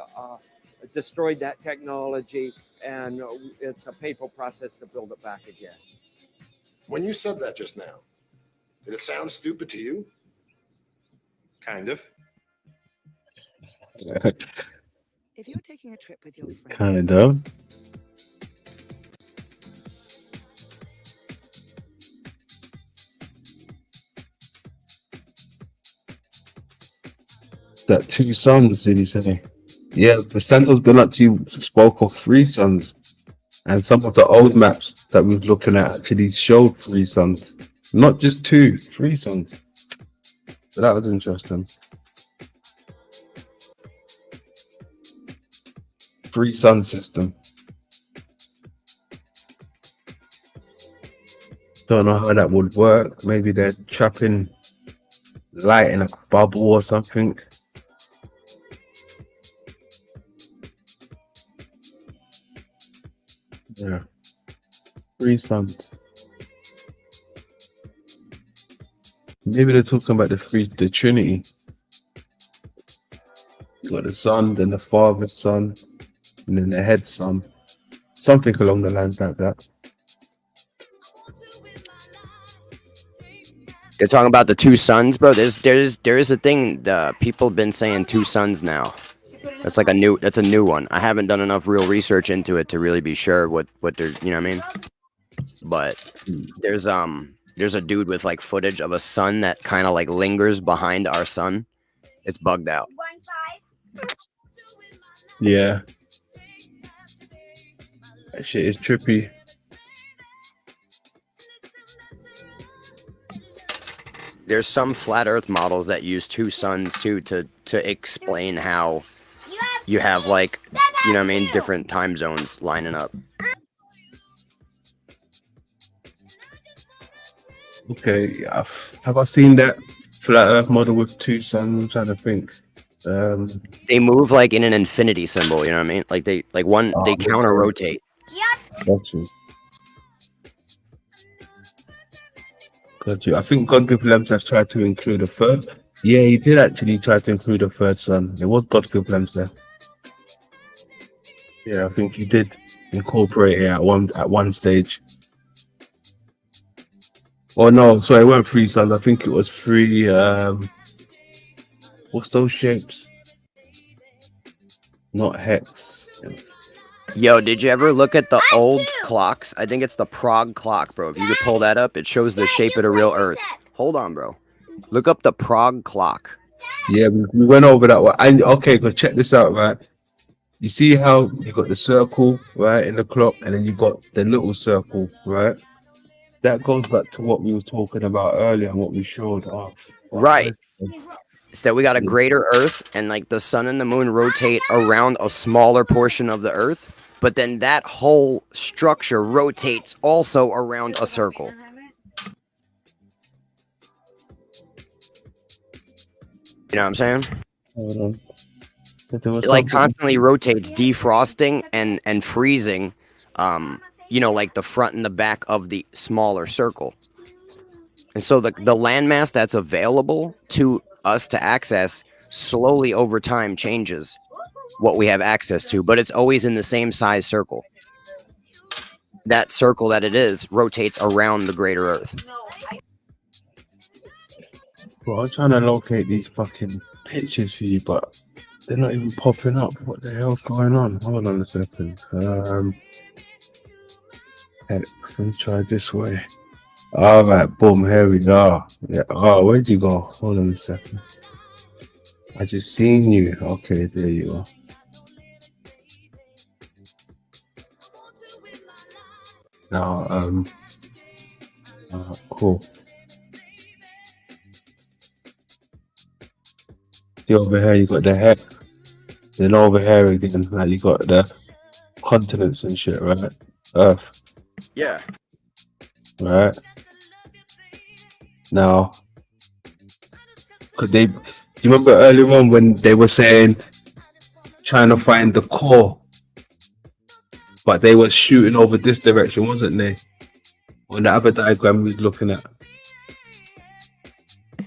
destroyed that technology, and it's a painful process to build it back again. When you said that just now, did it sound stupid to you? Kind of. If you're taking a trip with your friend, Kind of. That 2 suns, did he say? Yeah, the Santos Bilachi spoke of 3 suns, and some of the old maps that we were looking at actually showed 3 suns, not just 2, 3 suns. So that was interesting. 3 sun system. Don't know how that would work. Maybe they're trapping light in a bubble or something. Yeah. 3 suns. Maybe they're talking about the Trinity. You got the Son, then the Father, Son, and then the head Son. Something along the lines like that. They're talking about the 2 suns, bro. There is a thing. People have been saying 2 suns now. That's a new one. I haven't done enough real research into it to really be sure what they're, you know what I mean? But there's a dude with like footage of a sun that kind of like lingers behind our sun. It's bugged out. Yeah. That shit is trippy. There's some flat Earth models that use 2 suns too to explain how you have like, you know what I mean, different time zones lining up. Okay, have I seen that flat Earth model with 2 suns? I'm trying to think. They move like in an infinity symbol, you know what I mean? Like they counter rotate. Got you. I think God Give Lems has tried to include a 3rd. Yeah, he did actually try to include a 3rd sun. It was God Give Lems there. Yeah, I think he did incorporate it at one stage. Oh no, sorry, it weren't 3 suns. I think it was 3. What's those shapes? Not hex. Yo, did you ever look at the old clocks? I think it's the Prague clock, bro. If you could pull that up, it shows the shape of the real Earth. Hold on, bro. Look up the Prague clock. Yeah, we went over that one. Okay, but check this out, right? You see how you got the circle, right, in the clock, and then you got the little circle, right? That goes back to what we were talking about earlier and what we showed off. Right. It's that we got a greater Earth, and like the sun and the moon rotate around a smaller portion of the Earth, but then that whole structure rotates also around a circle. You know what I'm saying? Hold on. It like constantly rotates, defrosting and freezing, you know, like the front and the back of the smaller circle. And so the landmass that's available to us to access slowly over time changes what we have access to, but it's always in the same size circle. That circle that it is rotates around the greater Earth. Bro, I'm trying to locate these fucking pictures for you, but they're not even popping up. What the hell's going on? Hold on a second. Let me try this way. All right, boom, here we go. Yeah. Oh, where'd you go? Hold on a second. I just seen you. Okay, there you are. Now, cool. See over here, you got the head. Then over here again, like you got the continents and shit, right? Earth. Yeah. Right. Now, do you remember earlier on when they were saying trying to find the core, but they were shooting over this direction, wasn't they? On the other diagram we was looking at.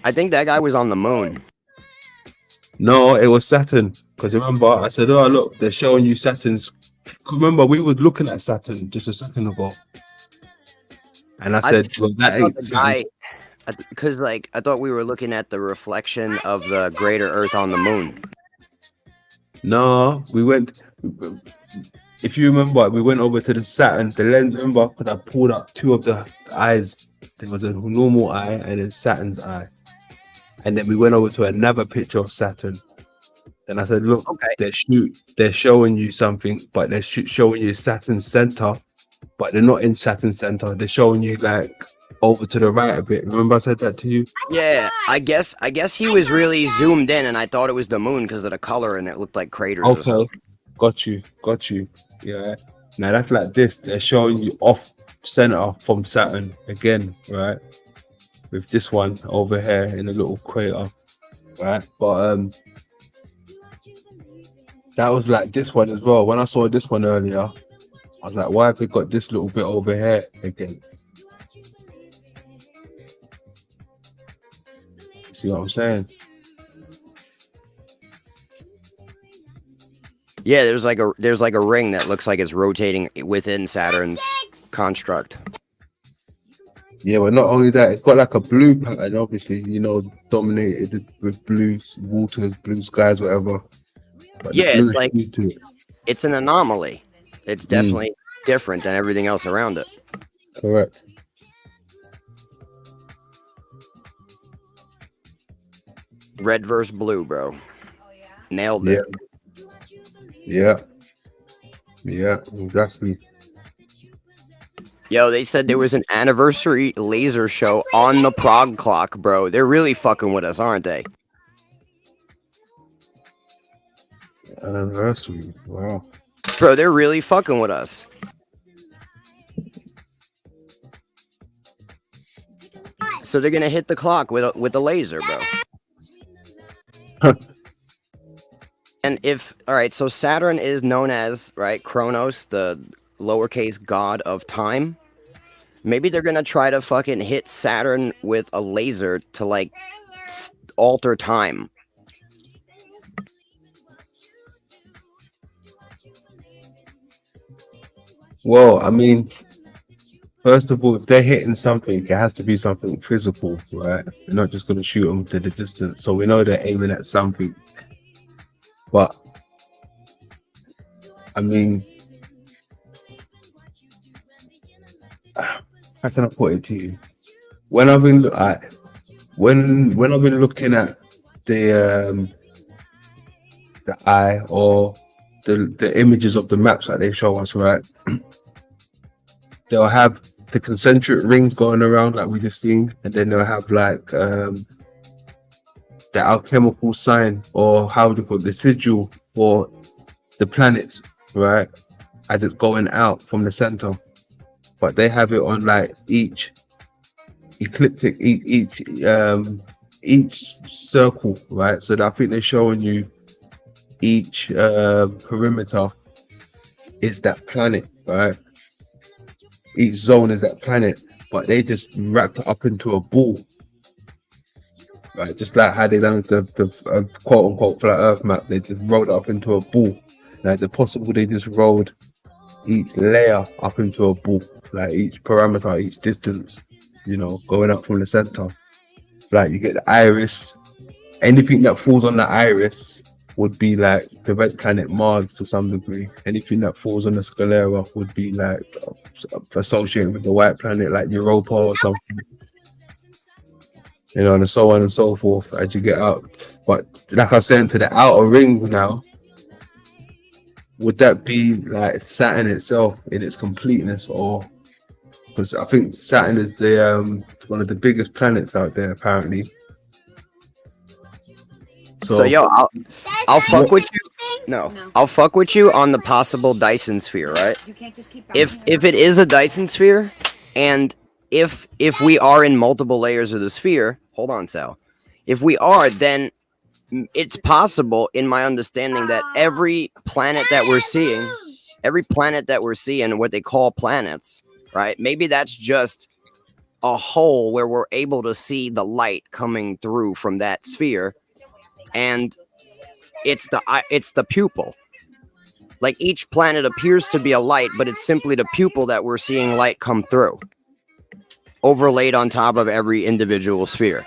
I think that guy was on the moon. No, it was Saturn. Because remember, I said, oh look, they're showing you Saturn's. Remember, we were looking at Saturn just a second ago. And I said, well, that ain't Saturn. Because like I thought we were looking at the reflection of the greater Earth on the moon. No, we went. If you remember, we went over to the Saturn, the lens. Remember, because I pulled up 2 of the eyes. There was a normal eye and then Saturn's eye, and then we went over to another picture of Saturn. Then I said, look, they're showing you something, but they're showing you Saturn's center, but they're not in Saturn's center. They're showing you like over to the right a bit. Remember I said that to you? Yeah, I guess he was really zoomed in, and I thought it was the moon because of the color, and it looked like craters. Or something. Got you. Yeah. Now that's like this. They're showing you off center from Saturn again, right? With this one over here in a little crater, right? But that was like this one as well. When I saw this one earlier, I was like, why have they got this little bit over here again? See what I'm saying? Yeah, there's like a ring that looks like it's rotating within Saturn's construct. Yeah, but not only that, it's got like a blue pattern, obviously, you know, dominated with blue waters, blue skies, whatever. But Yeah, the blue it's like hue to it. it's an anomaly. It's definitely different than everything else around it. Correct. Red versus blue, bro. Nailed it. Yeah. Yeah, exactly. Yo, they said there was an anniversary laser show on the Prague clock, bro. They're really fucking with us, aren't they? Anniversary. Wow. Bro, they're really fucking with us. So they're gonna hit the clock with a laser, bro. And if all right, so Saturn is known as Kronos, the lowercase god of time. Maybe they're gonna try to fucking hit Saturn with a laser to like alter time. Well, I mean, first of all, if they're hitting something, it has to be something physical, right? They're not just going to shoot them to the distance. So we know they're aiming at something. But, I mean, how can I put it to you? When I've been when I've been looking at the eye or the images of the maps that they show us, right? They'll have the concentric rings going around like we just seen, and then they'll have like the alchemical sign, or how do you call it, the sigil for the planets, right? As it's going out from the center. But they have it on like each ecliptic, each circle, right? So I think they're showing you each perimeter is that planet, right? Each zone is that planet, but they just wrapped it up into a ball, right? Just like how they done the quote unquote flat Earth map, they just rolled it up into a ball. Now, is it possible they just rolled each layer up into a ball, like each parameter, each distance, you know, going up from the center? Like you get the iris, anything that falls on the iris would be like the red planet Mars to some degree. Anything that falls on the sclera would be like associated with the white planet, like Europa or something, you know, and so on and so forth as you get up. But like I said, to the outer ring now, would that be like Saturn itself in its completeness? Or because I think Saturn is the one of the biggest planets out there apparently. So yo, I'll fuck with you. No, I'll fuck with you on the possible Dyson sphere, right? If it is a Dyson sphere, and if we are in multiple layers of the sphere, hold on, Sal. If we are, then it's possible, in my understanding, that every planet that we're seeing, what they call planets, right? Maybe that's just a hole where we're able to see the light coming through from that sphere. And it's the pupil. Like each planet appears to be a light, but it's simply the pupil that we're seeing light come through, overlaid on top of every individual sphere.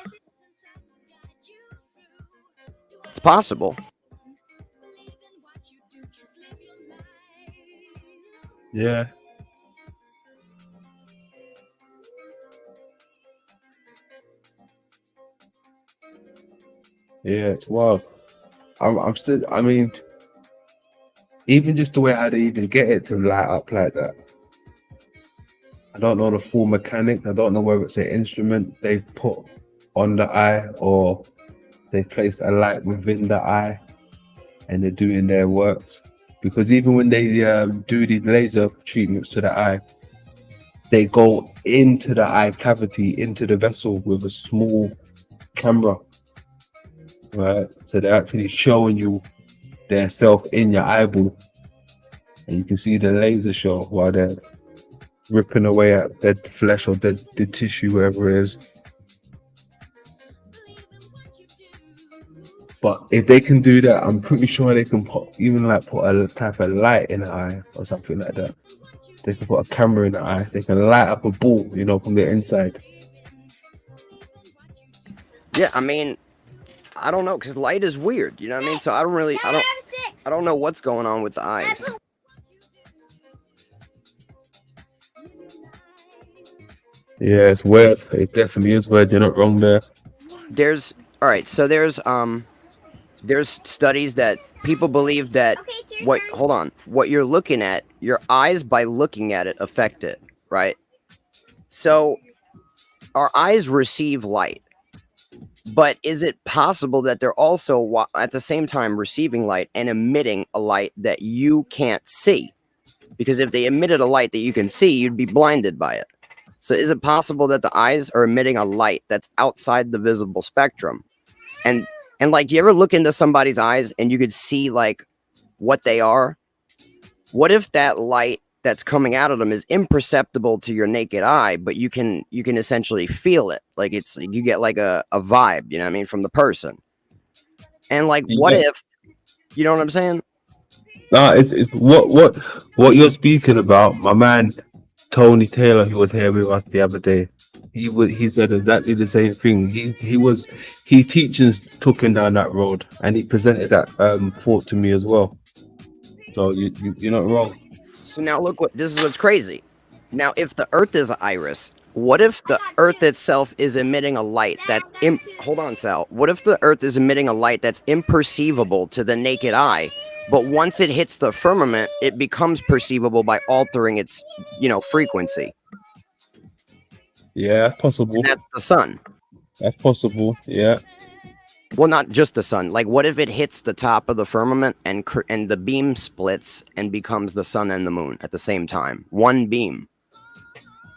It's possible. Yeah. Yeah, it's wild. I'm still, I mean, even just the way how they even get it to light up like that. I don't know the full mechanic. I don't know whether it's an instrument they've put on the eye or they placed a light within the eye and they're doing their works. Because even when they do these laser treatments to the eye, they go into the eye cavity, into the vessel with a small camera. Right, so they're actually showing you their self in your eyeball. and you can see the laser show while they're ripping away at dead flesh or dead tissue, wherever it is. But if they can do that, I'm pretty sure they can put a type of light in the eye or something like that. They can put a camera in the eye. They can light up a ball, from the inside. Yeah, I mean, I don't know, because light is weird. You know what I mean? So I don't know what's going on with the eyes. Yeah, it's weird. It definitely is weird. You're not wrong there. There's studies that people believe that what you're looking at, your eyes by looking at it affect it, right? So our eyes receive light, but is it possible that they're also at the same time receiving light and emitting a light that you can't see? Because if they emitted a light that you can see, you'd be blinded by it. So is it possible that the eyes are emitting a light that's outside the visible spectrum? And like, you ever look into somebody's eyes and you could see like what they are? What if that light that's coming out of them is imperceptible to your naked eye, but you can essentially feel it? Like you get like a vibe, you know what I mean, from the person. And like, what if, you know what I'm saying? It's what you're speaking about. My man Tony Taylor, who was here with us the other day, he said exactly the same thing. He teachers took him down that road, and he presented that thought to me as well. So you're not wrong. So now look, this is what's crazy. Now, if the Earth is an iris, what if the Earth itself is emitting a light that's hold on, Sal. What if the Earth is emitting a light that's imperceivable to the naked eye, but once it hits the firmament, it becomes perceivable by altering its, frequency? Yeah, that's possible. And that's the sun. That's possible. Yeah. Well, not just the sun. Like, what if it hits the top of the firmament and the beam splits and becomes the sun and the moon at the same time? One beam.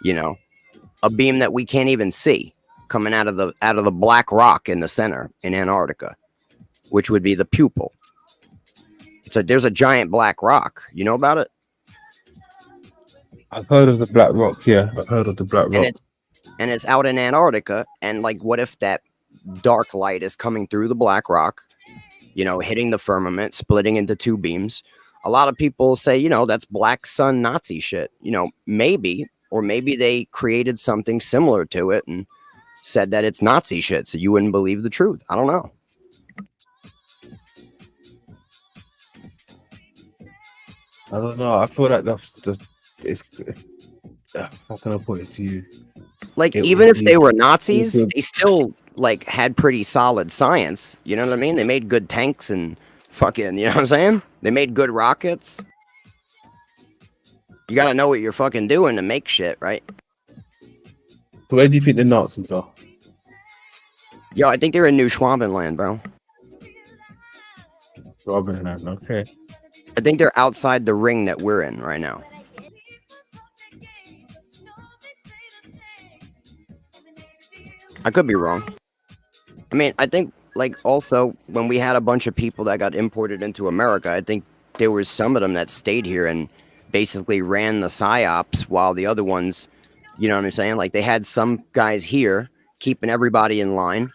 A beam that we can't even see coming out of the black rock in the center in Antarctica, which would be the pupil. There's a giant black rock. You know about it? I've heard of the black rock. Yeah, I've heard of the black rock. And it's out in Antarctica. And like, what if that dark light is coming through the black rock, hitting the firmament, splitting into two beams? A lot of people say, that's black sun Nazi shit. Maybe they created something similar to it and said that it's Nazi shit, so you wouldn't believe the truth. I don't know. I don't know. I feel like that's just how can I put it to you? Like, even if they were Nazis, they still like had pretty solid science. You know what I mean? They made good tanks and fucking, you know what I'm saying? They made good rockets. You gotta know what you're fucking doing to make shit, right? So where do you think the Nazis are? Yo, I think they're in New Schwabenland, bro. Schwabenland, okay. I think they're outside the ring that we're in right now. I could be wrong. I mean, I think, like, also, when we had a bunch of people that got imported into America, I think there was some of them that stayed here and basically ran the psyops while the other ones, you know what I'm saying? Like, they had some guys here keeping everybody in line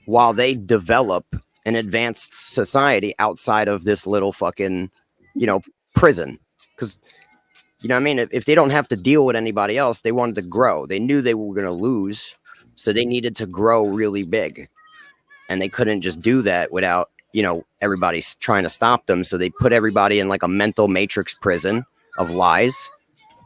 while they develop an advanced society outside of this little fucking, prison. Because, you know what I mean? If they don't have to deal with anybody else, they wanted to grow. They knew they were going to lose, so they needed to grow really big. And they couldn't just do that without, everybody's trying to stop them. So they put everybody in like a mental matrix prison of lies.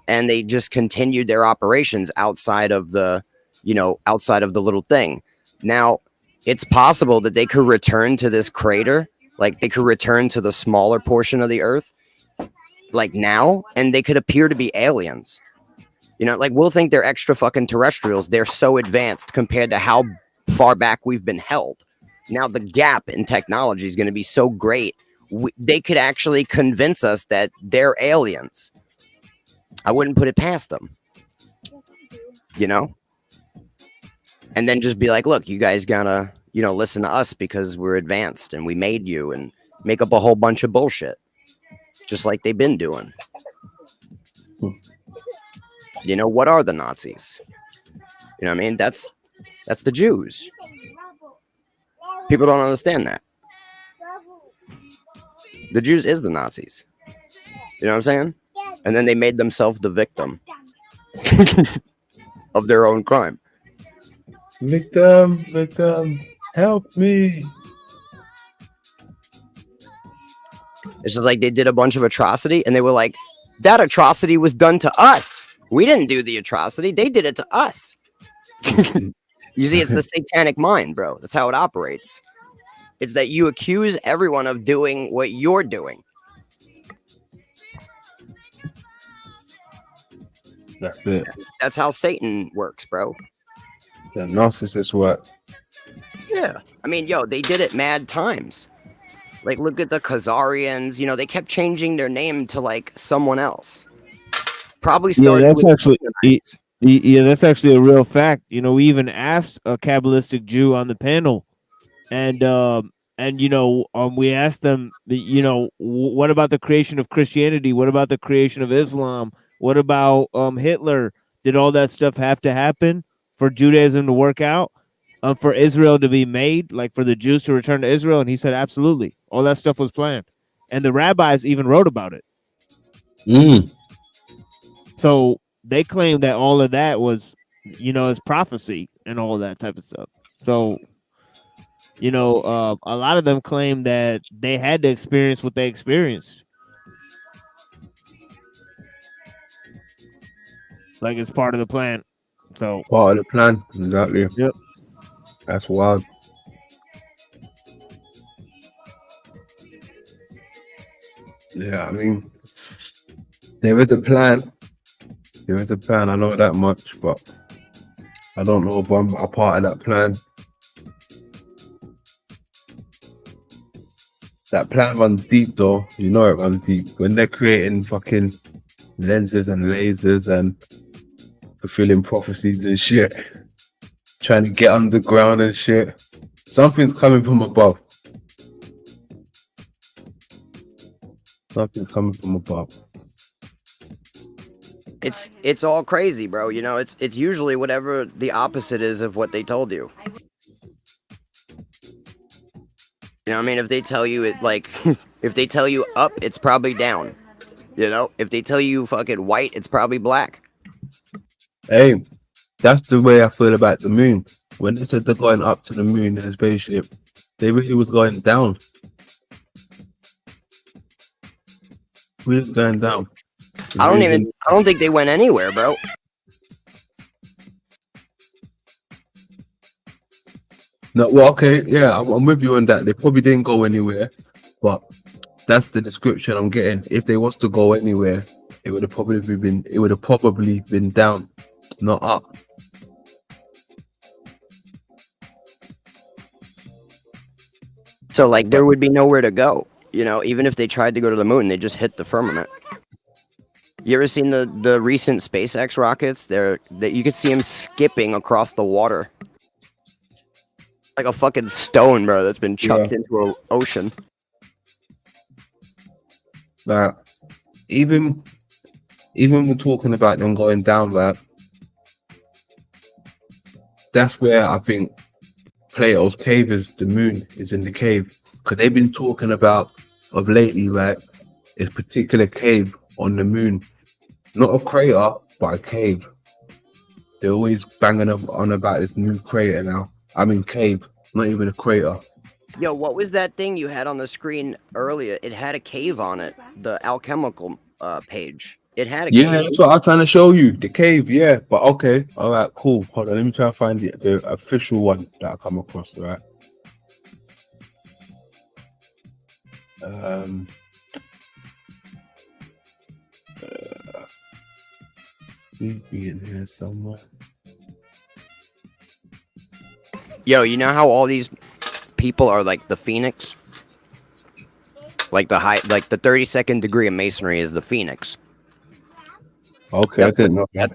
And they just continued their operations outside of the little thing. Now, it's possible that they could return to this crater. Like, they could return to the smaller portion of the Earth, like now, and they could appear to be aliens. Like, we'll think they're extra fucking terrestrials. They're so advanced compared to how far back we've been held. Now, the gap in technology is going to be so great, they could actually convince us that they're aliens. I wouldn't put it past them. And then just be like, look, you guys gotta, listen to us because we're advanced and we made you, and make up a whole bunch of bullshit. just like they've been doing. You know, what are the Nazis? You know what I mean? That's the Jews. People don't understand that. The Jews is the Nazis. You know what I'm saying? And then they made themselves the victim of their own crime. Victim, help me. It's just like they did a bunch of atrocity and they were like, that atrocity was done to us. We didn't do the atrocity. They did it to us. You see, it's the satanic mind, bro. That's how it operates. It's that you accuse everyone of doing what you're doing. That's it. That's how Satan works, bro. The narcissist work. Yeah. I mean, yo, they did it mad times. Like, look at the Khazarians. You know, they kept changing their name to, like, someone else. Probably started that's with actually that's actually a real fact. You know, we even asked a Kabbalistic Jew on the panel, and you know, we asked them, you know, what about the creation of Christianity? What about the creation of Islam? What about Hitler? Did all that stuff have to happen for Judaism to work out? For Israel to be made, like for the Jews to return to Israel? And he said, absolutely. All that stuff was planned. And the rabbis even wrote about it. So they claim that all of that was, you know, as prophecy and all that type of stuff. So, you know, a lot of them claim that they had to experience what they experienced. Like it's part of the plan. So part of the plan, exactly. Yep. That's wild. Yeah, I mean, there is a plan. There is a plan. I know that much, but I don't know if I'm a part of that plan. That plan runs deep, though. You know it runs deep. When they're creating fucking lenses and lasers and fulfilling prophecies and shit, trying to get underground and shit, something's coming from above. Something's coming from above. It's all crazy, bro. You know, it's usually whatever the opposite is of what they told you. You know what I mean? If they tell you it, like, if they tell you up, it's probably down. You know? If they tell you fucking white, it's probably black. Hey, that's the way I feel about the moon. When they said they're going up to the moon in a spaceship, they really was going down. We was going down. I don't think they went anywhere, bro. No, well, okay, yeah, I'm with you on that. They probably didn't go anywhere, but that's the description I'm getting. If they was to go anywhere, it would have probably been down, not up. So, like, there would be nowhere to go. You know, even if they tried to go to the moon, they just hit the firmament. You ever seen the recent SpaceX rockets? You could see them skipping across the water. Like a fucking stone, bro, that's been chucked into an ocean. Like, even we're talking about them going down, right? That's where I think Plato's cave is. The moon is in the cave, because they've been talking about of lately, right? A particular cave on the moon, not a crater, but a cave. They're always banging on about this new crater now. I mean cave, not even a crater. Yo, what was that thing you had on the screen earlier? It had a cave on it. The alchemical page. It had a cave. Yeah, that's what I'm trying to show you. The cave, yeah. But okay, all right, cool. Hold on, let me try to find the official one that I come across, right? Please be in here somewhere. Yo, you know how all these people are like the phoenix? Like the 32nd degree of masonry is the phoenix. Okay, I didn't know that.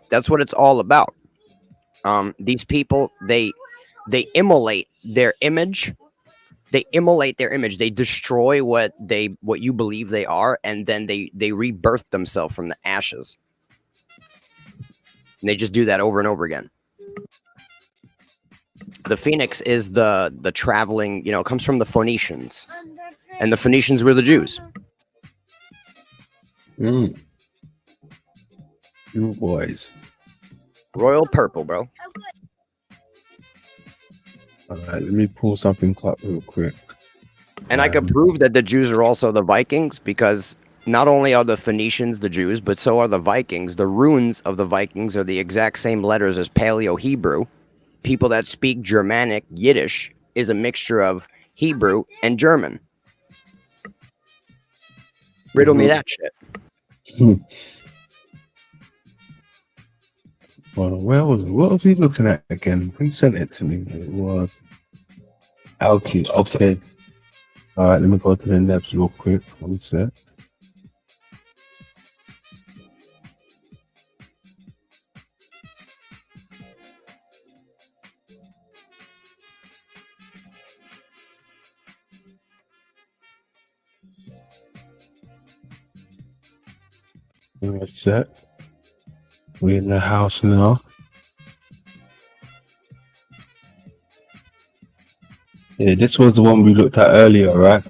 That's what it's all about. These people, they immolate their image they immolate their image. They destroy what you believe they are, and then they rebirth themselves from the ashes. And they just do that over and over again. The phoenix is the traveling, it comes from the Phoenicians. And the Phoenicians were the Jews. You boys. Royal purple, bro. Alright, let me pull something up real quick. And I could prove that the Jews are also the Vikings, because not only are the Phoenicians the Jews, but so are the Vikings. The runes of the Vikings are the exact same letters as Paleo-Hebrew. People that speak Germanic, Yiddish, is a mixture of Hebrew and German. Riddle me that shit. Well, what was he looking at again? Who sent it to me? It was Alki. Okay. Alright, let me go to the nebs real quick. One sec. One sec. We're in the house now. Yeah, this was the one we looked at earlier, right?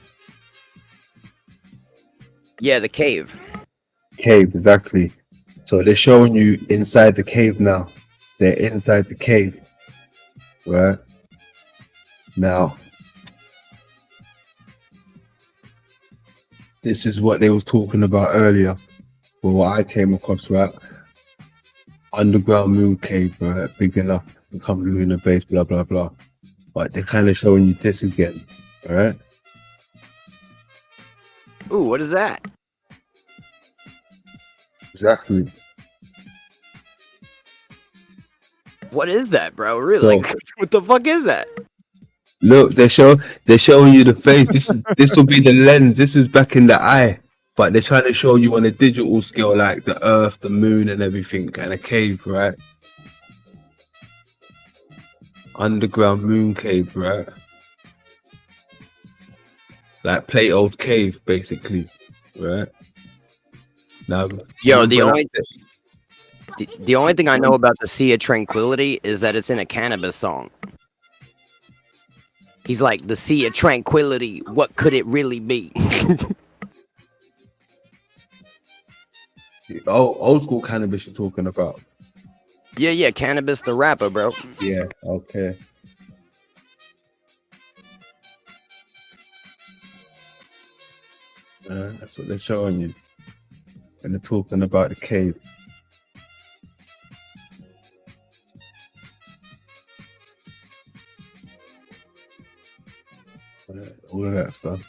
Yeah, the cave. Cave, exactly. So they're showing you inside the cave now. They're inside the cave, right? Now, this is what they was talking about earlier. Well, what I came across, right? Underground moon cave, right? Big enough to become lunar base, blah, blah, blah. But they're kind of showing you this again, right? Ooh, what is that? Exactly. What is that, bro? Really? So, what the fuck is that? look, they're showing you the face. This will be the lens. This is back in the eye. But they're trying to show you on a digital scale, like the earth, the moon, and everything, and a cave, right? Underground moon cave, right? Like Plato's cave, basically, right? Now, Yo, the only thing I know about the Sea of Tranquility is that it's in a cannabis song. He's like, the Sea of Tranquility, what could it really be? Oh, old school cannabis you're talking about. Yeah, Cannabis the rapper, bro. Yeah, okay. That's what they're showing you. And they're talking about the cave. All of that stuff.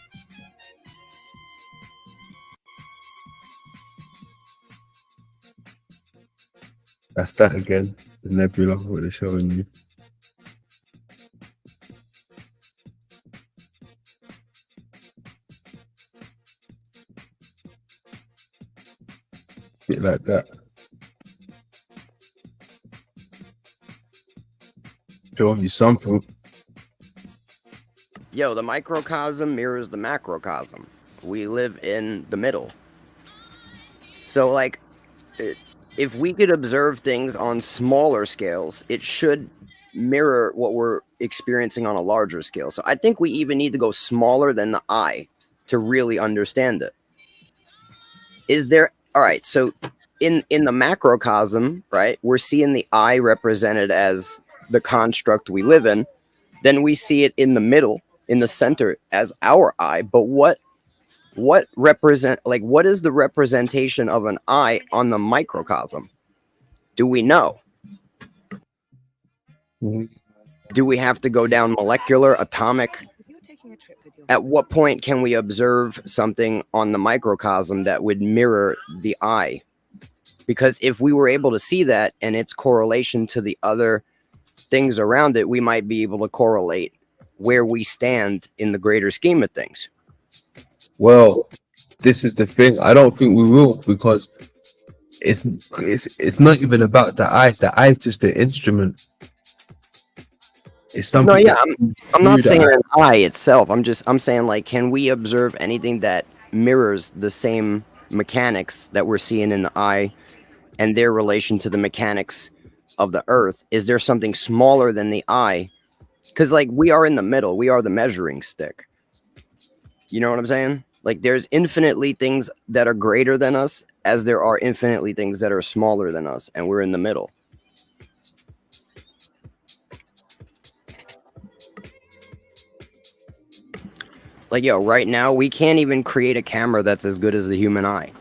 That's that again. The nebula, what they're showing you. Bit like that. Showing you something. Yo, the microcosm mirrors the macrocosm. We live in the middle. So, like, if we could observe things on smaller scales, it should mirror what we're experiencing on a larger scale. So I think we even need to go smaller than the eye to really understand it. All right, so in the macrocosm, right, we're seeing the eye represented as the construct we live in. Then we see it in the middle, in the center, as our eye. But what is the representation of an eye on the microcosm? Do we know? Do we have to go down molecular, atomic? At what point can we observe something on the microcosm that would mirror the eye? Because if we were able to see that and its correlation to the other things around it, we might be able to correlate where we stand in the greater scheme of things. Well, this is the thing. I don't think we will, because it's not even about the eye. The eye is just the instrument. It's something. No, yeah, I'm not through the saying eye. an eye itself. I'm saying like, can we observe anything that mirrors the same mechanics that we're seeing in the eye and their relation to the mechanics of the earth? Is there something smaller than the eye? Because like we are in the middle, we are the measuring stick. You know what I'm saying? Like there's infinitely things that are greater than us as there are infinitely things that are smaller than us, and we're in the middle. Like, yo, right now, we can't even create a camera that's as good as the human eye.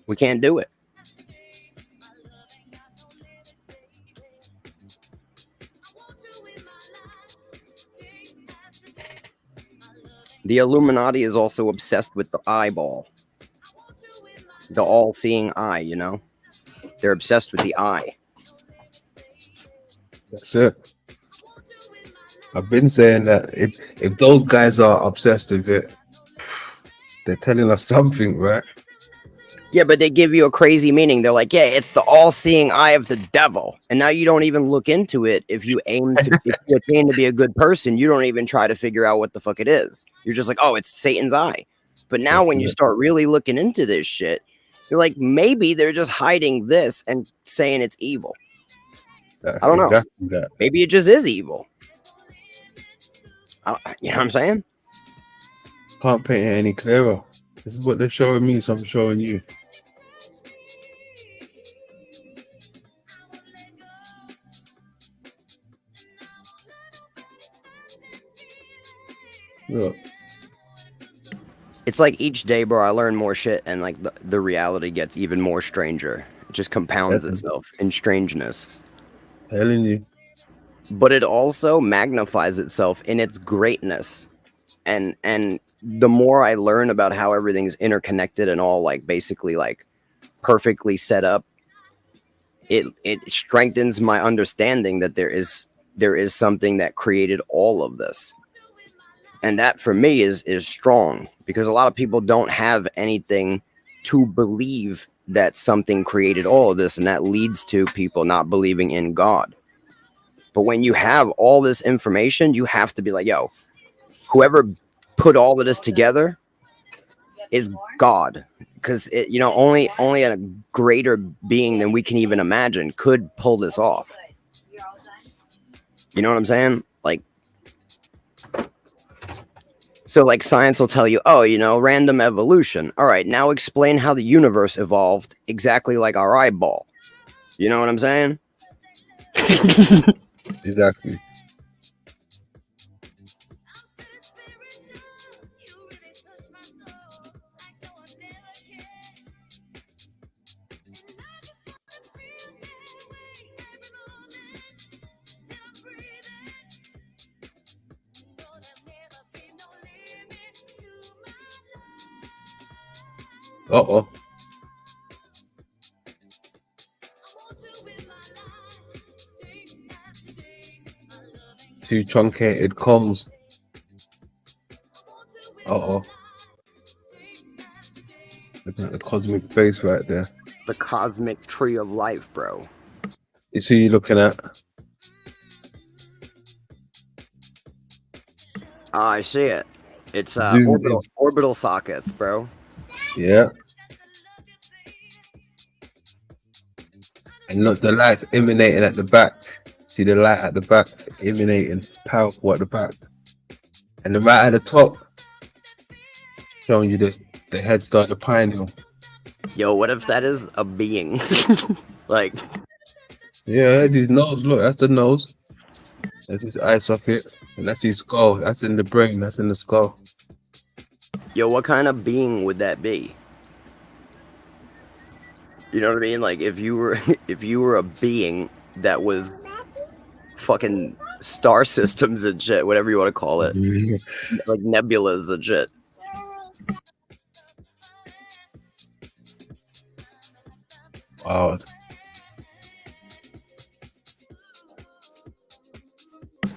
We can't do it. The Illuminati is also obsessed with the eyeball. The all-seeing eye, you know? They're obsessed with the eye. That's it. I've been saying that if those guys are obsessed with it, they're telling us something, right? Yeah, but they give you a crazy meaning. They're like, yeah, it's the all-seeing eye of the devil. And now you don't even look into it. If you attain to be a good person, you don't even try to figure out what the fuck it is. You're just like, oh, it's Satan's eye. But now when you start really looking into this shit, you're like, maybe they're just hiding this and saying it's evil. That's I don't know. exactly that. Maybe it just is evil. You know what I'm saying? Can't paint it any clearer. This is what they're showing me, so I'm showing you. Look. It's like each day, bro, I learn more shit, and like the reality gets even more stranger. It just compounds itself in strangeness. Telling you. But it also magnifies itself in its greatness. And the more I learn about how everything's interconnected and all like basically like perfectly set up, it strengthens my understanding that there is something that created all of this. And that for me is strong, because a lot of people don't have anything to believe that something created all of this, and that leads to people not believing in God. But when you have all this information, you have to be like, yo, whoever put all of this together is God, because it, you know, only a greater being than we can even imagine could pull this off. You know what I'm saying? Like, so like science will tell you, oh, you know, random evolution. All right, now explain how the universe evolved exactly like our eyeball. You know what I'm saying? Exactly. Uh-oh. Two truncated comms. Uh-oh. Looking at the cosmic face right there. The cosmic tree of life, bro. You see you looking at? I see it. It's Zoom in. orbital sockets, bro. Yeah. And look, the light's emanating at the back. See the light at the back emanating. It's powerful at the back. And the right at the top, showing you the head start, the pineal. Yo, what if that is a being? Like, yeah, that's his nose. Look, that's the nose. That's his eye socket. And that's his skull. That's in the brain. That's in the skull. yo, what kind of being would that be? You know what I mean? Like, if you were a being that was fucking star systems and shit, whatever you want to call it, like nebulas and shit. Wow.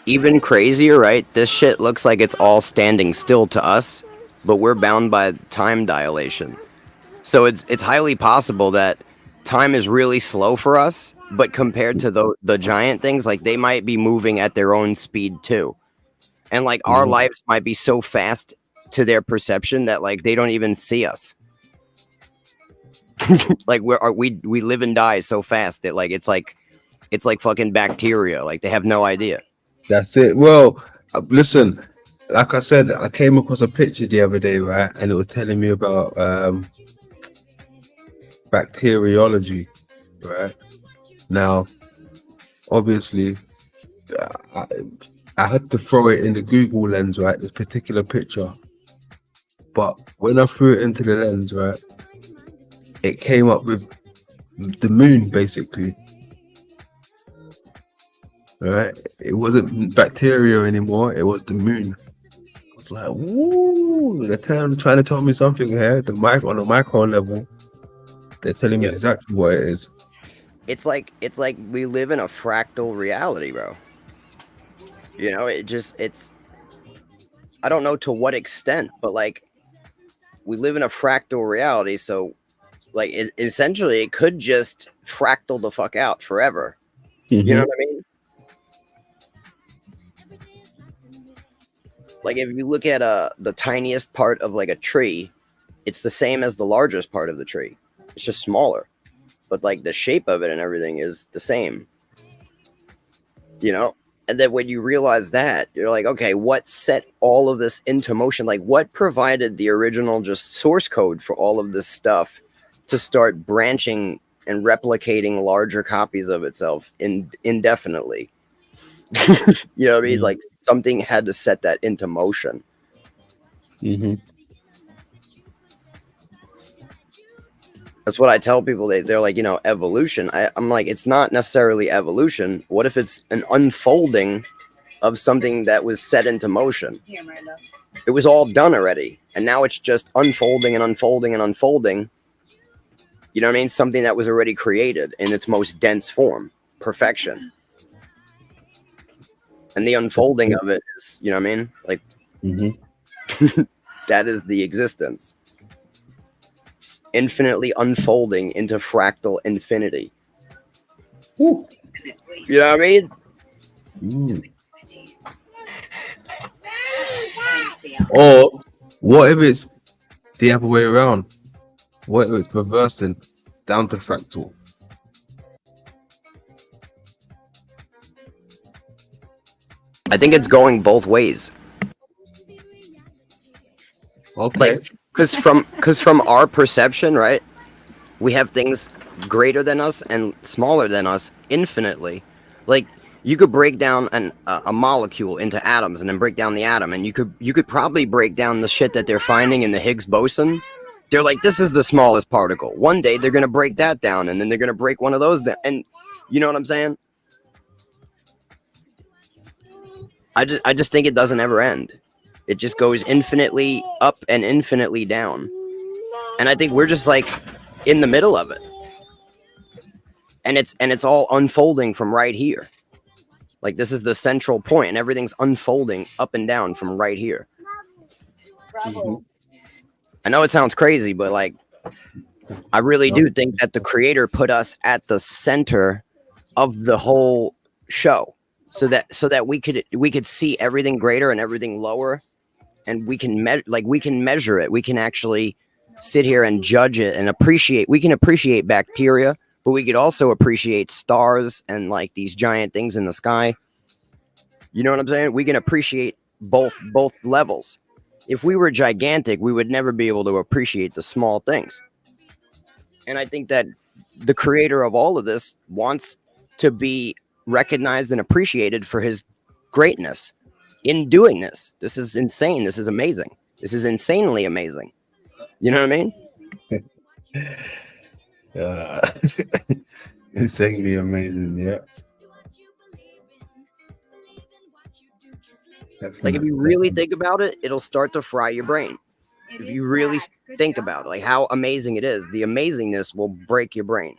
Even crazier, right? This shit looks like it's all standing still to us, but we're bound by time dilation. So it's highly possible that time is really slow for us, but compared to the giant things, like they might be moving at their own speed too. And like our lives might be so fast to their perception that like they don't even see us. Like we live and die so fast that like it's like fucking bacteria. Like they have no idea. That's it. Well, listen, like I said, I came across a picture the other day, right? And it was telling me about bacteriology, right? Now, obviously, I had to throw it in the Google lens, right? This particular picture. But when I threw it into the lens, right, it came up with the moon, basically. Right? It wasn't bacteria anymore. It was the moon. I was like, woo! They're trying to tell me something here. On the micro level, they're telling me exactly what it is. It's like we live in a fractal reality, bro. You know, it's I don't know to what extent, but like we live in a fractal reality, so like essentially it could just fractal the fuck out forever. You know what I mean? Like if you look at the tiniest part of like a tree, it's the same as the largest part of the tree. It's just smaller, but like the shape of it and everything is the same. You know? And then when you realize that, you're like, okay, what set all of this into motion? Like what provided the original just source code for all of this stuff to start branching and replicating larger copies of itself indefinitely? You know what I mean? Like something had to set that into motion. That's what I tell people. They're like, you know, evolution. I'm like, it's not necessarily evolution. What if it's an unfolding of something that was set into motion? It was all done already, and now it's just unfolding and unfolding and unfolding. You know what I mean? Something that was already created in its most dense form, perfection. And the unfolding of it is, you know what I mean? Like, that is the existence. Infinitely unfolding into fractal infinity. You know what I mean? Or what if it's the other way around? What if it's reversing down to fractal? I think it's going both ways. Okay. Like, because from our perception, right, we have things greater than us and smaller than us infinitely. Like you could break down a molecule into atoms and then break down the atom, and you could probably break down the shit that they're finding in the Higgs boson. They're like, this is the smallest particle. One day they're gonna break that down, and then they're gonna break one of those down. And you know what I'm saying? I just think it doesn't ever end. It just goes infinitely up and infinitely down. And I think we're just like in the middle of it. And it's all unfolding from right here. Like this is the central point, and everything's unfolding up and down from right here. I know it sounds crazy, but like I really do think that the creator put us at the center of the whole show. So that we could see everything greater and everything lower, and we can measure it. We can actually sit here and judge it and appreciate. We can appreciate bacteria, but we could also appreciate stars and like these giant things in the sky. You know what I'm saying? We can appreciate both levels. If we were gigantic, we would never be able to appreciate the small things. And I think that the creator of all of this wants to be recognized and appreciated for his greatness in doing this. This is insane. This is amazing. This is insanely amazing. You know what I mean? Insanely amazing, yeah. Like if you really think about it, it'll start to fry your brain. If you really think about it, like how amazing it is, the amazingness will break your brain.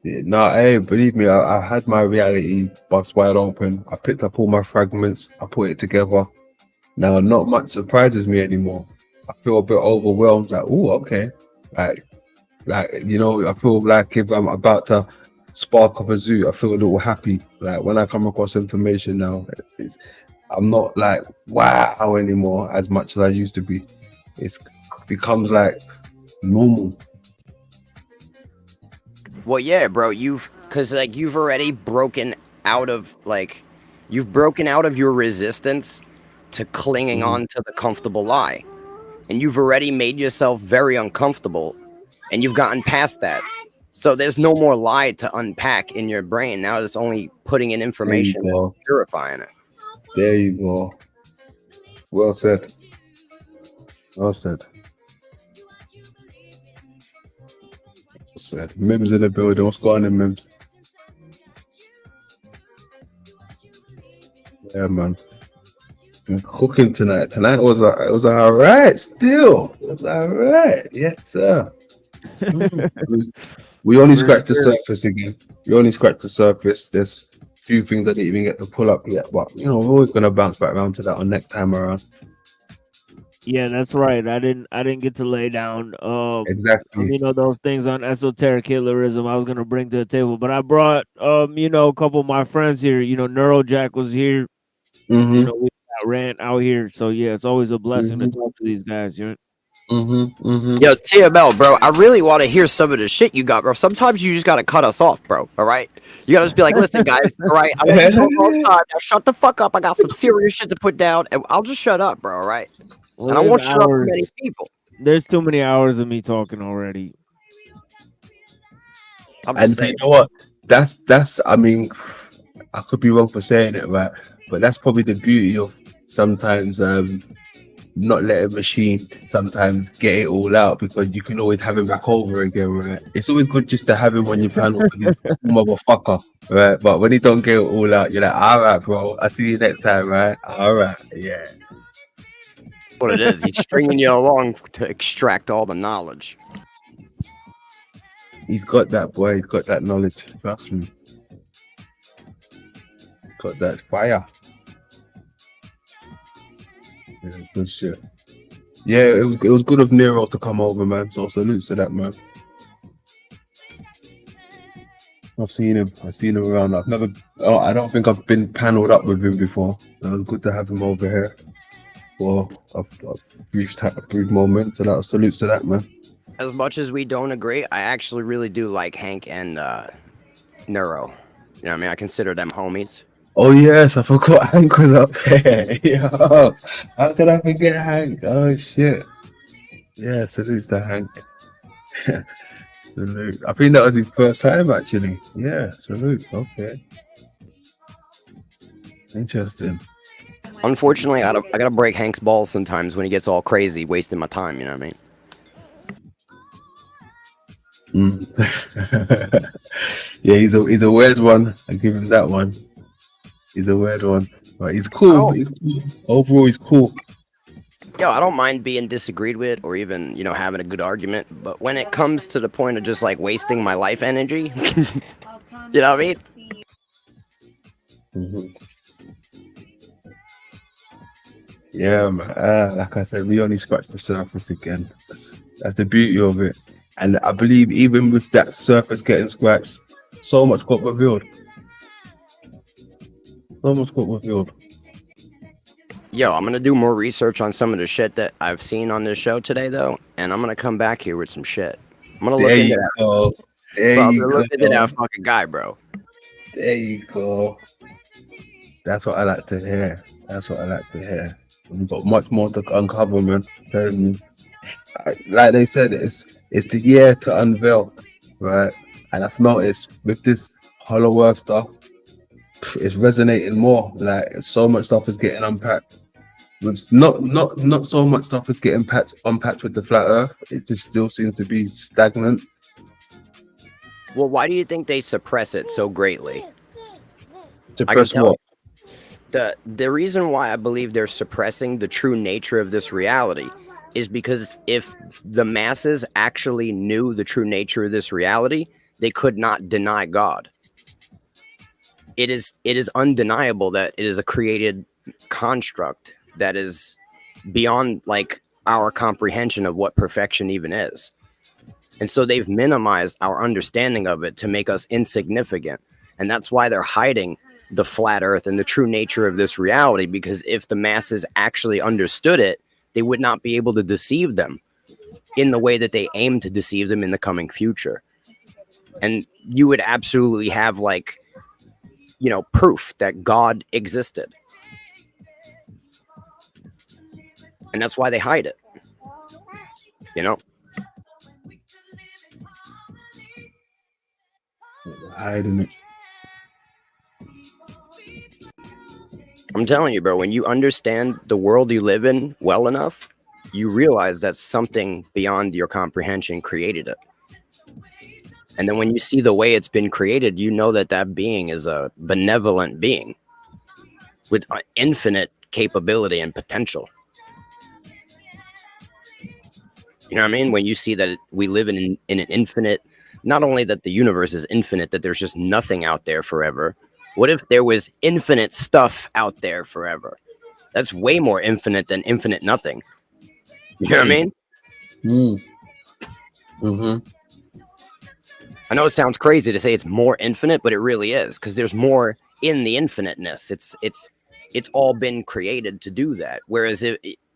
Yeah, no, hey, believe me, I had my reality box wide open. I picked up all my fragments. I put it together. Now, not much surprises me anymore. I feel a bit overwhelmed. Like, oh, okay. Like, Like, you know, I feel like if I'm about to spark up a zoo, I feel a little happy. Like when I come across information now, I'm not like wow anymore as much as I used to be. It becomes like normal. Well, yeah, bro, because like you've already broken out of your resistance to clinging on to the comfortable lie, and you've already made yourself very uncomfortable, and you've gotten past that. So there's no more lie to unpack in your brain. Now it's only putting in information and purifying it. There you go. Well said. Well said. Said. Mims in the building. What's going on, Mims? Yeah, man. I'm cooking tonight. Tonight was alright. Still, it was alright. Yes, sir. We only scratched the surface again. We only scratched the surface. There's a few things I didn't even get to pull up yet, but you know, we're always gonna bounce back around to that on next time around. Yeah, that's right. I didn't get to lay down exactly. You know, those things on esoteric Hitlerism I was gonna bring to the table. But I brought you know, a couple of my friends here. You know, Neurojack was here. Mm-hmm. You know, we got Rant out here. So yeah, it's always a blessing to talk to these guys, you know. Yo, TML, bro, I really want to hear some of the shit you got, bro. Sometimes you just gotta cut us off, bro. All right, you gotta just be like, listen, guys, all right, I want you to talk all the time. Now shut the fuck up. I got some serious shit to put down, and I'll just shut up, bro. All right, and I won't shut up for many people. There's too many hours of me talking already. And you know what? That's. I mean, I could be wrong for saying it, right? But that's probably the beauty of sometimes not let a machine sometimes get it all out, because you can always have him back over again, right? It's always good just to have him on your panel because he's a motherfucker, right? But when he don't get it all out, you're like, all right, bro, I'll see you next time, right? All right, yeah. What it is, he's stringing you along to extract all the knowledge. He's got that, boy. He's got that knowledge. Trust me. Got that fire. Yeah, good shit. Yeah, it was good of Nero to come over, man. So salutes to that, man. I've seen him around. I don't think I've been paneled up with him before. So it was good to have him over here for a brief moment. So that was salutes to that, man. As much as we don't agree, I actually really do like Hank and Neuro. You know what I mean? I consider them homies. Oh yes, I forgot Hank was up there. Yo, how could I forget Hank? Oh shit. Yeah, salutes to Hank. Salute. I think that was his first time actually. Yeah, salute. Okay. Interesting. Unfortunately, I gotta break Hank's balls sometimes when he gets all crazy, wasting my time. You know what I mean? Yeah, he's a weird one. I give him that one. He's a weird one, but he's cool. He's cool. Overall, he's cool. Yo, I don't mind being disagreed with or even, you know, having a good argument, but when it comes to the point of just like wasting my life energy, you know what I mean? Yeah, man. Like I said, we only scratched the surface again. That's the beauty of it. And I believe even with that surface getting scratched, so much got revealed. So much got revealed. Yo, I'm gonna do more research on some of the shit that I've seen on this show today, though, and I'm gonna come back here with some shit. I'm gonna look into that. Go. Bro, I'm gonna look into that fucking guy, bro. There you go. That's what I like to hear. That's what I like to hear. We've got much more to uncover, man. Like they said, it's the year to unveil, right? And I've noticed with this Hollow Earth stuff, it's resonating more. Like so much stuff is getting unpacked. With not so much stuff is getting unpacked with the flat Earth. It just still seems to be stagnant. Well, why do you think they suppress it so greatly? Suppress what? The reason why I believe they're suppressing the true nature of this reality is because if the masses actually knew the true nature of this reality, they could not deny God. It is undeniable that it is a created construct that is beyond like our comprehension of what perfection even is. And so they've minimized our understanding of it to make us insignificant. And that's why they're hiding the flat earth and the true nature of this reality, because if the masses actually understood it, they would not be able to deceive them in the way that they aim to deceive them in the coming future. And you would absolutely have, like, you know, proof that God existed. And that's why they hide it. You know? Hiding it. I'm telling you, bro, when you understand the world you live in well enough, you realize that something beyond your comprehension created it. And then when you see the way it's been created, you know that that being is a benevolent being with infinite capability and potential. You know what I mean? When you see that we live in an infinite, not only that the universe is infinite, that there's just nothing out there forever. What if there was infinite stuff out there forever? That's way more infinite than infinite nothing. You know what I mean? I know it sounds crazy to say it's more infinite, but it really is, because there's more in the infiniteness. It's all been created to do that. Whereas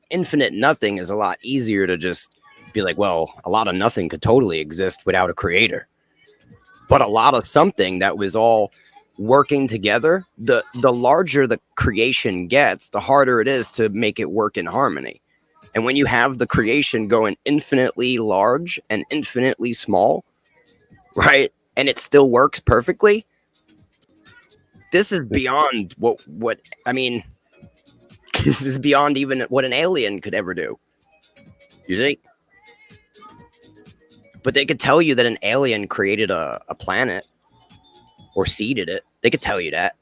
infinite nothing is a lot easier to just be like, well, a lot of nothing could totally exist without a creator. But a lot of something that was all working together, the larger the creation gets, the harder it is to make it work in harmony. And when you have the creation going infinitely large and infinitely small, right, and it still works perfectly, this is beyond what I mean, this is beyond even what an alien could ever do. You see? But they could tell you that an alien created a planet or seeded it. They could tell you that.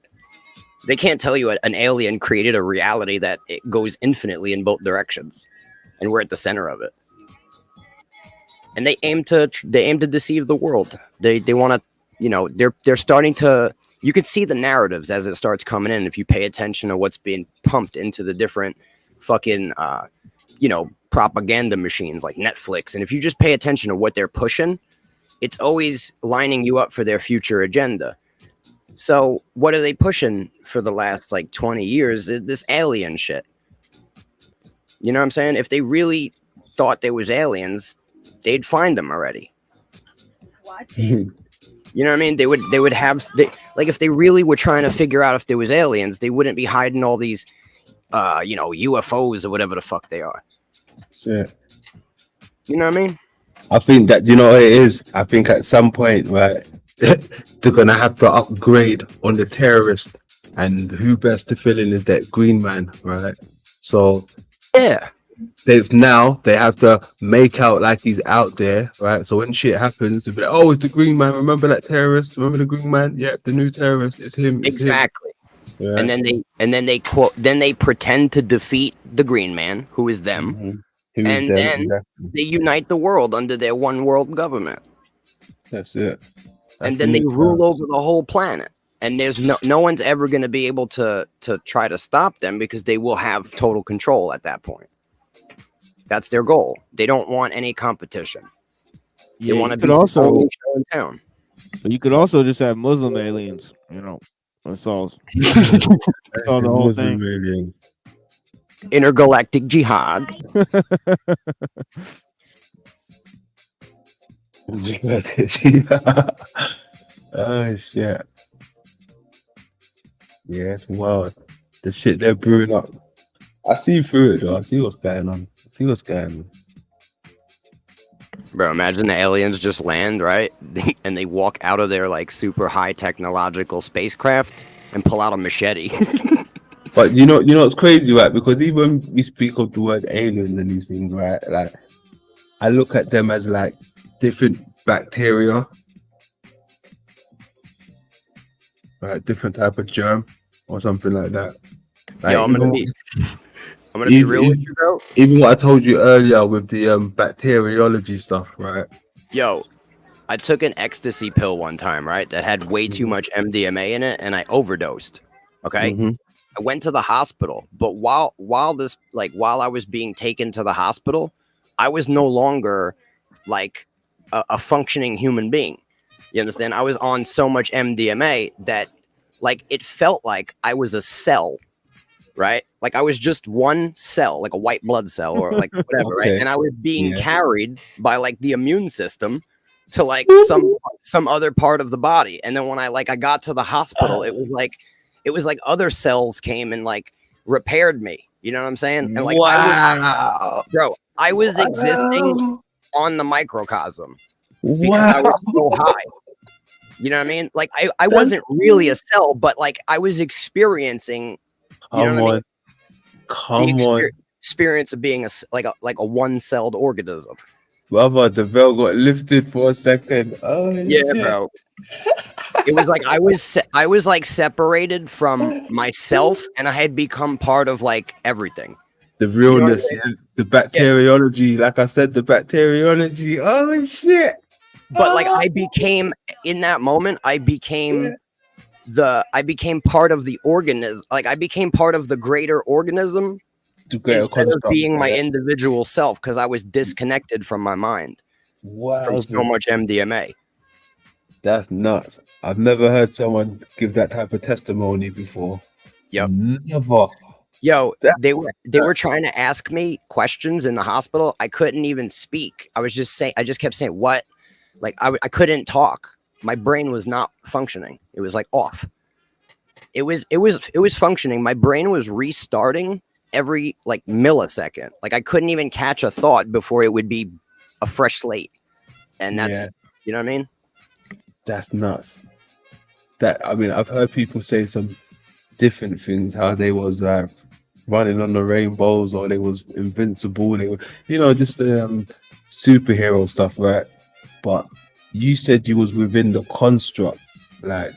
They can't tell you an alien created a reality that it goes infinitely in both directions, and we're at the center of it. And they aim to deceive the world. They want to, you know, they're starting to. You could see the narratives as it starts coming in if you pay attention to what's being pumped into the different fucking you know, propaganda machines like Netflix. And if you just pay attention to what they're pushing, it's always lining you up for their future agenda. So what are they pushing for the last like 20 years? This alien shit. You know what I'm saying? If they really thought there was aliens, they'd find them already. You know what I mean? They would have, like, if they really were trying to figure out if there was aliens, they wouldn't be hiding all these you know, UFOs or whatever the fuck they are. Yeah. You know what I mean? I think that, you know what it is? I think at some point, right, they're going to have to upgrade on the terrorist, and who best to fill in is that green man, right? So yeah, they have to make out like he's out there, right? So when shit happens, they'll be like, oh, it's the green man. Remember that terrorist? Remember the green man? Yeah, the new terrorist. It's him. It's exactly. Him. Yeah. And then they pretend to defeat the green man, who is them. Then they unite the world under their one world government. That's it. And then they rule over the whole planet. And there's no one's ever going to be able to try to stop them, because they will have total control at that point. That's their goal. They don't want any competition. They want to be the only show in town. But you could also just have Muslim aliens, you know. That's all. That's all the whole thing. Alien. Intergalactic jihad. Oh shit. Yeah, it's wild. The shit they're brewing up. I see through it though. I see what's going on. Bro, imagine the aliens just land, right? And they walk out of their like super high technological spacecraft and pull out a machete. But you know it's crazy, right? Because even we speak of the word aliens and these things, right? Like, I look at them as like different bacteria, right? Different type of germ or something like that. Like, yo, I'm gonna be real with you, bro. Even what I told you earlier with the bacteriology stuff, right? Yo, I took an ecstasy pill one time, right? That had way too much MDMA in it, and I overdosed. Okay. I went to the hospital, but while I was being taken to the hospital, I was no longer like a functioning human being. You understand? I was on so much MDMA that like it felt like I was a cell, right? Like I was just one cell, like a white blood cell or like whatever, right? Okay. And I was being Yeah. carried by like the immune system to like some other part of the body. And then when I got to the hospital, it was like other cells came and like repaired me. You know what I'm saying? And like I was existing on the microcosm because I was so high. You know what I mean? Like I wasn't really a cell, but like I was experiencing, you know what I mean? Come on. Experience of being a one-celled organism. Brother, the veil got lifted for a second. Oh, Yeah, shit. bro. It was like I was like separated from myself, and I had become part of like everything. The realness, the bacteriology. Like I said, the bacteriology. Oh shit! But like I became in that moment, I became part of the organism. Like I became part of the greater organism instead of being my individual self, because I was disconnected from my mind. Wow, from so much MDMA. That's nuts. I've never heard someone give that type of testimony before. Yep. Never. Yo, they were trying to ask me questions in the hospital. I couldn't even speak. I just kept saying what? Like I couldn't talk. My brain was not functioning. It was like off. It was functioning. My brain was restarting every like millisecond. Like I couldn't even catch a thought before it would be a fresh slate. And that's you know what I mean? That's nuts. I've heard people say some different things, how they was like running on the rainbows, or they was invincible, they were, just superhero stuff, right? But you said you was within the construct, like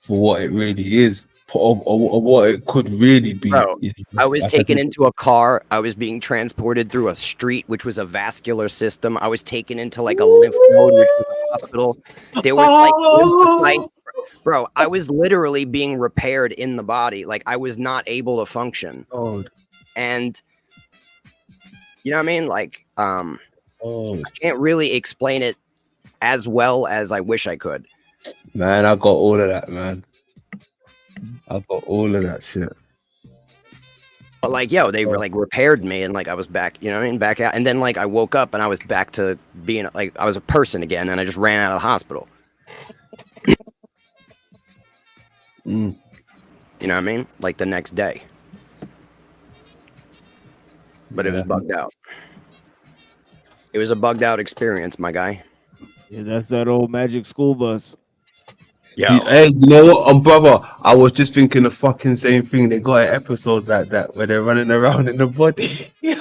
for what it really is, or what it could really be. Bro, I was taken into a car. I was being transported through a street, which was a vascular system. I was taken into like a lymph node, which was a hospital. There was like lymphocytes. Bro, I was literally being repaired in the body. Like I was not able to function. And you know what I mean? Like, I can't really explain it as well as I wish I could. Man, I got all of that, man. I got all of that shit. But like, yo, they were like repaired me, and like I was back, you know what I mean? Back out. And then like I woke up and I was back to being like I was a person again, and I just ran out of the hospital. You know what I mean? Like the next day. But it was bugged out. It was a bugged out experience, my guy. Yeah, that's that old magic school bus. Yeah. Hey, you know what, brother? I was just thinking the fucking same thing. They got an episode like that where they're running around in the body. They're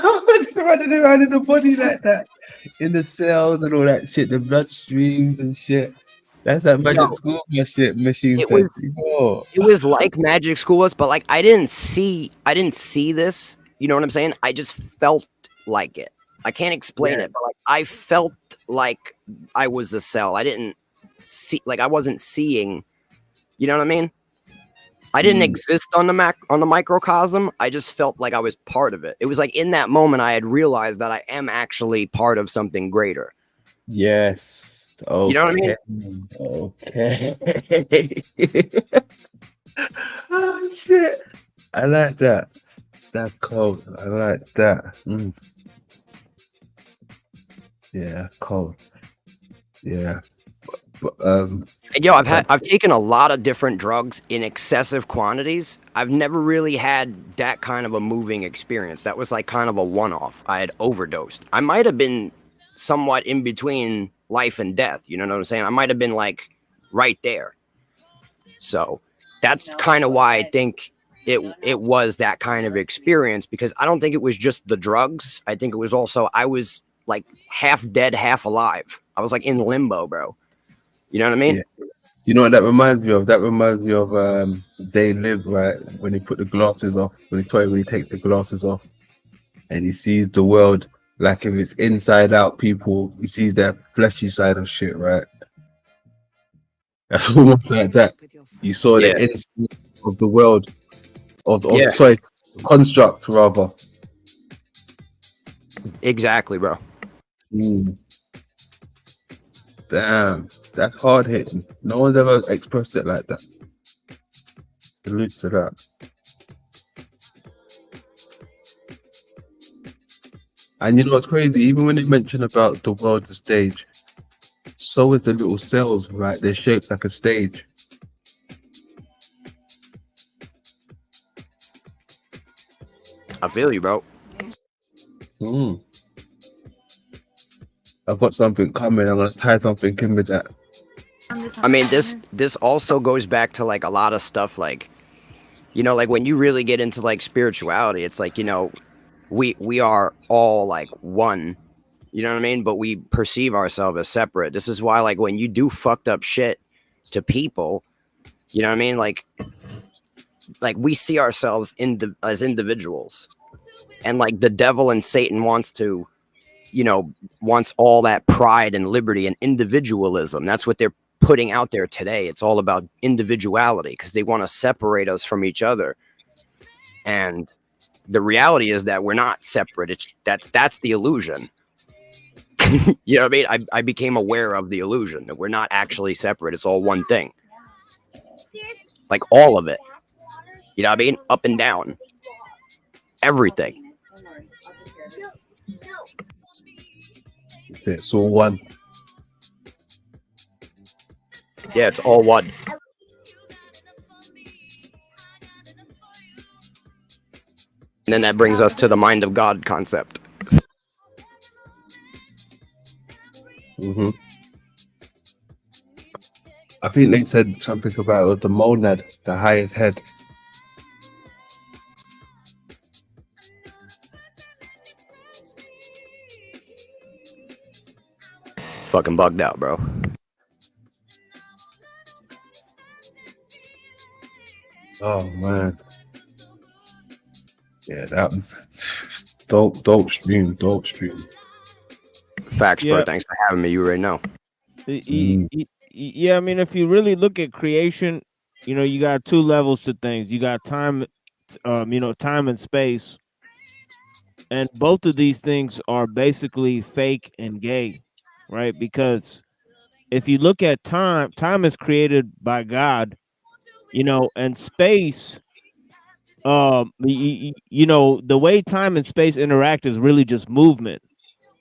running around in the body like that, in the cells and all that shit, the bloodstreams and shit. That's that magic school bus shit. Machine It said. It was like magic school bus, but like I didn't see this. You know what I'm saying? I just felt like it. I can't explain it, but like I felt like I was a cell. I didn't see, like I wasn't seeing. You know what I mean? I didn't exist on the microcosm. I just felt like I was part of it. It was like in that moment I had realized that I am actually part of something greater. Yes. Okay. You know what I mean? Okay. Oh shit! I like that. That's cold. I like that. Yeah, cold. Yeah. But, and yo, I've taken a lot of different drugs in excessive quantities. I've never really had that kind of a moving experience. That was like kind of a one-off. I had overdosed. I might have been somewhat in between life and death. You know what I'm saying? I might have been like right there. So that's kind of why I think it was that kind of experience, because I don't think it was just the drugs. I think it was also, I was like half dead, half alive. I was like in limbo, bro. You know what I mean? Yeah. You know what that reminds me of? That reminds me of They Live, right? When he put the glasses off, when he takes the glasses off and he sees the world like if it's inside out, people, he sees that fleshy side of shit, right? That's almost like that. You saw the inside of the world, sorry, construct rather. Exactly, bro. Damn, that's hard hitting. No one's ever expressed it like that. Salute to that. And you know what's crazy? Even when they mention about the world's a stage, so is the little cells, right? They're shaped like a stage. I feel you, bro. I've got something coming. I'm gonna tie something in with that. I mean, this also goes back to like a lot of stuff, like, you know, like when you really get into like spirituality, it's like, you know, we are all like one, you know what I mean? But we perceive ourselves as separate. This is why, like, when you do fucked up shit to people, you know what I mean? Like we see ourselves as individuals, and like the devil and Satan wants to, you know, wants all that pride and liberty and individualism. That's what they're putting out there today. It's all about individuality because they want to separate us from each other. And the reality is that we're not separate. That's the illusion. You know what I mean? I became aware of the illusion that we're not actually separate. It's all one thing. Like all of it. You know what I mean? Up and down. Everything. It's all one. Yeah, it's all one. And then that brings us to the mind of God concept. I think they said something about the monad, the highest head. It's fucking bugged out, bro. Oh man. Yeah, that was dope stream. Facts, bro. Yeah. Thanks for having me. You already know. Yeah, I mean, if you really look at creation, you know, you got two levels to things. You got time, you know, time and space, and both of these things are basically fake and gay, right? Because if you look at time, time is created by God, you know, and space. You know, the way time and space interact is really just movement.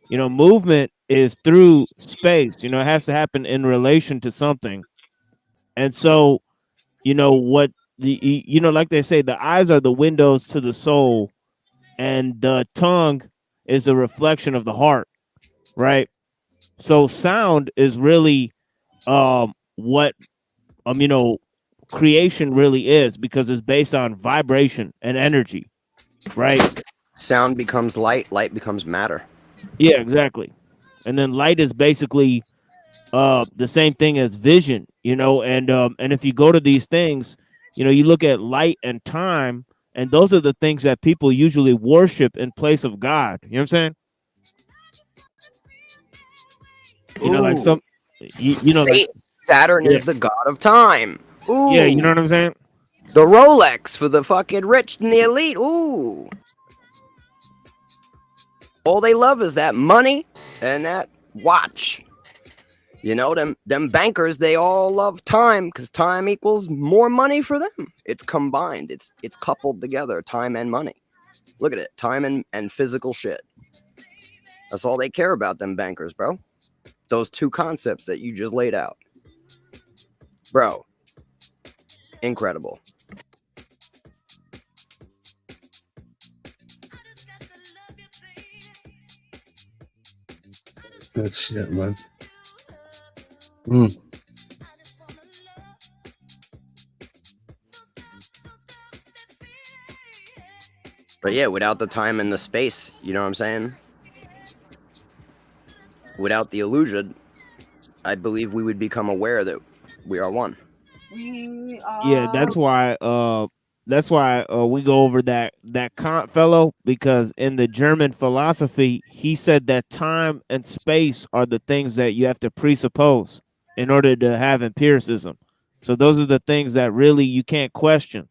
You know, movement is through space. You know, it has to happen in relation to something. And so, you know, what you know, like they say, the eyes are the windows to the soul, and the tongue is the reflection of the heart, right? So sound is really what you know, creation really is, because it's based on vibration and energy, right? Sound becomes light, light becomes matter. Yeah, exactly. And then light is basically the same thing as vision, you know, and if you go to these things, you know, you look at light and time, and those are the things that people usually worship in place of God. You know what I'm saying? You know, like some you know, like Saturn yeah. is the god of time. Ooh. Yeah, you know what I'm saying? The Rolex for the fucking rich and the elite. Ooh. All they love is that money and that watch. You know, them bankers, they all love time because time equals more money for them. It's combined. It's coupled together, time and money. Look at it, time and physical shit. That's all they care about, them bankers, bro. Those two concepts that you just laid out. Bro, incredible. Good shit, man. But yeah, without the time and the space, you know what I'm saying? Without the illusion, I believe we would become aware that we are one. Yeah, that's why we go over that Kant fellow, because in the German philosophy, he said that time and space are the things that you have to presuppose in order to have empiricism. So those are the things that really you can't question.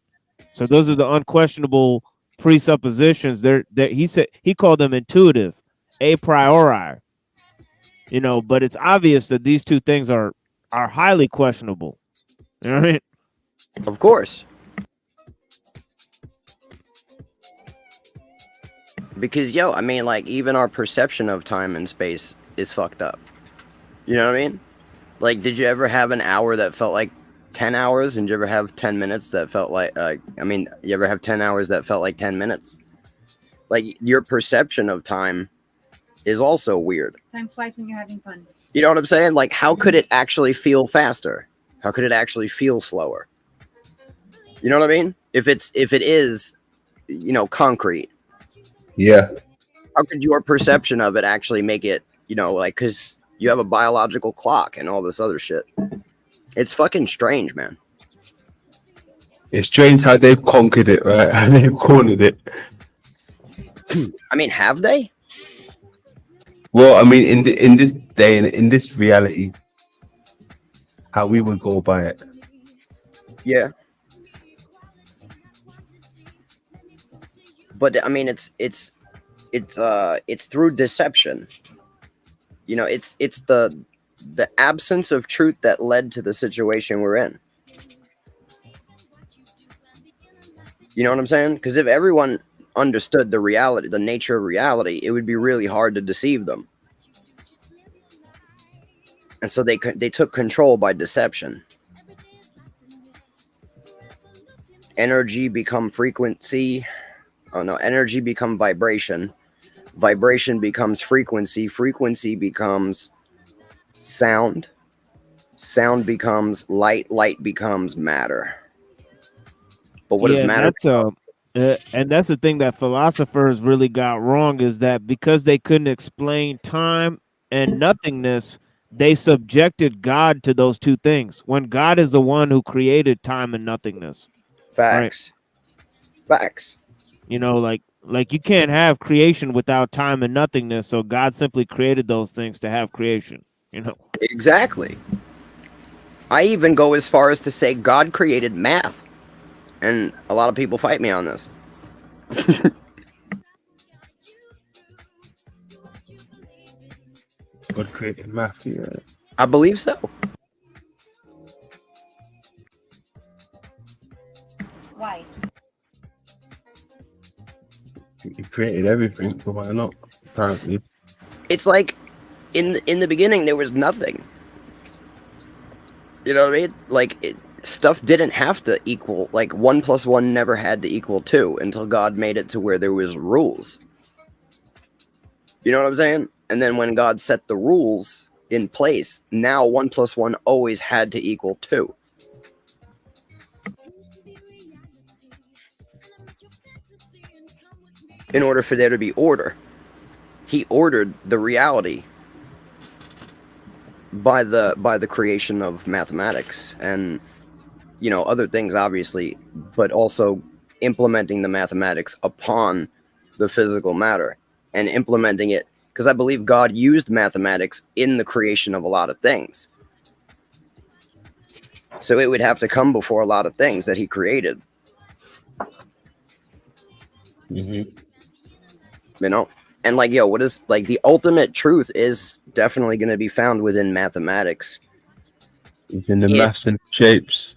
So those are the unquestionable presuppositions. He said he called them intuitive, a priori. You know, but it's obvious that these two things are highly questionable. You know what I mean? Of course. Because I mean, like, even our perception of time and space is fucked up. You know what I mean? Like, did you ever have an hour that felt like 10 hours? And did you ever have 10 minutes that felt like, you ever have 10 hours that felt like 10 minutes? Like, your perception of time is also weird. Time flies when you're having fun. You know what I'm saying? Like, how could it actually feel faster? How could it actually feel slower? You know what I mean? If it is, concrete. Yeah. How could your perception of it actually make it, because you have a biological clock and all this other shit. It's fucking strange, man. It's strange how they've conquered it, right? How they've cornered it. I mean, have they? Well, I mean, in this day and in this reality, how we would go by it. Yeah. But I mean, it's through deception. It's the absence of truth that led to the situation we're in. You know what I'm saying? Because if everyone understood the reality, the nature of reality, it would be really hard to deceive them. And so they took control by deception. Energy become frequency. Oh no, energy become vibration. Vibration becomes frequency. Frequency becomes sound. Sound becomes light. Light becomes matter. But what does matter? And that's the thing that philosophers really got wrong, is that because they couldn't explain time and nothingness, they subjected God to those two things, when God is the one who created time and nothingness. Facts. Right? Facts. Like you can't have creation without time and nothingness, so God simply created those things to have creation. Exactly. I even go as far as to say God created math. And a lot of people fight me on this. God created math, yeah. I believe so. Why? He created everything, so why not? Apparently. It's like in the beginning there was nothing. You know what I mean? Like stuff didn't have to equal, like 1 + 1 never had to equal 2 until God made it to where there was rules. You know what I'm saying? And then when God set the rules in place, now 1 + 1 always had to equal 2. In order for there to be order. He ordered the reality by the creation of mathematics and other things, obviously, but also implementing the mathematics upon the physical matter and implementing it, because I believe God used mathematics in the creation of a lot of things. So it would have to come before a lot of things that he created. And what is, like, the ultimate truth is definitely going to be found within mathematics. It's in the maths and shapes.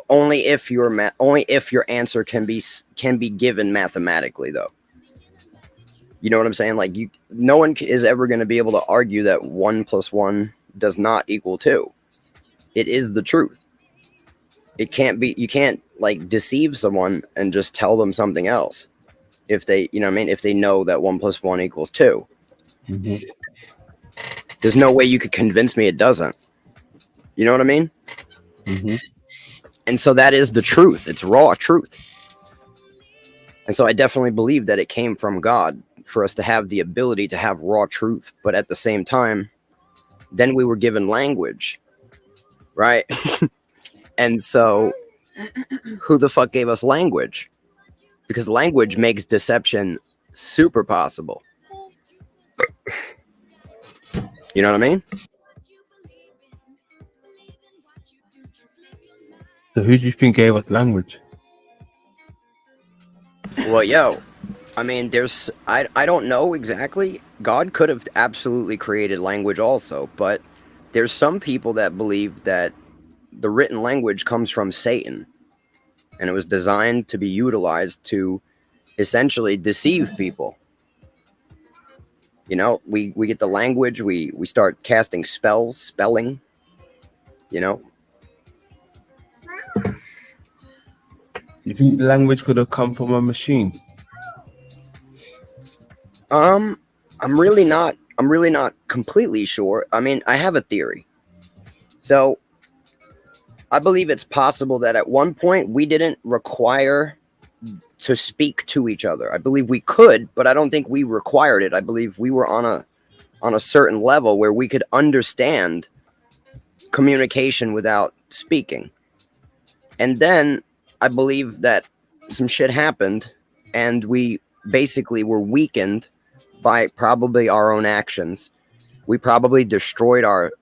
Only if your answer can be given mathematically, though. You know what I'm saying? Like, no one is ever going to be able to argue that 1 + 1 does not equal 2. It is the truth. It can't be. You can't deceive someone and just tell them something else. If they, if they know that 1 + 1 equals 2. There's no way you could convince me it doesn't. You know what I mean? And so that is the truth. It's raw truth. And so I definitely believe that it came from God for us to have the ability to have raw truth. But at the same time, then we were given language, right? And so who the fuck gave us language? Because language makes deception super possible. You know what I mean? So who do you think gave us language? Well, I mean, I don't know exactly. God could have absolutely created language also, but there's some people that believe that the written language comes from Satan, and it was designed to be utilized to essentially deceive people. You know, we get the language, we start casting spells, spelling, you know. You think the language could have come from a machine? I'm really not completely sure. I mean, I have a theory. So I believe it's possible that at one point we didn't require to speak to each other. I believe we could, but I don't think we required it. I believe we were on a certain level where we could understand communication without speaking. And then I believe that some shit happened and we basically were weakened by probably our own actions. We probably destroyed our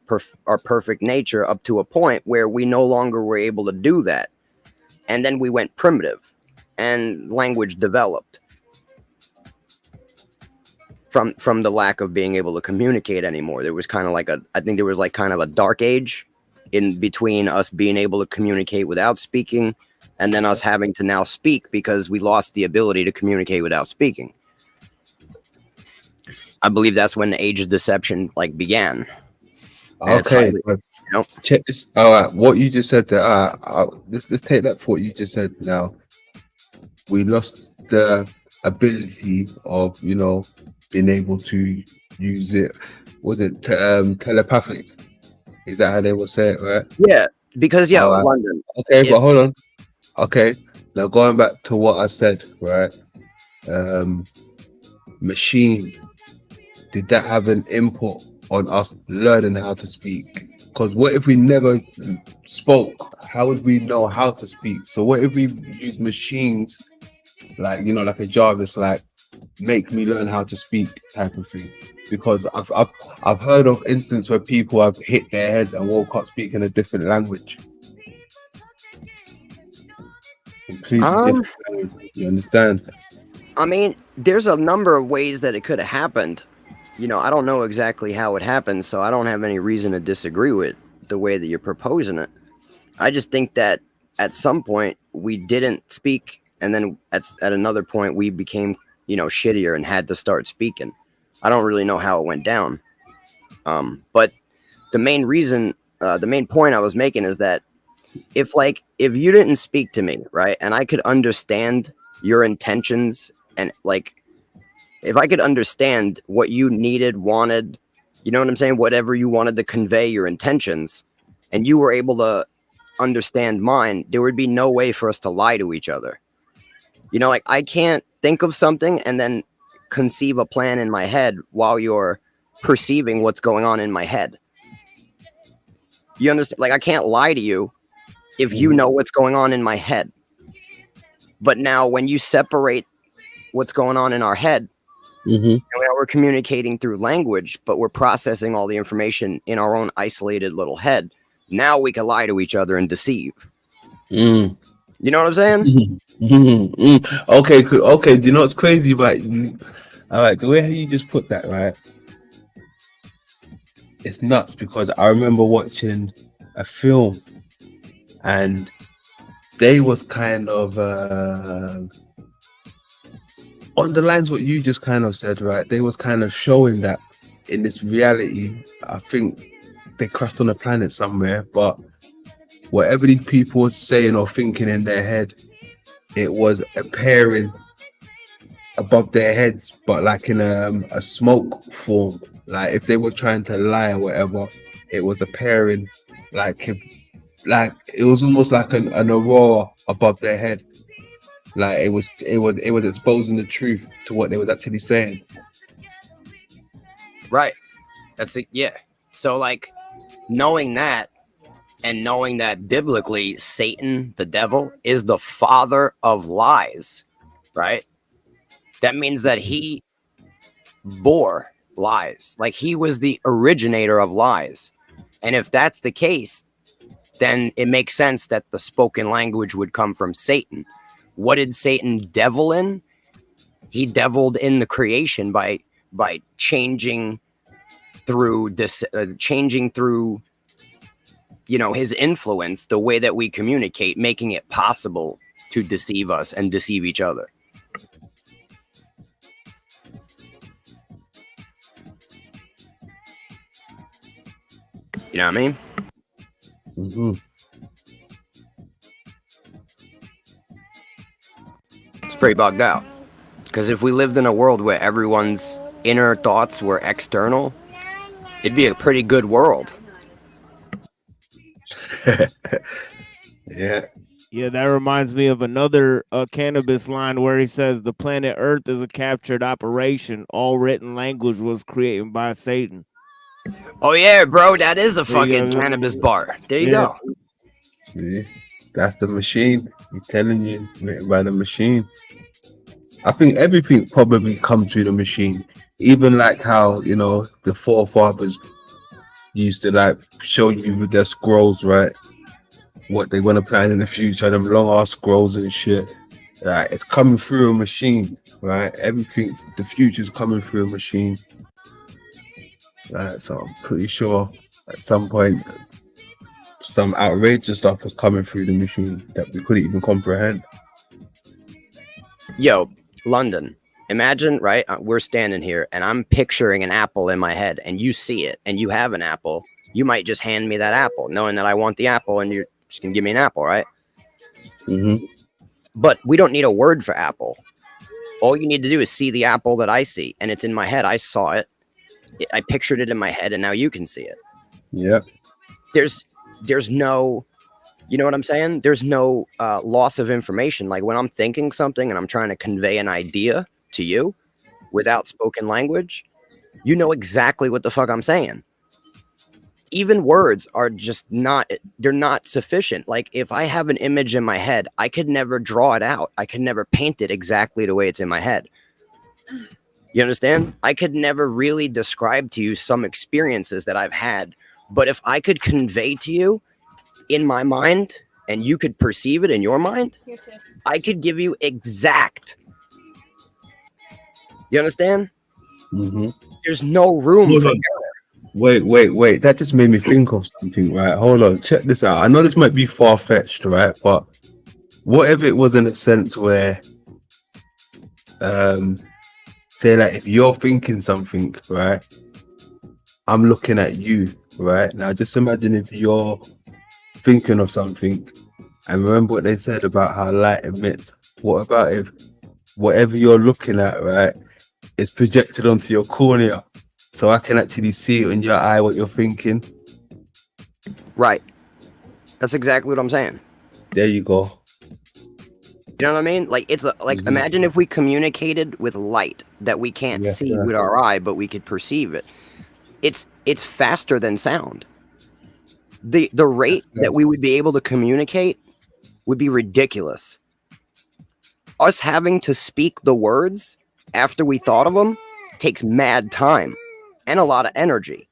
perfect nature up to a point where we no longer were able to do that. And then we went primitive and language developed from the lack of being able to communicate anymore. There was kind of like I think there was like kind of a dark age in between us being able to communicate without speaking and then us having to now speak because we lost the ability to communicate without speaking. I believe that's when the age of deception like began. Okay, know? Check this. All right, what you just said there. Let's take that for what you just said. Now, we lost the ability of being able to use it. Was it telepathic? Is that how they would say it, right? Yeah, because Right. London. Okay, but hold on. Okay, now going back to what I said, right? Machine. Did that have an input on us learning how to speak? Because what if we never spoke? How would we know how to speak? So what if we use machines like like a Jarvis, like make me learn how to speak type of thing? Because I've heard of instances where people have hit their heads and woke up speaking a different language. Completely different language, you understand? I mean, there's a number of ways that it could have happened. I don't know exactly how it happened, so I don't have any reason to disagree with the way that you're proposing it. I just think that at some point we didn't speak, and then at another point we became, shittier and had to start speaking. I don't really know how it went down. But the main reason, the main point I was making is that if you didn't speak to me, right, and I could understand your intentions and if I could understand what you needed, wanted, you know what I'm saying? Whatever you wanted to convey your intentions, and you were able to understand mine, there would be no way for us to lie to each other. I can't think of something and then conceive a plan in my head while you're perceiving what's going on in my head. You understand? I can't lie to you if you know what's going on in my head. But now when you separate what's going on in our head, we're communicating through language, but we're processing all the information in our own isolated little head. Now we can lie to each other and deceive. You know what I'm saying? Okay, cool. Okay, do you know what's crazy about all right, the way you just put that, right? It's nuts because I remember watching a film and they was kind of on the lines what you just kind of said, right? They was kind of showing that in this reality, I think they crashed on a planet somewhere, but whatever these people were saying or thinking in their head, it was appearing above their heads, but like in a smoke form. Like if they were trying to lie or whatever, it was appearing like it was almost like an aurora above their head. Like it was exposing the truth to what they was actually saying. Right. That's it. Yeah. So knowing that, and knowing that biblically Satan, the devil, is the father of lies, right? That means that he bore lies. He was the originator of lies. And if that's the case, then it makes sense that the spoken language would come from Satan. What did Satan devil in? He deviled in the creation by by changing through this, you know, his influence, the way that we communicate, making it possible to deceive us and deceive each other. You know what I mean? Mm-hmm. It's pretty bugged out. Because if we lived in a world where everyone's inner thoughts were external, it'd be a pretty good world. Yeah. Yeah, that reminds me of another cannabis line where he says the planet Earth is a captured operation. All written language was created by Satan. Oh yeah, bro, that is a There you fucking go. cannabis bar. There you Yeah. go. See, that's the machine. I'm telling you, written by the machine. I think everything probably comes through the machine. Even like how, you know, the forefathers used to like show you with their scrolls, right? What they want to plan in the future, them long ass scrolls and shit. Right, it's coming through a machine, right? Everything, the future's coming through a machine. Right, so I'm pretty sure at some point some outrageous stuff was coming through the machine that we couldn't even comprehend. Yo, London. Imagine, right? We're standing here and I'm picturing an apple in my head and you see it and you have an apple. You might just hand me that apple knowing that I want the apple and you're just going to give me an apple, right? Mm-hmm. But we don't need a word for apple. All you need to do is see the apple that I see and it's in my head. I saw it. I pictured it in my head and now you can see it. Yeah. There's no, you know what I'm saying? There's no loss of information. Like when I'm thinking something and I'm trying to convey an idea to you without spoken language, you know exactly what the fuck I'm saying. Even words are just not, they're not sufficient. Like if I have an image in my head, I could never draw it out. I could never paint it exactly the way it's in my head. You understand? I could never really describe to you some experiences that I've had. But if I could convey to you in my mind and you could perceive it in your mind, I could give you exact. You understand? Mm-hmm. There's no room for error. Wait. That just made me think of something, right? Hold on, check this out. I know this might be far-fetched, right? But what if it was in a sense where, say like if you're thinking something, right? I'm looking at you, right? Now just imagine if you're thinking of something and remember what they said about how light emits. What about if whatever you're looking at, right, is projected onto your cornea? So I can actually see it in your eye what you're thinking. Right. That's exactly what I'm saying. There you go. You know what I mean? Like it's like imagine if we communicated with light that we can't see with our eye, but we could perceive it. It's faster than sound. The rate that we would be able to communicate would be ridiculous. Us having to speak the words after we thought of them takes mad time and a lot of energy.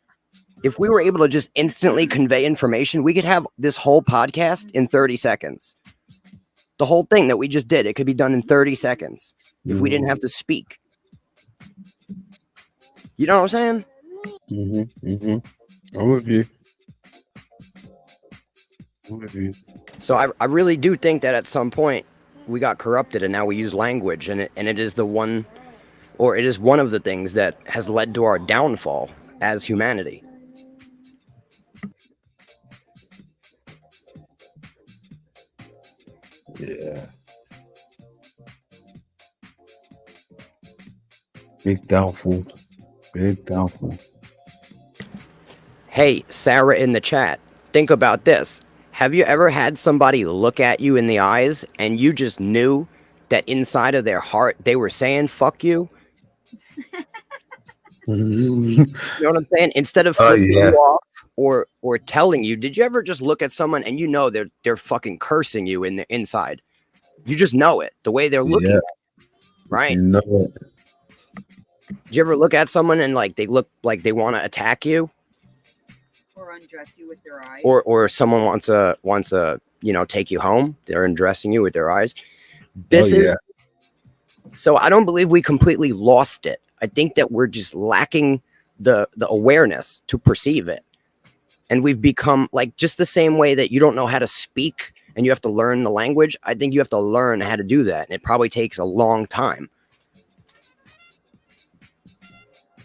If we were able to just instantly convey information, we could have this whole podcast in 30 seconds. The whole thing that we just did, it could be done in 30 seconds if we didn't have to speak. You know what I'm saying? I'm with you. So I really do think that at some point we got corrupted and now we use language and it is the one, or it is one of the things that has led to our downfall as humanity. Yeah. Big downfall. Big downfall. Hey, Sarah in the chat, think about this. Have you ever had somebody look at you in the eyes and you just knew that inside of their heart they were saying fuck you? You know what I'm saying? Instead of flipping you off or telling you, did you ever just look at someone and you know they're fucking cursing you in the inside? You just know it, the way they're looking at you, right? You know it. Did you ever look at someone and like they look like they want to attack you? Or undress you with their eyes. Or someone wants to take you home. They're undressing you with their eyes. This is so I don't believe we completely lost it. I think that we're just lacking the awareness to perceive it. And we've become like just the same way that you don't know how to speak and you have to learn the language. I think you have to learn how to do that. And it probably takes a long time.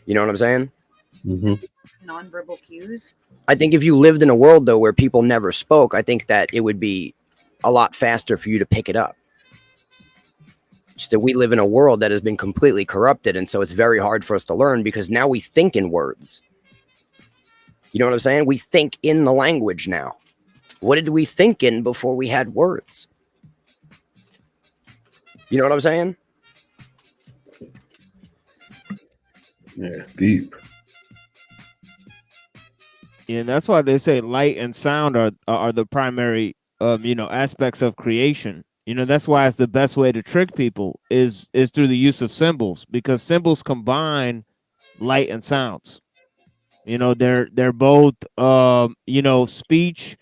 You know what I'm saying? Nonverbal cues. I think if you lived in a world, though, where people never spoke, I think that it would be a lot faster for you to pick it up. Just that we live in a world that has been completely corrupted. And so it's very hard for us to learn because now we think in words. You know what I'm saying? We think in the language now. What did we think in before we had words? You know what I'm saying? Yeah, deep. Yeah, and that's why they say light and sound are the primary aspects of creation. That's why it's the best way to trick people is through the use of symbols, because symbols combine light and sounds. They're both speech,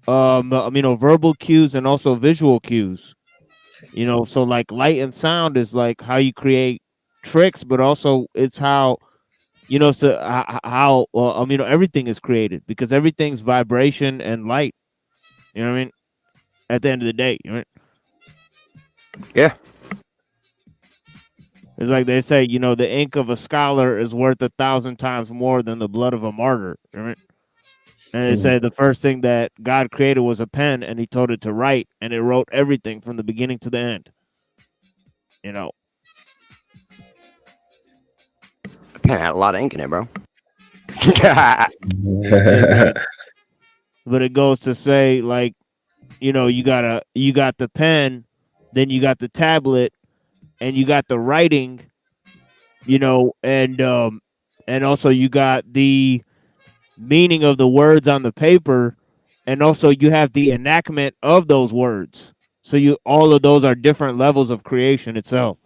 verbal cues and also visual cues. So like light and sound is like how you create tricks, but also it's how everything is created, because everything's vibration and light. You know what I mean? At the end of the day, Yeah. It's like they say, the ink of a scholar is worth 1,000 times more than the blood of a martyr. You know what I mean? And they say the first thing that God created was a pen, and he told it to write, and it wrote everything from the beginning to the end. The pen had a lot of ink in it, bro. But it goes to say, like, you got the pen, then you got the tablet, and you got the writing, and also you got the meaning of the words on the paper, and also you have the enactment of those words. So all of those are different levels of creation itself.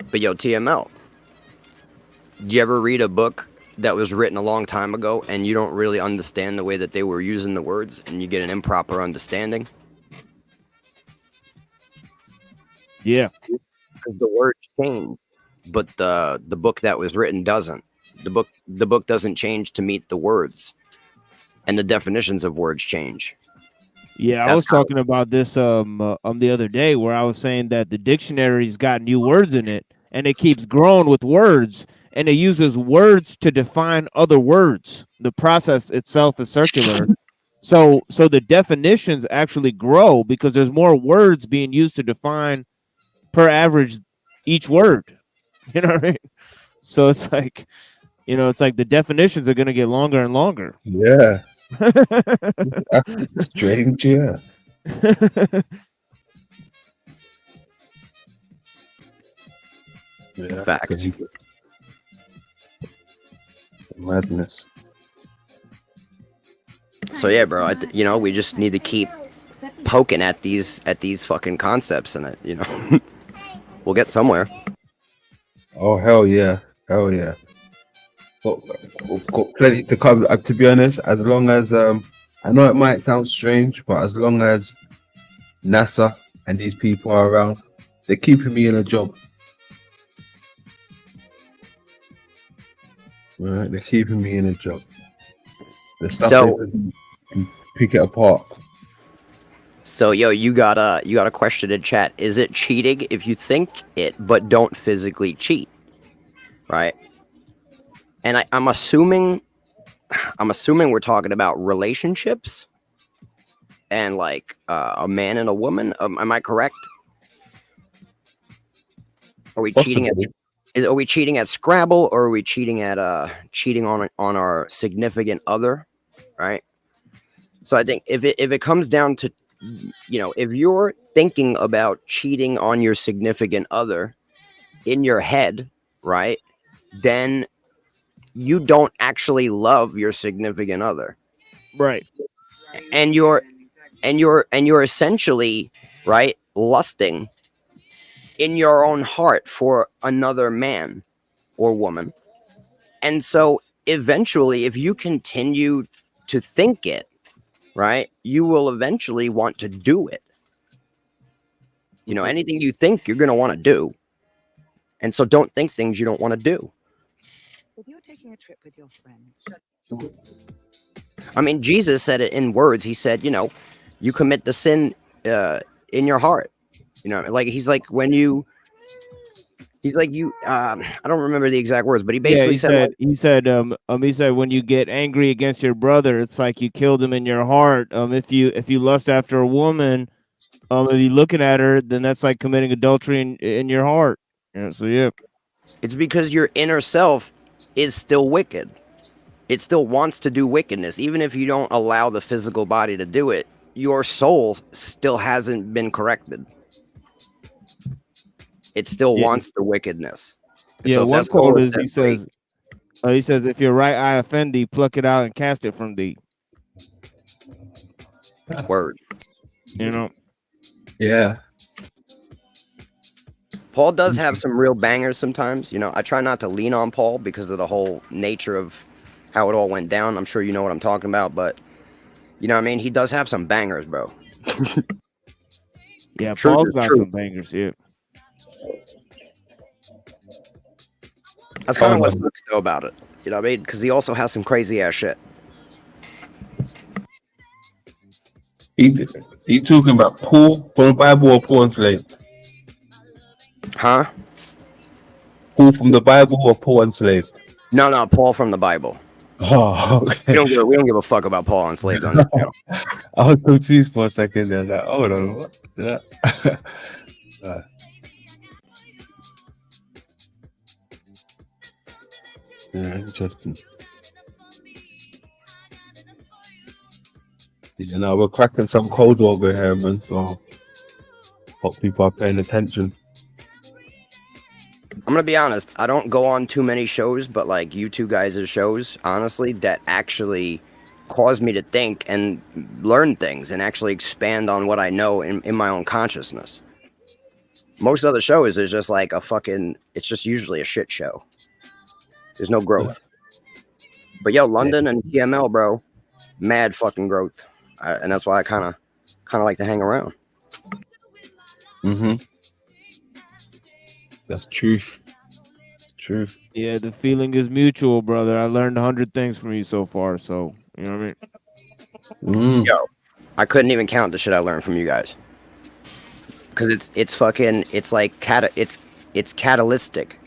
But yo, TML, did you ever read a book that was written a long time ago and you don't really understand the way that they were using the words and you get an improper understanding? Yeah. Because the words change, but the book that was written doesn't. The book doesn't change to meet the words, and the definitions of words change. Yeah, I was talking about this the other day, where I was saying that the dictionary's got new words in it, and it keeps growing with words, and it uses words to define other words. The process itself is circular. So the definitions actually grow because there's more words being used to define per average each word. You know what I mean? So it's like, the definitions are going to get longer and longer. Yeah. That's strange, yeah. Yeah. Fact. Madness. So yeah, bro, we just need to keep poking at these fucking concepts, and we'll get somewhere. Oh hell yeah, hell yeah. We've got plenty to come. To be honest, as long as I know it might sound strange, but as long as NASA and these people are around, they're keeping me in a job. Right, they're keeping me in a job. The stuff they can pick it apart. So yo, you got a question in chat. Is it cheating if you think it but don't physically cheat? Right. And I'm assuming we're talking about relationships and like a man and a woman. Am I correct? Are we cheating at Scrabble, or are we cheating on our significant other? Right. So I think if it comes down to, if you're thinking about cheating on your significant other in your head, right, then you don't actually love your significant other. Right. And you're essentially, right, lusting in your own heart for another man or woman. And so eventually, if you continue to think it, right, you will eventually want to do it. Anything you think, you're going to want to do. And so don't think things you don't want to do. If you're taking a trip with your friend, I mean, Jesus said it in words. He said, you know, you commit the sin in your heart. You know, like he's like when you. He's like you. I don't remember the exact words, but he basically he said when you get angry against your brother, it's like you killed him in your heart. If you lust after a woman, if you're looking at her, then that's like committing adultery in your heart. Yeah, so yeah, it's because your inner self is still wicked. It still wants to do wickedness, even if you don't allow the physical body to do it. Your soul still hasn't been corrected. It still wants the wickedness. Yeah, So one quote is he says, if your right eye offend thee, pluck it out and cast it from thee. Word. You know. Yeah. Paul does have some real bangers sometimes. You know, I try not to lean on Paul because of the whole nature of how it all went down. I'm sure you know what I'm talking about, but you know what I mean? He does have some bangers, bro. Yeah, Paul's got some bangers, yeah. That's kind of what sucks though about it. You know what I mean? Because he also has some crazy ass shit. He talking about Paul from the Bible or Paul enslaved? Huh? Paul from the Bible or Paul enslaved? No, Paul from the Bible. Oh, okay. We don't give a fuck about Paul enslaved on this channel. I was confused for a second there. Like, hold on, what? Yeah. Yeah, interesting. Yeah, now we're cracking some codes over here, man. So hope people are paying attention. I'm gonna be honest. I don't go on too many shows, but like you two guys' shows, honestly, that actually caused me to think and learn things and actually expand on what I know in my own consciousness. Most other shows is just like it's just usually a shit show. There's no growth. But yo, London and TML, bro, mad fucking growth. And that's why I kind of like to hang around. That's truth. Truth. Yeah, the feeling is mutual, brother. I learned 100 things from you so far, so you know what I mean? Yo, I couldn't even count the shit I learned from you guys. Because it's catalytic.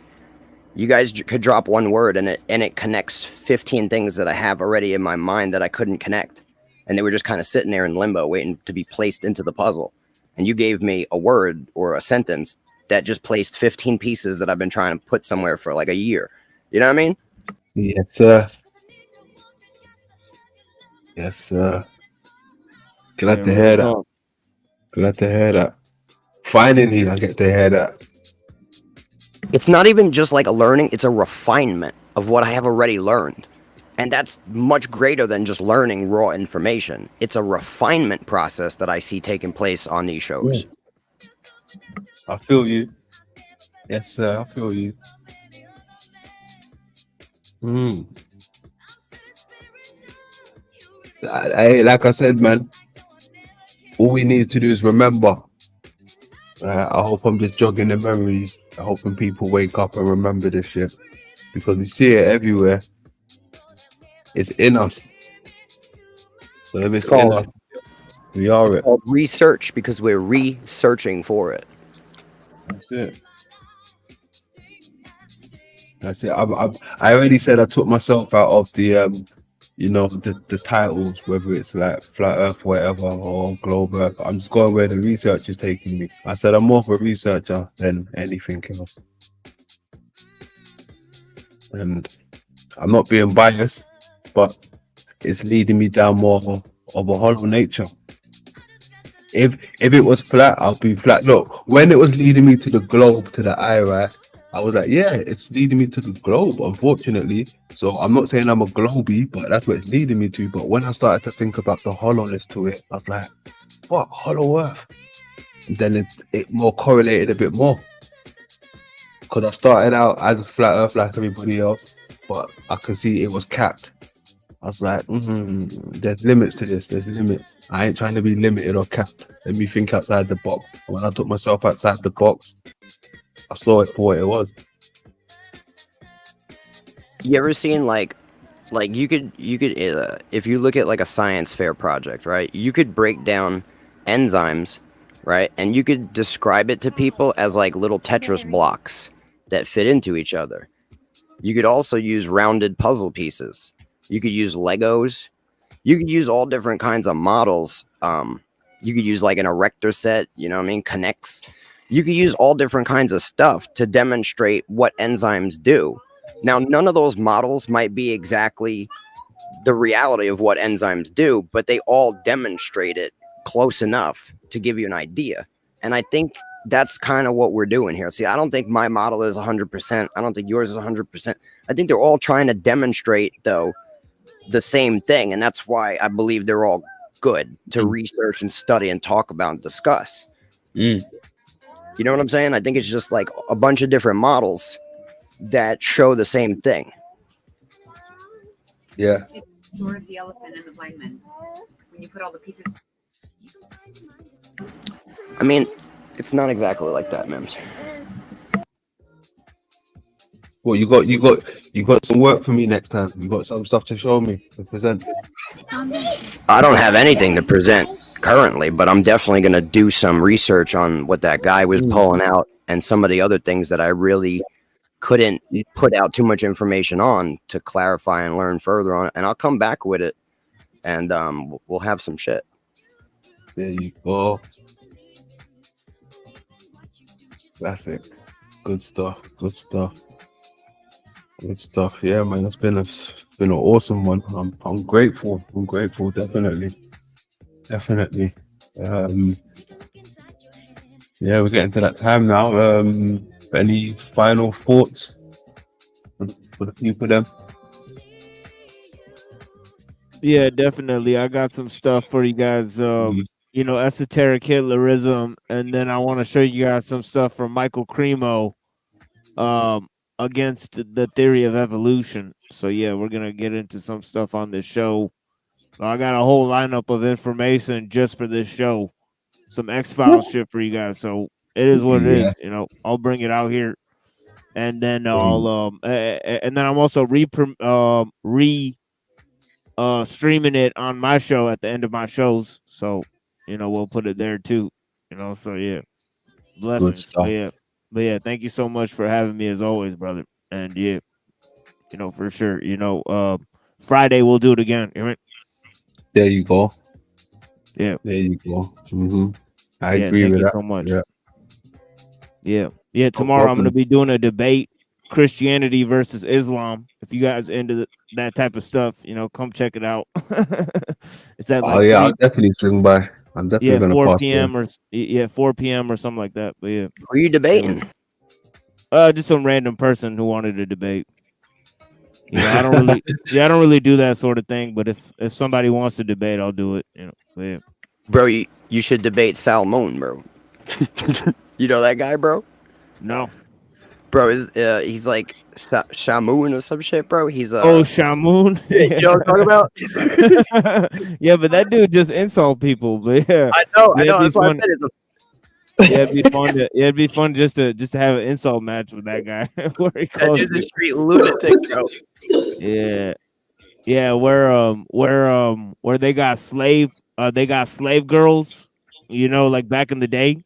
You guys could drop one word and it connects 15 things that I have already in my mind that I couldn't connect. And they were just kind of sitting there in limbo waiting to be placed into the puzzle. And you gave me a word or a sentence that just placed 15 pieces that I've been trying to put somewhere for like a year. You know what I mean? Yes, sir. Yes, sir. Glad to hear that. Glad to hear that. Finally, I get to hear that. It's not even just like a learning, it's a refinement of what I have already learned. And that's much greater than just learning raw information. It's a refinement process that I see taking place on these shows. I feel you. Yes, sir. I feel you. Like I said, man, all we need to do is remember. I hope I'm just jogging the memories. I hope when people wake up and remember this shit, because we see it everywhere. It's in us. So if it's in us, we are it. Called research because we're researching for it. That's it. That's it. I already said I took myself out of the the titles, whether it's like flat earth, whatever, or globe earth. I'm just going where the research is taking me. I said I'm more of a researcher than anything else. And I'm not being biased, but it's leading me down more of a hollow nature. If it was flat, I'll be flat. Look, when it was leading me to the globe, to the eye, right, I was like, yeah, it's leading me to the globe, unfortunately. So I'm not saying I'm a globie, but that's what it's leading me to. But when I started to think about the hollowness to it, I was like, fuck, hollow earth. And then it more correlated a bit more. Because I started out as a flat earth like everybody else, but I could see it was capped. I was like, there's limits to this, there's limits. I ain't trying to be limited or capped. Let me think outside the box. And when I took myself outside the box, I saw it for what it was. You ever seen like you could if you look at like a science fair project, right? You could break down enzymes, right? And you could describe it to people as like little Tetris blocks that fit into each other. You could also use rounded puzzle pieces. You could use Legos. You could use all different kinds of models. You could use like an erector set, you know what I mean? Connects. You could use all different kinds of stuff to demonstrate what enzymes do. Now, none of those models might be exactly the reality of what enzymes do, but they all demonstrate it close enough to give you an idea. And I think that's kind of what we're doing here. See, I don't think my model is 100%. I don't think yours is 100%. I think they're all trying to demonstrate, though, the same thing. And that's why I believe they're all good to research and study and talk about and discuss. You know what I'm saying? I think it's just like a bunch of different models that show the same thing. Yeah. Story of the elephant and the blind man. When you put all the pieces. I mean, it's not exactly like that, Mims. Well, you got some work for me next time. You got some stuff to show me to present. I don't have anything to present currently, but I'm definitely going to do some research on what that guy was pulling out and some of the other things that I really couldn't put out too much information on to clarify and learn further on it. And I'll come back with it and we'll have some shit. There you go. Classic. Good stuff. Good stuff. Good stuff. Yeah, man, it's been an awesome one. I'm grateful. I'm grateful. Definitely. Yeah, we're getting to that time now. Any final thoughts for the people them? Yeah, definitely. I got some stuff for you guys. Esoteric Hitlerism, and then I want to show you guys some stuff from Michael Cremo against the theory of evolution. So yeah, we're gonna get into some stuff on this show. So I got a whole lineup of information just for this show. Some X-Files shit for you guys. So it is what it is. You know, I'll bring it out here, and then I'll and then I'm also streaming it on my show at the end of my shows. So, we'll put it there too. So yeah. Blessings. But yeah, thank you so much for having me as always, brother. And yeah, for sure. Friday we'll do it again. You know? There you go. Yeah. There you go. I agree with that. Thank you so much. Yeah. Tomorrow I'm going to be doing a debate, Christianity versus Islam. If you guys into that type of stuff, come check it out. It's at like I'll definitely swing by. I'm definitely gonna 4 pass p.m. or 4 p.m. or something like that. But yeah, who are you debating? Just some random person who wanted to debate. I don't really do that sort of thing. But if somebody wants to debate, I'll do it. But yeah. Bro, you should debate Salmon, bro. You know that guy, bro? No. Bro, he's like Shamoon or some shit, bro. He's Shamoon. You know what I'm talking about? Yeah, but that dude just insult people. But yeah, I know. That's why I said it'd be fun just to have an insult match with that guy. Where he calls that dude's a street lunatic, bro. Yeah, where they got slave girls, like back in the day.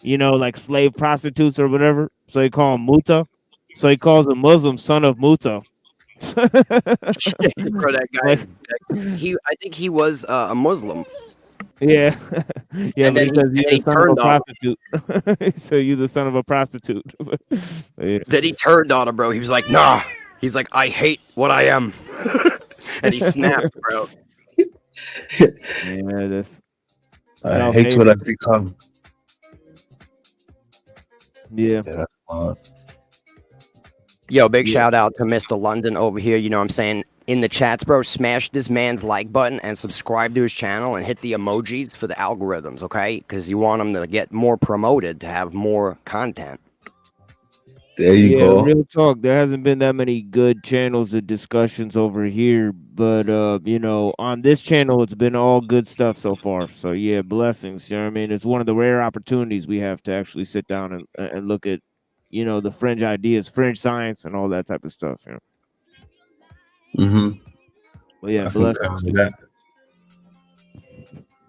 Like slave prostitutes or whatever. So they call him Muta. So he calls a Muslim son of Muta. Bro, that guy. I think he was a Muslim. Yeah. Yeah, and but he says you're the son of a prostitute. So you're the son of a prostitute. Yeah. Then he turned on him, bro. He was like, nah. He's like, I hate what I am. And he snapped, bro. Yeah, that's I hate what I've become. Yeah. Yo, big shout out to Mr. London over here. You know what I'm saying? In the chats, bro, smash this man's like button and subscribe to his channel and hit the emojis for the algorithms, okay? Because you want him to get more promoted to have more content. There you Yeah, go. real talk. There hasn't been that many good channels of discussions over here, but on this channel it's been all good stuff so far. So yeah, blessings. You know what I mean? It's one of the rare opportunities we have to actually sit down and look at, the fringe ideas, fringe science and all that type of stuff, Mm-hmm. But yeah, I think blessings. that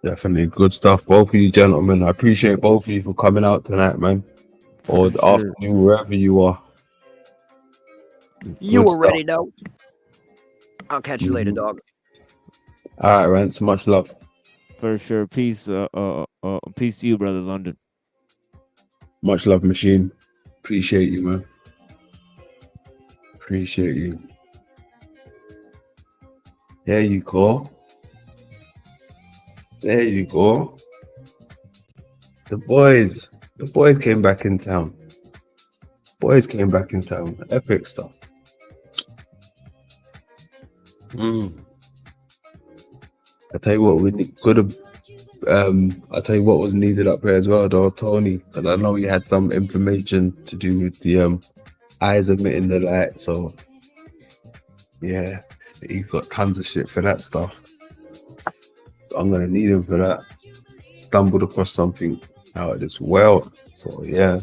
definitely good stuff, both of you gentlemen. I appreciate both of you for coming out tonight, man, or For the sure. afternoon, wherever you are. You Good already stuff. know. I'll catch you later, Mhm. dog. All right, Rance. Much love. For sure. Peace. Peace to you, brother London. Much love, Machine. Appreciate you, man. Appreciate you. There you go. There you go. The boys came back in town. Boys came back in town. Epic stuff. I tell you what, we could have. I tell you what was needed up here as well, though, Tony. And I know you had some information to do with the eyes emitting the light. So yeah, he's got tons of shit for that stuff. I'm gonna need him for that. Stumbled across something out of this world. So yeah,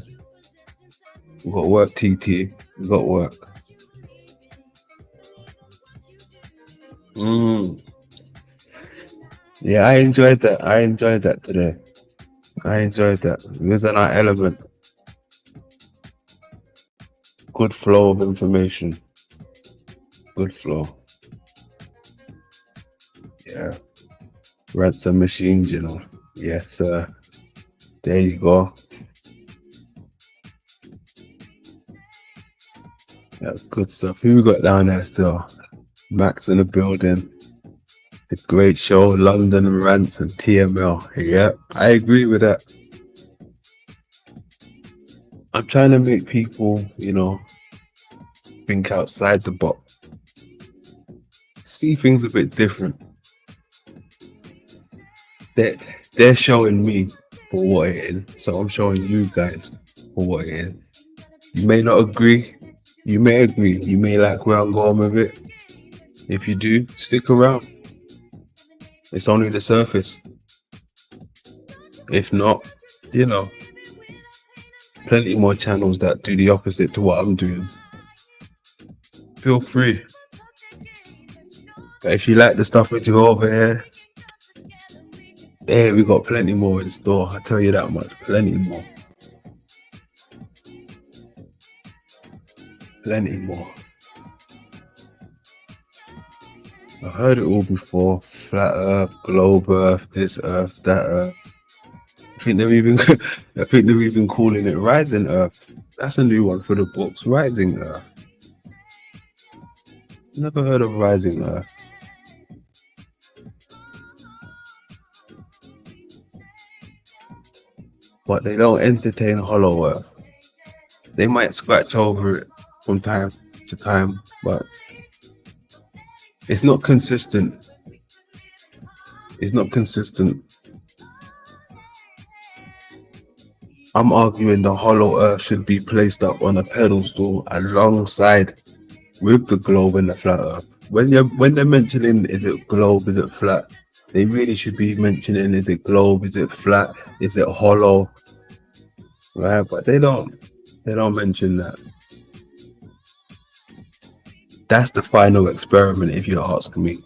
we got work, TT. We got work. Yeah, I enjoyed that. I enjoyed that today. I enjoyed that. It was in our element. Good flow of information. Good flow. Yeah. Ransom machines, you know. Yes, sir. There you go. That's good stuff. Who we got down there still? Max in the building. The great show, London Rants and TML. Yeah, I agree with that. I'm trying to make people, think outside the box. See things a bit different. They're showing me for what it is, so I'm showing you guys for what it is. You may not agree. You may agree. You may like where I'm going with it. If you do, stick around. It's only the surface. If not, plenty more channels that do the opposite to what I'm doing. Feel free. But if you like the stuff we do over here, we got plenty more in store. I tell you that much. Plenty more. Plenty more. I've heard it all before. Flat Earth, globe Earth, this Earth, that Earth. I think they're even calling it Rising Earth. That's a new one for the books. Rising Earth. Never heard of Rising Earth. But they don't entertain Hollow Earth. They might scratch over it from time to time, but it's not consistent. It's not consistent. I'm arguing the Hollow Earth should be placed up on a pedestal alongside with the globe and the flat Earth. When they're mentioning is it globe, is it flat, they really should be mentioning is it globe, is it flat, is it hollow, right? But they don't mention that. That's the final experiment, if you ask me.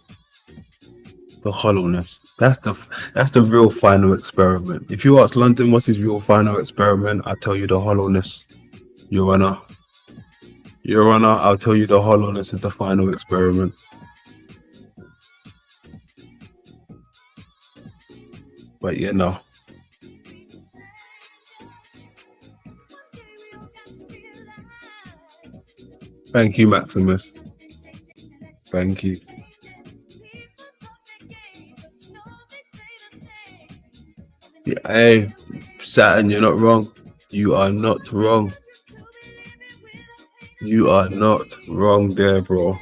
The hollowness. That's the real final experiment. If you ask London what's his real final experiment, I'll tell you the hollowness. Your Honor, I'll tell you the hollowness is the final experiment. But Thank you, Maximus. Thank you. Yeah, hey, Saturn, you're not wrong. You are not wrong. You are not wrong there, bro.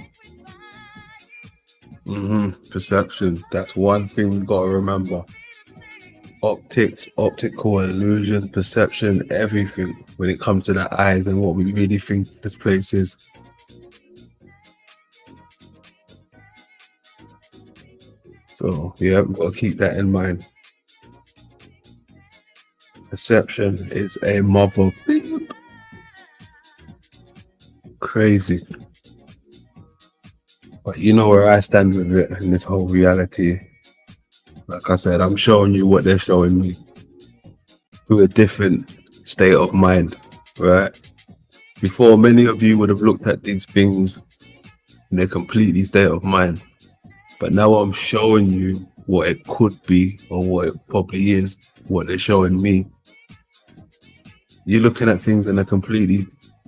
Perception. That's one thing we gotta remember. optics, optical illusion, perception, everything when it comes to the eyes and what we really think this place is. So yeah, we've got to keep that in mind. Perception is a mob of beep. Crazy. But you know where I stand with it in this whole reality. Like I said, I'm showing you what they're showing me through a different state of mind, right? Before, many of you would have looked at these things in a completely state of mind. But now I'm showing you what it could be or what it probably is, what they're showing me. You're looking at things in a completely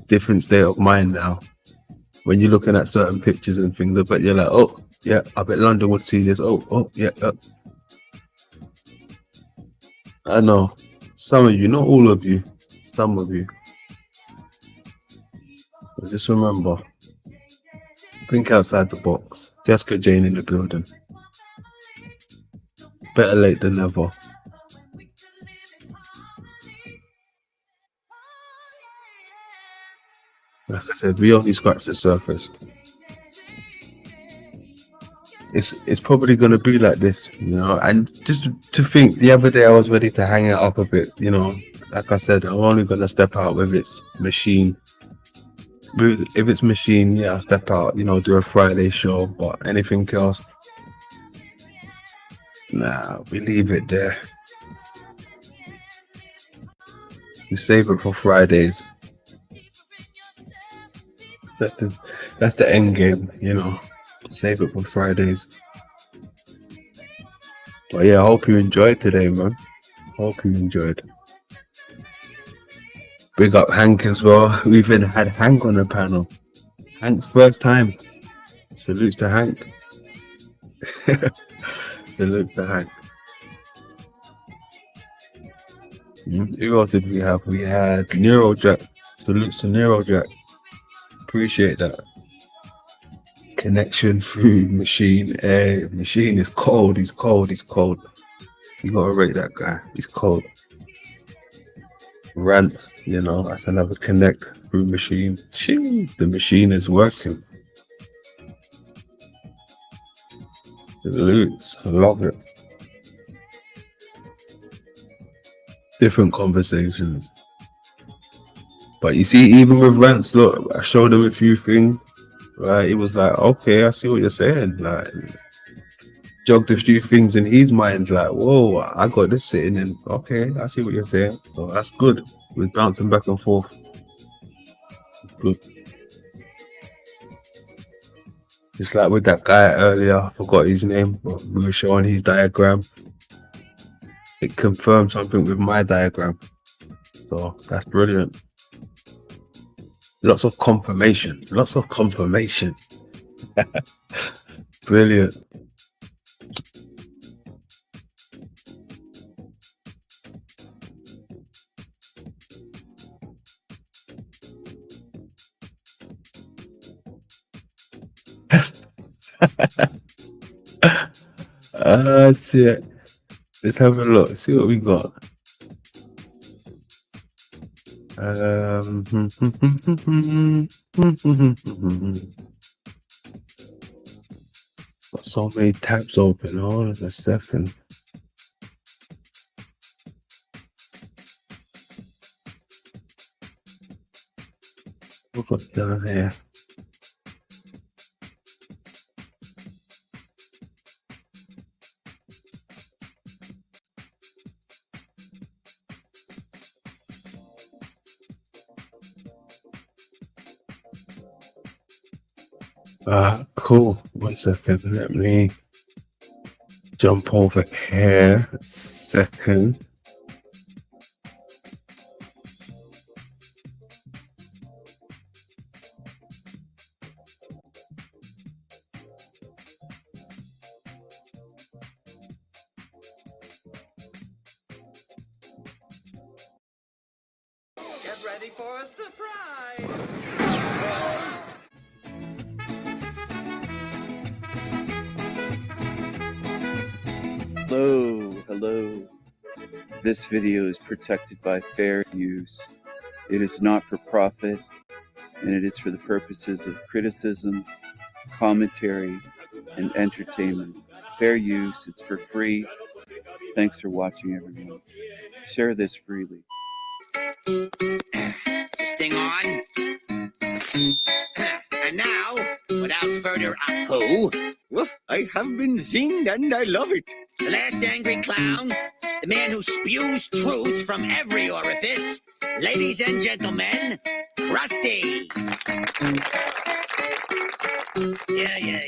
different state of mind now. When you're looking at certain pictures and things, I bet you're like, oh, yeah, I bet London would see this. Oh, yeah. I know. Some of you, not all of you, some of you. But just remember, think outside the box. Jessica Jane in the building. Better late than never. Like I said, we only scratched the surface. It's probably gonna be like this, you know. And just to think, the other day I was ready to hang it up a bit, you know. Like I said, I'm only gonna step out with its machine. If it's machine, yeah, I'll step out, you know, do a Friday show. But anything else, nah, we leave it there. We save it for Fridays. That's the end game, you know. Save it for Fridays. But yeah, I hope you enjoyed today, man. Hope you enjoyed. Big up Hank as well. We even had Hank on the panel. Hank's first time. Salutes to Hank. Salutes to Hank. Who else did we have? We had Neurojack. Salutes to Neurojack. Appreciate that. Connection through machine. Machine is cold. He's cold. You gotta rate that guy. He's cold. Rant, you know, that's another connect through machine. The machine is working. Salutes. I love it. Different conversations. But you see, even with rants, look, I showed him a few things. Right, he was like, okay, I see what you're saying. Like, jogged a few things in his mind, like, whoa, I got this sitting in. Okay, I see what you're saying. So that's good. We're bouncing back and forth. Good. Just like with that guy earlier, I forgot his name, but we were showing his diagram. It confirmed something with my diagram. So that's brilliant. Lots of confirmation. Brilliant. Shit. Let's have a look. See what we got. Got so many tabs open. Hold on a second. What got down here? Cool. 1 second. Let me jump over here. A second. Get ready for a surprise! Hello. This video is protected by fair use. It is not for profit, and it is for the purposes of criticism, commentary, and entertainment. Fair use, it's for free. Thanks for watching, everyone. Share this freely. This thing on? And now, without further ado, I have been zinged and I love it. The last angry clown, the man who spews truth from every orifice. Ladies and gentlemen, Rusty. Yeah.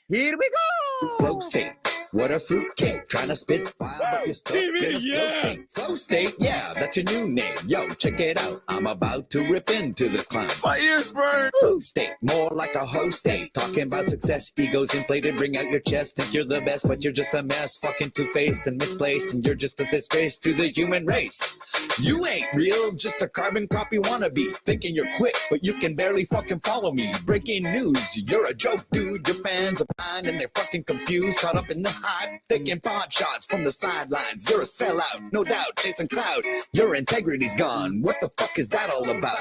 Here we go! Flow state, what a fruitcake. Trying to spit fire, but you're stuck in a slow state. Flow state, yeah, that's your new name. Yo, check it out. I'm about to rip into this clown. My ears burn. Flow state, more like a host state. Talking about success, egos inflated. Bring out your chest, think you're the best, but you're just a mess. Fucking two-faced and misplaced, and you're just a disgrace to the human race. You ain't real, just a carbon copy wannabe. Thinking you're quick, but you can barely fucking follow me. Breaking news, you're a joke, dude. Your fans are blind and they're fucking confused. Caught up in the hype, taking pot shots from the sidelines. You're a sellout, no doubt, chasing clout. Your integrity's gone. What the fuck is that all about?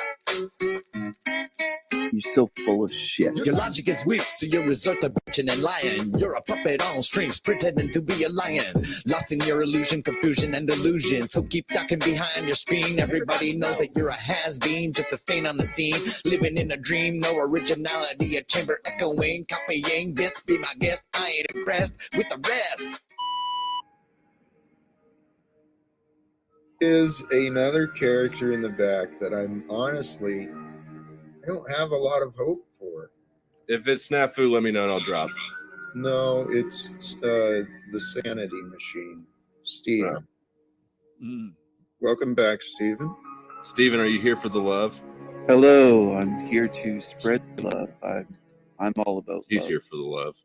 You're so full of shit. Your logic is weak, so you resort to bitching and lying. You're a puppet on strings, pretending to be a lion. Lost in your illusion, confusion, and delusion. So keep ducking behind your screen. Everybody knows that you're a has-been, just a stain on the scene. Living in a dream, no originality, a chamber echoing, copying bits. Be my guest, I ain't impressed with the rest. Is another character in the back that I don't have a lot of hope for. If it's snafu, let me know and I'll drop. No, it's the sanity machine. Steven. Welcome back, Steven. Steven, are you here for the love? Hello, I'm here to spread love. I'm all about love. He's here for the love.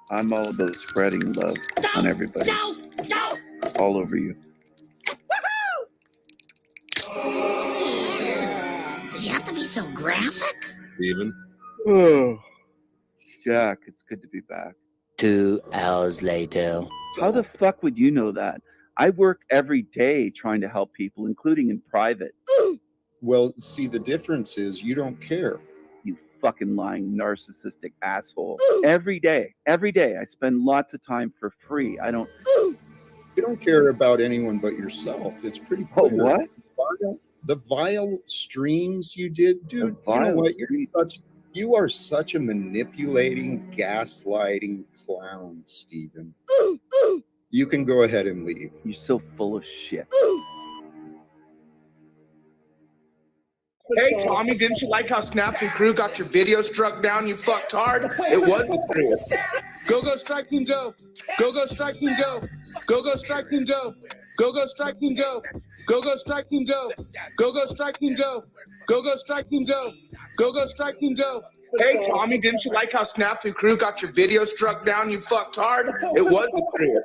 I'm all about spreading love on everybody. All over you. Did you have to be so graphic? Steven? Oh, Jack, it's good to be back. 2 hours later. How the fuck would you know that? I work every day trying to help people, including in private. Well, see, the difference is you don't care. You fucking lying narcissistic asshole. Every day, I spend lots of time for free. You don't care about anyone but yourself. It's pretty clear. Oh, what? The vile streams you did, dude. You know what? You are such a manipulating, gaslighting clown, Steven. You can go ahead and leave. You're so full of shit. Hey, Tommy, didn't you like how Snaps and Crew got your video struck down? You fucked hard. It wasn't true. Go, strike team, go. Go, strike team, go. Go, strike team, go. Go, strike team, go. Go, strike team, go. Go, strike team, go. Go, strike team, go. Go, strike team, go. Hey, Tommy, didn't you like how Snaps and Crew got your video struck down? You fucked hard. It wasn't true.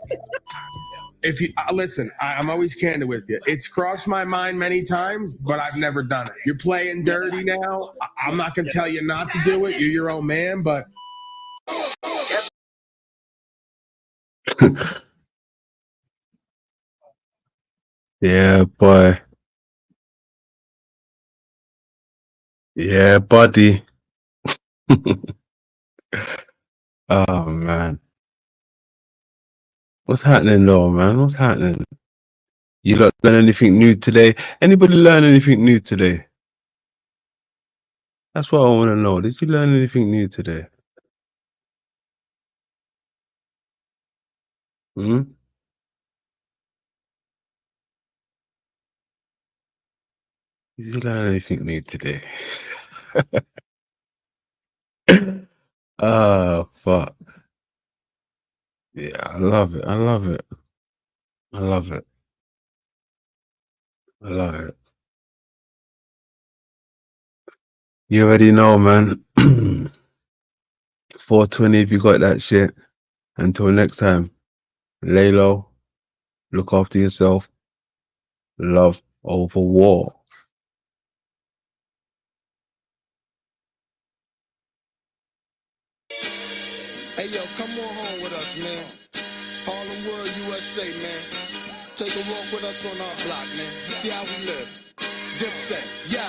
If you listen, I'm always candid with you. It's crossed my mind many times, but I've never done it. You're playing dirty now. I'm not gonna tell you not to do it. You're your own man, but Yeah, boy. Yeah, buddy. Oh man. What's happening though, man? What's happening? You lot learn anything new today? Anybody learn anything new today? That's what I want to know. Did you learn anything new today? Hmm? Did you learn anything new today? Oh, fuck. Yeah, I love it. I love it. I love it. I love it. You already know, man. 420 if you got that shit. Until next time, lay low, look after yourself, love over war. Hey, yo, come on home with us, man. Harlem World, USA, man. Take a walk with us on our block, man. See how we live. Dipset, yo.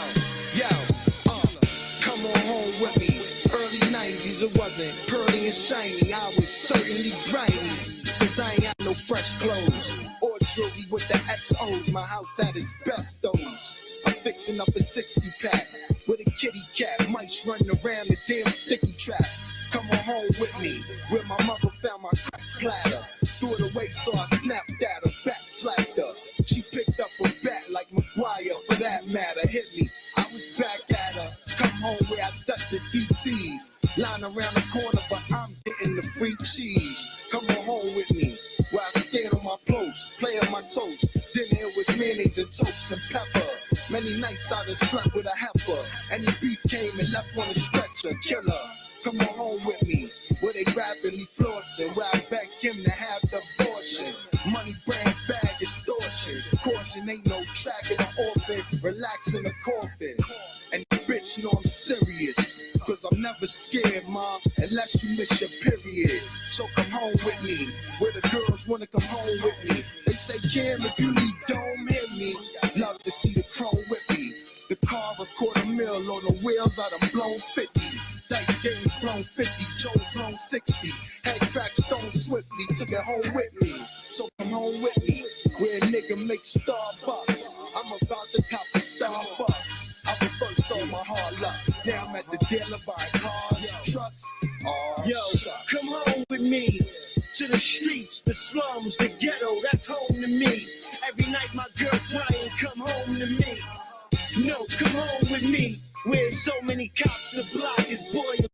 Come on home with me. Early 90s, it wasn't pearly and shiny. I was certainly grimy. Cause I ain't got no fresh clothes or jewelry with the XOs. My house at its best, those. I'm fixing up a 60-pack with a kitty cat. Mice running around the damn sticky trap. Come on home with me, where my mother found my crack platter. Threw it away, so I snapped at her, back slapped her. She picked up a bat like McGuire, for that matter, hit me. I was back at her. Come home where I ducked the DTs. Line around the corner, but I'm getting the free cheese. Come on home with me, where I stand on my post, play on my toast. Dinner it was mayonnaise and toast and pepper. Many nights I done slept with a heifer. Any beef came and left on a stretcher, killer. Come on home with me, where they rapidly flossing, where I beg him to have the abortion. Money, brand, bag, extortion. Caution, ain't no track in the orphan. Relax in the coffin. And the bitch know I'm serious, cause I'm never scared, mom, unless you miss your period. So come home with me, where the girls wanna come home with me. They say, Kim, if you need dome, hit me. Love to see the chrome with me. The car $250,000 on the wheels, I done blown 50. Dice game flown 50, Jones loan 60. Head crack stone swiftly, took it home with me. So come home with me, where a nigga makes Starbucks. I'm about to cop a Starbucks. I was first on my hard luck. Now I'm at the dealer buying cars, trucks. Oh, yo, shucks. Come home with me. To the streets, the slums, the ghetto, that's home to me. Every night my girl crying, come home to me. No, come home with me. Where so many cops, the block is boiling,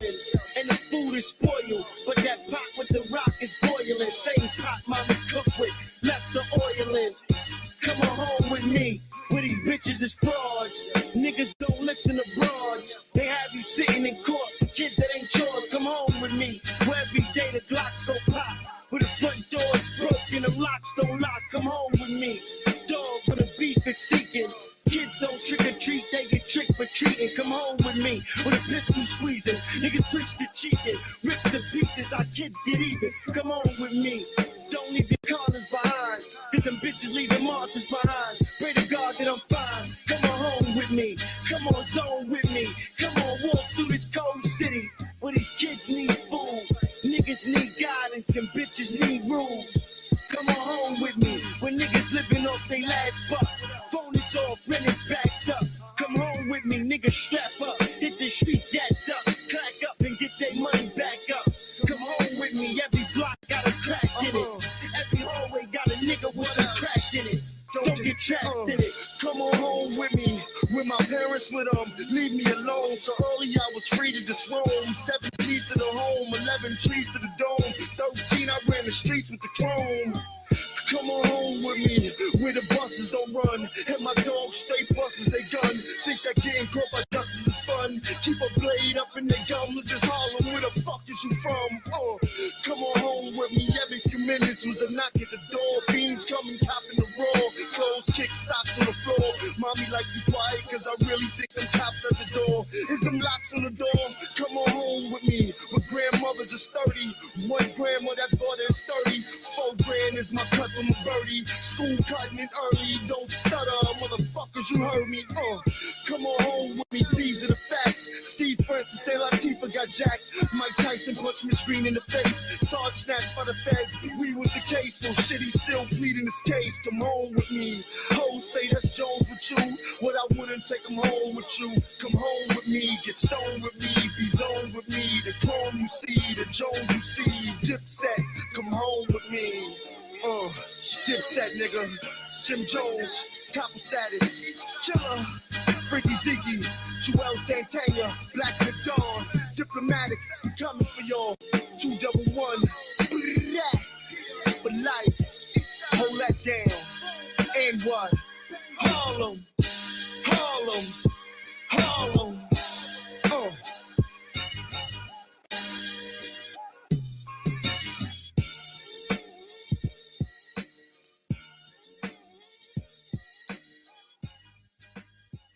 and the food is spoiled, but that pot with the rock is boiling. Same pot mama cooked with, left the oil in. Come on home with me, where these bitches is frauds. Niggas don't listen to broads. They have you sitting in court for kids that ain't yours. Come home with me, where every day the Glocks go pop. Where the front door is broken, the locks don't lock. Come home with me, dog, where the beef is seeking. Kids don't trick or treat, they get tricked for treating. Come home with me, with a pistol squeezing. Niggas switch to cheating, rip the pieces, our kids get even. Come on with me, don't leave your corners behind, cause them bitches leaving monsters behind. Pray to God that I'm fine. Come on home with me, come on zone with me. Come on walk through this cold city, where these kids need food, niggas need guidance, and bitches need rules. Come on home with me, when niggas living off they last bucks. Phone is off, rent is backed up. Come home with me, niggas strap up. Hit the street, gats up. Clack up and get their money back up. Come home with me, every block got a crack in it. Every hallway got a nigga with some crack in it. Don't get trapped in it. Come on home with me, where my parents would leave me alone. So early I was free to just roam. 7 keys to the home, 11 trees to the dome. 13 I ran the streets with the chrome. Come on home with me, where the buses don't run, and my dogs stay buses they gun. Think that getting caught by justice is fun. Keep a blade up in their gums, just Harlem, where the fuck is you from? Come on home with me, every few minutes was a knock at the door. Fiends coming, copping the raw, clothes kick, socks on the floor. Mommy like be quiet, cause I really think them cops at the door. Is them locks on the door? Come on home with me, where grandmothers is 30. One grandma that bought it is 30. 4 grand is my cut from a birdie. School cutting it early, don't stutter, motherfuckers, you heard me. Come on home with me, these are the facts. Steve Francis, say Latifah got jacked. Mike Tyson punched Miss Green in the face. Sarge snatched by the feds, we was the case. No shit, he's still pleading his case. Come home with me, hoes say that's Jones with you. What I wouldn't take him home with you. Come home with me, get stoned with me, be zoned with me. The chrome you see, the Jones you see. Dipset, come home with me. Dipset, nigga. Jim Jones, copper status. Killer, Freaky Ziggy, Joel Santana, Black the Dawn, Diplomatic, we coming for y'all. 211, for life. Hold that down. And what? Harlem.